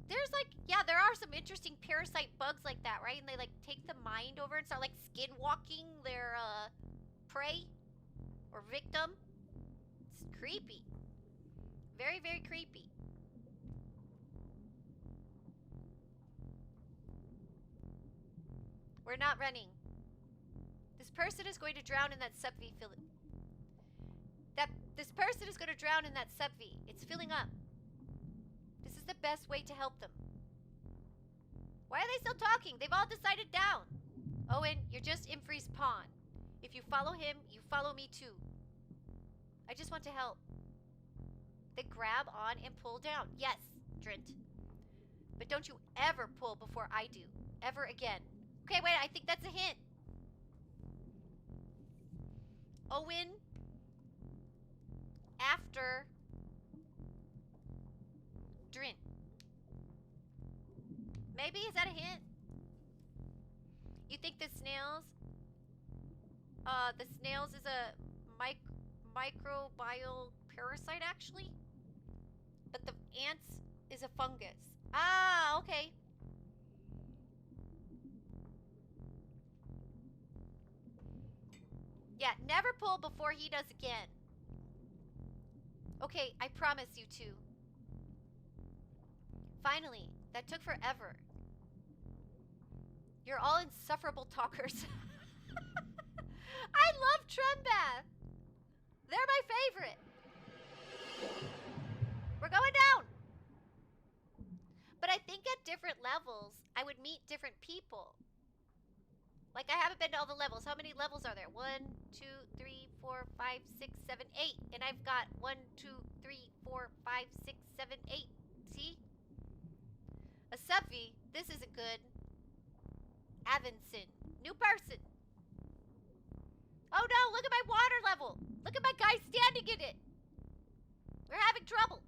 There's like, yeah, there are some interesting parasite bugs like that, right? And they like take the mind over and start like skinwalking their prey or victim. It's creepy. Very, very creepy. We're not running. This person is going to drown in that Sub-V This person is going to drown in that Sub-V. It's filling up. This is the best way to help them. Why are they still talking? They've all decided down. Owen, you're just Imfri's pawn. If you follow him, you follow me too. I just want to help. Then grab on and pull down. Yes, Drint. But don't you ever pull before I do. Ever again. Okay, wait, I think that's a hint. Owen, after Drint. Maybe, is that a hint? You think the snails is a microbial parasite actually? But the ants is a fungus. Ah, okay. Yeah, never pull before he does again. Okay, I promise you to. Finally, that took forever. You're all insufferable talkers. I love Trembath. They're my favorite. We're going down. But I think at different levels, I would meet different people. Like, I haven't been to all the levels. How many levels are there? 1, 2, 3, 4, 5, 6, 7, 8. And I've got 1, 2, 3, 4, 5, 6, 7, 8. See? A Sub-V. This isn't good. Avinson. New person. Oh no, look at my water level. Look at my guy standing in it. We're having trouble.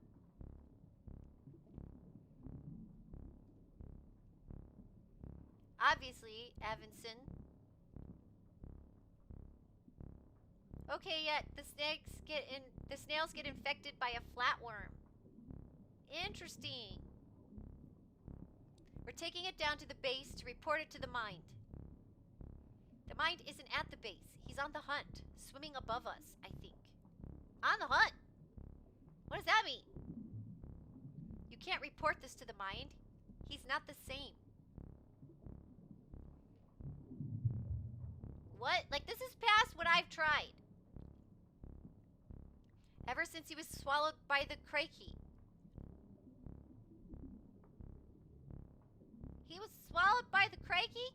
Obviously, Avinson. Okay, yeah, the snails get infected by a flatworm. Interesting. We're taking it down to the base to report it to the mind. The mind isn't at the base. He's on the hunt, swimming above us, I think. On the hunt? What does that mean? You can't report this to the mind. He's not the same. What? Like, this is past what I've tried. Ever since he was swallowed by the Krakey. He was swallowed by the Krakey?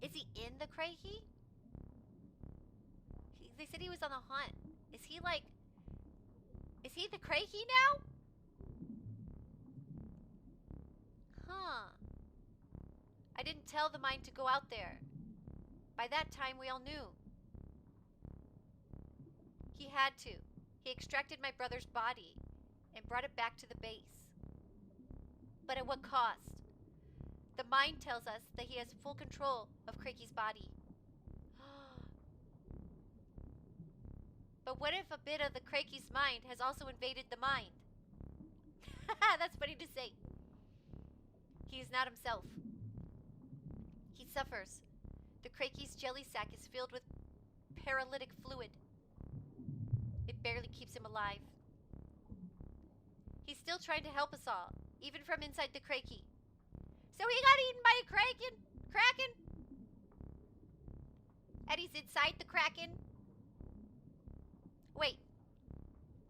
Is he in the Krakey? They said he was on the hunt. Is he like... Is he the Krakey now? Huh. I didn't tell the mind to go out there. By that time, we all knew. He had to. He extracted my brother's body and brought it back to the base. But at what cost? The mind tells us that he has full control of Krakey's body. But what if a bit of the Krakey's mind has also invaded the mind? That's funny to say. He is not himself. He suffers. The Krakey's jelly sack is filled with paralytic fluid. It barely keeps him alive. He's still trying to help us all, even from inside the Krakey. So he got eaten by a Kraken? And he's inside the Kraken? Wait.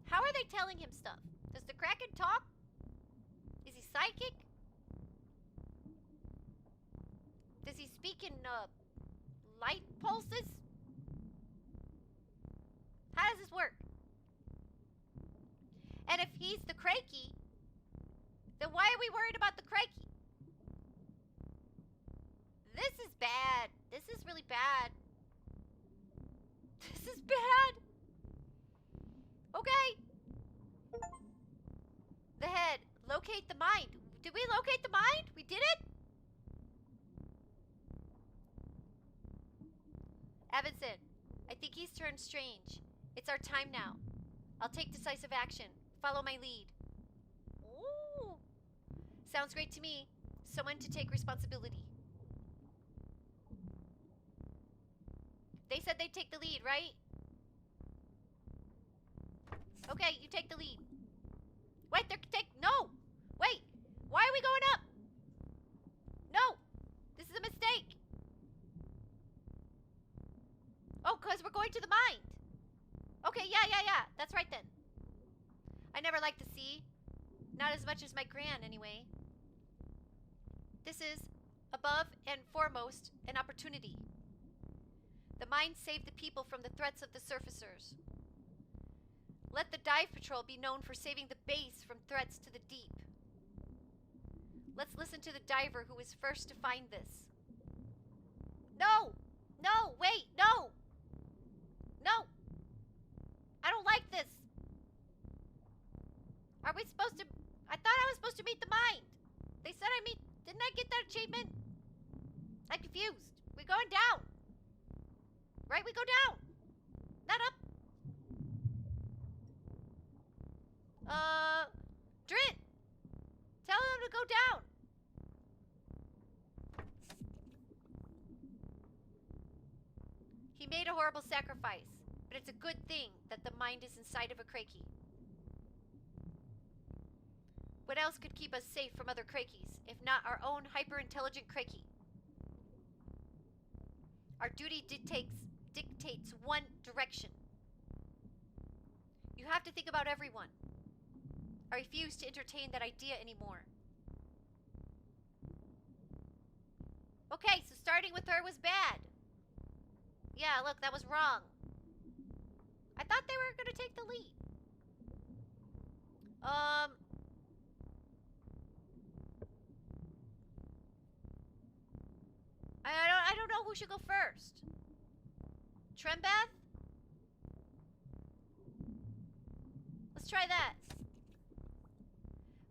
How are they telling him stuff? Does the Kraken talk? Is he psychic? Does he speak in light pulses? How does this work? And if he's the Krakey, then why are we worried about the Krakey? This is bad. This is really bad. This is bad. Okay. The head. Locate the mind. Did we locate the mind? We did it? Evanson, I think he's turned strange. It's our time now. I'll take decisive action. Follow my lead. Ooh. Sounds great to me. Someone to take responsibility. They said they'd take the lead, right? Okay, you take the lead. Wait, no! Wait! Why are we going up? No! This is a mistake! Oh, because we're going to the mind! Okay, yeah. That's right then. I never liked the sea. Not as much as my gran, anyway. This is, above and foremost, an opportunity. The mind saved the people from the threats of the surfacers. Let the dive patrol be known for saving the base from threats to the deep. Let's listen to the diver who was first to find this. No! No! Wait! No! No! I don't like this! Are we supposed to... I thought I was supposed to meet the mind! They said I meet... Didn't I get that achievement? I'm confused. We're going down. Right? We go down. Not up. Drit! Tell them to go down. He made a horrible sacrifice, but it's a good thing that the mind is inside of a Krakey. What else could keep us safe from other Krakeys, if not our own hyper-intelligent Krakey? Our duty dictates one direction. You have to think about everyone. I refuse to entertain that idea anymore. Okay, so starting with her was bad. Yeah, look, that was wrong. I thought they were going to take the lead. I don't know who should go first. Trembeth? Let's try that.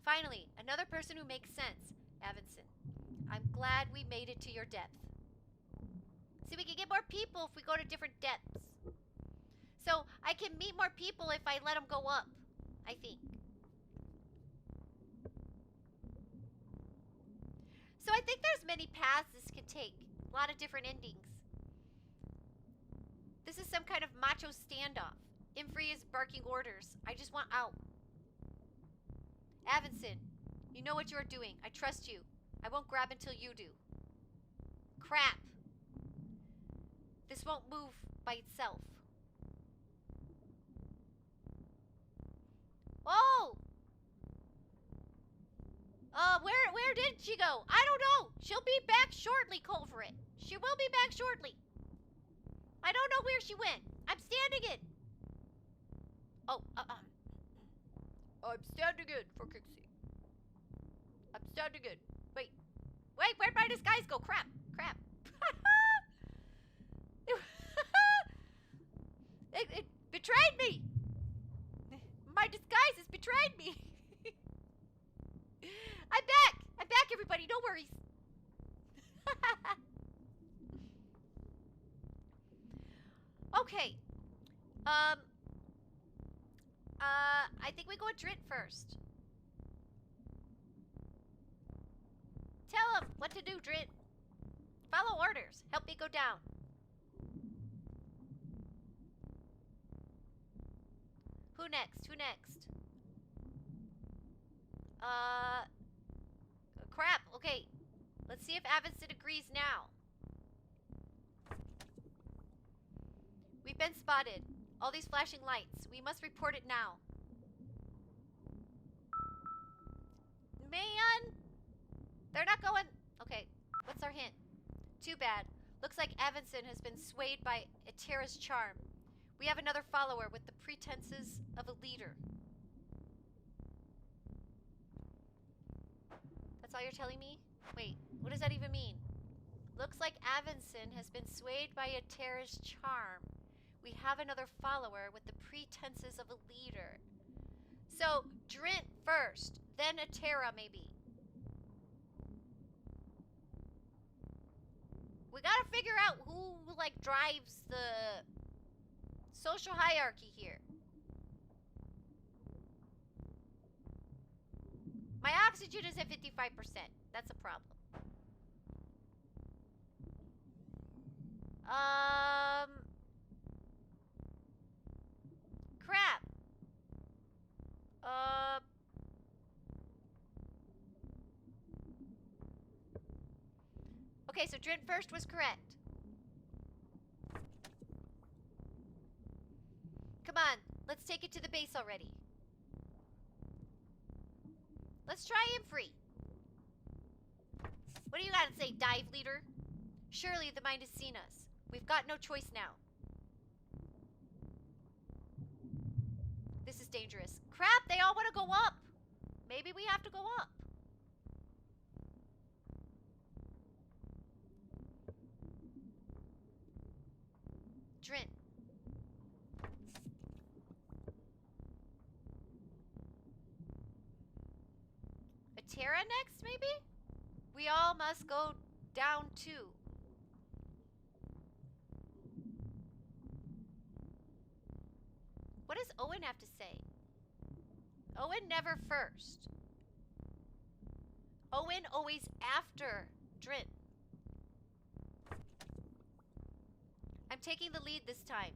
Finally, another person who makes sense. Evanson. I'm glad we made it to your depth. See, we can get more people if we go to different depths. So, I can meet more people if I let them go up, I think. So I think there's many paths this can take. A lot of different endings. This is some kind of macho standoff. Imfree is barking orders. I just want out. Avinson, you know what you're doing. I trust you. I won't grab until you do. Crap. This won't move by itself. Oh! Where did she go? I don't know. She'll be back shortly, Culvert. She will be back shortly. I don't know where she went. I'm standing in. Oh, I'm standing in for Kixie. I'm standing in. Wait, where'd my disguise go? Crap. It betrayed me. My disguise has betrayed me. I'm back, everybody. No worries. Okay. I think we go with Drit first. Tell him what to do, Drit. Follow orders. Help me go down. Who next? Crap. Okay. Let's see if Avinson agrees now. We've been spotted. All these flashing lights. We must report it now. Man! They're not going... Okay, what's our hint? Too bad. Looks like Avinson has been swayed by Etera's charm. We have another follower with the pretenses of a leader. That's all you're telling me? Wait, what does that even mean? Looks like Avinson has been swayed by Etera's charm. We have another follower with the pretenses of a leader. So, Drint first, then Etera maybe. We gotta figure out who, like, drives the social hierarchy here. My oxygen is at 55%. That's a problem. Crap. Okay, so Drint first was correct. Come on, let's take it to the base already. Let's try Imfree. What do you gotta say, dive leader? Surely the mind has seen us. We've got no choice now. This is dangerous. Crap, they all want to go up. Maybe we have to go up. Drin. Etera next, maybe? We all must go down too. What does Owen have to say? Owen never first. Owen always after Drin. I'm taking the lead this time.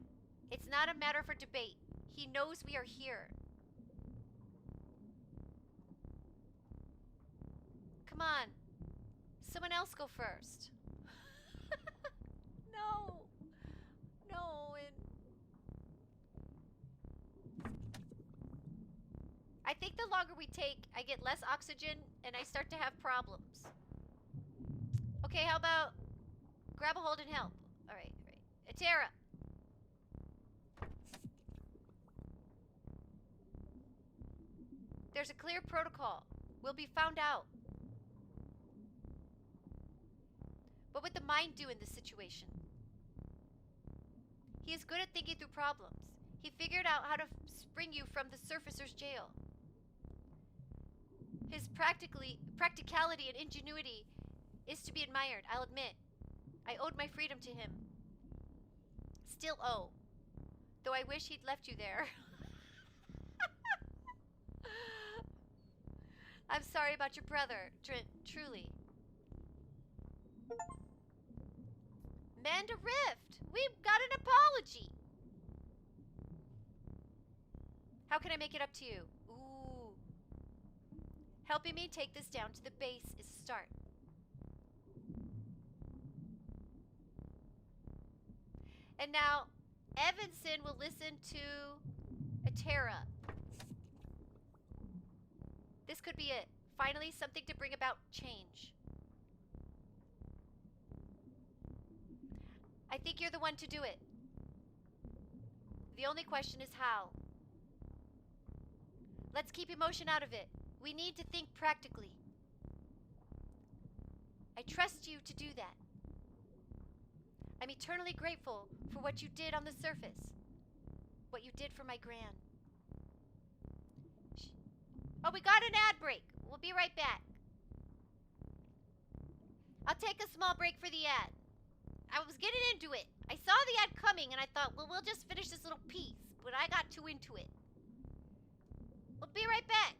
It's not a matter for debate. He knows we are here. Come on. Someone else go first. No. No, Owen. I think the longer we take, I get less oxygen and I start to have problems. Okay, how about grab a hold and help? Alright. Etera. There's a clear protocol. We'll be found out. What would the mind do in this situation? He is good at thinking through problems. He figured out how to spring you from the surfacer's jail. His practicality and ingenuity is to be admired, I'll admit. I owed my freedom to him. Still owe. Though I wish he'd left you there. I'm sorry about your brother, Trent, truly. Mend a rift. We've got an apology. How can I make it up to you? Ooh. Helping me take this down to the base is a start. And now, Evanson will listen to Atera. This could be it. Finally, something to bring about change. I think you're the one to do it. The only question is how. Let's keep emotion out of it. We need to think practically. I trust you to do that. I'm eternally grateful for what you did on the surface. What you did for my gran. Oh, we got an ad break. We'll be right back. I'll take a small break for the ad. I was getting into it. I saw the ad coming and I thought, well, we'll just finish this little piece. But I got too into it. We'll be right back.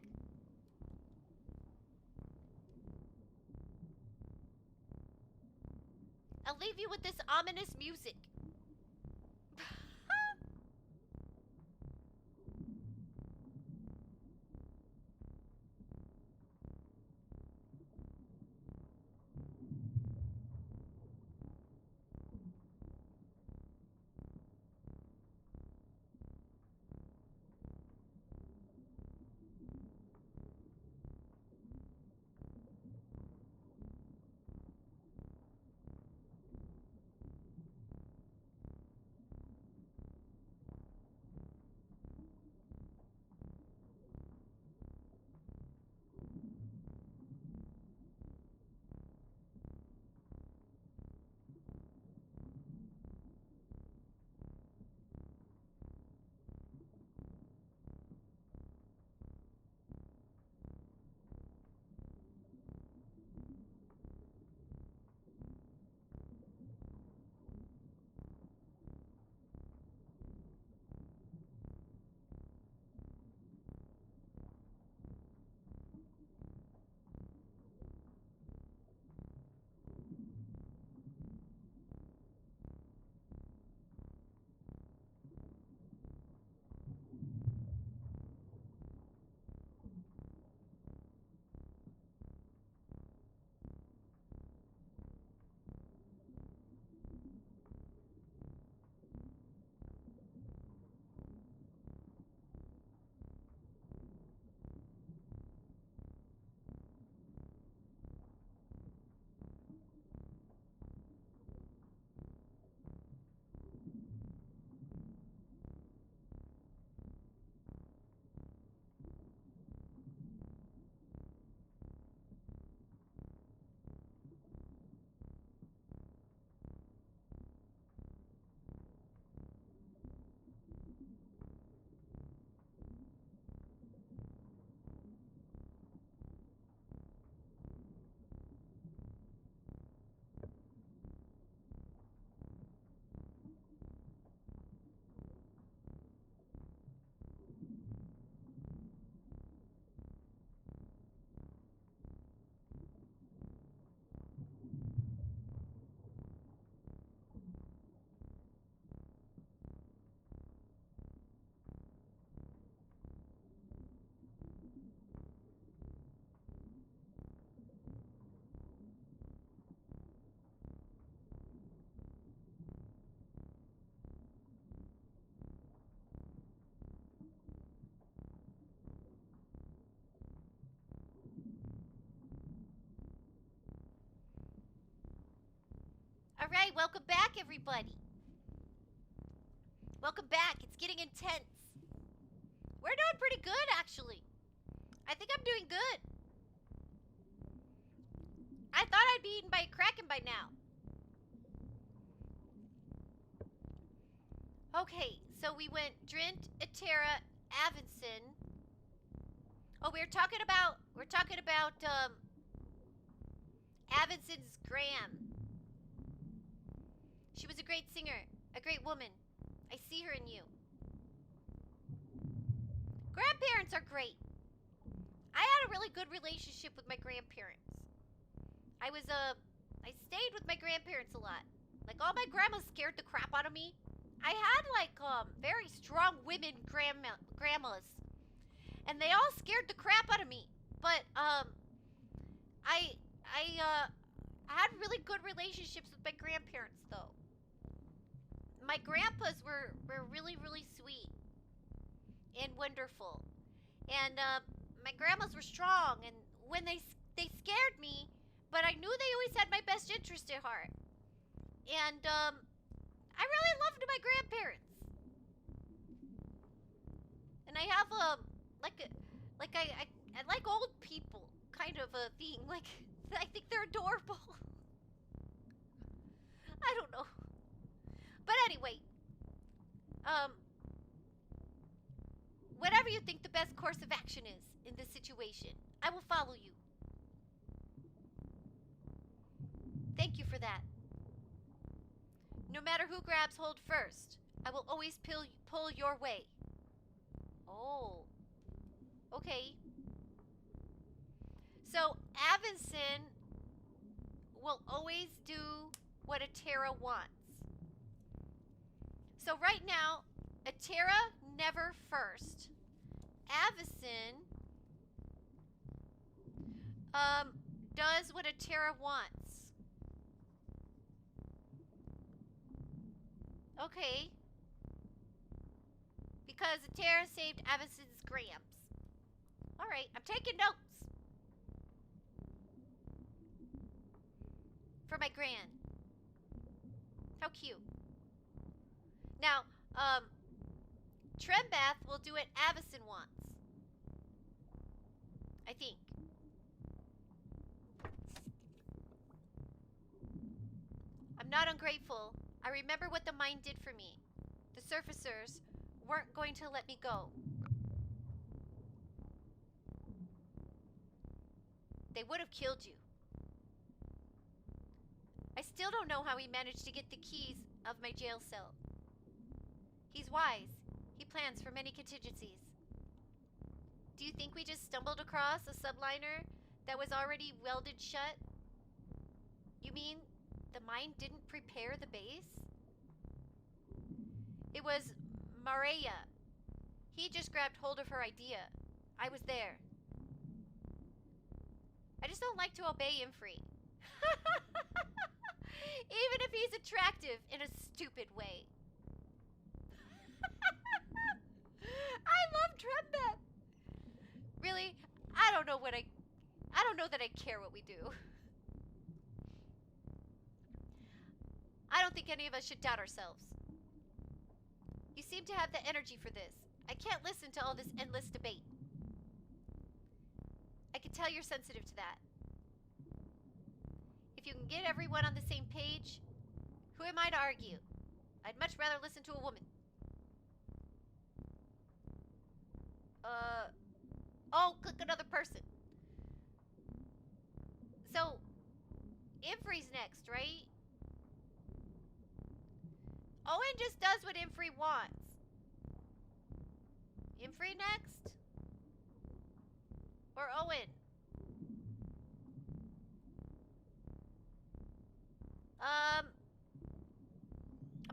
I'll leave you with this ominous music. All right, welcome back, everybody. Welcome back. It's getting intense. We're doing pretty good, actually. I think I'm doing good. I thought I'd be eaten by a kraken by now. Okay, so we went Drint, Atera, Avinson. Oh, we're talking about Avinson's Graham. She was a great singer, a great woman. I see her in you. Grandparents are great. I had a really good relationship with my grandparents. I I stayed with my grandparents a lot. Like, all my grandmas scared the crap out of me. I had, like, very strong women grandmas. And they all scared the crap out of me. But, I had really good relationships with my grandparents, though. My grandpas were really, really sweet and wonderful. And, my grandmas were strong, and when they scared me, but I knew they always had my best interest at heart. And, I really loved my grandparents. And I have, I like old people kind of a thing. Like, I think they're adorable. I don't know. But anyway, whatever you think the best course of action is in this situation, I will follow you. Thank you for that. No matter who grabs hold first, I will always pull your way. Oh. Okay. So, Avison will always do what Atera wants. So right now, Atera never first. Avison does what Atera wants. Okay. Because Atera saved Avison's grams. Alright, I'm taking notes. For my gran. How cute. Now, Trembath will do what Avison wants. I think. I'm not ungrateful. I remember what the mine did for me. The surfacers weren't going to let me go. They would have killed you. I still don't know how he managed to get the keys of my jail cell. He's wise. He plans for many contingencies. Do you think we just stumbled across a subliner that was already welded shut? You mean the mine didn't prepare the base? It was Maria. He just grabbed hold of her idea. I was there. I just don't like to obey Imfree. Even if he's attractive in a stupid way. I love Trembeth. Really? I don't know that I care what we do. I don't think any of us should doubt ourselves. You seem to have the energy for this. I can't listen to all this endless debate. I can tell you're sensitive to that. If you can get everyone on the same page, who am I to argue? I'd much rather listen to a woman. Oh, click another person. So, Imfree's next, right? Owen just does what Imfree wants. Imfree next? Or Owen? I'm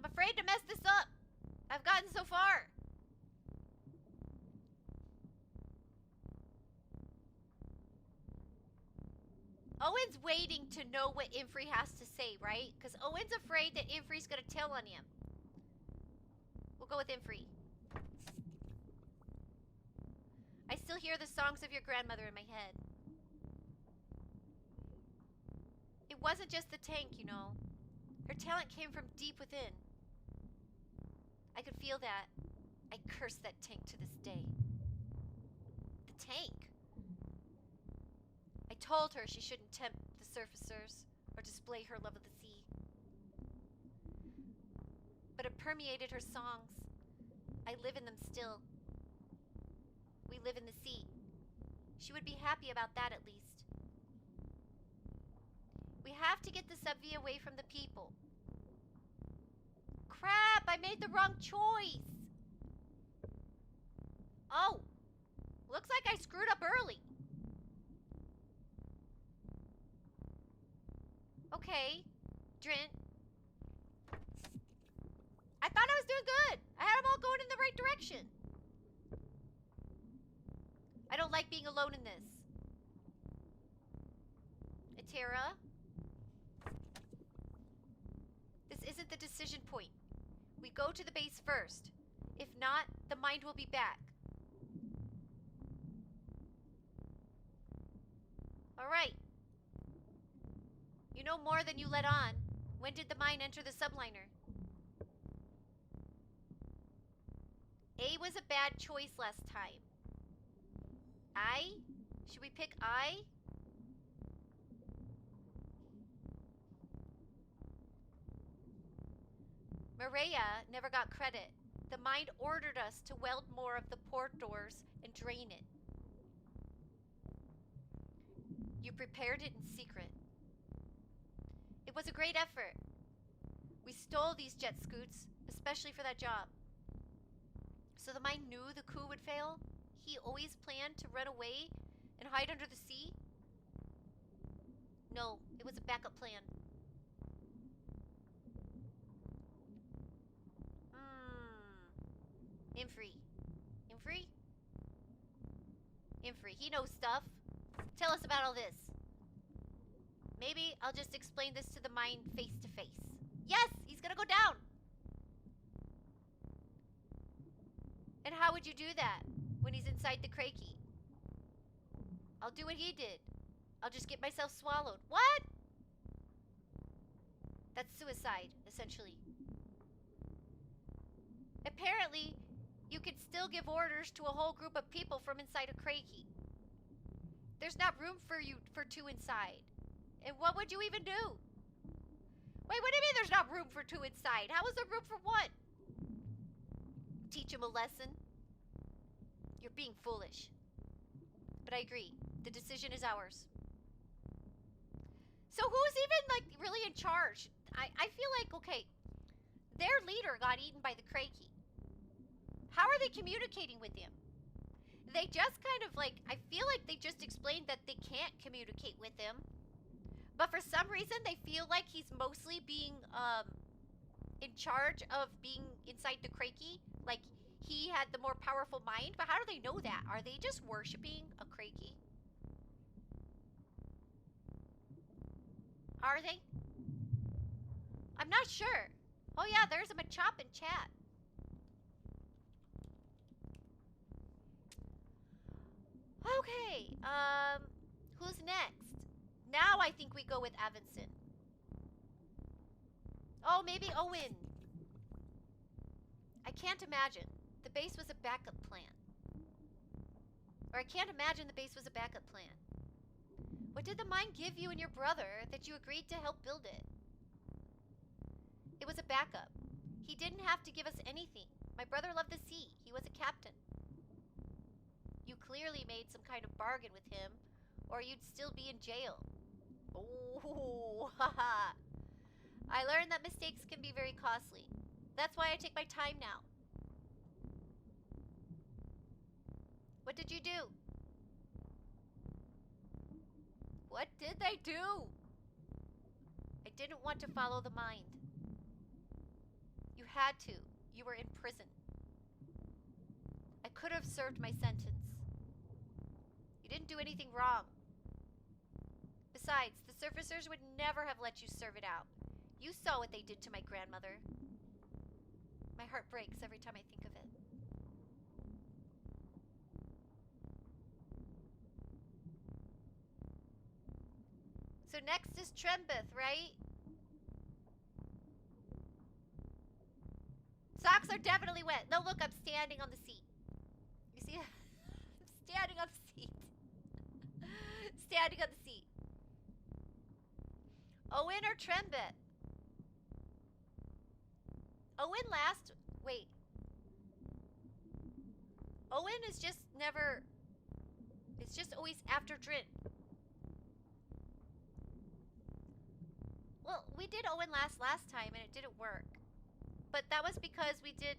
afraid to mess this up. I've gotten so far. Owen's waiting to know what Imfree has to say, right? Because Owen's afraid that Imfree's going to tell on him. We'll go with Imfree. I still hear the songs of your grandmother in my head. It wasn't just the tank, you know. Her talent came from deep within. I could feel that. I curse that tank to this day. The tank? I told her she shouldn't tempt the surfacers or display her love of the sea. But it permeated her songs. I live in them still. We live in the sea. She would be happy about that at least. We have to get the Sub-V away from the people. Crap, I made the wrong choice. Oh, looks like I screwed up early. Okay. okay. Drint. I thought I was doing good. I had them all going in the right direction. I don't like being alone in this. Atera. This isn't the decision point. We go to the base first. If not, the mind will be back. Alright. You know more than you let on. When did the mind enter the subliner? A was a bad choice last time. I? Should we pick I? Maria never got credit. The mind ordered us to weld more of the port doors and drain it. You prepared it in secret. It was a great effort. We stole these jet scoots, especially for that job. So the mind knew the coup would fail? He always planned to run away and hide under the sea? No, it was a backup plan. Infree. Infree? Infree. He knows stuff. Tell us about all this. Maybe I'll just explain this to the mind face to face. Yes! He's gonna go down! And how would you do that when he's inside the Krakey? I'll do what he did. I'll just get myself swallowed. What? That's suicide, essentially. Apparently, you can still give orders to a whole group of people from inside a Krakey. There's not room for you for two inside. And what would you even do? Wait, what do you mean there's not room for two inside? How is there room for one? Teach him a lesson? You're being foolish. But I agree. The decision is ours. So who's even, like, really in charge? I feel like, okay, their leader got eaten by the Krakey. How are they communicating with him? They just kind of, like, I feel like they just explained that they can't communicate with him. But for some reason, they feel like he's mostly being, in charge of being inside the Krakey. Like, he had the more powerful mind. But how do they know that? Are they just worshipping a Krakey? Are they? I'm not sure. Oh yeah, there's a Machop in chat. Okay, who's next? Now I think we go with Evanson. Oh, maybe Owen. I can't imagine. The base was a backup plan. Or I can't imagine the base was a backup plan. What did the mind give you and your brother that you agreed to help build it? It was a backup. He didn't have to give us anything. My brother loved the sea. He was a captain. You clearly made some kind of bargain with him, or you'd still be in jail. Oh, haha. I learned that mistakes can be very costly. That's why I take my time now. What did you do? What did they do? I didn't want to follow the mind. You had to. You were in prison. I could have served my sentence. You didn't do anything wrong. Besides, the surfacers would never have let you serve it out. You saw what they did to my grandmother. My heart breaks every time I think of it. So next is Trembeth, right? Socks are definitely wet. No, look, I'm standing on the seat. You see? I'm standing on the seat. Standing on the seat. Owen or Trembeth? Owen last... Wait. Owen is just never... It's just always after Drin. Well, we did Owen last time and it didn't work. But that was because we did...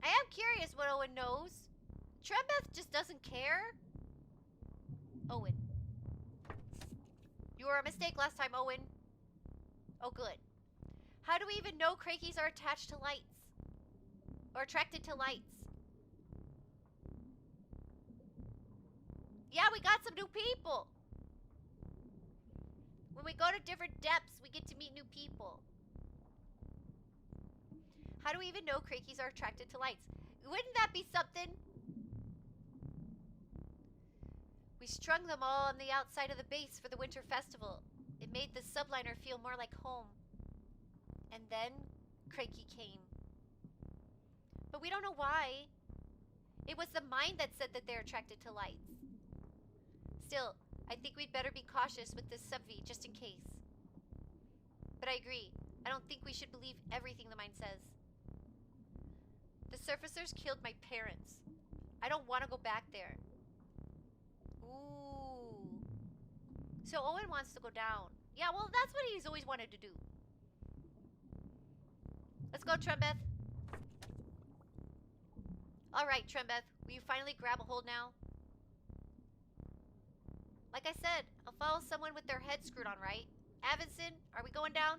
I am curious what Owen knows. Trembeth just doesn't care. Owen. You were a mistake last time, Owen. Oh, good. How do we even know Crakies are attached to lights? Or attracted to lights? Yeah, we got some new people. When we go to different depths, we get to meet new people. How do we even know Crakies are attracted to lights? Wouldn't that be something? We strung them all on the outside of the base for the winter festival. It made the subliner feel more like home. And then Crakey came. But we don't know why. It was the mind that said that they're attracted to lights. Still, I think we'd better be cautious with this Sub-V just in case. But I agree. I don't think we should believe everything the mind says. The surfacers killed my parents. I don't want to go back there. Ooh. So Owen wants to go down. Yeah, well, that's what he's always wanted to do. Let's go, Trembeth. Alright, Trembeth. Will you finally grab a hold now? Like I said, I'll follow someone with their head screwed on, right? Avinson, are we going down?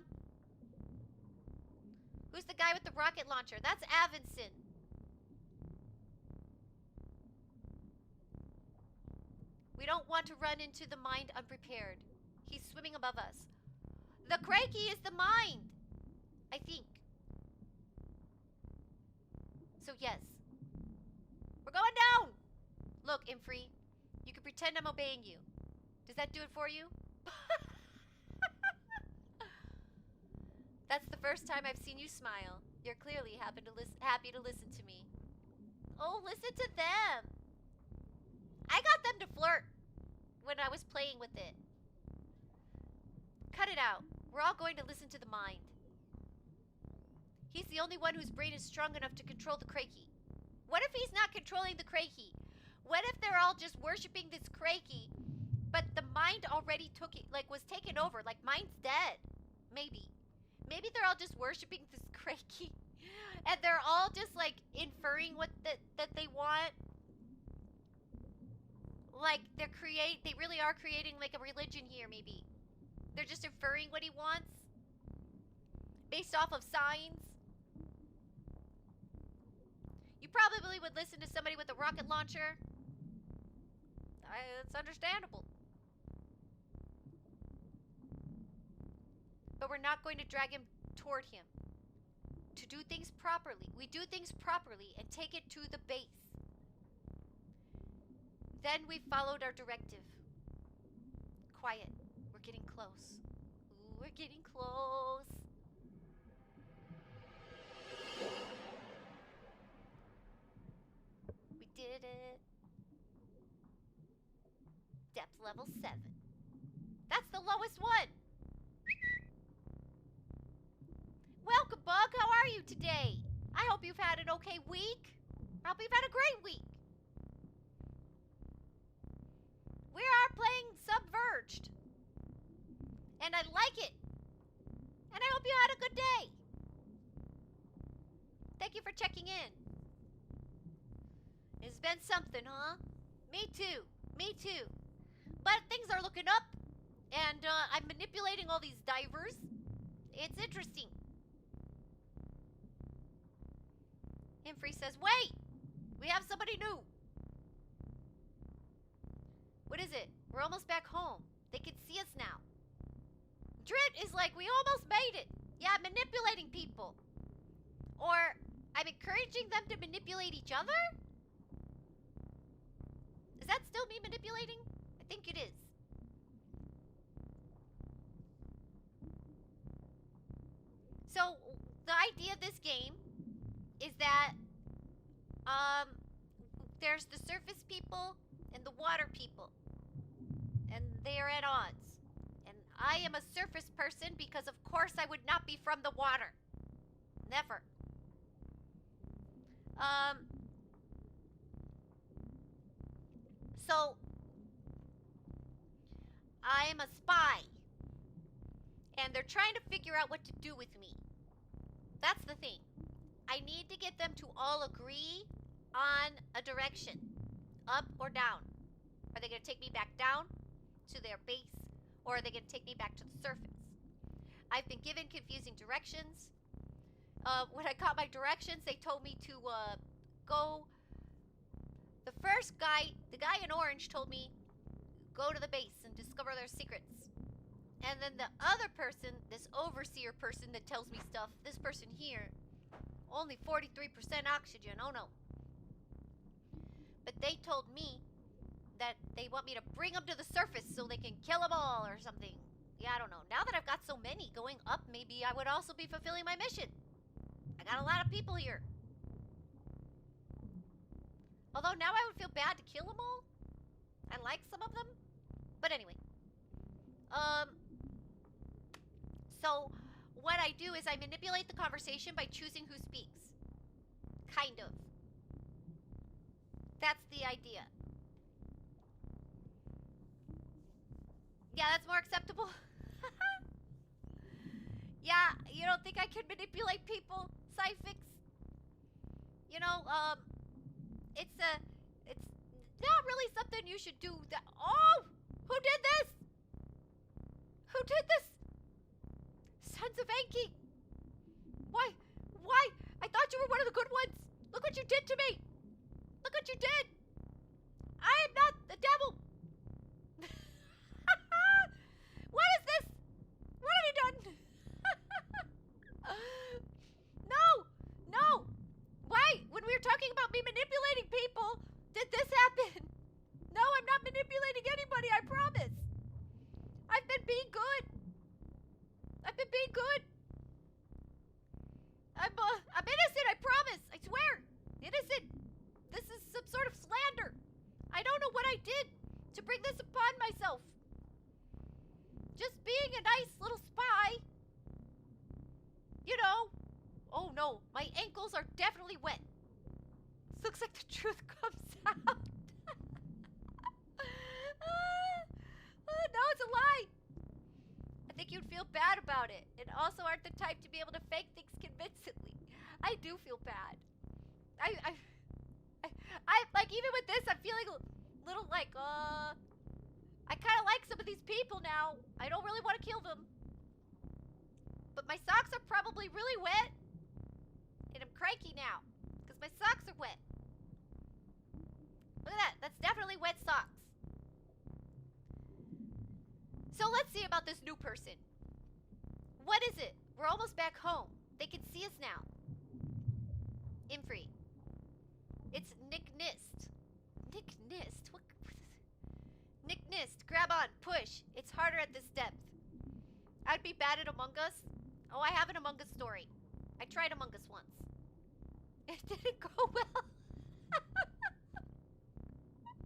Who's the guy with the rocket launcher? That's Avinson. We don't want to run into the mind unprepared. He's swimming above us. The Crakey is the mind, I think. So yes. We're going down! Look, Imfree, you can pretend I'm obeying you. Does that do it for you? That's the first time I've seen you smile. You're clearly happy to listen to me. Oh, listen to them. I got them to flirt when I was playing with it. Cut it out. We're all going to listen to the mind. He's the only one whose brain is strong enough to control the Crakey. What if he's not controlling the Crakey? What if they're all just worshipping this Crakey, but the mind already took it, like was taken over, like mind's dead? Maybe. Maybe they're all just worshipping this Crakey, and they're all just like inferring what that they want. Like they really are creating like a religion here, maybe. They're just inferring what he wants based off of signs. You probably would listen to somebody with a rocket launcher. It's understandable. But we're not going to drag him toward him. To do things properly, we do things properly and take it to the base. Then we followed our directive. Quiet. We're getting close. Ooh, we're getting close. We did it. Depth level 7. That's the lowest one. Welcome, Bug. How are you today? I hope you've had an okay week. I hope you've had a great week. We are playing Sub-Verged. And I like it. And I hope you had a good day. Thank you for checking in. It's been something, huh? Me too. Me too. But things are looking up. And I'm manipulating all these divers. It's interesting. Imfree says, wait! We have somebody new. What is it? We're almost back home. They can see us now. Drit is like, we almost made it. Yeah, I'm manipulating people. Or, I'm encouraging them to manipulate each other? Is that still me manipulating? I think it is. So, the idea of this game is that there's the surface people and the water people. And they are at odds. And I am a surface person because of course I would not be from the water. Never. So I am a spy. And they're trying to figure out what to do with me. That's the thing. I need to get them to all agree on a direction. Up or down. Are they gonna take me back down to their base, or are they gonna take me back to the surface? I've been given confusing directions. When I got my directions, they told me to go. The first guy, the guy in orange, told me go to the base and discover their secrets. And then the other person, this overseer person that tells me stuff, this person here, only 43% oxygen. Oh no. But they told me that they want me to bring them to the surface so they can kill them all or something. Yeah, I don't know. Now that I've got so many going up, maybe I would also be fulfilling my mission. I got a lot of people here. Although now I would feel bad to kill them all. I like some of them. But anyway. So what I do is I manipulate the conversation by choosing who speaks. Kind of. That's the idea. Yeah, that's more acceptable. Yeah, you don't think I can manipulate people, Psyfix? You know, it's not really something you should do. Oh, who did this? Who did this? Sons of Enki. Why? I thought you were one of the good ones. Look what you did to me. Look what you did. I am not the devil. What is this? What have you done? No. Why? When we were talking about me manipulating people, did this happen? No, I'm not manipulating anybody, I promise. I've been being good. I'm innocent, I promise. I swear. Innocent. This is some sort of slander. I don't know what I did to bring this upon myself. Just being a nice little spy. You know. Oh no, my ankles are definitely wet. This looks like the truth comes out. No, it's a lie. I think you'd feel bad about it, and also aren't the type to be able to fake things convincingly. I do feel bad. I like, even with this, I'm feeling a little like, I kind of like some of these people now. I don't really want to kill them. But my socks are probably really wet. And I'm cranky now, because my socks are wet. Look at that. That's definitely wet socks. So let's see about this new person. What is it? We're almost back home. They can see us now. Imfree. It's Nick Nist. Nick Nist? What is it? Nick Nist. Grab on. Push. It's harder at this depth. I'd be bad at Among Us. Oh, I have an Among Us story. I tried Among Us once. It didn't go well.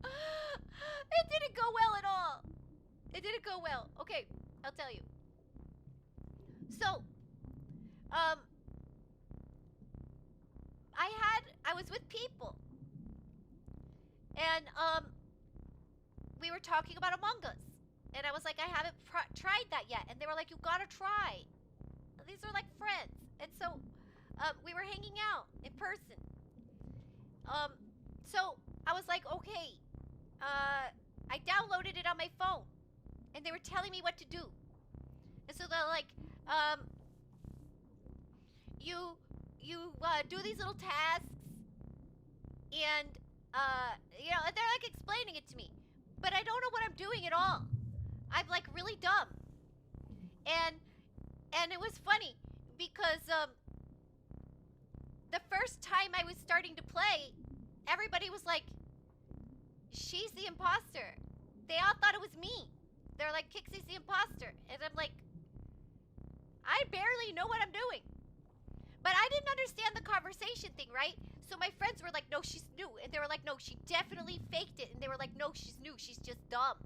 It didn't go well at all. It didn't go well. Okay, I'll tell you. So, I was with people. And, we were talking about Among Us. And I was like, I haven't tried that yet. And they were like, you gotta try. These are like friends. And so, we were hanging out in person. So I was like, okay, I downloaded it on my phone, and they were telling me what to do. And so they're like, you do these little tasks, and you know, they're like explaining it to me, but I don't know what I'm doing at all. I'm like really dumb, and it was funny because the first time I was starting to play, everybody was like, she's the imposter. They all thought it was me. They're like, Kixie's the imposter. And I'm like, I barely know what I'm doing. But I didn't understand the conversation thing, right? So my friends were like, no, she's new. And they were like, no, she definitely faked it. And they were like, no, she's new. She's just dumb.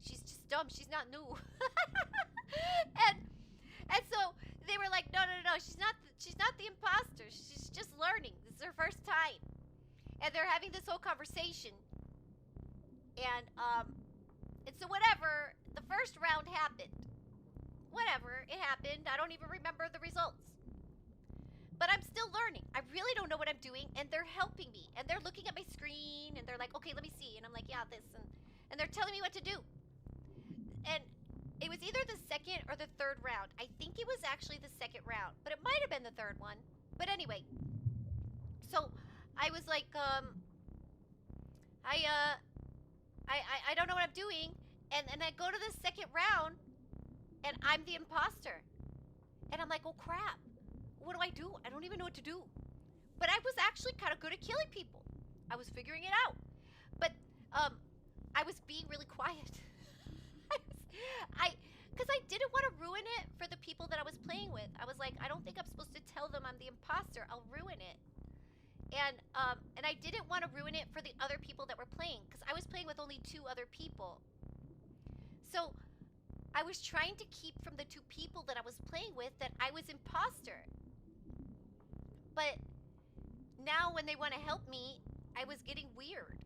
She's just dumb. She's not new. And so they were like, no, she's not the imposter. She's just learning. This is her first time. And they're having this whole conversation. And so whatever, the first round happened. Whatever, it happened. I don't even remember the results. But I'm still learning. I really don't know what I'm doing, and they're helping me. And they're looking at my screen, and they're like, okay, let me see. And I'm like, yeah, this. And and they're telling me what to do. And it was either the second or the third round. I think it was actually the second round, but it might have been the third one. But anyway, so I was like, I don't know what I'm doing, and I go to the second round, and I'm the imposter, and I'm like, oh crap, what do I do? I don't even know what to do. But I was actually kind of good at killing people. I was figuring it out, but I was being really quiet. Because I didn't want to ruin it for the people that I was playing with. I was like, I don't think I'm supposed to tell them I'm the imposter. I'll ruin it. And I didn't want to ruin it for the other people that were playing, because I was playing with only 2 other people. So I was trying to keep from the 2 people that I was playing with that I was imposter. But now when they want to help me, I was getting weird.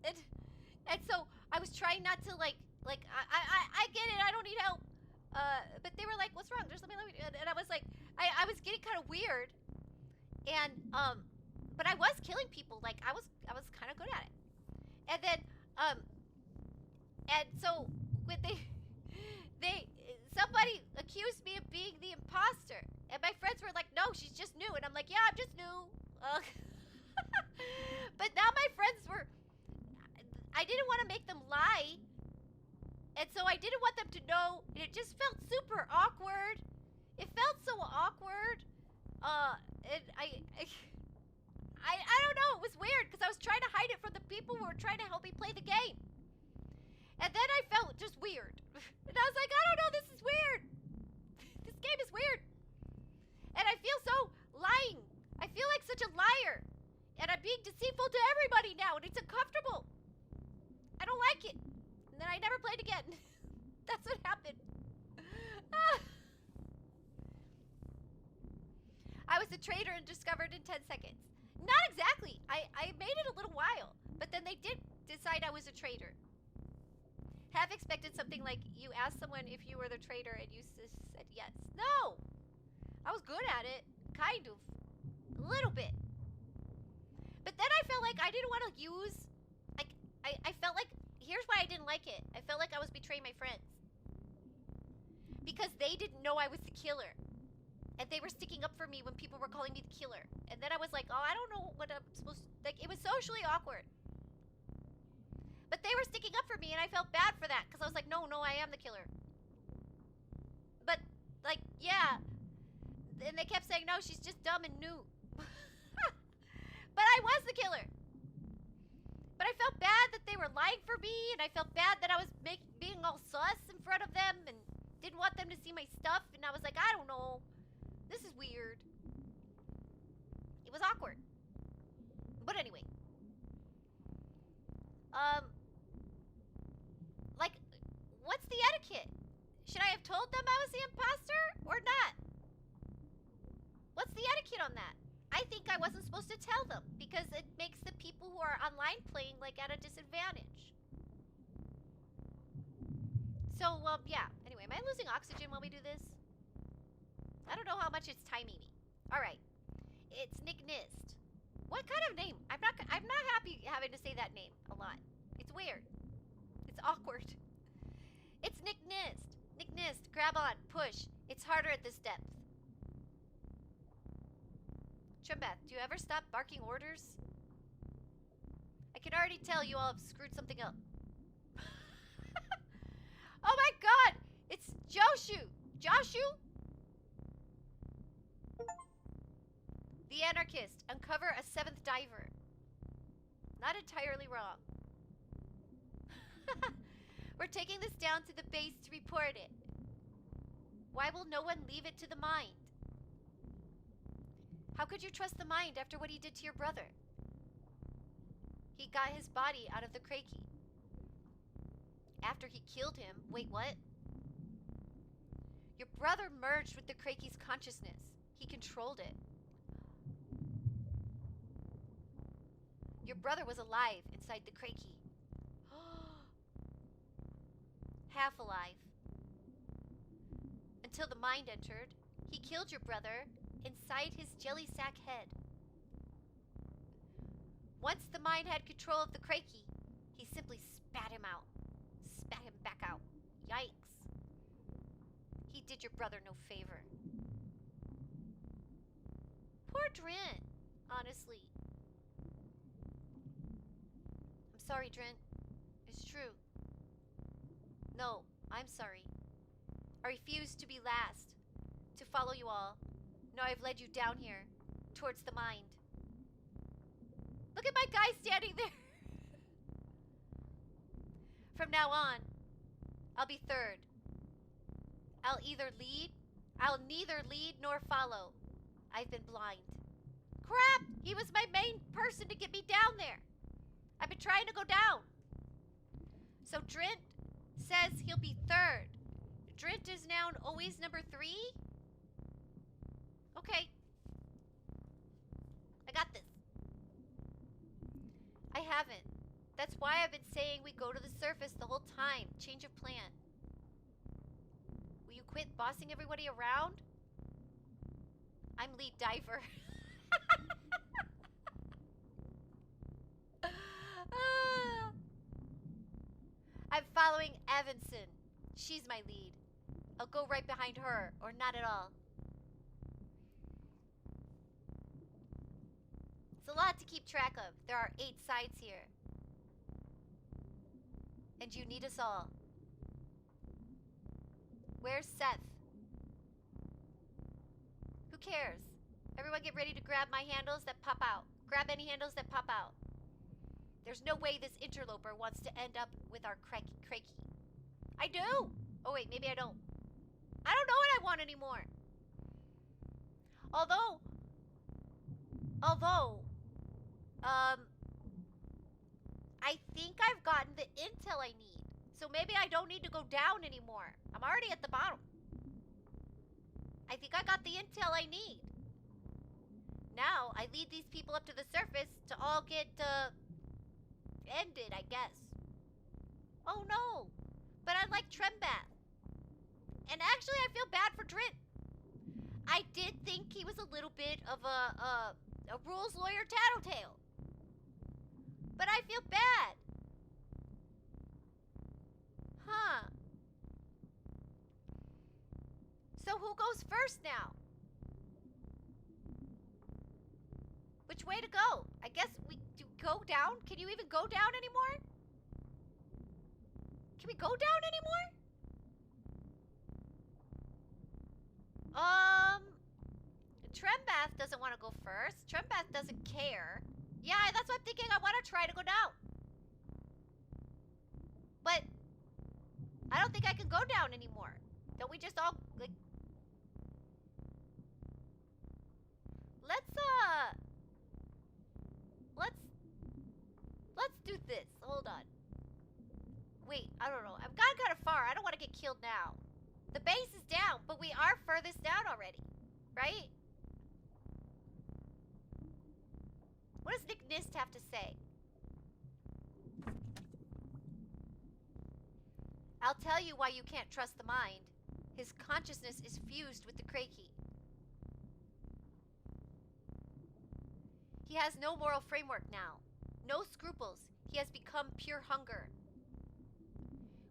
And so I was trying not to like I get it, I don't need help. But they were like, what's wrong? There's something, and I was like, I was getting kind of weird. And but I was killing people. Like I was kind of good at it. And then and so when somebody accused me of being the imposter, and my friends were like, no, she's just new. And I'm like, yeah, I'm just new. But now my friends were, I didn't want to make them lie, and so I didn't want them to know, and it just felt super awkward. It felt so awkward. And I don't know, it was weird, because I was trying to hide it from the people who were trying to help me play the game. And then I felt just weird. And I was like, I don't know, this is weird. This game is weird. And I feel so lying. I feel like such a liar. And I'm being deceitful to everybody now, and it's uncomfortable. I don't like it. And then I never played again. That's what happened. I was a traitor and discovered in 10 seconds. Not exactly. I made it a little while, but then they did decide I was a traitor. Have expected something like you asked someone if you were the traitor and you said yes. No! I was good at it. Kind of. A little bit. But then I felt like I didn't want to use... Like, I felt like... Here's why I didn't like it. I felt like I was betraying my friends. Because they didn't know I was the killer. And they were sticking up for me when people were calling me the killer. And then I was like, oh, I don't know what I'm supposed to... Like, it was socially awkward. But they were sticking up for me, and I felt bad for that. Because I was like, no, I am the killer. But, like, yeah. And they kept saying, no, she's just dumb and new. But I was the killer. But I felt bad that they were lying for me, and I felt bad that I was being all sus in front of them, and didn't want them to see my stuff, and I was like, I don't know. This is weird. It was awkward. But anyway. Like, what's the etiquette? Should I have told them I was the imposter, or not? What's the etiquette on that? I think I wasn't supposed to tell them, because it makes the people who are online playing, like, at a disadvantage. So, yeah. Anyway, am I losing oxygen while we do this? I don't know how much it's timing me. Alright. It's Nick Nist. What kind of name? I'm not happy having to say that name a lot. It's weird. It's awkward. It's Nick Nist. Nick Nist, grab on, push. It's harder at this depth. Trumbeth, do you ever stop barking orders? I can already tell you all have screwed something up. Oh my god! It's Joshu! Joshu? The Anarchist. Uncover a 7th diver. Not entirely wrong. We're taking this down to the base to report it. Why will no one leave it to the mind? How could you trust the mind after what he did to your brother? He got his body out of the Krakey. After he killed him. Wait, what? Your brother merged with the Krakey's consciousness. He controlled it. Your brother was alive inside the Krakey. Half alive. Until the mind entered. He killed your brother inside his jelly sack head. Once the mind had control of the Krakey, He simply spat him out. Spat him back out. Yikes. He did your brother no favor. Poor Drint, honestly. I'm sorry, Drint. It's true. No, I'm sorry. I refuse to be last. To follow you all. No, I've led you down here. Towards the mind. Look at my guy standing there. From now on, I'll be third. I'll neither lead nor follow. I've been blind. Crap! He was my main person to get me down there. I've been trying to go down. So Drint says he'll be third. Drint is now always number 3? Okay. I got this. I haven't. That's why I've been saying we go to the surface the whole time. Change of plan. Will you quit bossing everybody around? I'm lead diver. I'm following Evanson. She's my lead. I'll go right behind her, or not at all. It's a lot to keep track of. There are 8 sides here. And you need us all. Where's Seth? Who cares? Everyone get ready to grab my handles that pop out. Grab any handles that pop out. There's no way this interloper wants to end up with our Craigie. I do! Oh wait, maybe I don't. I don't know what I want anymore. Although, I think I've gotten the intel I need. So maybe I don't need to go down anymore. I'm already at the bottom. I think I got the intel I need. Now, I lead these people up to the surface to all get, ended, I guess. Oh no! But I like Trembath. And actually, I feel bad for Drint. I did think he was a little bit of a rules lawyer tattletale. But I feel bad. Huh. So who goes first now? Which way to go? I guess we do go down? Can you even go down anymore? Can we go down anymore? Trembath doesn't want to go first. Trembath doesn't care. Yeah, that's what I'm thinking. I want to try to go down. But I don't think I can go down anymore. Don't we just all, like... Let's do this. Hold on. Wait, I don't know. I've gone kind of far. I don't want to get killed now. The base is down, but we are furthest down already. Right? What does Nick Nist have to say? I'll tell you why you can't trust the mind. His consciousness is fused with the Craigie. He has no moral framework now. No scruples. He has become pure hunger.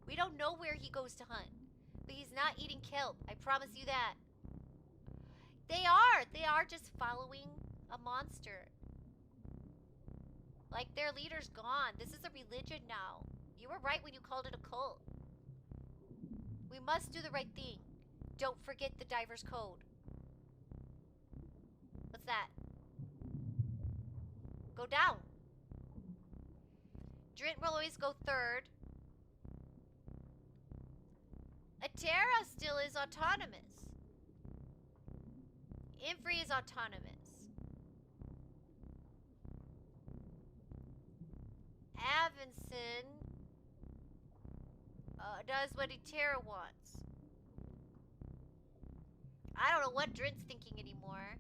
We don't know where he goes to hunt. But he's not eating kelp. I promise you that. They are. They are just following a monster. Like, their leader's gone. This is a religion now. You were right when you called it a cult. We must do the right thing. Don't forget the diver's code. What's that? Go down. Drint will always go third. Atera still is autonomous. Infree is autonomous. Avinson does what Atera wants. I don't know what Drint's thinking anymore.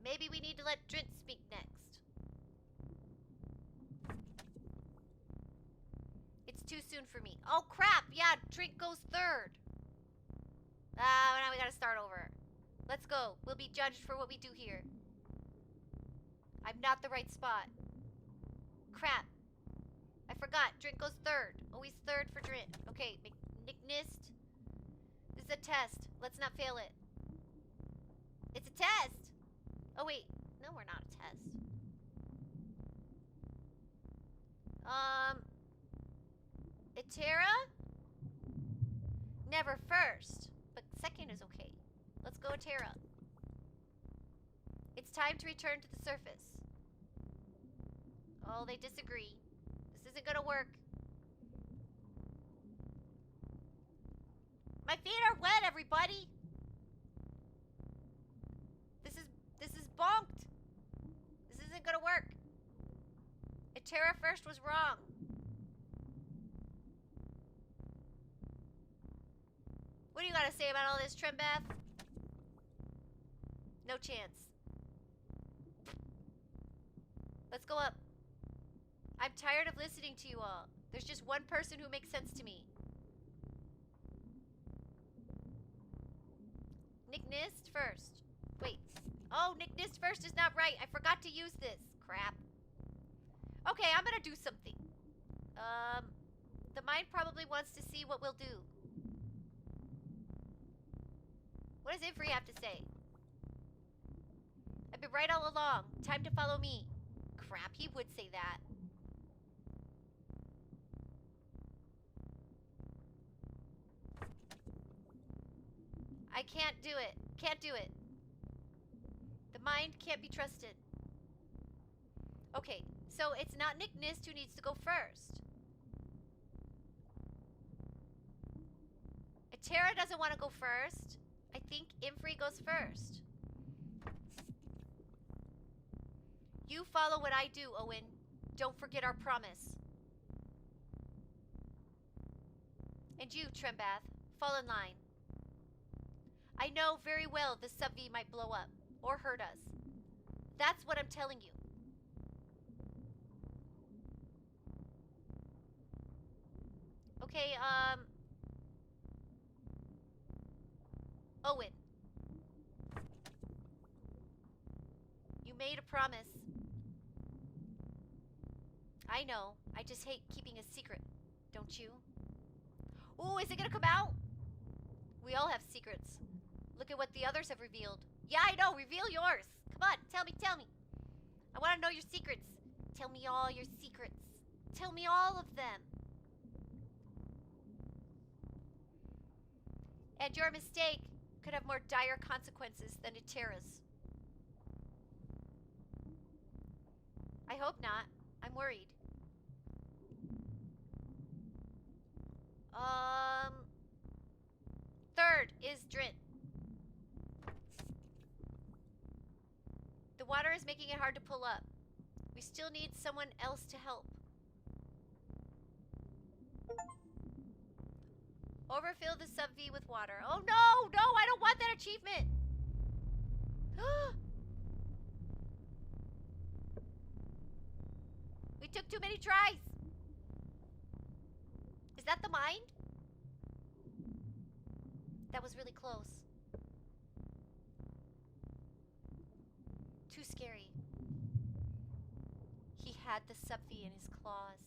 Maybe we need to let Drint speak next. It's too soon for me. Oh crap! Yeah, Drint goes third. Now we gotta start over. Let's go. We'll be judged for what we do here. I'm not the right spot. Crap. I forgot. Drint goes third. Always third for Drint. Okay, McNist. This is a test. Let's not fail it. It's a test. Oh, wait. No, we're not a test. Atera? Never first. But second is okay. Let's go Atera. It's time to return to the surface. Oh, they disagree. This isn't gonna work. My feet are wet, everybody. This is bonked. This isn't gonna work. Atera first was wrong. What do you gotta say about all this, Trembath? No chance. Let's go up. I'm tired of listening to you all. There's just one person who makes sense to me. Nick Nist first. Wait. Oh, Nick Nist first is not right. I forgot to use this. Crap. Okay, I'm gonna do something. The mind probably wants to see what we'll do. What does Ivry have to say? I've been right all along. Time to follow me. Crap, he would say that. I can't do it. Can't do it. The mind can't be trusted. Okay, so it's not Nick Nist who needs to go first. Atera doesn't want to go first. I think Imfrey goes first. You follow what I do, Owen. Don't forget our promise. And you, Trembath, fall in line. I know very well the Sub-V might blow up, or hurt us. That's what I'm telling you. Okay, Owen. You made a promise. I know. I just hate keeping a secret. Don't you? Ooh, is it gonna come out? We all have secrets. Look at what the others have revealed. Yeah, I know. Reveal yours. Come on. Tell me. Tell me. I want to know your secrets. Tell me all your secrets. Tell me all of them. And your mistake could have more dire consequences than Atera's. I hope not. I'm worried. Third is Drint. The water is making it hard to pull up. We still need someone else to help. Overfill the Sub-V with water. Oh no! No, I don't want that achievement! We took too many tries! Is that the mind? That was really close. Too scary. He had the Sub-V in his claws.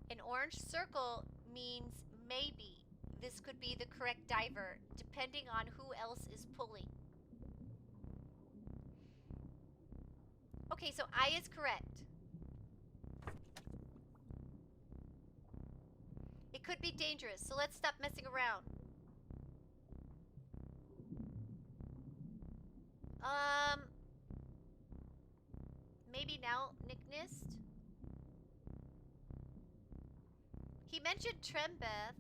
An orange circle means maybe this could be the correct diver, depending on who else is pulling. Okay, so I is correct. It could be dangerous, so let's stop messing around. Maybe now, Nick Nist? He mentioned Trembeth.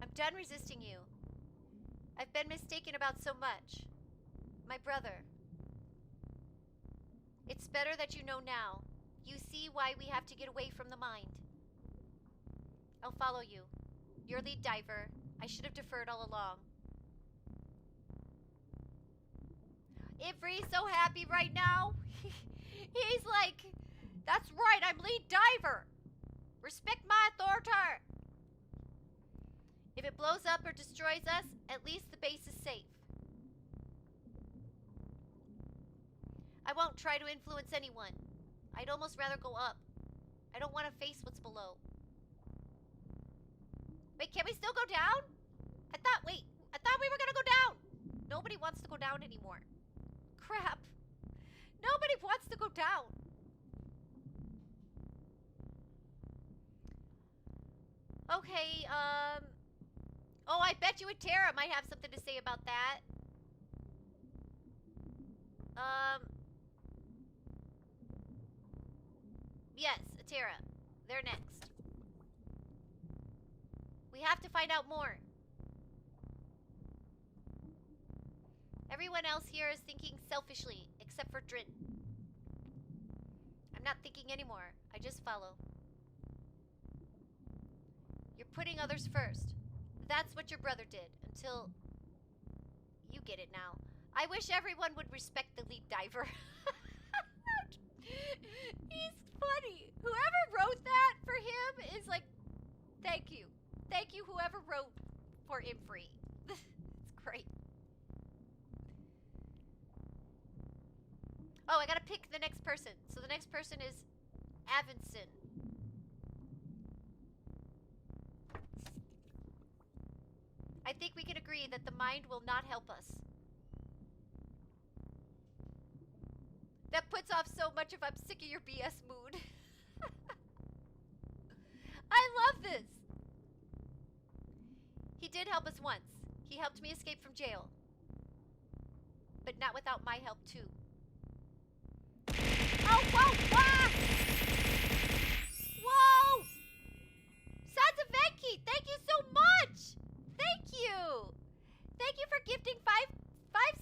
I'm done resisting you. I've been mistaken about so much. My brother. It's better that you know now. You see why we have to get away from the mind. I'll follow you. You're lead diver. I should have deferred all along. Ivry's so happy right now. He's like, that's right, I'm lead diver. Respect my authority. If it blows up or destroys us, at least the base is safe. won't try to influence anyone. I'd almost rather go up. I don't want to face what's below. Wait, can we still go down? I thought we were gonna go down. Nobody wants to go down anymore. Crap. Nobody wants to go down. Okay, oh, I bet you Tara might have something to say about that. Yes, Tara. They're next. We have to find out more. Everyone else here is thinking selfishly, except for Drin. I'm not thinking anymore. I just follow. You're putting others first. That's what your brother did, until... You get it now. I wish everyone would respect the lead diver. He's funny. Whoever wrote that for him is like, thank you. Thank you, whoever wrote for Imfree. It's great. Oh, I gotta pick the next person. So the next person is Avinson. I think we can agree that the mind will not help us. That puts off so much if I'm sick of your BS mood. I love this. He did help us once. He helped me escape from jail. But not without my help too. Oh, whoa! Ah! Whoa! Sons of Enki, thank you so much! Thank you! Thank you for gifting five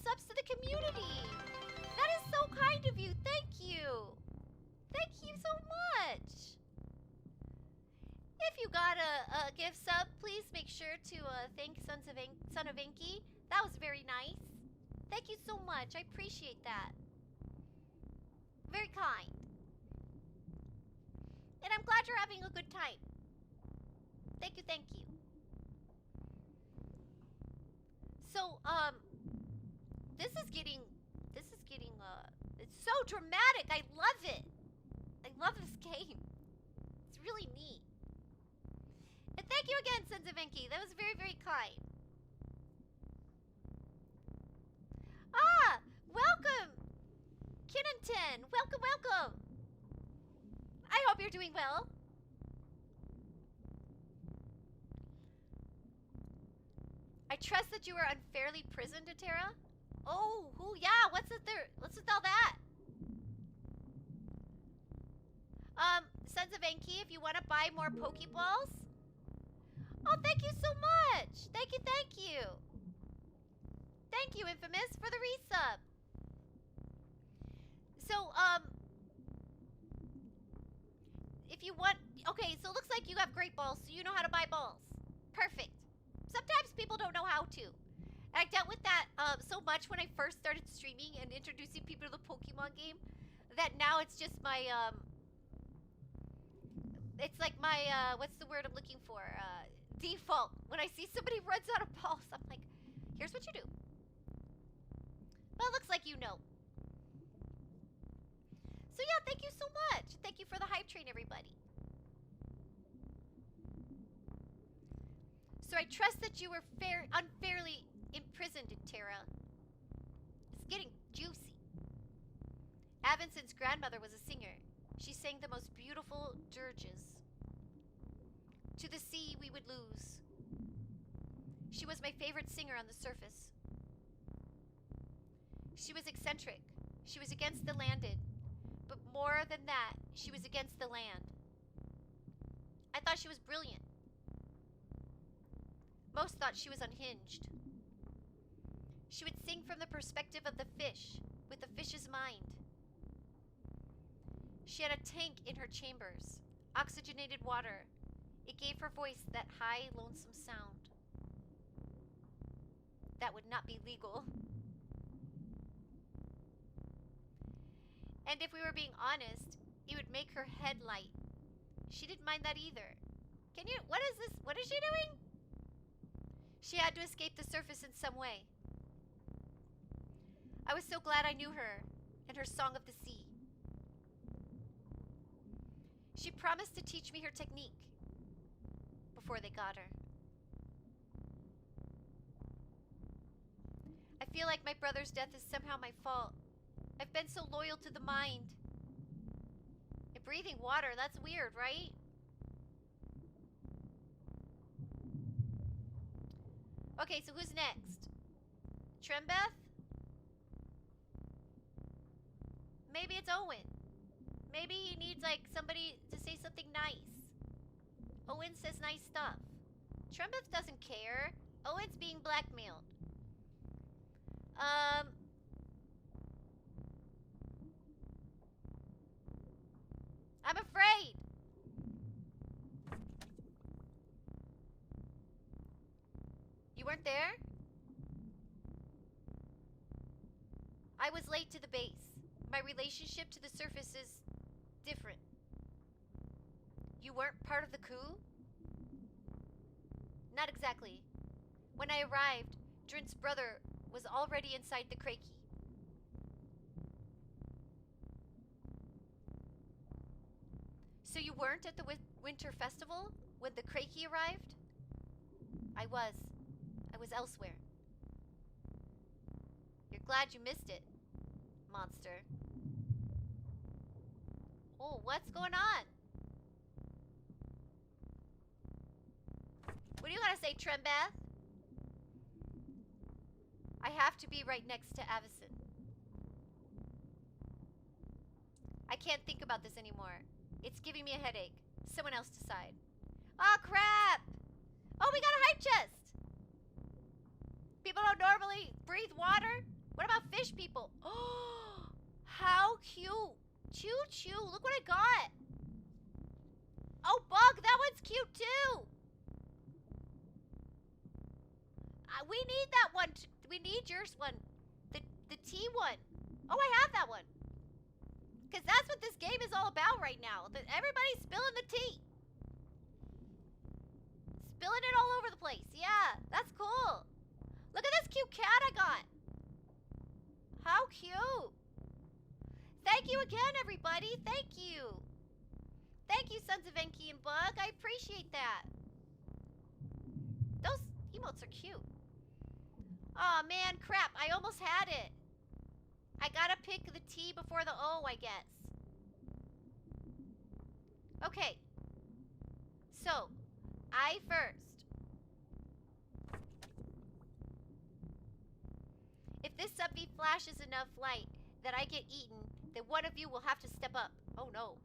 subs to the community! That is so kind of you, thank you! Thank you so much! If you got a gift sub, please make sure to thank Son of Enki. That was very nice. Thank you so much, I appreciate that. Very kind. And I'm glad you're having a good time. Thank you, thank you. So, this is getting, it's so dramatic. I love it. I love this game. It's really neat. And thank you again, Sons of Enki. That was very, very kind. Ah, welcome. Kinnington, welcome, welcome. I hope you're doing well. I trust that you were unfairly imprisoned, Tara. Oh, yeah, what's with all that? Sons of Enki, if you want to buy more Pokeballs. Oh, thank you so much. Thank you, thank you. Thank you, Infamous, for the resub. So, if you want... Okay, so it looks like you have great balls, so you know how to buy balls. Perfect. Sometimes people don't know how to. And I dealt with that so much when I first started streaming and introducing people to the Pokemon game that now it's just my, it's like my, what's the word I'm looking for? Default. When I see somebody runs out of balls, I'm like, here's what you do. Well, it looks like you know. So yeah, thank you so much. Thank you for the hype train, everybody. So I trust that you were unfairly imprisoned, Tara. It's getting juicy. Avinson's grandmother was a singer. She sang the most beautiful dirges. To the sea we would lose. She was my favorite singer on the surface. She was eccentric. She was against the landed. But more than that, she was against the land. I thought she was brilliant. Most thought she was unhinged. She would sing from the perspective of the fish, with the fish's mind. She had a tank in her chambers, oxygenated water. It gave her voice that high, lonesome sound. That would not be legal. And if we were being honest, it would make her head light. She didn't mind that either. What is this? What is she doing? She had to escape the surface in some way. I was so glad I knew her and her song of the sea. She promised to teach me her technique before they got her. I feel like my brother's death is somehow my fault. I've been so loyal to the mind. And breathing water, that's weird, right? Okay, so who's next? Trembeth? Maybe it's Owen. Maybe he needs, like, somebody to say something nice. Owen says nice stuff. Trembeth doesn't care. Owen's being blackmailed. I'm afraid. You weren't there? I was late to the base. My relationship to the surface is different. You weren't part of the coup? Not exactly. When I arrived, Drint's brother was already inside the Krakey. So you weren't at the winter festival when the Krakey arrived? I was. I was elsewhere. You're glad you missed it, monster. Oh, what's going on? What do you gotta say, Trembeth? I have to be right next to Avison. I can't think about this anymore. It's giving me a headache. Someone else decide. Oh, crap! Oh, we got a hype chest! People don't normally breathe water? What about fish people? Oh, how cute! Choo-choo, look what I got! Oh, Bug, that one's cute too! We need that one. We need yours one. The tea one. Oh, I have that one. Because that's what this game is all about right now. Everybody's spilling the tea. Spilling it all over the place. Yeah, that's cool. Look at this cute cat I got. How cute. Thank you again, everybody. Thank you. Thank you, Sons of Enki and Bug. I appreciate that. Those emotes are cute. Aw, man, crap. I almost had it. I gotta pick the T before the O, I guess. Okay. So, I first. If this sub-V flashes enough light that I get eaten, then one of you will have to step up. Oh, no.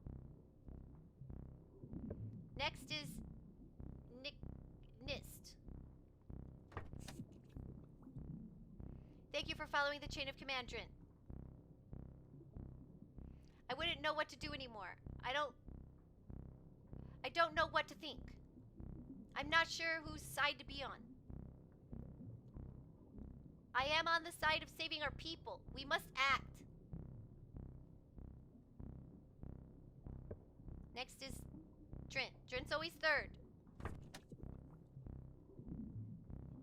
Next is Nist. Thank you for following the chain of command, Drint. I wouldn't know what to do anymore. I don't know what to think. I'm not sure whose side to be on. I am on the side of saving our people. We must act. Next is Drint. Drint's always third.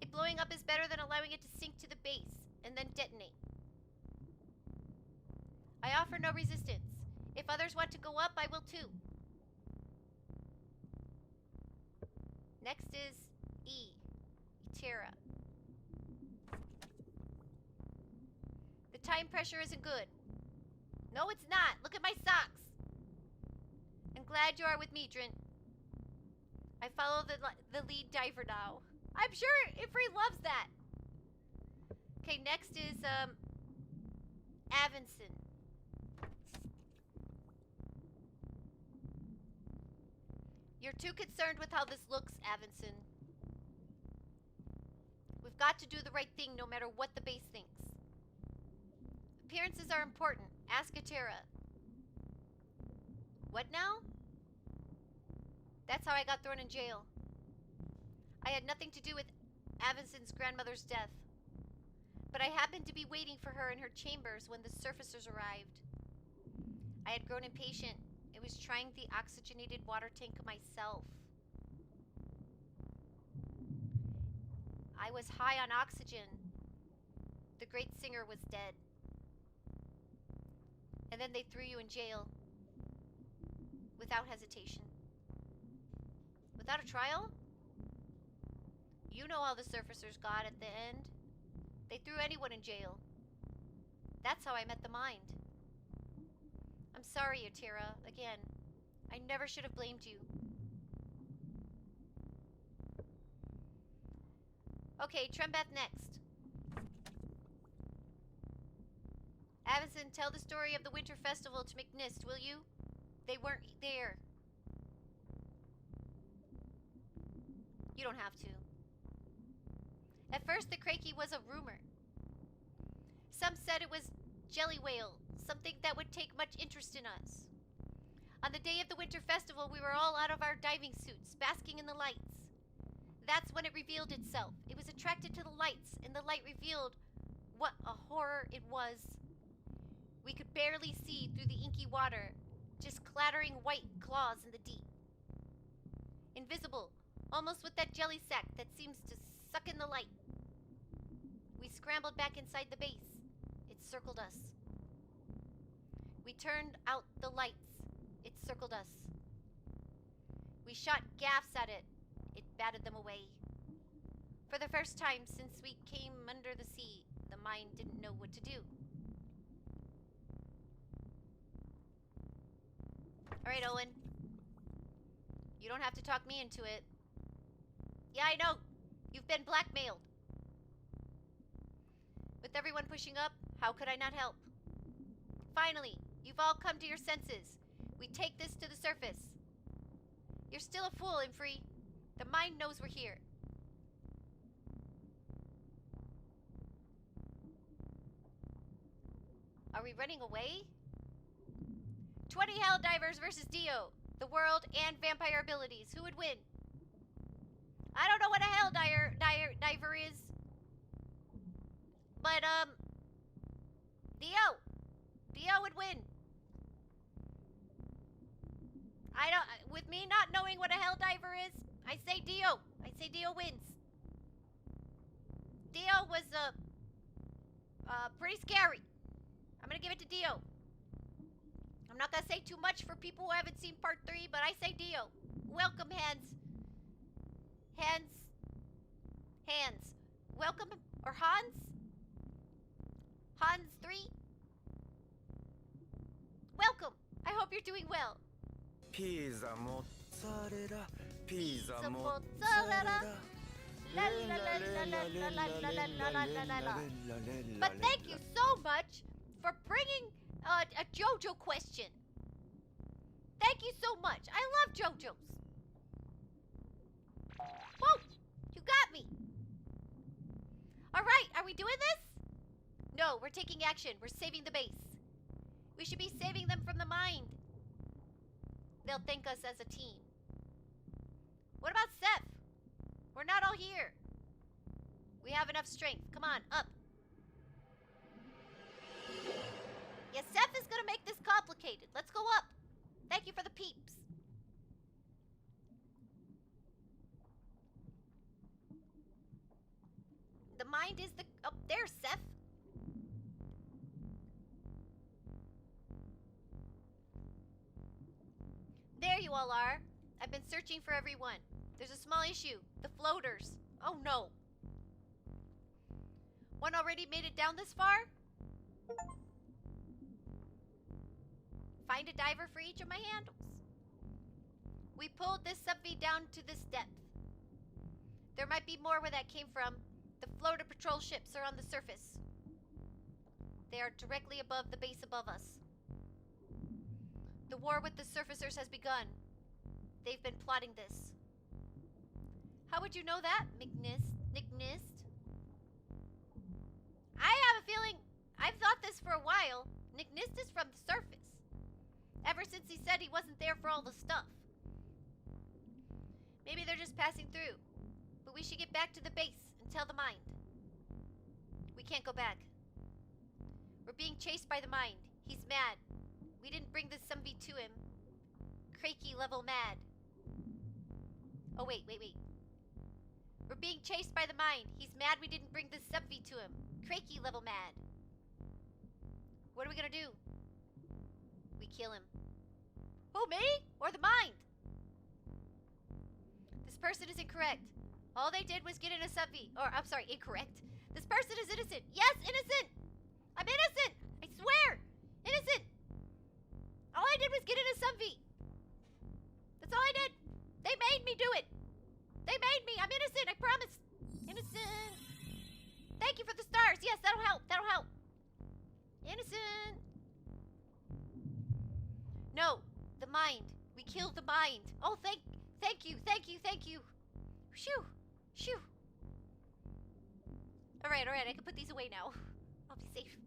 It blowing up is better than allowing it to sink to the base and then detonate. I offer no resistance. If others want to go up, I will too. Next is E. Terra. The time pressure isn't good. No, it's not. Look at my socks. I'm glad you are with me, Drint. I follow the lead diver now. I'm sure Ifri loves that. Okay, next is Avinson. You're too concerned with how this looks, Avinson. We've got to do the right thing no matter what the base thinks. Appearances are important. Ask Atera. What now? That's how I got thrown in jail. I had nothing to do with Avinson's grandmother's death. But I happened to be waiting for her in her chambers when the surfacers arrived. I had grown impatient. I was trying the oxygenated water tank myself. I was high on oxygen. The great singer was dead. then they threw you in jail. Without hesitation. Without a trial? You know how the surfacers got at the end. They threw anyone in jail. That's how I met the mind. I'm sorry, Atira. Again, I never should have blamed you. Okay, Trembeth next. Avison, tell the story of the Winter Festival to McNist, will you? They weren't there. You don't have to. At first, the Krakey was a rumor. Some said it was Jelly Whale, something that would take much interest in us. On the day of the Winter Festival, we were all out of our diving suits, basking in the lights. That's when it revealed itself. It was attracted to the lights, and the light revealed what a horror it was. We could barely see through the inky water, just clattering white claws in the deep. Invisible, almost with that jelly sack that seems to suck in the light. We scrambled back inside the base. It circled us. We turned out the lights. It circled us. We shot gaffs at it. It batted them away. For the first time since we came under the sea, the mind didn't know what to do. Alright, Owen. You don't have to talk me into it. Yeah, I know. You've been blackmailed. With everyone pushing up, how could I not help? Finally, you've all come to your senses. We take this to the surface. You're still a fool, Imfree. The mind knows we're here. Are we running away? 20 Helldivers versus Dio. The world and vampire abilities. Who would win? I don't know what a Helldiver is. But, Dio. Dio would win. I don't, with me not knowing what a Helldiver is, I say Dio. I say Dio wins. Dio was, pretty scary. I'm gonna give it to Dio. I'm not gonna say too much for people who haven't seen part 3, but I say Dio. Welcome, Hands. Hands. Welcome, or Hans? Hans 3? Welcome. I hope you're doing well. Pizza mozzarella, pizza Pizza mozzarella. La la la la la la la la la la la la. But thank you so much for bringing a JoJo question. Thank you so much. I love JoJo's. Whoa, you got me. All right, are we doing this? No, we're taking action. We're saving the base. We should be saving them from the mind. They'll thank us as a team. What about Seth? We're not all here. We have enough strength. Come on, up. Yeah, Seth is gonna make this complicated. Let's go up. Thank you for the peeps. The mind is the... Oh, there's Seth. There you all are. I've been searching for everyone. There's a small issue. The floaters. Oh no. One already made it down this far? Find a diver for each of my handles. We pulled this sub-V down to this depth. There might be more where that came from. The floater patrol ships are on the surface. They are directly above the base above us. The war with the surfacers has begun. They've been plotting this. How would you know that, McNist? I have a feeling I've thought this for a while. McNist is from the surface. Ever since he said he wasn't there for all the stuff. Maybe they're just passing through. But we should get back to the base and tell the mind. We can't go back. We're being chased by the mind. He's mad. We didn't bring this Sub-V to him. Krakey level mad. Oh, wait. We're being chased by the mind. He's mad we didn't bring this Sub-V to him. Krakey level mad. What are we gonna do? kill him. Who, me? Or the mind? This person is incorrect. All they did was get in a sub-V. Or, I'm sorry, incorrect. This person is innocent. Yes, innocent! I'm innocent! I swear! Innocent! All I did was get in a sub-V. That's all I did. They made me do it. They made me. I'm innocent, I promise. Innocent. Thank you for the stars. Yes, that'll help. That'll help. Innocent. No, the mind. We killed the mind. Oh, thank you. Shoo. Shoo. All right. I can put these away now. I'll be safe.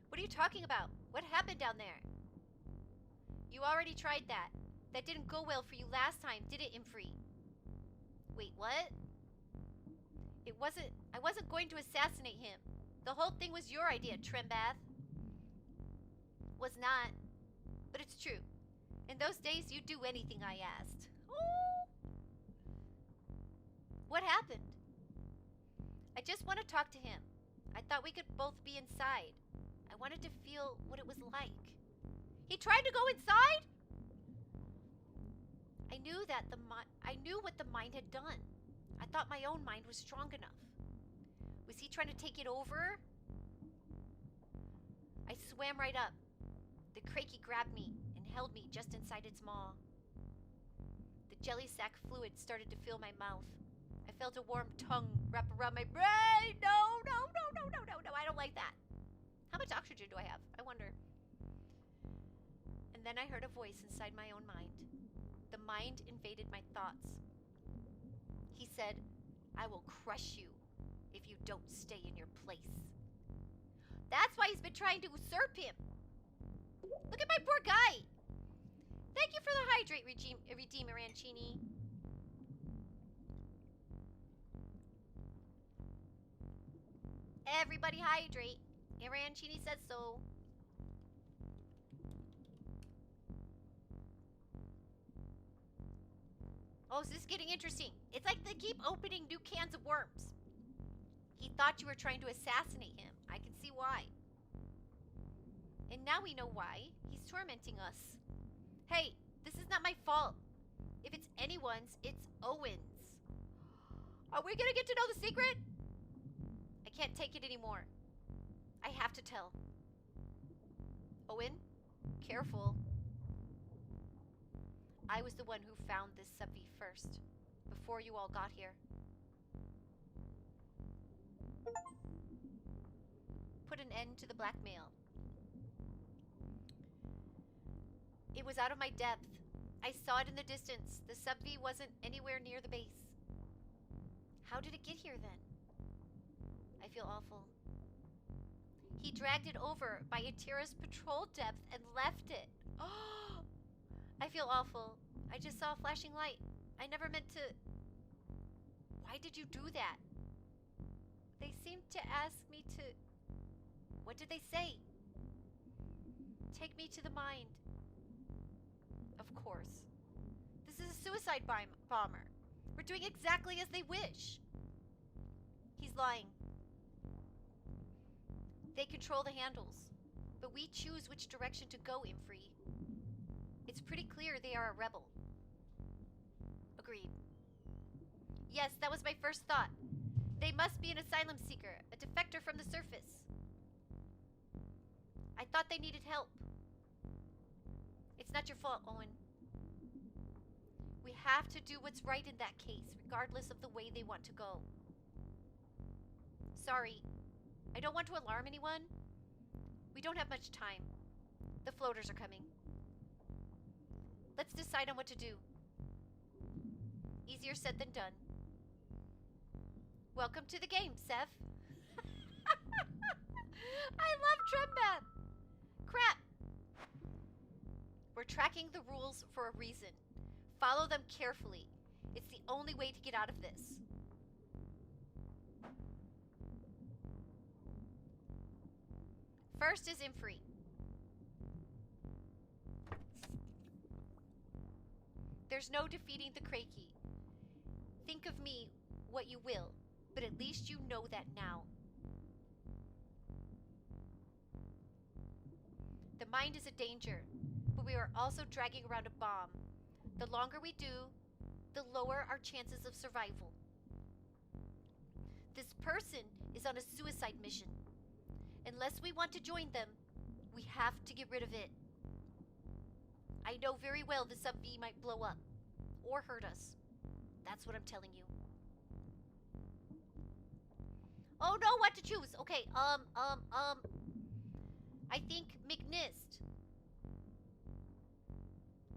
What are you talking about? What happened down there? You already tried that. That didn't go well for you last time, did it, Imfree? Wait, what? I wasn't going to assassinate him. The whole thing was your idea, Trembath. Was not. But it's true. In those days, you'd do anything I asked. Oh. What happened? I just want to talk to him. I thought we could both be inside. I wanted to feel what it was like. He tried to go inside? I knew what the mind had done. I thought my own mind was strong enough. Was he trying to take it over? I swam right up. The Krakey grabbed me and held me just inside its maw. The jelly sack fluid started to fill my mouth. I felt a warm tongue wrap around my brain. No, I don't like that. How much oxygen do I have? I wonder. And then I heard a voice inside my own mind. The mind invaded my thoughts. He said, I will crush you if you don't stay in your place. That's why he's been trying to usurp him. Look at my poor guy. Thank you for the hydrate, Redeemer Rancini. Everybody hydrate. Rancini says so. Oh, is this getting interesting? It's like they keep opening new cans of worms. He thought you were trying to assassinate him. I can see why. And now we know why. He's tormenting us. Hey, this is not my fault. If it's anyone's, it's Owen's. Are we gonna get to know the secret? I can't take it anymore. I have to tell. Owen, careful. I was the one who found this sub-V first, before you all got here. Put an end to the blackmail. It was out of my depth. I saw it in the distance. The sub-V wasn't anywhere near the base. How did it get here then? I feel awful. He dragged it over by Atira's patrol depth and left it. Oh, I feel awful. I just saw a flashing light. I never meant to... Why did you do that? They seemed to ask me to... What did they say? Take me to the mind. Of course. This is a suicide bomber. We're doing exactly as they wish. He's lying. They control the handles, but we choose which direction to go, Imfree. It's pretty clear they are a rebel. Agreed. Yes, that was my first thought. They must be an asylum seeker, a defector from the surface. I thought they needed help. It's not your fault, Owen. We have to do what's right in that case, regardless of the way they want to go. Sorry. I don't want to alarm anyone. We don't have much time. The floaters are coming. Let's decide on what to do. Easier said than done. Welcome to the game, Seth. I love Trembath. Crap. We're tracking the rules for a reason. Follow them carefully. It's the only way to get out of this. First is Imfree. There's no defeating the Krakey. Think of me what you will, but at least you know that now. The mind is a danger, but we are also dragging around a bomb. The longer we do, the lower our chances of survival. This person is on a suicide mission. Unless we want to join them, we have to get rid of it. I know very well the Sub-V might blow up or hurt us. That's what I'm telling you. Oh no, what to choose? Okay, I think McNist.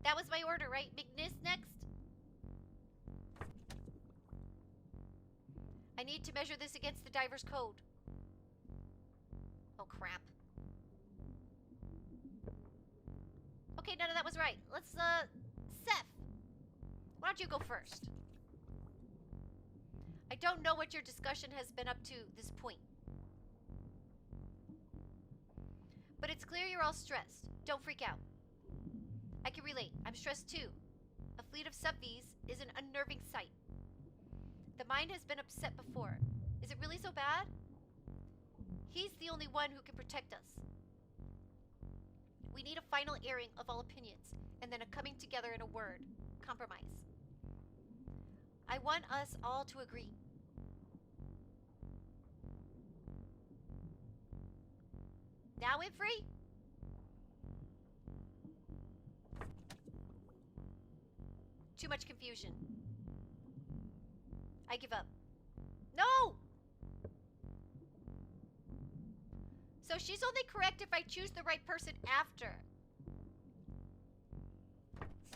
That was my order, right? McNist next? I need to measure this against the diver's code. Oh, crap. Okay, none of that was right. Let's, Seth. Why don't you go first? I don't know what your discussion has been up to this point. But it's clear you're all stressed. Don't freak out. I can relate. I'm stressed too. A fleet of Sub-Vs is an unnerving sight. The mind has been upset before. Is it really so bad? He's the only one who can protect us. We need a final airing of all opinions, and then a coming together in a word. Compromise. I want us all to agree. Now, Winfrey? Too much confusion. I give up. No! So she's only correct if I choose the right person after.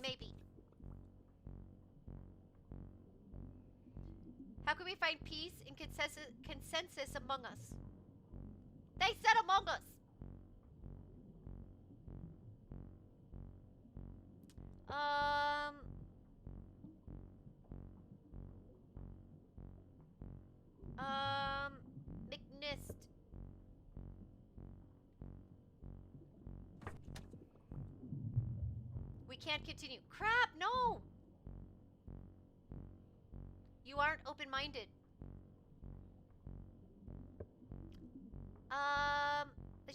Maybe. How can we find peace and consensus among us? They said among us! McNist. We can't continue. Crap, no! You aren't open-minded.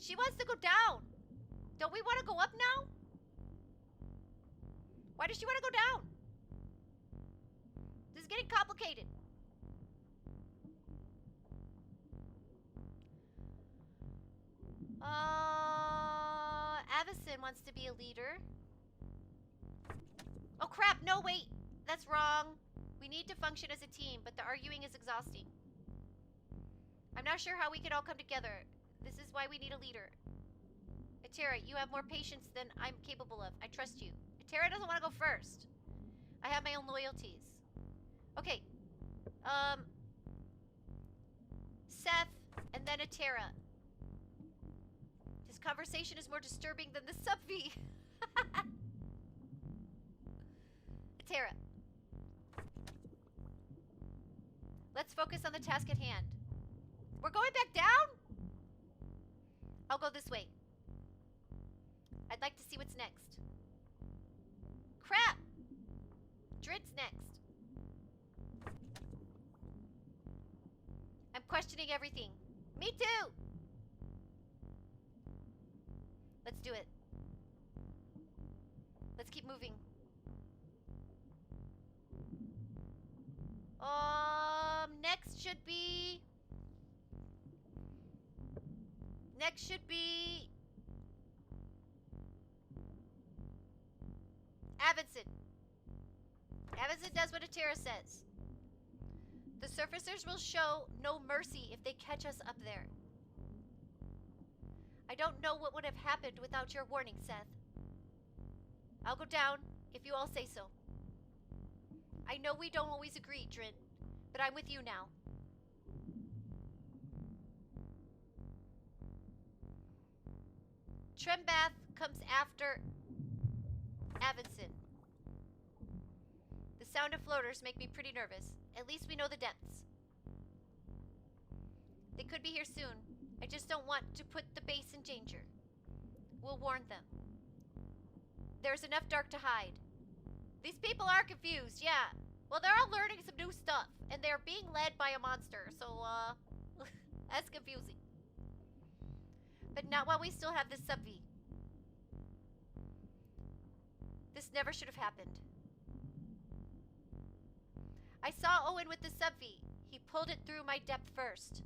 She wants to go down. Don't we want to go up now? Why does she want to go down? This is getting complicated. Avison wants to be a leader. Oh crap, no wait. That's wrong. We need to function as a team, but the arguing is exhausting. I'm not sure how we can all come together. This is why we need a leader. Atera, you have more patience than I'm capable of. I trust you. Atera doesn't want to go first. I have my own loyalties. Okay. Seth, and then Atera. This conversation is more disturbing than the Sub-V. Atera. Let's focus on the task at hand. We're going back down? I'll go this way. I'd like to see what's next. Crap! Drit's next. I'm questioning everything. Me too! Let's do it. Let's keep moving. Next should be... Next should be... Avison. Avison does what Atera says. The surfacers will show no mercy if they catch us up there. I don't know what would have happened without your warning, Seth. I'll go down if you all say so. I know we don't always agree, Drin, but I'm with you now. Trembath comes after Avison. The sound of floaters make me pretty nervous. At least we know the depths. They could be here soon. I just don't want to put the base in danger. We'll warn them. There's enough dark to hide. These people are confused, yeah. Well, they're all learning some new stuff, and they're being led by a monster, so, that's confusing. But not while we still have this Sub-V. This never should have happened. I saw Owen with the sub-V. He pulled it through my depth first.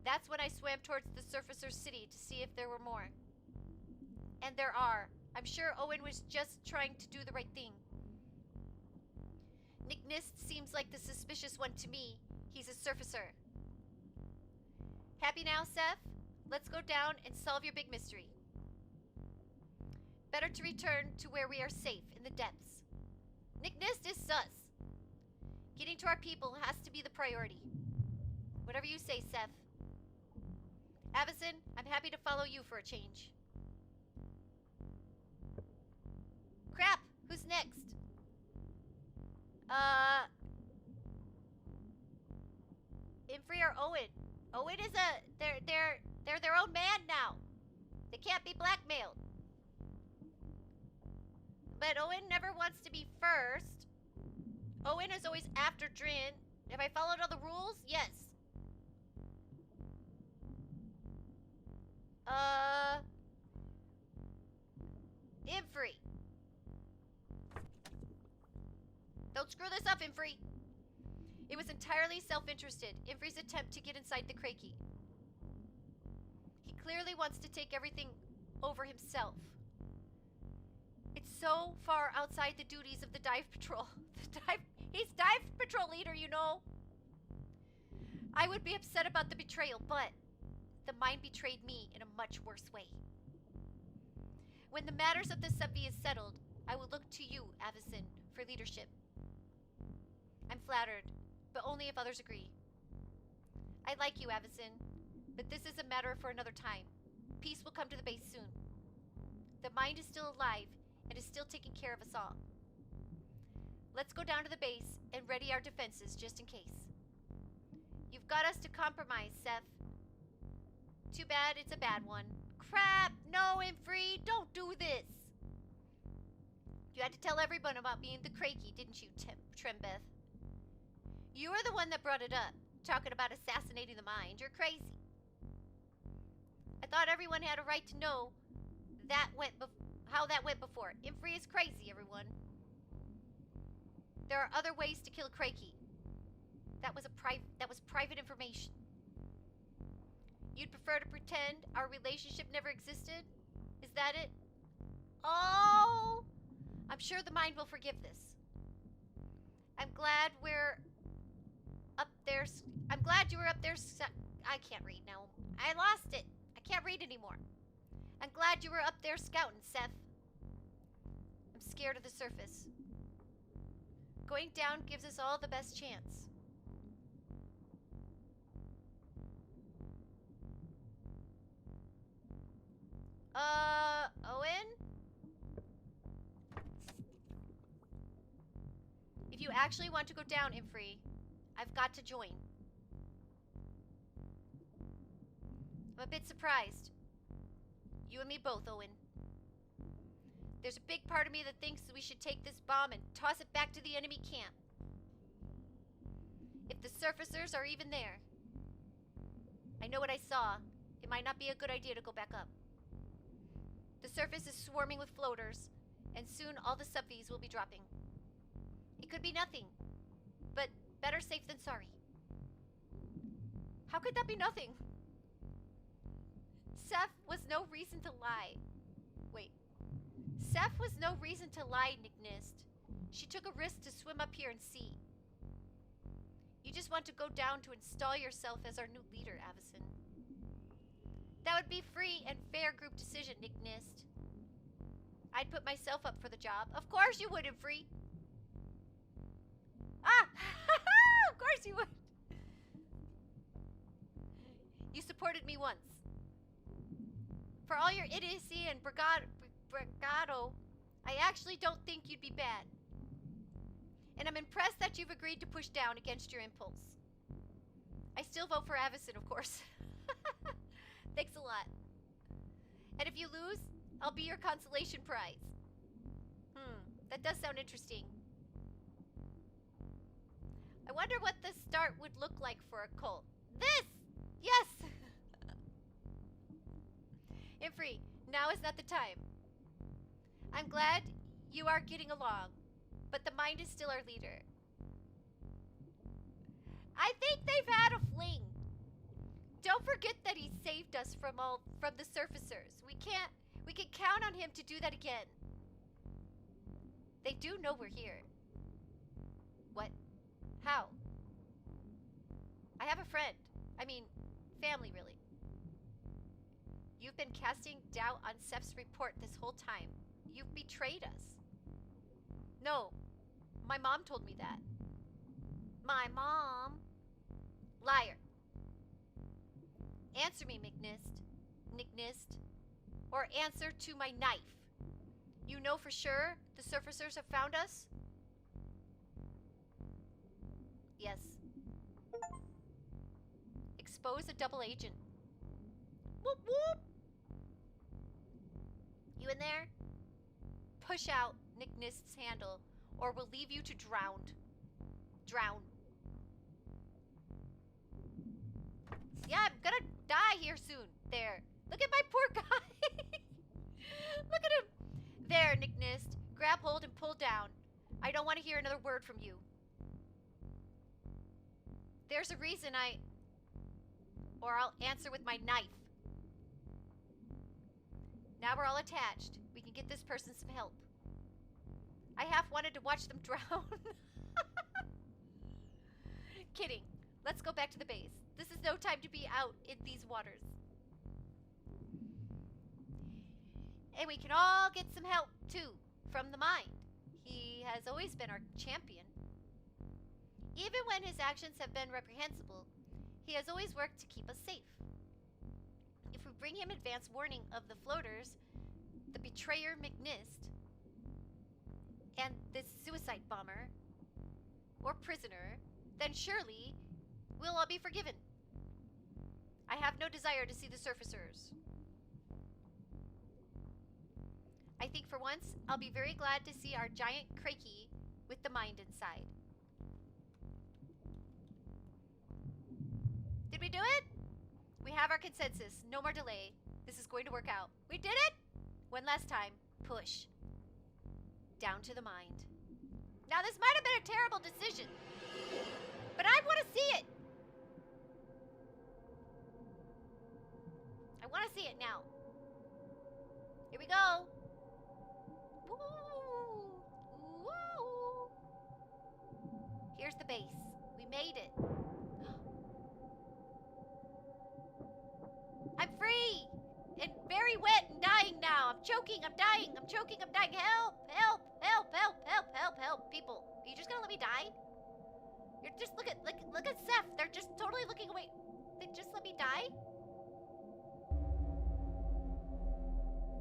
That's when I swam towards the Surfacer's city to see if there were more. And there are. I'm sure Owen was just trying to do the right thing. Nick Nist seems like the suspicious one to me. He's a surfacer. Happy now, Seth? Let's go down and solve your big mystery. Better to return to where we are safe, in the depths. Nick Nist is sus. Getting to our people has to be the priority. Whatever you say, Seth. Avison, I'm happy to follow you for a change. Crap! Who's next? Infree or Owen? Owen is they're their own man now. They can't be blackmailed. But Owen never wants to be first. Owen is always after Drin. Have I followed all the rules? Yes. Infree. Don't screw this up, Infree. It was entirely self-interested, Infree's attempt to get inside the Krakey. He clearly wants to take everything over himself. It's so far outside the duties of the dive patrol. He's dive patrol leader, you know. I would be upset about the betrayal, but the mine betrayed me in a much worse way. When the matters of the sub-V is settled, I will look to you, Avison, for leadership. I'm flattered, but only if others agree. I like you, Avison, but this is a matter for another time. Peace will come to the base soon. The mind is still alive and is still taking care of us all. Let's go down to the base and ready our defenses just in case. You've got us to compromise, Seth. Too bad it's a bad one. Crap! No, Infree, don't do this! You had to tell everyone about me and the Krakey, didn't you, Trembeth? You were the one that brought it up, talking about assassinating the mind. You're crazy. I thought everyone had a right to know how that went before. Infree is crazy, everyone. There are other ways to kill Krakey. That was private information. You'd prefer to pretend our relationship never existed? Is that it? Oh! I'm sure the mind will forgive this. I'm glad we're up there. I'm glad you were up there. I can't read now. I lost it. I can't read anymore. I'm glad you were up there scouting, Seth. I'm scared of the surface. Going down gives us all the best chance. Owen? If you actually want to go down, Infree, I've got to join. I'm a bit surprised. You and me both, Owen. There's a big part of me that thinks that we should take this bomb and toss it back to the enemy camp. If the surfacers are even there. I know what I saw. It might not be a good idea to go back up. The surface is swarming with floaters, and soon all the sub-Vs will be dropping. It could be nothing, but better safe than sorry. How could that be nothing? Seth was no reason to lie. Wait. Seth was no reason to lie, Nick Nist. She took a risk to swim up here and see. You just want to go down to install yourself as our new leader, Avison. That would be free and fair group decision, Nick Nist. I'd put myself up for the job. Of course you would, Infree. Ah! Of course you would. You supported me once. For all your idiocy and bravado, I actually don't think you'd be bad. And I'm impressed that you've agreed to push down against your impulse. I still vote for Avison, of course. Thanks a lot. And if you lose, I'll be your consolation prize. That does sound interesting. I wonder what the start would look like for a cult. This! Yes! Infree, now is not the time. I'm glad You are getting along, but the mind is still our leader. I think they've had a fling. Don't forget that he saved us from the surfacers. We can count on him to do that again. They do know we're here. What? How? I have a friend. I mean, family, really. You've been casting doubt on Seth's report this whole time. You've betrayed us. No, my mom told me that. My mom? Liar. Answer me, Nicknist. Or answer to my knife. You know for sure the surfacers have found us? Yes. Expose a double agent. Whoop whoop! You in there? Push out Nicknist's handle, or we'll leave you to drown. Drown. Yeah, I'm gonna die here soon. There. Look at my poor guy. Look at him. There, Nicknist. Grab hold and pull down. I don't want to hear another word from you. There's a reason or I'll answer with my knife. Now we're all attached. We can get this person some help. I half wanted to watch them drown. Kidding. Let's go back to the base. This is no time to be out in these waters. And we can all get some help, too, from the mind. He has always been our champion. Even when his actions have been reprehensible, he has always worked to keep us safe. If we bring him advance warning of the floaters, the betrayer McNist, and this suicide bomber, or prisoner, then surely we'll all be forgiven. I have no desire to see the surfacers. I think for once, I'll be very glad to see our giant Krakey with the mind inside. Did we do it? We have our consensus. No more delay. This is going to work out. We did it! One last time. Push. Down to the mind. Now, this might have been a terrible decision, but I want to see it. I want to see it now. Here we go. Woo! Woo! Here's the base. We made it. I'm free! And very wet and dying now. I'm choking, I'm dying, I'm choking, I'm dying. Help! Help! Help! Help! Help! Help! Help! People, are you just gonna let me die? You're just look at Seth. They're just totally looking away. They just let me die?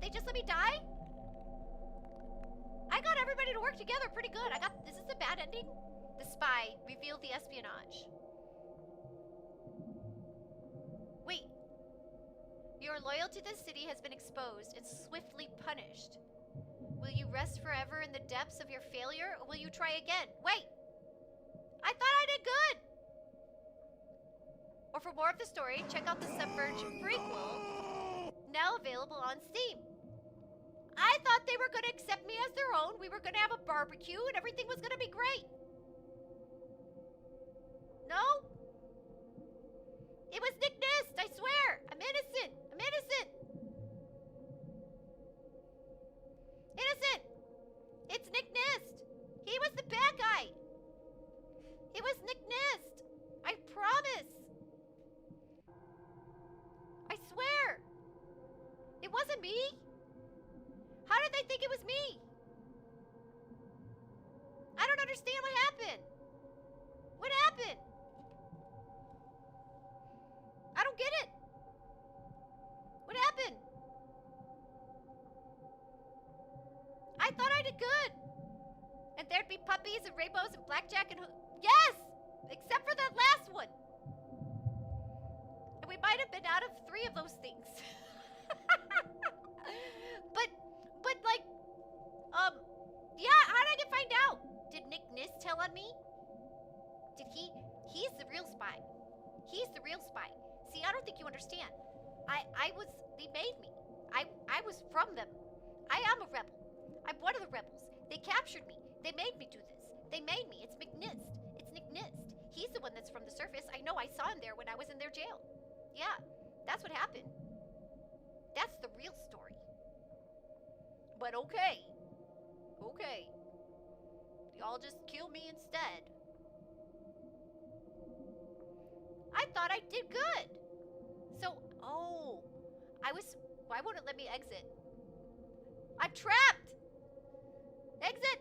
They just let me die? I got everybody to work together pretty good. Is this a bad ending? The spy revealed the espionage. Wait. Your loyalty to the city has been exposed and swiftly punished. Will you rest forever in the depths of your failure, or will you try again? Wait! I thought I did good! Or for more of the story, check out the Sub-Verge prequel, now available on Steam. I thought they were going to accept me as their own. We were going to have a barbecue and everything was going to be great. No? It was Nick Nist, I swear. I'm innocent. I'm innocent. Innocent. It's Nick Nist. He was the bad guy. It was Nick Nist. I promise. I swear. It wasn't me. How did they think it was me? I don't understand what happened. What happened? I don't get it. What happened? I thought I did good. And there'd be puppies and rainbows and blackjack and... Yes! Except for that last one. And we might have been out of 3 of those things. But like, yeah, how did I find out? Did Nick Nist tell on me? Did he's the real spy. He's the real spy. See, I don't think you understand. They made me. I was from them. I am a rebel. I'm one of the rebels. They captured me. They made me do this. They made me. It's McNist. It's Nick Nist. He's the one that's from the surface. I know, I saw him there when I was in their jail. Yeah, that's what happened. That's the real story. But okay. Okay. Y'all just kill me instead. I thought I did good. So, oh. Why won't it let me exit? I'm trapped! Exit!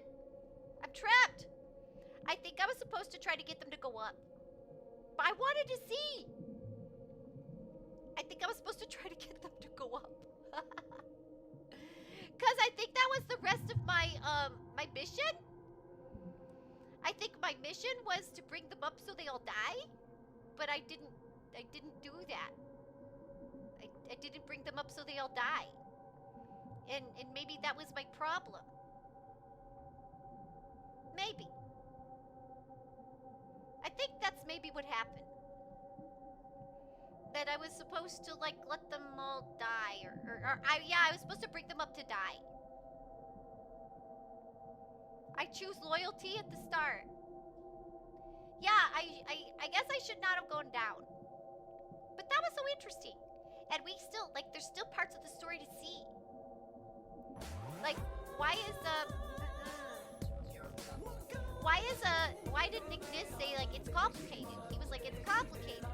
I'm trapped! I think I was supposed to try to get them to go up. But I wanted to see! I think I was supposed to try to get them to go up. Because I think that was the rest of my mission? I think my mission was to bring them up so they all die? But I didn't do that. I didn't bring them up so they all die. And maybe that was my problem. Maybe. I think that's maybe what happened. That I was supposed to, like, let them all die. I was supposed to bring them up to die. I choose loyalty at the start. Yeah, I guess I should not have gone down. But that was so interesting. And we still, like, there's still parts of the story to see. Like, why did Nick Nist say, like, it's complicated? He was like, it's complicated.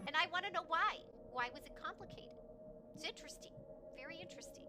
And I want to know why. Why was it complicated? It's interesting. Very interesting.